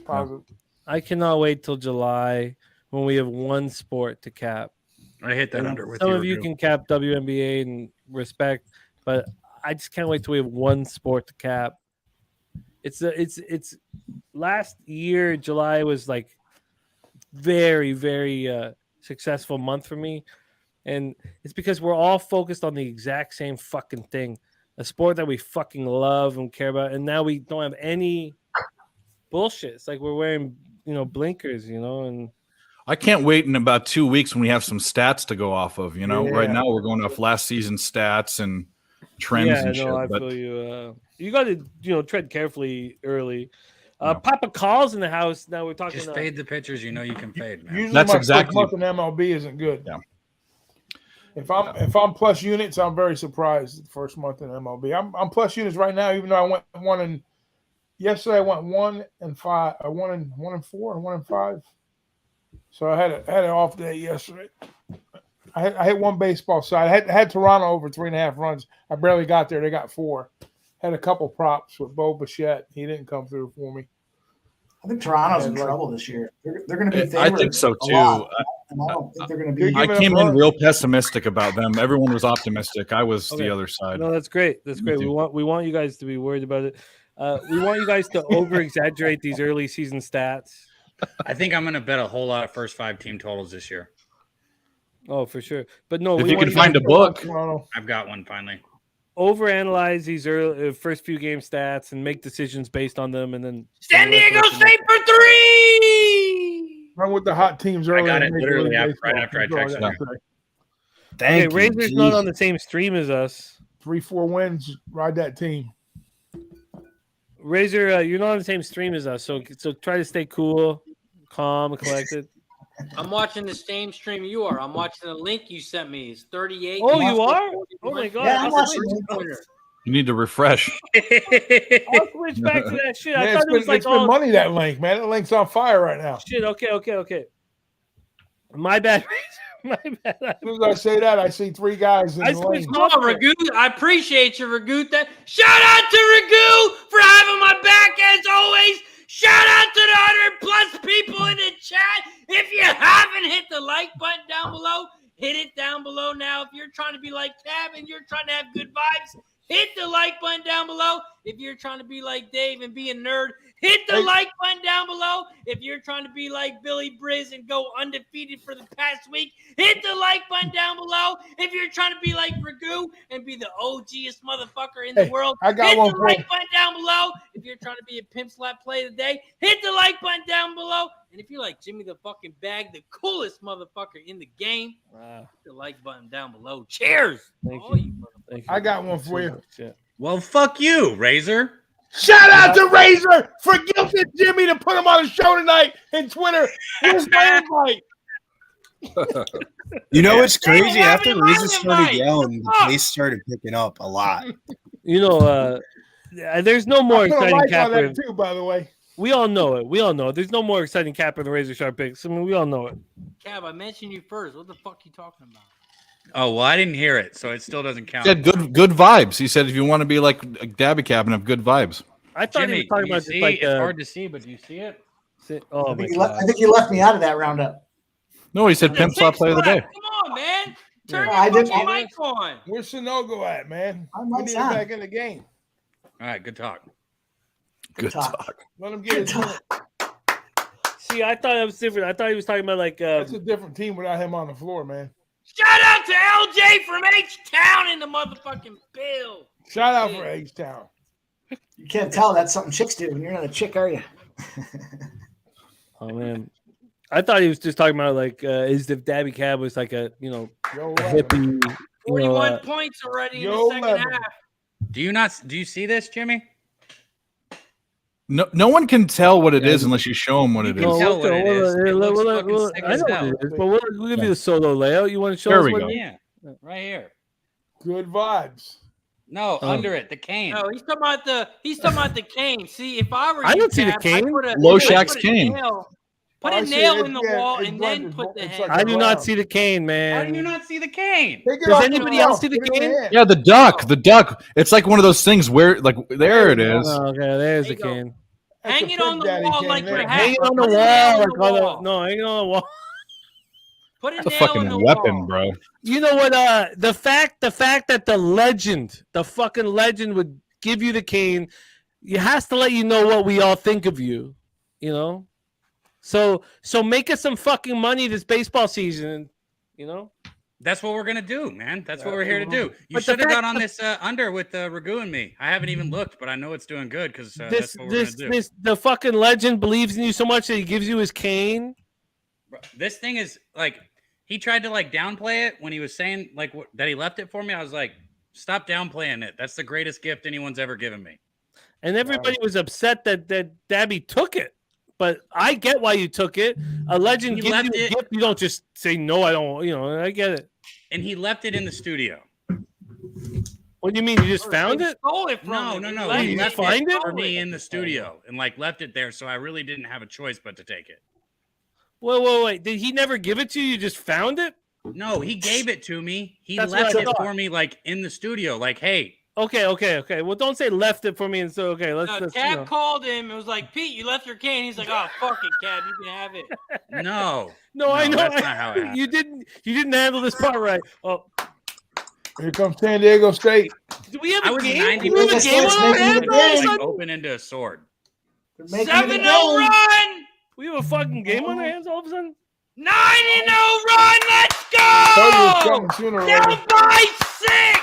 Speaker 10: Positive.
Speaker 1: I cannot wait till July when we have one sport to cap.
Speaker 13: I hit that under with
Speaker 1: some of you can cap WNBA and respect, but I just can't wait till we have one sport to cap. It's last year July was like very, very successful month for me, and it's because we're all focused on the exact same fucking thing, a sport that we fucking love and care about, and now we don't have any bullshit. It's like we're wearing blinkers, and
Speaker 2: I can't wait in about 2 weeks when we have some stats to go off of. Right now we're going off last season stats and trends and shit.
Speaker 1: I feel you. You got to tread carefully early. Papa Call's in the house. Now we're talking.
Speaker 13: Just fade the pitchers. You can fade, man.
Speaker 10: Usually my first month in MLB isn't good.
Speaker 2: Yeah.
Speaker 10: If I'm plus units, I'm very surprised. The first month in MLB, I'm plus units right now. Even though I went 1 and yesterday I went 1 and 5. I 1 and 4 and 1 and 5. So I had an off day yesterday. I hit one baseball side. I had Toronto over 3.5 runs. I barely got there. They got 4. Had a couple props with Bo Bichette. He didn't come through for me.
Speaker 3: I think Toronto's in trouble this year. They're going to be favored.
Speaker 2: I think so too.
Speaker 3: I don't think they're going to be.
Speaker 2: I came in real pessimistic about them. Everyone was optimistic. I was the other side.
Speaker 1: No, that's great. That's great. We want you guys to be worried about it. We want you guys to over exaggerate these early season stats.
Speaker 13: I think I'm going to bet a whole lot of first 5 team totals this year.
Speaker 1: Oh, for sure. But no,
Speaker 2: if you can find a book,
Speaker 13: I've got one finally.
Speaker 1: overanalyze these first few game stats and make decisions based on them, and then
Speaker 11: San Diego State for 3.
Speaker 10: Run with the hot teams early.
Speaker 13: I got it literally right after I texted you.
Speaker 1: Okay, Razor's not on the same stream as us.
Speaker 10: 3-4 wins. Ride that team.
Speaker 1: Razor, you're not on the same stream as us, so try to stay cool, calm, and collected.
Speaker 11: I'm watching the same stream you are. I'm watching the link you sent me. It's 38.
Speaker 1: Oh, you are? Oh my god!
Speaker 3: Yeah, I'm watching.
Speaker 2: You need to refresh.
Speaker 1: I'll switch back to that shit. I
Speaker 10: Yeah,
Speaker 1: thought it was like
Speaker 10: it's been money, that link, man. That link's on fire right now.
Speaker 1: Shit. Okay. My bad. My bad.
Speaker 10: As soon as I say that, I see 3 guys in the lane.
Speaker 11: Come on, Ragu. I appreciate you, Ragu. Shout out to Ragu for having my back as always. Shout out to the 100+ people in the chat. If you haven't hit the like button down below, hit it down below now. If you're trying to be like Cab and you're trying to have good vibes, hit the like button down below. If you're trying to be like Dave and be a nerd, hit the like button down below. If you're trying to be like Billy Briz and go undefeated for the past week, hit the like button down below. If you're trying to be like Ragu and be the OGest motherfucker in the world,
Speaker 10: I got
Speaker 11: hit
Speaker 10: one
Speaker 11: the
Speaker 10: for
Speaker 11: like
Speaker 10: you.
Speaker 11: button down below. If you're trying to be a pimp slap play of the day, hit the like button down below. And if you're like Jimmy the fucking Bag, the coolest motherfucker in the game, hit the like button down below. Cheers!
Speaker 1: Thank
Speaker 11: you.
Speaker 10: I got one for you.
Speaker 13: Well, fuck you, Razor.
Speaker 10: Shout out to Razor for guilting Jimmy to put him on the show tonight in Twitter. Here's my invite.
Speaker 4: You know what's crazy? After
Speaker 11: my
Speaker 4: Razor started
Speaker 11: invite.
Speaker 4: yelling, the pace started picking up a lot.
Speaker 1: You know, there's no more
Speaker 10: I put a
Speaker 1: exciting
Speaker 10: like on
Speaker 1: capper.
Speaker 10: that too, by the way.
Speaker 1: We all know it. There's no more exciting capper than Razor Sharp picks. I mean, we all know it.
Speaker 11: Cab, I mentioned you first. What the fuck you talking about?
Speaker 13: Oh, well, I didn't hear it, so it still doesn't count.
Speaker 2: He said good vibes. He said if you want to be like Dabby Cap and have good vibes.
Speaker 1: I thought
Speaker 13: Jimmy,
Speaker 1: he was talking
Speaker 13: do you
Speaker 1: about
Speaker 13: see?
Speaker 1: just like
Speaker 13: It's hard to see, but do you see it?
Speaker 1: Oh
Speaker 3: I
Speaker 1: my
Speaker 3: think,
Speaker 1: god!
Speaker 3: I think you left me out of that roundup.
Speaker 2: No, he said pimp slap play of the day.
Speaker 11: Come on, man. Turn
Speaker 3: I
Speaker 11: your
Speaker 3: did-
Speaker 11: fucking mic on.
Speaker 10: Where's Sonogo at, man?
Speaker 3: I'm
Speaker 10: We
Speaker 3: on
Speaker 10: need him
Speaker 3: time.
Speaker 10: back in the game.
Speaker 13: All right, good talk.
Speaker 2: Good
Speaker 3: talk.
Speaker 2: talk.
Speaker 10: Let him get his minute.
Speaker 1: See, I thought it was different. I thought he was talking about like.
Speaker 10: It's a different team without him on the floor, man.
Speaker 11: Shout out to LJ from H-Town in the motherfucking bill.
Speaker 10: Shout out for H-Town.
Speaker 3: You can't tell that's something chicks do. You're not a chick, are you?
Speaker 1: Oh man, I thought he was just talking about like as if Dabby Cab was like a
Speaker 10: Yo,
Speaker 1: a hippie.
Speaker 11: 41 points already in the second half.
Speaker 13: Do you see this, Jimmy?
Speaker 2: No one can tell what it is unless you show them what it
Speaker 13: can
Speaker 2: is.
Speaker 13: tell what it is. It looks fucking sick
Speaker 1: I
Speaker 13: as
Speaker 1: know
Speaker 13: hell.
Speaker 1: what it is, but we'll give you the solo layout. You want to show
Speaker 2: There
Speaker 1: us
Speaker 2: we
Speaker 1: what
Speaker 2: go.
Speaker 1: it is?
Speaker 13: Yeah, right here.
Speaker 10: Good vibes.
Speaker 13: No, under it, the cane.
Speaker 11: No, he's talking about the cane. See, if I were
Speaker 1: I
Speaker 11: you,
Speaker 1: don't see the
Speaker 11: Cab,
Speaker 1: cane.
Speaker 2: Low Shack's cane.
Speaker 11: Put
Speaker 10: I
Speaker 11: a
Speaker 10: see
Speaker 11: nail
Speaker 10: it.
Speaker 11: in the
Speaker 10: Yeah,
Speaker 11: wall
Speaker 10: it's
Speaker 11: and
Speaker 10: blended.
Speaker 11: then put the
Speaker 10: It's
Speaker 11: hand.
Speaker 10: like
Speaker 1: I do not
Speaker 10: Wow.
Speaker 1: see the cane, man.
Speaker 13: How do you not see the cane?
Speaker 10: Take it
Speaker 1: Does
Speaker 10: off
Speaker 1: anybody
Speaker 10: the
Speaker 1: else
Speaker 10: wall.
Speaker 1: see the
Speaker 10: Put it in
Speaker 1: cane?
Speaker 10: your hand.
Speaker 2: Yeah, the duck. It's like one of those things where like there it is.
Speaker 1: Oh, okay, there's the
Speaker 11: There you go.
Speaker 1: cane.
Speaker 10: That's
Speaker 11: Hang
Speaker 10: a
Speaker 11: it on
Speaker 10: Big
Speaker 11: the
Speaker 10: Daddy
Speaker 11: wall
Speaker 10: cane
Speaker 11: like
Speaker 10: there.
Speaker 11: your hat.
Speaker 1: Hang it on the
Speaker 11: Put a nail
Speaker 1: wall.
Speaker 11: in
Speaker 1: Like
Speaker 11: the
Speaker 1: on the,
Speaker 11: wall.
Speaker 1: no, hang it on the wall.
Speaker 11: Put a
Speaker 2: It's a
Speaker 11: nail
Speaker 2: fucking
Speaker 11: in the
Speaker 2: weapon,
Speaker 11: wall.
Speaker 2: bro.
Speaker 1: You know what? The fact that the fucking legend would give you the cane, it has to let you know what we all think of you. You know, so make us some fucking money this baseball season. You know,
Speaker 13: That's what we're gonna do, man. That's what we're here to do. You
Speaker 1: But the
Speaker 13: should have got
Speaker 1: fact
Speaker 13: on
Speaker 1: that-
Speaker 13: this under with Ragu and me. I haven't even looked, but I know it's doing good because that's what we're gonna do.
Speaker 1: the fucking legend believes in you so much that he gives you his cane.
Speaker 13: Bro, this thing is like he tried to like downplay it when he was saying like that he left it for me. I was like, stop downplaying it. That's the greatest gift anyone's ever given me.
Speaker 1: And everybody was upset that Dabby took it. But I get why you took it. A legend
Speaker 13: He
Speaker 1: gives you
Speaker 13: left
Speaker 1: a
Speaker 13: it-
Speaker 1: gift. You don't just say no. I don't. You know. I get it.
Speaker 13: And he left it in the studio.
Speaker 1: What do you mean? You just found
Speaker 11: He
Speaker 1: it?
Speaker 11: stole it from
Speaker 13: No,
Speaker 11: him.
Speaker 13: no,
Speaker 11: He
Speaker 13: no.
Speaker 11: left
Speaker 13: He
Speaker 1: you
Speaker 13: left
Speaker 1: find
Speaker 13: it
Speaker 1: it?
Speaker 13: for me in the studio and like left it there, so I really didn't have a choice but to take it.
Speaker 1: Wait. Did he never give it to you? You just found it?
Speaker 13: No, he gave it to me. He
Speaker 1: That's
Speaker 13: left
Speaker 1: what I
Speaker 13: it
Speaker 1: thought.
Speaker 13: for me like in the studio. Like, hey,
Speaker 1: Okay. Well, don't say left it for me. And so, okay, let's.
Speaker 11: No,
Speaker 1: you
Speaker 11: Cab
Speaker 1: know.
Speaker 11: called him and was like, Pete, you left your cane. He's like, oh, fuck it, Cab. You can have it.
Speaker 13: no.
Speaker 1: No, I know.
Speaker 13: That's not how it happened.
Speaker 1: You didn't handle this part right. Oh,
Speaker 10: Here comes San Diego State.
Speaker 1: do we have
Speaker 13: I
Speaker 1: a
Speaker 13: was
Speaker 1: game?
Speaker 13: 90
Speaker 1: Do we have a
Speaker 3: minutes
Speaker 1: game on our
Speaker 3: making
Speaker 1: hands
Speaker 3: the
Speaker 1: all of a
Speaker 3: game.
Speaker 1: sudden?
Speaker 13: Open into a sword.
Speaker 3: They're making it a
Speaker 11: 7-0
Speaker 3: game.
Speaker 11: run.
Speaker 1: We have a fucking game on our hands all of a sudden?
Speaker 11: 9-0 run. Let's
Speaker 10: Told you it was
Speaker 11: go.
Speaker 10: coming sooner or
Speaker 11: Down
Speaker 10: later.
Speaker 11: by 6.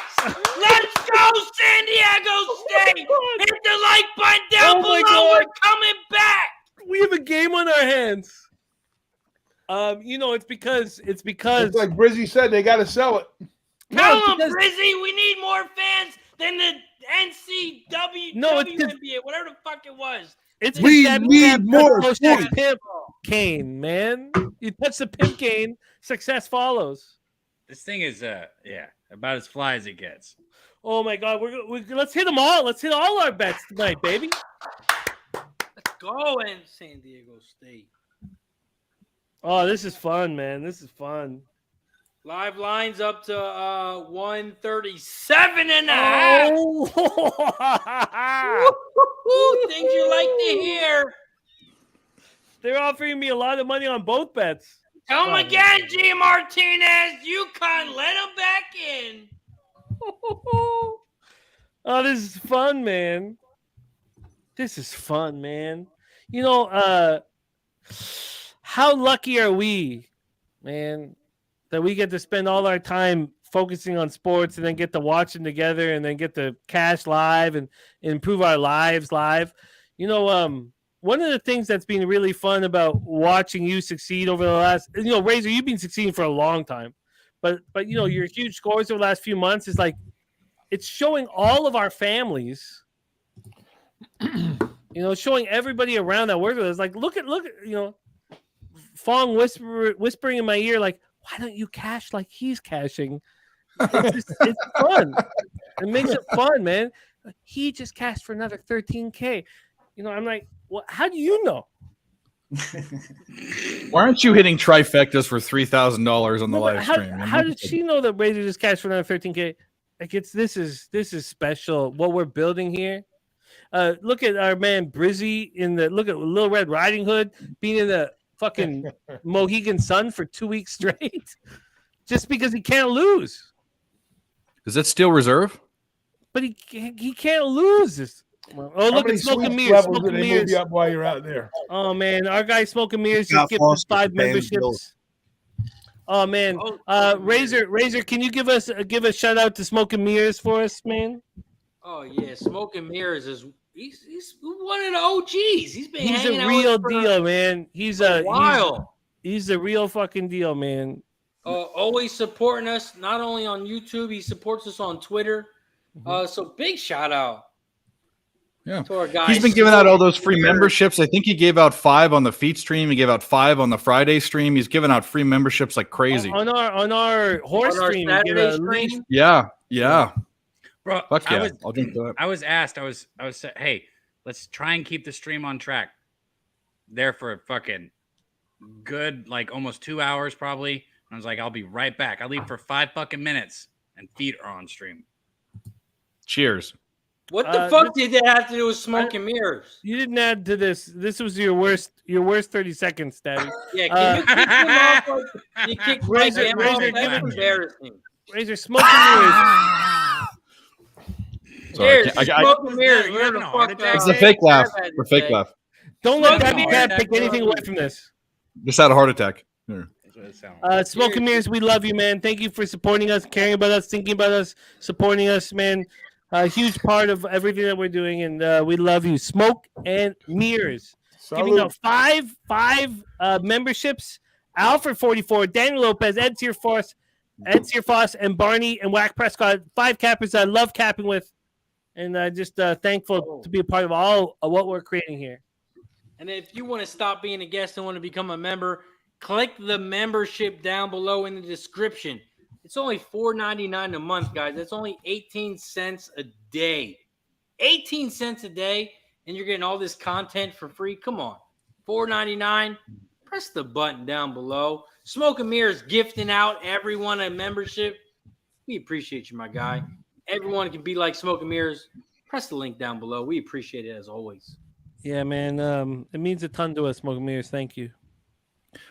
Speaker 11: Let's go. San Diego State! Hit the like button down below. We're coming back.
Speaker 1: We have a game on our hands. It's because
Speaker 10: It's like Brizzy said, they got to sell it.
Speaker 11: Tell them, Brizzy, we need more fans than the NCAA, WNBA, whatever the fuck it was.
Speaker 10: We need more
Speaker 1: pimp cane, man. You touch the pimp cane, success follows.
Speaker 13: This thing is, about as fly as it gets.
Speaker 1: Oh my God, let's hit them all. Let's hit all our bets tonight, baby.
Speaker 11: Let's go in San Diego State.
Speaker 1: Oh, this is fun, man. This is fun.
Speaker 11: Live lines up to 137.5.
Speaker 1: Oh.
Speaker 11: Things you like to hear.
Speaker 1: They're offering me a lot of money on both bets.
Speaker 11: Tell them again, G. Martinez. UConn, let them back in.
Speaker 1: Oh, this is fun, man. This is fun, man. How lucky are we, man, that we get to spend all our time focusing on sports and then get to watch them together and then get to cash live and improve our lives live. One of the things that's been really fun about watching you succeed over the last, Razor, you've been succeeding for a long time, but your huge scores over the last few months is like, it's showing all of our families, showing everybody around that work with us. Like, look at, Fong whispering in my ear, like, why don't you cash like he's cashing? It's fun. It makes it fun, man. He just cashed for another 13K. I'm like, well, how do you know?
Speaker 2: Why aren't you hitting trifectas for $3,000 on the live stream?
Speaker 1: How did she know that Razor just cashed for another 13K? Like, this is special. What we're building here. Look at our man Brizzy look at Little Red Riding Hood being in the fucking Mohegan Sun for 2 weeks straight, just because he can't lose.
Speaker 2: Is that still reserve?
Speaker 1: But he can't lose this. Oh, look at Smoking Mirrors. Smoking Mirrors.
Speaker 10: Up while you're out there.
Speaker 1: Oh man, our guy Smoking Mirrors just gave us 5 memberships. Oh man, Razor, can you give a shout out to Smoking Mirrors for us, man?
Speaker 11: Oh yeah, Smoking Mirrors is he's one of the OGs. He's
Speaker 1: a real deal, man. He's a
Speaker 11: while.
Speaker 1: He's a real fucking deal, man.
Speaker 11: Always supporting us, not only on YouTube, he supports us on Twitter. So big shout out.
Speaker 2: Yeah,
Speaker 11: to our guys.
Speaker 2: He's been giving out all those free memberships. I think he gave out 5 on the feet stream. He gave out 5 on the Friday stream. He's giving out free memberships like crazy.
Speaker 1: On our horse stream.
Speaker 11: Saturday stream?
Speaker 2: Yeah.
Speaker 13: Bro,
Speaker 2: Fuck yeah. I'll drink that.
Speaker 13: I was asked, hey, let's try and keep the stream on track. There for a fucking good, like almost 2 hours probably. And I was like, I'll be right back. I leave for 5 fucking minutes and feet are on stream.
Speaker 2: Cheers.
Speaker 11: What the fuck did that have to do with Smoking Mirrors?
Speaker 1: You didn't add to this. This was your worst 30 seconds, Daddy.
Speaker 11: Yeah, can you kick him off? You kicked
Speaker 1: Razor,
Speaker 11: that's embarrassing.
Speaker 1: Razor, Smoking Mirrors.
Speaker 11: Cheers, Smoking Mirrors.
Speaker 2: It's a fake laugh. It's a fake laugh.
Speaker 1: Don't let Daddy Cat take anything away from this.
Speaker 2: Just had a heart attack. Here.
Speaker 1: Smoking Mirrors, we love you, man. Thank you for supporting us, caring about us, thinking about us, supporting us, man. A huge part of everything that we're doing, and we love you. Smoke and Mirrors. Giving out five memberships. Alfred 44, Daniel Lopez, Ed Searfoss, and Barney and Whack Prescott. 5 cappers I love capping with, and just thankful to be a part of all of what we're creating here.
Speaker 11: And if you want to stop being a guest and want to become a member, click the membership down below in the description. It's only $4.99 a month, guys. That's only 18 cents a day. 18 cents a day, and you're getting all this content for free. Come on. $4.99. Press the button down below. Smoking Mirrors gifting out everyone a membership. We appreciate you, my guy. Everyone can be like Smoking Mirrors. Press the link down below. We appreciate it as always.
Speaker 1: Yeah, man. It means a ton to us, Smoking Mirrors. Thank you.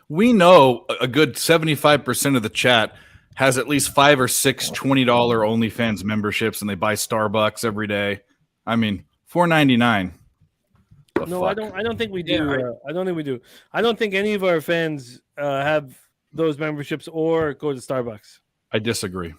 Speaker 2: We know a good 75% of the chat has at least 5 or 6 $20 OnlyFans memberships, and they buy Starbucks every day. I mean, $4.99.
Speaker 1: No, I don't think we do. I don't think we do. I don't think any of our fans have those memberships or go to Starbucks.
Speaker 2: I disagree.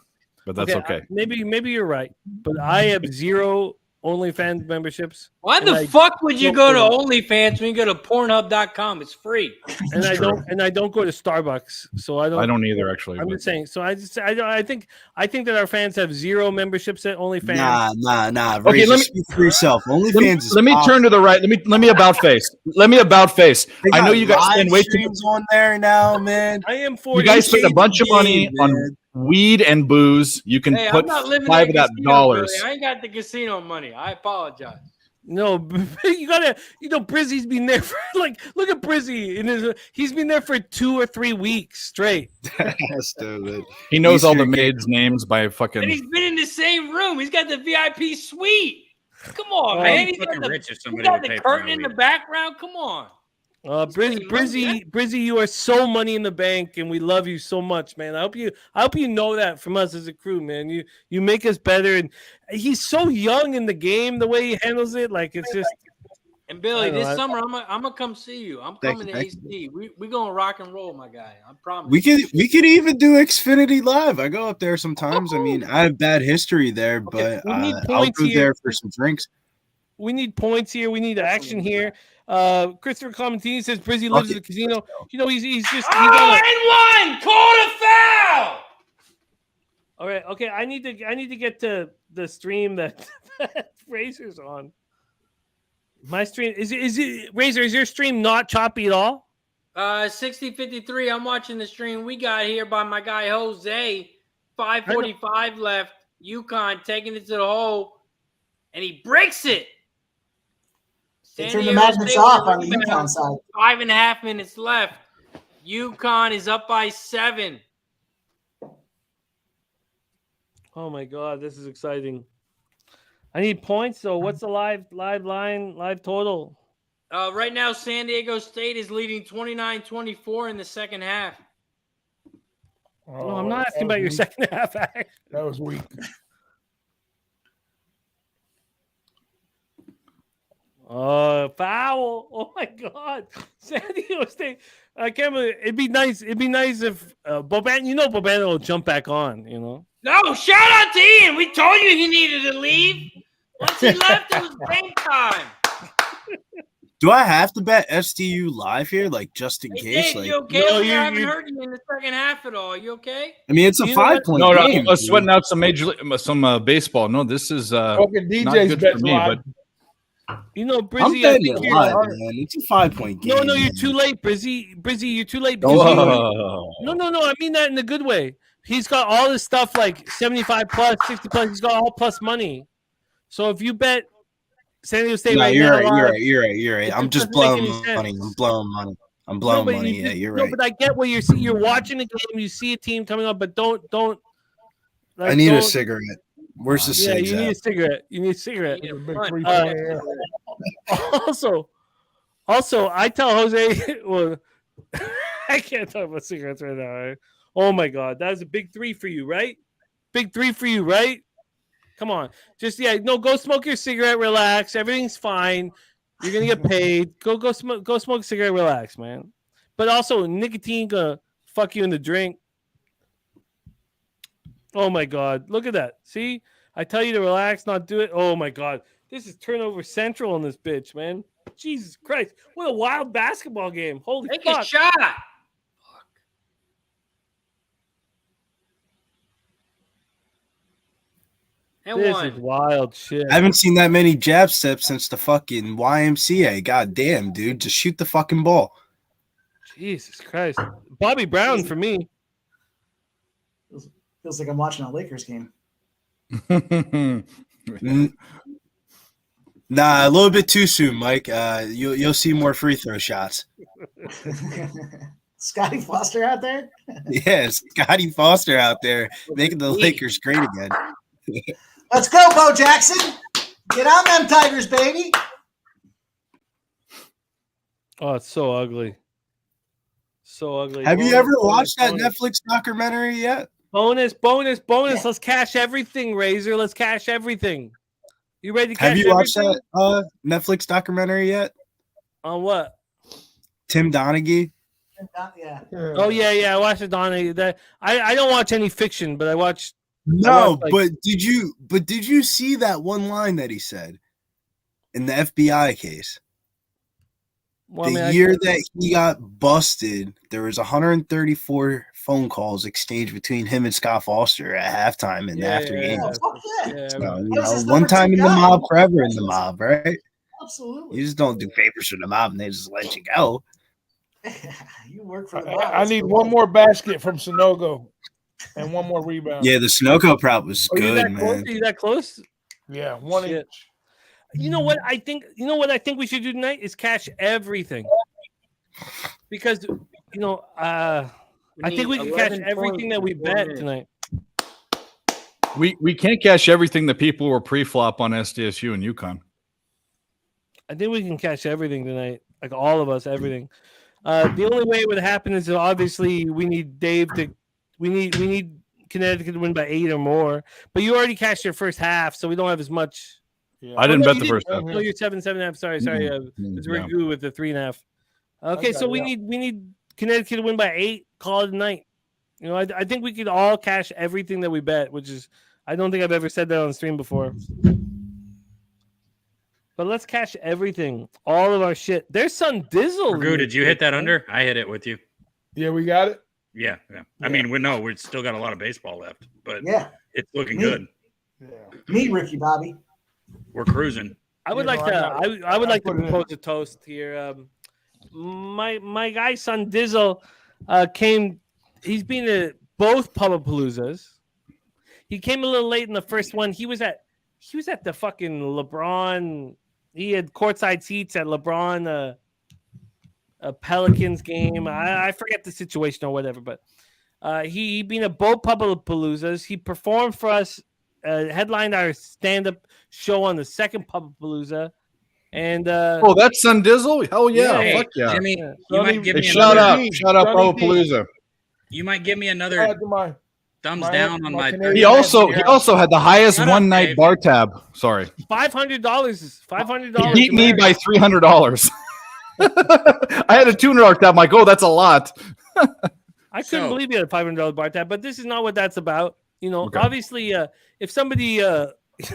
Speaker 2: but that's okay.
Speaker 1: Maybe you're right, but I have 0 OnlyFans memberships.
Speaker 11: Why the fuck would you go to OnlyFans when you go to Pornhub.com? It's free.
Speaker 1: And I don't go to Starbucks, so I don't
Speaker 2: either. Actually,
Speaker 1: I'm just saying. So I think that our fans have 0 memberships at OnlyFans.
Speaker 4: Nah.
Speaker 2: Okay, let me
Speaker 4: speak for yourself. OnlyFans.
Speaker 2: Let me turn to the right. Let me about face. I know you guys spend way too much
Speaker 4: on there now, man.
Speaker 1: I am 40.
Speaker 2: You guys spend a bunch of money on weed and booze. You can put
Speaker 11: I'm not living
Speaker 2: $5 of that
Speaker 11: casino,
Speaker 2: dollars.
Speaker 11: Billy. I ain't got the casino money. I apologize.
Speaker 1: No, you gotta. Brizzy's been there for look at Brizzy. He's been there for 2 or 3 weeks straight.
Speaker 4: Stupid.
Speaker 2: He knows all the maids' names by fucking.
Speaker 11: And he's been in the same room. He's got the VIP suite. Come on, man. He's got the curtain in the background. Come on.
Speaker 1: Brizzy, you are so money in the bank, and we love you so much, man. I hope you know that from us as a crew, man. You make us better, and he's so young in the game. The way he handles it, it's just.
Speaker 11: And Billy, this summer I'm gonna come see you. I'm coming to AC. We gonna rock and roll, my guy. I promise.
Speaker 4: We could even do Xfinity Live. I go up there sometimes. I mean, I have bad history there, but I'll go there for some drinks.
Speaker 1: We need points here. We need action here. Christopher Clementine says Brizzy lives at the casino. He's just.
Speaker 11: And one! Call a foul!
Speaker 1: All right. Okay. I need to get to the stream that Razor's on. My stream is it Razor? Is your stream not choppy at all?
Speaker 11: 60:53. I'm watching the stream we got here by my guy Jose. 5:45 left. UConn taking it to the hole, and he breaks it.
Speaker 3: Turn the magnets off on the UConn side.
Speaker 11: 5.5 minutes left. UConn is up by 7.
Speaker 1: Oh my God, this is exciting. I need points. So what's the live total?
Speaker 11: Right now, San Diego State is leading 29-24 in the second half.
Speaker 1: No, I'm not asking about your second half.
Speaker 10: That was weak.
Speaker 1: Foul! Oh my God, San Diego State. I can't believe it'd be nice. It'd be nice if Boban. Boban will jump back on.
Speaker 11: No, shout out to Ian. We told you he needed to leave. Once he left, it was game time.
Speaker 4: Do I have to bet SDU live here, just in case?
Speaker 11: Dave, you okay? No, you haven't heard you in the second half at all. You okay?
Speaker 4: I mean, it's a 5-point game.
Speaker 2: No, sweating out some baseball. No, this is not good for me. But
Speaker 1: Brizzy,
Speaker 4: it's a 5-point game.
Speaker 1: No, you're too late, Brizzy. Brizzy, you're too late. No. I mean that in a good way. He's got all this stuff 75 plus, 60 plus. He's got all plus money. So if you bet San Diego State
Speaker 4: you're right. I'm just blowing money. I'm blowing money. Yeah, you're right.
Speaker 1: No, but I get what you're seeing. You're watching the game. You see a team coming up, but don't.
Speaker 4: I need a cigarette. Where's the cigarette?
Speaker 1: Yeah, you need a cigarette. Also, I tell Jose. Well, I can't talk about cigarettes right now. Right? Oh my God, that was a big 3 for you, right? Big 3 for you, right? Come on, go smoke your cigarette, relax. Everything's fine. You're gonna get paid. Go smoke a cigarette, relax, man. But also, nicotine gonna fuck you in the drink. Oh my God, look at that. See, I tell you to relax, not do it. Oh my God, this is turnover central on this bitch, man. Jesus Christ, what a wild basketball game. Holy
Speaker 11: fuck.
Speaker 1: Take
Speaker 11: a shot.
Speaker 1: This is wild shit.
Speaker 4: I haven't seen that many jab steps since the fucking YMCA. God damn, dude. Just shoot the fucking ball.
Speaker 1: Jesus Christ. Bobby Brown for me.
Speaker 3: Feels like I'm watching a Lakers game.
Speaker 4: Nah, a little bit too soon, Mike. You'll see more free throw shots.
Speaker 3: Scotty Foster out there?
Speaker 4: Yeah, Scotty Foster out there making the Lakers great again.
Speaker 3: Let's go, Bo Jackson. Get on them Tigers, baby.
Speaker 1: Oh, it's so ugly. So ugly.
Speaker 4: Have you ever watched that Netflix documentary yet?
Speaker 1: Bonus. Yeah. Let's cash everything, Razor. Let's cash everything. You ready to cash everything?
Speaker 4: Have you watched that Netflix documentary yet?
Speaker 1: On what?
Speaker 4: Tim Donaghy.
Speaker 3: Yeah.
Speaker 1: Oh, yeah. I watched it, Donaghy. I don't watch any fiction, but I watch
Speaker 4: No, but did you see that one line that he said in the FBI case?
Speaker 1: Well,
Speaker 4: the year that he got busted, there was 134 phone calls exchanged between him and Scott Foster at halftime and after games. So, one time in the mob, forever in the mob, right?
Speaker 3: Absolutely.
Speaker 4: You just don't do favors for the mob and they just let you go.
Speaker 3: You work for the mob.
Speaker 10: I need one more basket from Sunogo and one more rebound.
Speaker 4: Yeah, the Sunogo prop was good, man.
Speaker 1: Close? Are you that close?
Speaker 10: Yeah, 1 inch.
Speaker 1: You know what I think? You know what I think we should do tonight is cash everything, because I think we can cash everything that we bet tonight.
Speaker 2: We can't cash everything that people were pre-flop on SDSU and UConn.
Speaker 1: I think we can cash everything tonight, like all of us, everything. The only way it would happen is obviously we need Dave to. We need Connecticut to win by 8 or more. But you already cashed your first half, so we don't have as much.
Speaker 2: Yeah. I didn't bet the first half.
Speaker 1: No, you're 7.5. Sorry. It's Ragu with the 3.5. Okay, so we need Connecticut to win by 8. Call it a night. I think we could all cash everything that we bet, which is I don't think I've ever said that on stream before. But let's cash everything, all of our shit. There's some Dizzle.
Speaker 13: Ragu, did you hit that under? I hit it with you.
Speaker 10: Yeah, we got it.
Speaker 13: Yeah. I mean, we've still got a lot of baseball left, but it's looking good.
Speaker 3: Yeah. Me, Ricky Bobby.
Speaker 13: We're cruising.
Speaker 1: I would like to propose a toast here. My guy son Dizzle came. He's been to both Pubapaloozas. He came a little late in the first one. He was at the fucking LeBron. He had courtside seats at LeBron a Pelicans game. I forget the situation or whatever, but he been at both Pubapaloozas. He performed for us. Headlined our stand-up show on the second Pubapalooza, and
Speaker 2: that's Sun Dizzle. Hell yeah, fuck yeah!
Speaker 13: Jimmy, you might give me
Speaker 2: shout out Pubapalooza.
Speaker 13: You might give me another thumbs down on my.
Speaker 2: He also had the highest one-night bar tab. Sorry,
Speaker 1: $500. $500.
Speaker 2: He beat me by $300. I had a $200 tab. I'm like, that's a lot.
Speaker 1: I couldn't believe you had a $500 bar tab, but this is not what that's about. Obviously, if somebody,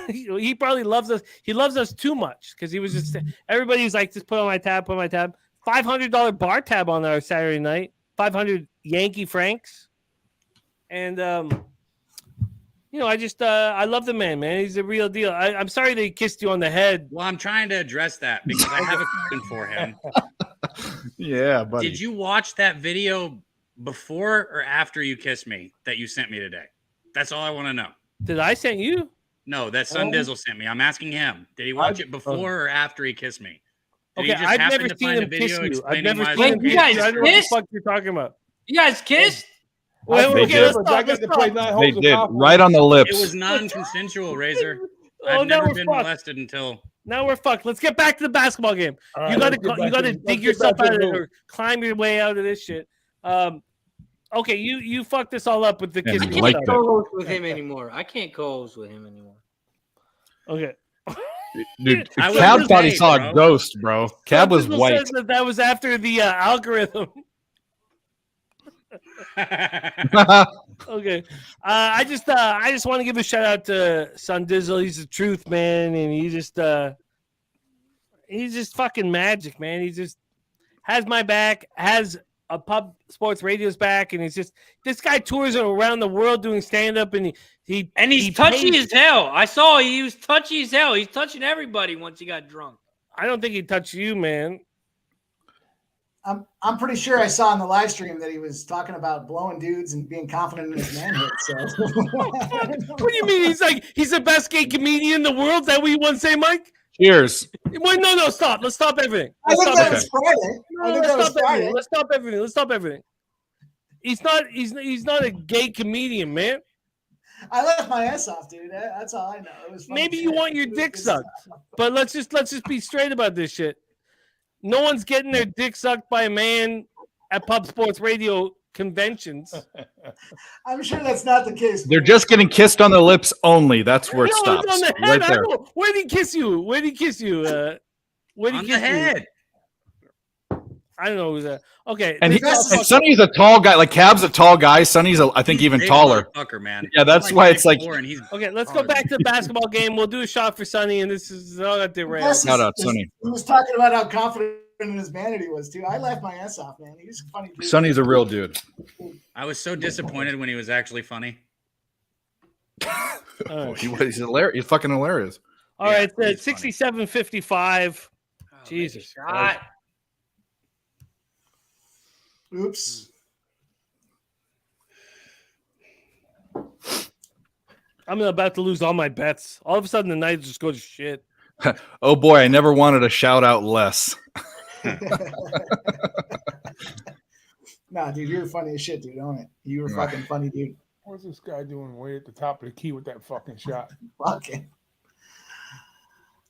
Speaker 1: he probably loves us. He loves us too much because he was just everybody's like, just put on my tab, $500 bar tab on our Saturday night, 500 Yankee francs, and I love the man. He's a real deal. I'm sorry that he kissed you on the head.
Speaker 13: Well, I'm trying to address that because I have a question for him.
Speaker 2: Yeah, buddy.
Speaker 13: Did you watch that video before or after you kissed me that you sent me today? That's all I want to know.
Speaker 1: Did I send you?
Speaker 13: No, that Sun Dizzle sent me. I'm asking him. Did he watch it before or after he kissed me?
Speaker 1: Okay, I've never seen him kiss you. I've never seen him
Speaker 11: kiss you. I
Speaker 1: don't know what the fuck you're talking about.
Speaker 11: You guys kissed?
Speaker 2: They did. They did. Right on the lips.
Speaker 13: It was non-consensual, Razor. I've never been molested until.
Speaker 1: Now we're fucked. Let's get back to the basketball game. Right, you gotta dig yourself out of it or climb your way out of this shit. Okay, you fucked this all up with the kiss.
Speaker 11: I can't co-host with him anymore.
Speaker 1: Okay.
Speaker 2: Dude, Cab thought he saw a ghost, bro. Cab was white.
Speaker 1: That was after the algorithm. Okay. I just want to give a shout out to Sun Dizzle. He's the truth, man, and he's just fucking magic, man. He just has my back, has a Pub Sports Radio's back, and he's just this guy tours around the world doing stand-up, and he's
Speaker 11: touchy as hell. I saw he was touchy as hell. He's touching everybody once he got drunk.
Speaker 1: I don't think he touched you, man.
Speaker 3: I'm pretty sure I saw in the live stream that he was talking about blowing dudes and being confident in his manhood. So
Speaker 1: what do you mean? He's the best gay comedian in the world? Is that what you want to say, Mike?
Speaker 2: Cheers.
Speaker 1: Wait, no, stop. Let's stop everything.
Speaker 3: Let's
Speaker 1: stop everything. He's not a gay comedian, man.
Speaker 3: I left my ass off, dude. That's all I know. It was
Speaker 1: maybe you want your dick sucked, but let's just be straight about this shit. No one's getting their dick sucked by a man at Pub Sports Radio conventions.
Speaker 3: I'm sure that's not the case.
Speaker 2: They're just getting kissed on the lips only. That's where it stops.
Speaker 1: On the head. Right there. Where did he kiss you? On the head. I don't know who's that. Okay.
Speaker 2: And,
Speaker 1: this-
Speaker 2: Sonny's a tall guy. Like Cab's a tall guy. Sonny's I think even
Speaker 13: Big
Speaker 2: taller.
Speaker 13: motherfucker, man.
Speaker 2: Yeah, that's why it's like.
Speaker 13: And he's
Speaker 1: Okay, let's go back to the basketball game. We'll do a shot for Sonny, and this is all that derailed.
Speaker 2: Shout out, Sonny.
Speaker 3: He was talking about how confident in his vanity was too. I laughed my ass off, man. He was a funny dude.
Speaker 2: Sonny's a real dude.
Speaker 13: I was so disappointed when he was actually funny.
Speaker 2: He's hilarious. He's fucking hilarious.
Speaker 1: All right, it's 67-55. Jesus.
Speaker 11: Shot.
Speaker 3: Oops.
Speaker 1: I'm about to lose all my bets. All of a sudden, the night just goes to shit.
Speaker 2: Oh boy, I never wanted to shout out less.
Speaker 3: Nah, dude, you're funny as shit, dude, don't it? You were fucking funny, dude.
Speaker 10: What's this guy doing way at the top of the key with that fucking shot?
Speaker 3: Fucking.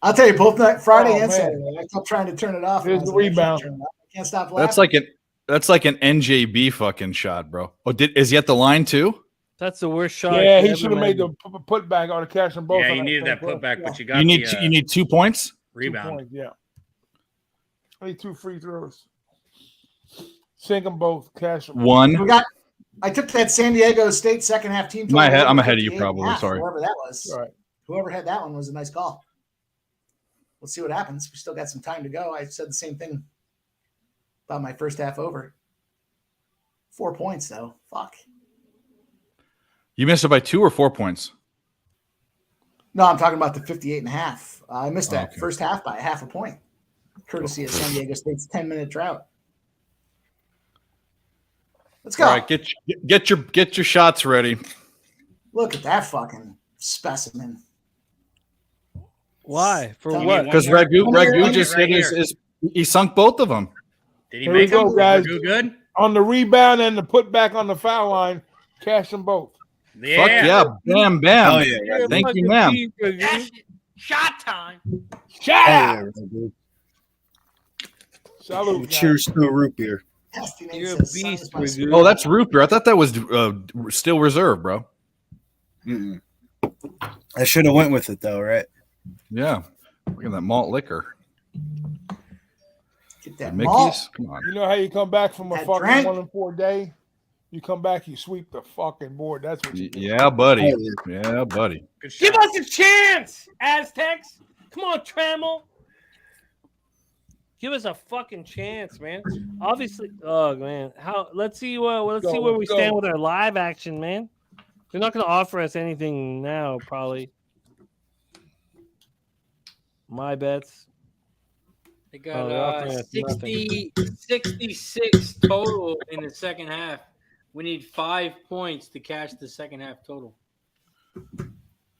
Speaker 3: I'll tell you, both Friday and
Speaker 10: man.
Speaker 3: Saturday, I kept trying to turn it off.
Speaker 10: There's
Speaker 3: and I
Speaker 10: the
Speaker 3: was like, I can't
Speaker 10: rebound.
Speaker 3: turn it off. I can't stop laughing.
Speaker 2: That's like an NJB fucking shot, bro. Oh, is he at the line too?
Speaker 1: That's the worst shot.
Speaker 10: Yeah,
Speaker 1: I
Speaker 10: he
Speaker 1: ever
Speaker 10: should have made
Speaker 1: imagined.
Speaker 10: the putback or the cash them both.
Speaker 13: Yeah,
Speaker 10: on
Speaker 13: you needed that
Speaker 10: thing,
Speaker 13: putback,
Speaker 10: bro.
Speaker 13: but you got
Speaker 2: You need
Speaker 13: the,
Speaker 2: you need 2 points.
Speaker 10: 2
Speaker 13: rebound.
Speaker 10: points, yeah. I need 2 free throws. Sink them both. Cash them.
Speaker 2: One.
Speaker 3: I took that San Diego State second half team.
Speaker 2: I'm
Speaker 3: total
Speaker 2: ahead of you
Speaker 3: 58.5,
Speaker 2: probably. Sorry.
Speaker 3: Whoever that was.
Speaker 10: All right.
Speaker 3: Whoever had that one was a nice call. Let's see what happens. We still got some time to go. I said the same thing about my first half over. 4 points, though. Fuck.
Speaker 2: You missed it by 2 or 4 points.
Speaker 3: No, I'm talking about the 58.5. I missed that first half by 0.5 point, courtesy of San Diego State's 10-minute drought. Let's go.
Speaker 2: All right, get your shots ready.
Speaker 3: Look at that fucking specimen.
Speaker 1: Why? For
Speaker 3: Tell me
Speaker 1: what?
Speaker 2: Because
Speaker 3: One
Speaker 2: Ragu
Speaker 3: here,
Speaker 2: just
Speaker 13: right
Speaker 2: hit he sunk both of them.
Speaker 13: Did he
Speaker 10: Here we
Speaker 13: make
Speaker 10: go,
Speaker 13: them?
Speaker 10: guys.
Speaker 13: Ragu good?
Speaker 10: On the rebound and the putback on the foul line, cash them both.
Speaker 13: Yeah.
Speaker 2: Fuck yeah, bam, bam.
Speaker 4: Hell yeah.
Speaker 2: Thank you, ma'am.
Speaker 13: Shot time.
Speaker 10: Shut
Speaker 4: Hell
Speaker 10: up.
Speaker 4: yeah, dude.
Speaker 10: Salute.
Speaker 4: Cheers to a root beer.
Speaker 1: You're a beast, Ragu.
Speaker 2: Oh, that's root beer. I thought that was still reserve, bro.
Speaker 4: Mm-mm. I should have went with it though, right?
Speaker 2: Yeah. Look at that malt liquor.
Speaker 3: Get that
Speaker 2: Mickey's.
Speaker 3: malt.
Speaker 2: Come on.
Speaker 10: You know how you come back from a
Speaker 3: That
Speaker 10: fucking
Speaker 3: drink.
Speaker 10: 1-4 day? You come back, you sweep the fucking board. That's what you do.
Speaker 2: Yeah, buddy. Yeah, buddy.
Speaker 13: Good shot.
Speaker 1: Give us a chance, Aztecs. Come on, Trammell. Give us a fucking chance, man. Obviously, oh man, let's see where we stand with our live action, man. They're not going to offer us anything now, probably. My bets.
Speaker 11: They got
Speaker 1: they're offering us
Speaker 11: 66 total in the second half. We need 5 points to cash the second half total.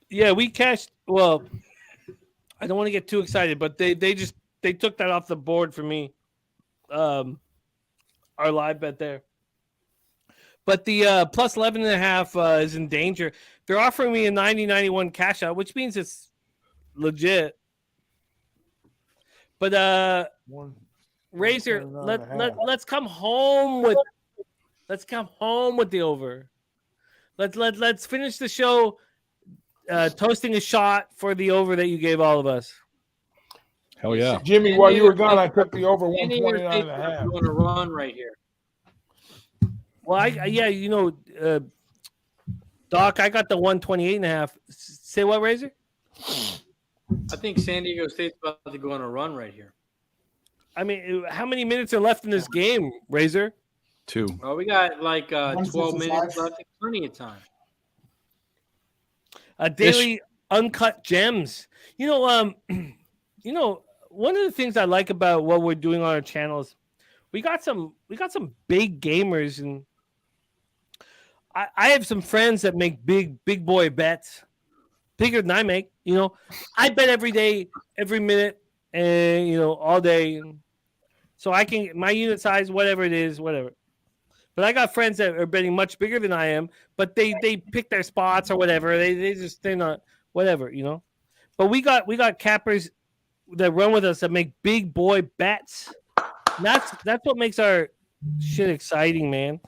Speaker 1: Yeah, we cashed. Well, I don't want to get too excited, but they took that off the board for me. Our live bet there. But the plus 11.5 is in danger. They're offering me a 90-91 cash out, which means it's legit. But Razor, let's come home with the over. Let's finish the show toasting a shot for the over that you gave all of us.
Speaker 2: Hell yeah.
Speaker 10: Jimmy, while you were gone, I took the over 129.5.
Speaker 11: I'm going to run right here.
Speaker 1: Well, Doc, I got the 128.5. Say what, Razor?
Speaker 11: I think San Diego State's about to go on a run right here.
Speaker 1: I mean, how many minutes are left in this game, Razor?
Speaker 2: 2.
Speaker 11: Well, we got like 12 minutes
Speaker 3: 155.
Speaker 11: left. Plenty of time.
Speaker 1: Daily uncut gems. One of the things I like about what we're doing on our channel is we got some big gamers, and I have some friends that make big boy bets, bigger than I make. I bet every day, every minute, and all day. So I can my unit size, whatever it is, whatever. But I got friends that are betting much bigger than I am, but they pick their spots or whatever. They're not whatever, But we got cappers that run with us that make big boy bets. And that's what makes our shit exciting, man.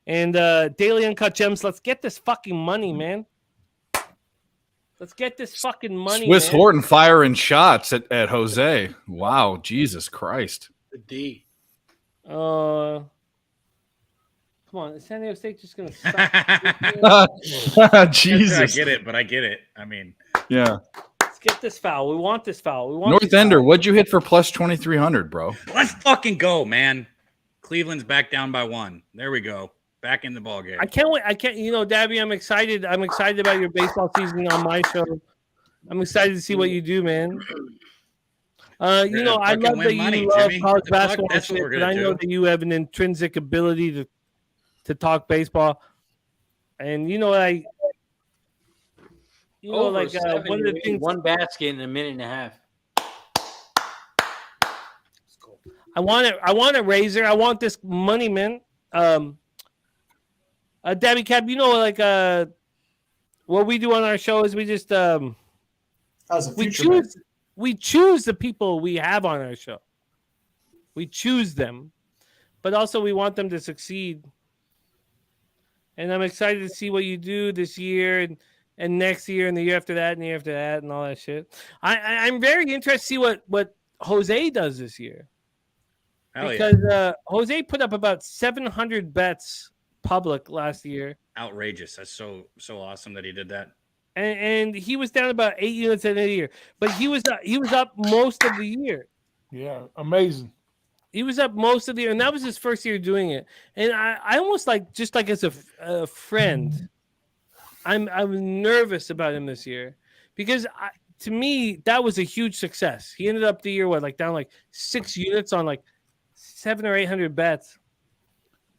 Speaker 1: And daily uncut gems. Let's get this fucking money, man. Let's get this fucking money.
Speaker 2: Swiss
Speaker 1: man.
Speaker 2: Horton firing shots at Jose. Wow, Jesus Christ.
Speaker 11: The D.
Speaker 1: Come on, is San Diego State just gonna suck?
Speaker 2: Jesus.
Speaker 13: I get it, but I get it. I mean,
Speaker 2: yeah.
Speaker 1: Let's get this foul. We want this foul. We want
Speaker 2: North
Speaker 1: this
Speaker 2: Ender,
Speaker 1: foul.
Speaker 2: what'd you hit for plus 2,300, bro?
Speaker 13: let's fucking go, man. Cleveland's back down by 1. There we go. Back in the ball game.
Speaker 1: I can't wait. I can't. You know, Dabby, I'm excited. I'm excited about your baseball season on my show. I'm excited to see what you do, man. You know, I love that you love college basketball,
Speaker 13: That's what we're
Speaker 1: but
Speaker 13: gonna
Speaker 1: I know
Speaker 13: do.
Speaker 1: that you have an intrinsic ability to talk baseball. And you know, one of the things,
Speaker 11: one basket in a minute and a half.
Speaker 1: I want a razor. I want this money, man. Dabby Cap, you know, like what we do on our show is we just we choose the people we have on our show. We choose them, but also we want them to succeed. And I'm excited to see what you do this year and next year and the year after that and the year after that and all that shit. I'm very interested to see what Jose does this year.
Speaker 13: Hell
Speaker 1: because Jose put up about 700 bets public last year.
Speaker 13: Outrageous. That's so awesome that he did that.
Speaker 1: And he was down about 8 units at the end of the year, but he was up most of the year.
Speaker 10: Yeah, amazing.
Speaker 1: He was up most of the year, and that was his first year doing it. And I almost just like as a friend, I'm nervous about him this year because to me that was a huge success. He ended up the year down like 6 units on like 700 or 800 bets,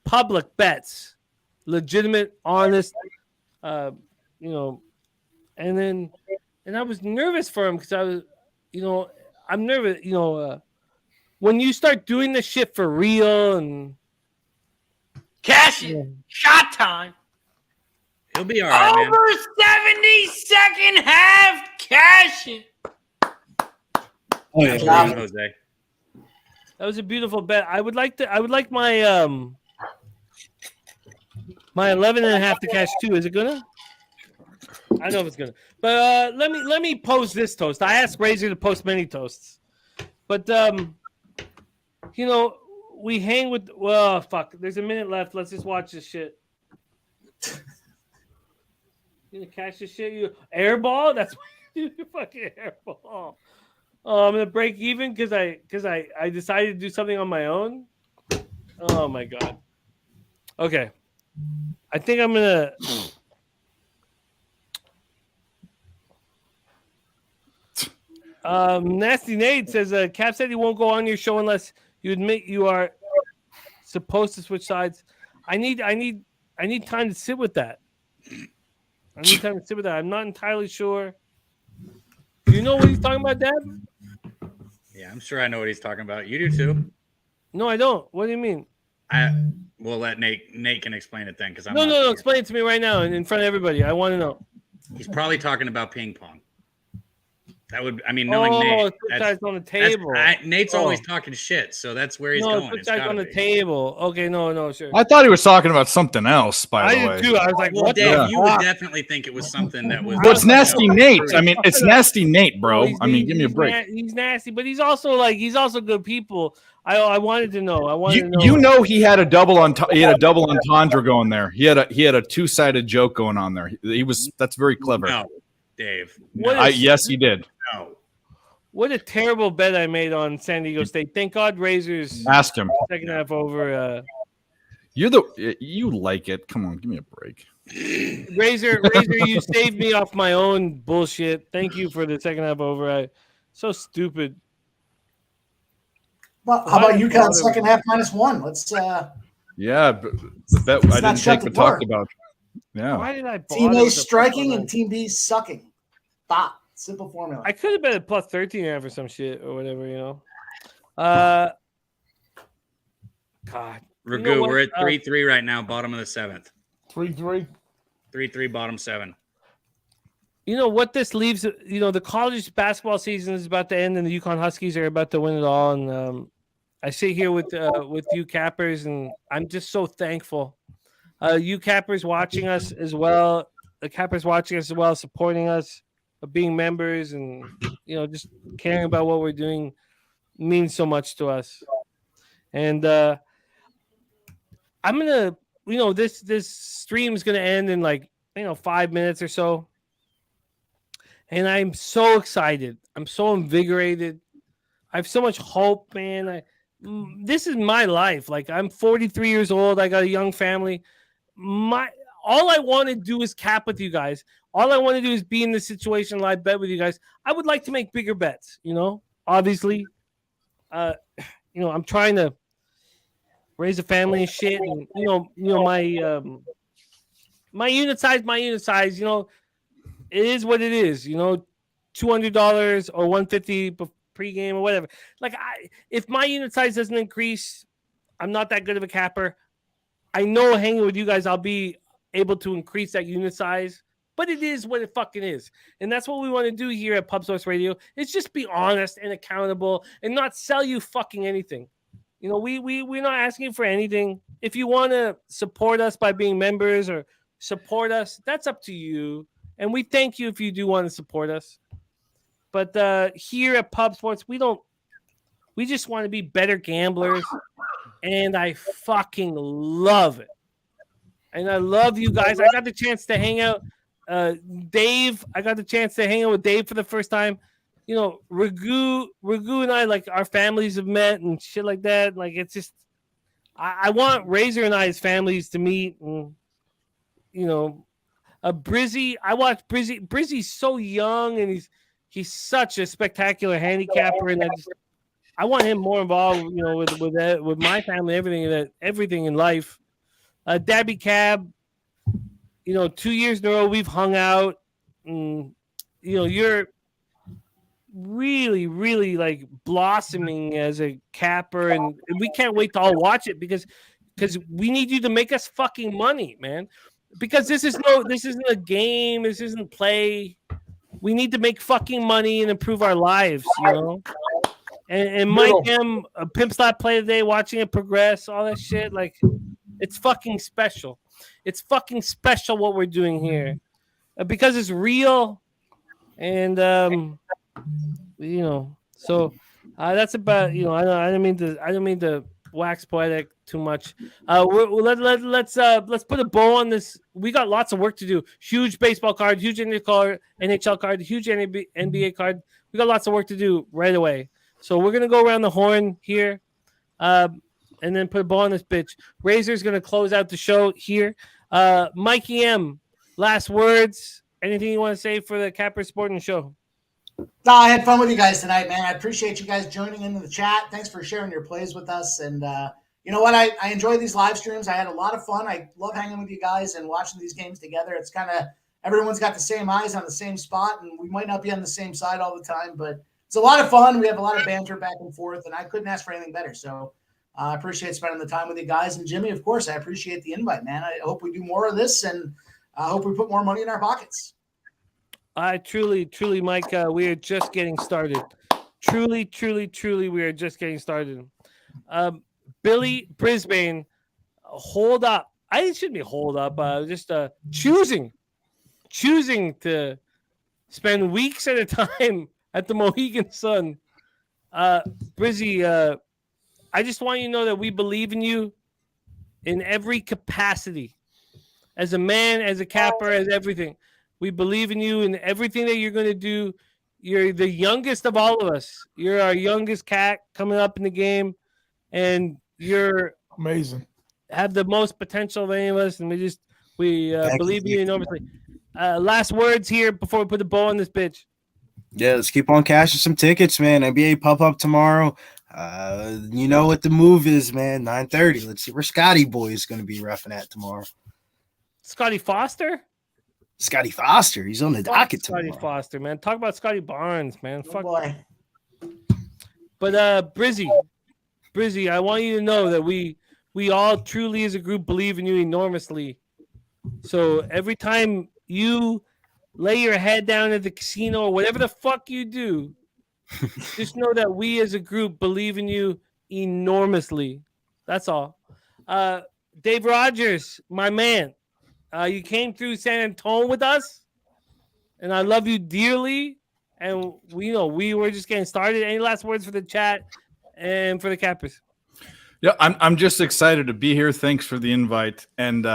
Speaker 1: public bets, legitimate, honest, you know. And I was nervous for him because I was, you know, I'm nervous, you know, when you start doing this shit for real and
Speaker 11: cash it, shot time.
Speaker 13: He'll be all right, man.
Speaker 11: Over 70-second half, cash it.
Speaker 13: Oh, yeah, Jose.
Speaker 1: That was a beautiful bet. I would like my my 11.5 to cash too. Is it gonna? I know if it's gonna. But let me post this toast. I asked Razor to post many toasts. But you know, we hang with fuck. There's a minute left. Let's just watch this shit. You gonna catch this shit? You airball? That's what you do, fucking airball. Oh, I'm gonna break even because I decided to do something on my own. Oh my god. Okay. I think I'm gonna Nasty Nate says Cap said he won't go on your show unless you admit you are supposed to switch sides. I need time to sit with that. I'm not entirely sure. Do you know what he's talking about, Dad?
Speaker 13: Yeah, I'm sure I know what he's talking about. You do too.
Speaker 1: No, I don't. What do you mean?
Speaker 13: We'll let Nate can explain it then because
Speaker 1: No. Explain it to me right now in front of everybody. I want to know.
Speaker 13: He's probably talking about ping pong. That would, I mean, knowing Nate,
Speaker 1: that's on the table.
Speaker 13: Nate's always talking shit, so that's where he's going.
Speaker 1: It's on the table. Okay, no, sure.
Speaker 2: I thought he was talking about something else, by the way.
Speaker 1: I did too. I was like,
Speaker 13: well,
Speaker 1: what?
Speaker 13: Dave, you would definitely think it was something that was.
Speaker 2: Well, it's Nasty Nate. I mean, it's Nasty Nate, bro.
Speaker 1: Well,
Speaker 2: I mean, give me a break.
Speaker 1: He's nasty, but he's also good people. I wanted to know.
Speaker 2: You know he had a double entendre going there. He had a two-sided joke going on there. That's very clever.
Speaker 13: No, Dave.
Speaker 2: Yes, he did.
Speaker 13: No.
Speaker 1: What a terrible bet I made on San Diego State. Thank God Razor's
Speaker 2: asked him
Speaker 1: second half over.
Speaker 2: You like it. Come on, give me a break.
Speaker 1: Razor, you saved me off my own bullshit. Thank you for the second half over. So stupid.
Speaker 3: Well, how about UConn second half -1? Let's
Speaker 2: yeah, but the bet I didn't take but talked about. Yeah.
Speaker 1: Why did I
Speaker 3: Team A striking and Team B sucking? Stop. Simple formula.
Speaker 1: I could have bet at plus 13 for some shit or whatever, you know. God.
Speaker 13: Ragu,
Speaker 1: You know
Speaker 13: we're at 3-3 right now, bottom of the 7th.
Speaker 10: 3-3?
Speaker 13: 3-3, bottom 7.
Speaker 1: You know what this leaves? You know, the college basketball season is about to end, and the UConn Huskies are about to win it all. And I sit here with you Cappers, and I'm just so thankful. You Cappers watching us as well, the Cappers watching us as well, supporting us, being members, and you know, just caring about what we're doing means so much to us. And I'm gonna, this stream is gonna end in 5 minutes or so, and I'm so excited. I'm so invigorated. I have so much hope, man. This is my life. Like, I'm 43 years old. I got a young family. All I want to do is cap with you guys. All I want to do is be in this situation live bet with you guys. I would like to make bigger bets, obviously. I'm trying to raise a family and shit. And, my unit size, it is what it is, $200 or $150 pregame or whatever. If my unit size doesn't increase, I'm not that good of a capper. I know hanging with you guys, I'll be able to increase that unit size, but it is what it fucking is. And that's what we want to do here at Pub Source Radio. Is just be honest and accountable and not sell you fucking anything. We're not asking for anything. If you want to support us by being members or support us, that's up to you. And we thank you if you do want to support us. But here at Pub Sports, we just want to be better gamblers. And I fucking love it. And I love you guys. I got the chance to hang out. Dave, I got the chance to hang out with Dave for the first time. Ragu and I, our families have met and shit like that. It's just, I want Razor and I's families to meet. And, Brizzy, I watched Brizzy. Brizzy's so young and he's such a spectacular handicapper. And I want him more involved, with my family, everything in life. Dabby Cab, 2 years in a row we've hung out. And, you're really, really blossoming as a capper, and we can't wait to all watch it because we need you to make us fucking money, man. Because this isn't a game, this isn't play. We need to make fucking money and improve our lives, And Mike M, a Pimp Slap play today, watching it progress, all that shit, it's fucking special. It's fucking special what we're doing here, because it's real, and So that's about I don't mean to wax poetic too much. Let's put a bow on this. We got lots of work to do. Huge baseball card, huge NHL card, huge NBA card. We got lots of work to do right away. So we're gonna go around the horn here, and then put a bow on this bitch. Razor's gonna close out the show here. Mikey M, last words. Anything you want to say for the Capper Sporting Show?
Speaker 3: No, I had fun with you guys tonight, man. I appreciate you guys joining into the chat. Thanks for sharing your plays with us. And you know what? I enjoy these live streams. I had a lot of fun. I love hanging with you guys and watching these games together. It's kind of everyone's got the same eyes on the same spot, and we might not be on the same side all the time, but it's a lot of fun. We have a lot of banter back and forth, and I couldn't ask for anything better. So I appreciate spending the time with you guys. And Jimmy, of course, I appreciate the invite, man. I hope we do more of this, and I hope we put more money in our pockets.
Speaker 1: I truly, Mike, we are just getting started. Truly, we are just getting started. Billy Brisbane, hold up. I shouldn't be hold up. Just choosing to spend weeks at a time at the Mohegan Sun. Brizzy, I just want you to know that we believe in you in every capacity. As a man, as a capper, as everything. We believe in you in everything that you're going to do. You're the youngest of all of us. You're our youngest cat coming up in the game, and you're
Speaker 10: amazing.
Speaker 1: Have the most potential of any of us, and we believe in you enormously. Last words here before we put the bow on this bitch.
Speaker 4: Yeah, let's keep on cashing some tickets, man. NBA pop-up tomorrow. You know what the move is, man. 9:30. Let's see where Scotty Boy is going to be roughing at tomorrow.
Speaker 1: Scotty Foster?
Speaker 4: Scotty Foster. He's on the docket tomorrow.
Speaker 1: Scotty Foster, man. Talk about Scotty Barnes, man.
Speaker 3: Oh, boy.
Speaker 1: But Brizzy, I want you to know that we all truly as a group believe in you enormously. So every time you lay your head down at the casino or whatever the fuck you do, just know that we as a group believe in you enormously. That's all. Dave Rogers, my man. You came through San Antonio with us, and I love you dearly. And we were just getting started. Any last words for the chat and for the Cappers?
Speaker 2: Yeah, I'm just excited to be here. Thanks for the invite. And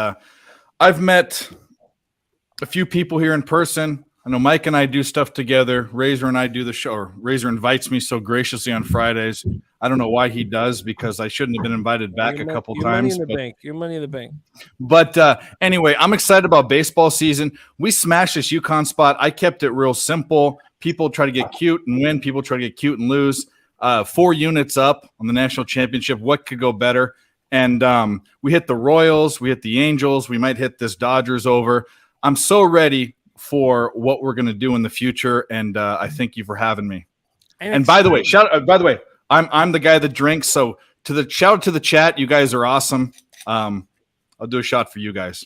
Speaker 2: I've met a few people here in person. I know Mike and I do stuff together. Razor and I do the show. Or Razor invites me so graciously on Fridays. I don't know why he does, because I shouldn't have been invited back a couple
Speaker 1: your
Speaker 2: times.
Speaker 1: Money in the bank. Your money in the bank.
Speaker 2: But anyway, I'm excited about baseball season. We smashed this UConn spot. I kept it real simple. People try to get cute and win. People try to get cute and lose. 4 units up on the national championship. What could go better? And we hit the Royals. We hit the Angels. We might hit this Dodgers over. I'm so ready for what we're going to do in the future. And I thank you for having me. And by the way, I'm the guy that drinks. So shout out to the chat. You guys are awesome. I'll do a shot for you guys.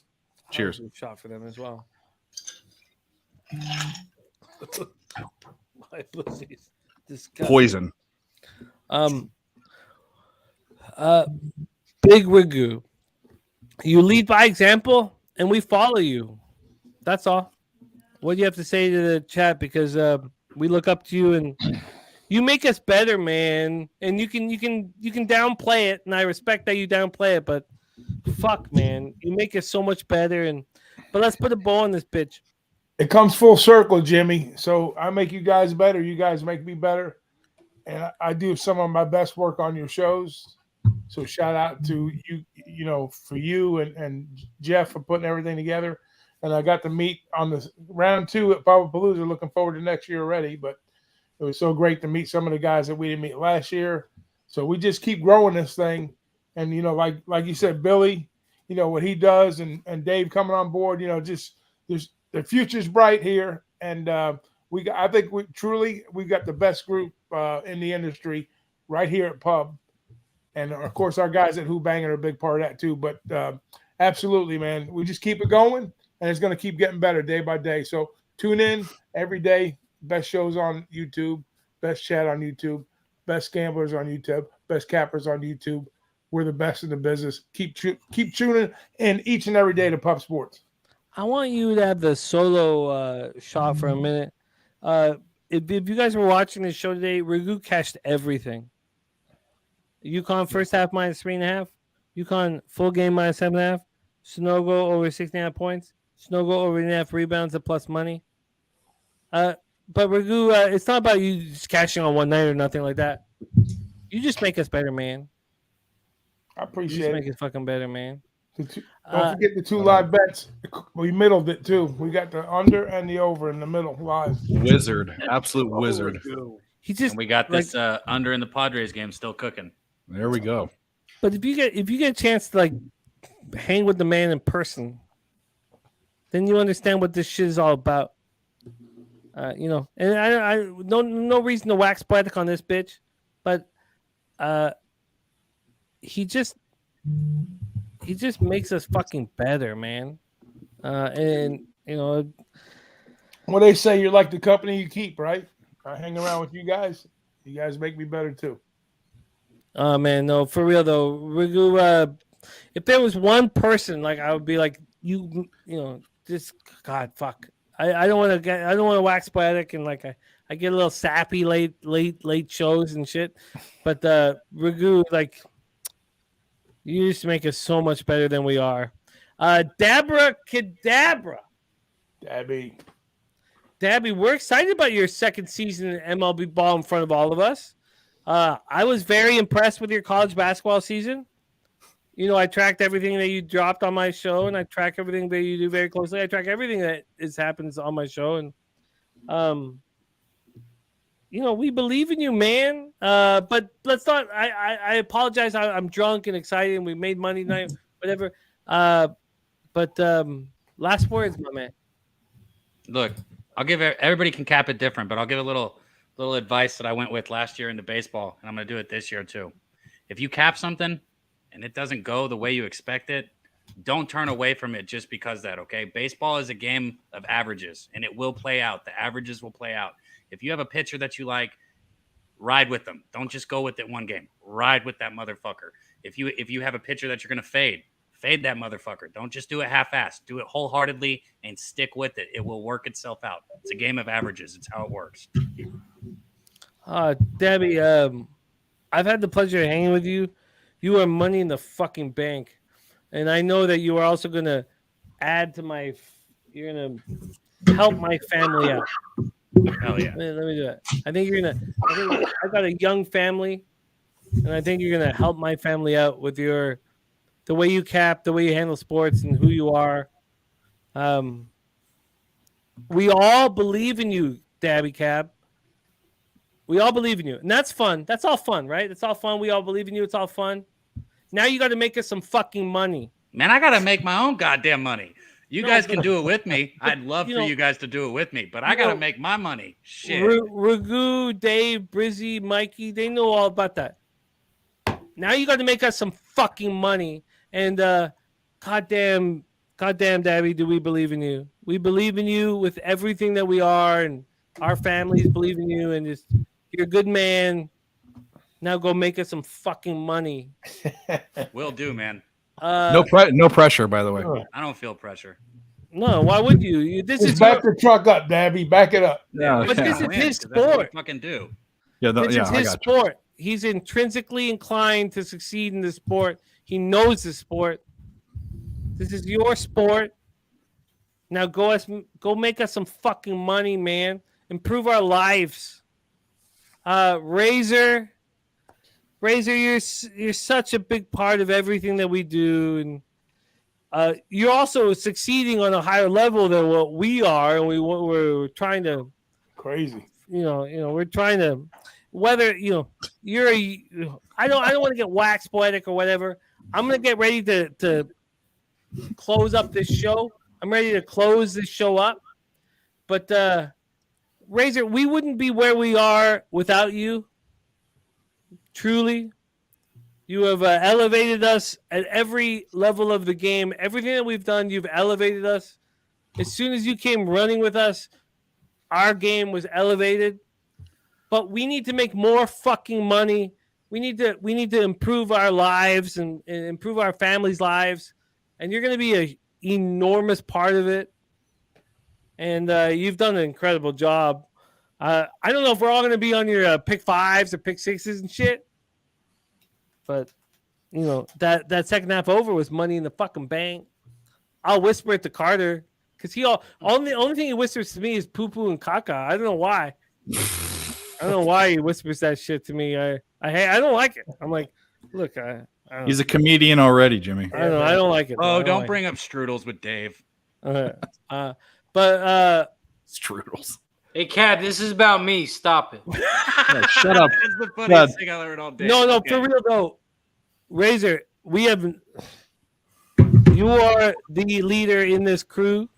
Speaker 2: Cheers.
Speaker 1: I'll do a shot for them as well.
Speaker 2: Poison.
Speaker 1: Big Ragu. You lead by example, and we follow you. That's all. What do you have to say to the chat? Because we look up to you, and you make us better, man. And you can downplay it, and I respect that you downplay it. But fuck, man, you make us so much better. But let's put a bow on this bitch.
Speaker 10: It comes full circle, Jimmy. So I make you guys better. You guys make me better. And I do some of my best work on your shows. So shout out to you, for you and Jeff for putting everything together. And I got to meet on the round 2 at Palooza. Looking forward to next year already. But it was so great to meet some of the guys that we didn't meet last year. So we just keep growing this thing. And, like you said, Billy, what he does and Dave coming on board, just the future's bright here. And I think we've got the best group in the industry right here at Pub. And of course, our guys at Who Bangin' are a big part of that too. But absolutely, man, we just keep it going, and it's going to keep getting better day by day. So tune in every day. Best shows on YouTube, best chat on YouTube, best gamblers on YouTube, best cappers on YouTube. We're the best in the business. Keep tuning in each and every day to Pub Sports.
Speaker 1: I want you to have the solo shot for a minute. If you guys were watching the show today, Ragu cashed everything. UConn first half minus 3.5. UConn full game minus 7.5. Snogo over 6.5 points. Snogo over 8.5 rebounds at plus money. But Ragu, it's not about you just cashing on one night or nothing like that. You just make us better, man.
Speaker 10: I appreciate
Speaker 1: you just
Speaker 10: it.
Speaker 1: make us fucking better, man.
Speaker 10: Don't forget the 2 live bets. We middled it too. We got the under and the over in the middle live.
Speaker 2: Wizard, absolute wizard.
Speaker 13: We got this under in the Padres game still cooking.
Speaker 2: There we go.
Speaker 1: But if you get a chance to hang with the man in person, then you understand what this shit is all about. And I no reason to wax poetic on this bitch, but he just makes us fucking better, man.
Speaker 10: Well, they say you're like the company you keep, right? I hang around with you guys. You guys make me better too.
Speaker 1: Oh man, no, for real though. Ragu, if there was one person, I would be like, just God, fuck. I don't want to wax poetic and I get a little sappy late shows and shit. But Ragu, you just make us so much better than we are. Dabra Kadabra. Dabby, we're excited about your second season in MLB ball in front of all of us. I was very impressed with your college basketball season. I tracked everything that you dropped on my show, and I track everything that you do very closely. I track everything that happens on my show, and we believe in you, man. But let's not. I apologize. I'm drunk and excited, and we made money tonight, whatever. But last words, my man.
Speaker 13: Look, I'll give everybody can cap it different, but I'll give a little advice that I went with last year into baseball, and I'm going to do it this year too. If you cap something and it doesn't go the way you expect it, don't turn away from it just because that, okay? Baseball is a game of averages, and it will play out. The averages will play out. If you have a pitcher that you like, ride with them. Don't just go with it one game. Ride with that motherfucker. If you have a pitcher that you're going to fade that motherfucker. Don't just do it half-assed. Do it wholeheartedly and stick with it. It will work itself out. It's a game of averages. It's how it works.
Speaker 1: Debbie, I've had the pleasure of hanging with you. You are money in the fucking bank. And I know that you are also going to add to you're going to help my family out.
Speaker 13: Hell yeah.
Speaker 1: Let me do that. I think I got a young family, and I think you're going to help my family out with the way you cap, the way you handle sports, and who you are. We all believe in you, Dabby Cab. We all believe in you. And that's fun. That's all fun, right? It's all fun. We all believe in you. It's all fun. Now you got to make us some fucking money.
Speaker 13: Man, I got to make my own goddamn money. You guys can do it with me. I'd love for you guys to do it with me, but I got to make my money. Shit.
Speaker 1: Ragu, Dave, Brizzy, Mikey, they know all about that. Now you got to make us some fucking money. And goddamn, Dabby, do we believe in you? We believe in you with everything that we are, and our families believe in you, and just you're a good man. Now go make us some fucking money.
Speaker 13: Will do, man.
Speaker 2: No pressure, by the way.
Speaker 13: I don't feel pressure.
Speaker 1: No, why would you? This
Speaker 10: Just
Speaker 1: is
Speaker 10: back the truck up, Dabby. Back it up.
Speaker 1: But this is his sport.
Speaker 13: Fucking do.
Speaker 1: This is his sport. He's intrinsically inclined to succeed in this sport. He knows the sport. This is your sport. Now go make us some fucking money, man. Improve our lives. Razor, you're such a big part of everything that we do, and you're also succeeding on a higher level than what we are, and we're trying to
Speaker 10: crazy.
Speaker 1: We're trying to whether you're I don't want to get wax poetic or whatever. I'm gonna get ready to close up this show. I'm ready to close this show up, but Razor, we wouldn't be where we are without you. Truly, you have elevated us at every level of the game. Everything that we've done, you've elevated us. As soon as you came running with us, our game was elevated. But we need to make more fucking money. We need to improve our lives and improve our families' lives. And you're going to be an enormous part of it. And you've done an incredible job. I don't know if we're all going to be on your pick fives or pick sixes and shit. But, that second half over was money in the fucking bank. I'll whisper it to Carter. Because only thing he whispers to me is poo-poo and caca. I don't know why. I don't know why he whispers that shit to me. I don't like it. I'm like, look,
Speaker 2: he's a comedian already, Jimmy.
Speaker 1: I don't like it.
Speaker 13: Oh, don't bring up strudels with Dave.
Speaker 1: But
Speaker 2: strudels.
Speaker 11: Hey, Cab, this is about me. Stop it.
Speaker 2: Yeah, shut up.
Speaker 13: It's the funniest thing I heard all day.
Speaker 1: No, for real though, Razor, you are the leader in this crew.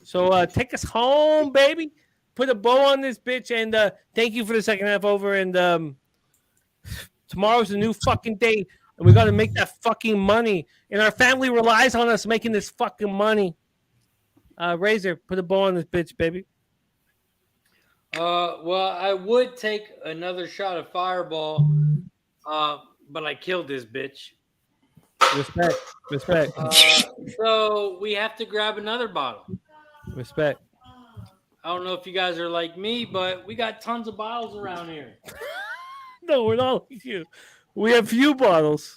Speaker 1: So take us home, baby. Put a bow on this bitch, and thank you for the second half over. And tomorrow's a new fucking day, and we got to make that fucking money. And our family relies on us making this fucking money. Razor, put a bow on this bitch, baby.
Speaker 11: Well, I would take another shot of Fireball, but I killed this bitch.
Speaker 1: Respect.
Speaker 11: So we have to grab another bottle.
Speaker 1: Respect.
Speaker 11: I don't know if you guys are like me, but we got tons of bottles around here.
Speaker 1: No, we're not like you. We have few bottles,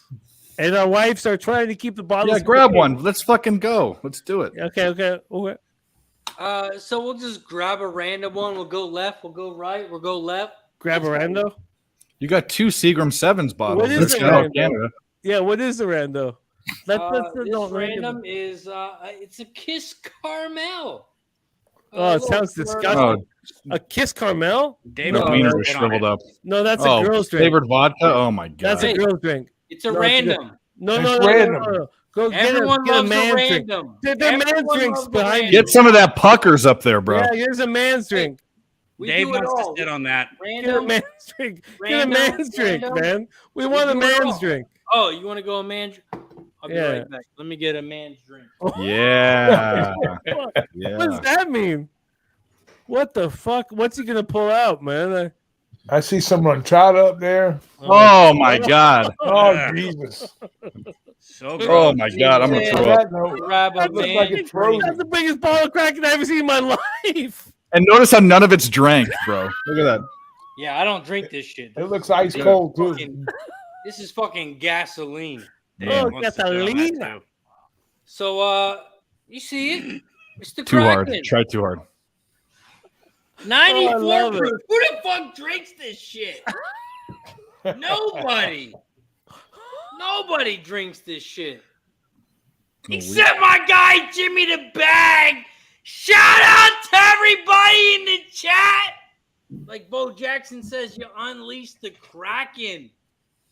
Speaker 1: and our wives are trying to keep the bottles.
Speaker 2: Yeah, grab one. Let's fucking go. Let's do it.
Speaker 1: Okay.
Speaker 11: So we'll just grab a random one. We'll go left. We'll go right. We'll go left.
Speaker 1: Grab a rando.
Speaker 2: You got 2 Seagram 7s bottles.
Speaker 1: What is the rando? Yeah, what is the rando?
Speaker 11: This random is it's a Kiss Caramel.
Speaker 1: Oh, it sounds disgusting. A Kiss Caramel?
Speaker 2: David wiener is shriveled up.
Speaker 1: No, that's a girl's drink.
Speaker 2: Flavored vodka? Oh, my God.
Speaker 1: That's a girl's drink.
Speaker 11: It's a random.
Speaker 1: No. Go
Speaker 11: Everyone
Speaker 1: get a
Speaker 11: loves
Speaker 1: man's
Speaker 11: a
Speaker 1: drink.
Speaker 11: random.
Speaker 1: There are man's drinks behind you.
Speaker 2: Get some of that puckers up there, bro.
Speaker 1: Yeah, here's a man's drink.
Speaker 13: Dave wants to sit on that.
Speaker 1: Get a man's drink. Get a man's drink, man. We want a man's drink.
Speaker 11: Oh, you want to go a man's drink? I'll be right back. Let me get a man's drink.
Speaker 2: Yeah.
Speaker 1: What does that mean? What the fuck? What's he gonna pull out, man?
Speaker 10: I see someone trout up there.
Speaker 2: Oh my God.
Speaker 10: Oh Jesus.
Speaker 13: So
Speaker 2: good. Oh my God. I'm gonna throw up.
Speaker 10: That looks like it's frozen.
Speaker 1: That's the biggest bottle of Kraken I've ever seen in my life.
Speaker 2: And notice how none of it's drank, bro. Look at that.
Speaker 11: Yeah, I don't drink this shit.
Speaker 10: It looks ice cold too.
Speaker 11: This is fucking gasoline.
Speaker 1: Oh, gasoline.
Speaker 11: So, you see it? It's the
Speaker 2: Too hard.
Speaker 11: Kraken.
Speaker 2: Try too hard.
Speaker 11: 94
Speaker 1: love
Speaker 11: proof. Who the fuck drinks this shit? Nobody. Nobody drinks this shit. Except my guy, Jimmy the Bag. Shout out to everybody in the chat. Like Bo Jackson says, you unleashed the Kraken.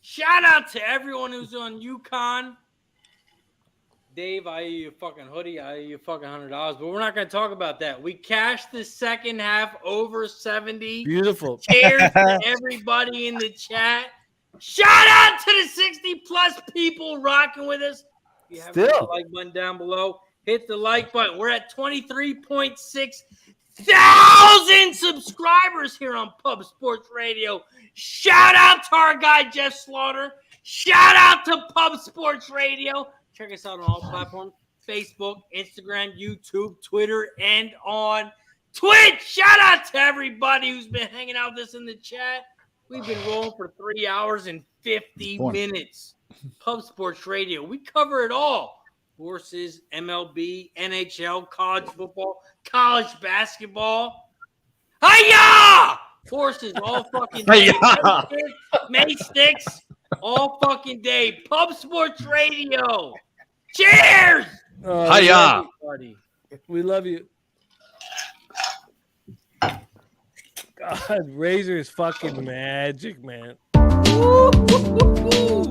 Speaker 11: Shout out to everyone who's on UConn. Dave, I owe you a fucking hoodie. I owe you fucking $100. But we're not going to talk about that. We cashed the second half over 70.
Speaker 1: Beautiful.
Speaker 11: Cheers to everybody in the chat. Shout out to the 60-plus people rocking with us. If you haven't hit the like button down below, hit the like button. We're at 23.6 thousand subscribers here on Pub Sports Radio. Shout out to our guy, Jeff Slaughter. Shout out to Pub Sports Radio. Check us out on all platforms, Facebook, Instagram, YouTube, Twitter, and on Twitch. Shout out to everybody who's been hanging out with us in the chat. We've been rolling for 3 hours and 50 minutes. Pub Sports Radio. We cover it all. Horses, MLB, NHL, college football, college basketball. Hiya! Horses all fucking day. May sticks all fucking day. Pub Sports Radio. Cheers!
Speaker 2: Hiya!
Speaker 1: We love you. God, Razor is fucking magic, man.
Speaker 11: Woo-hoo-hoo-hoo.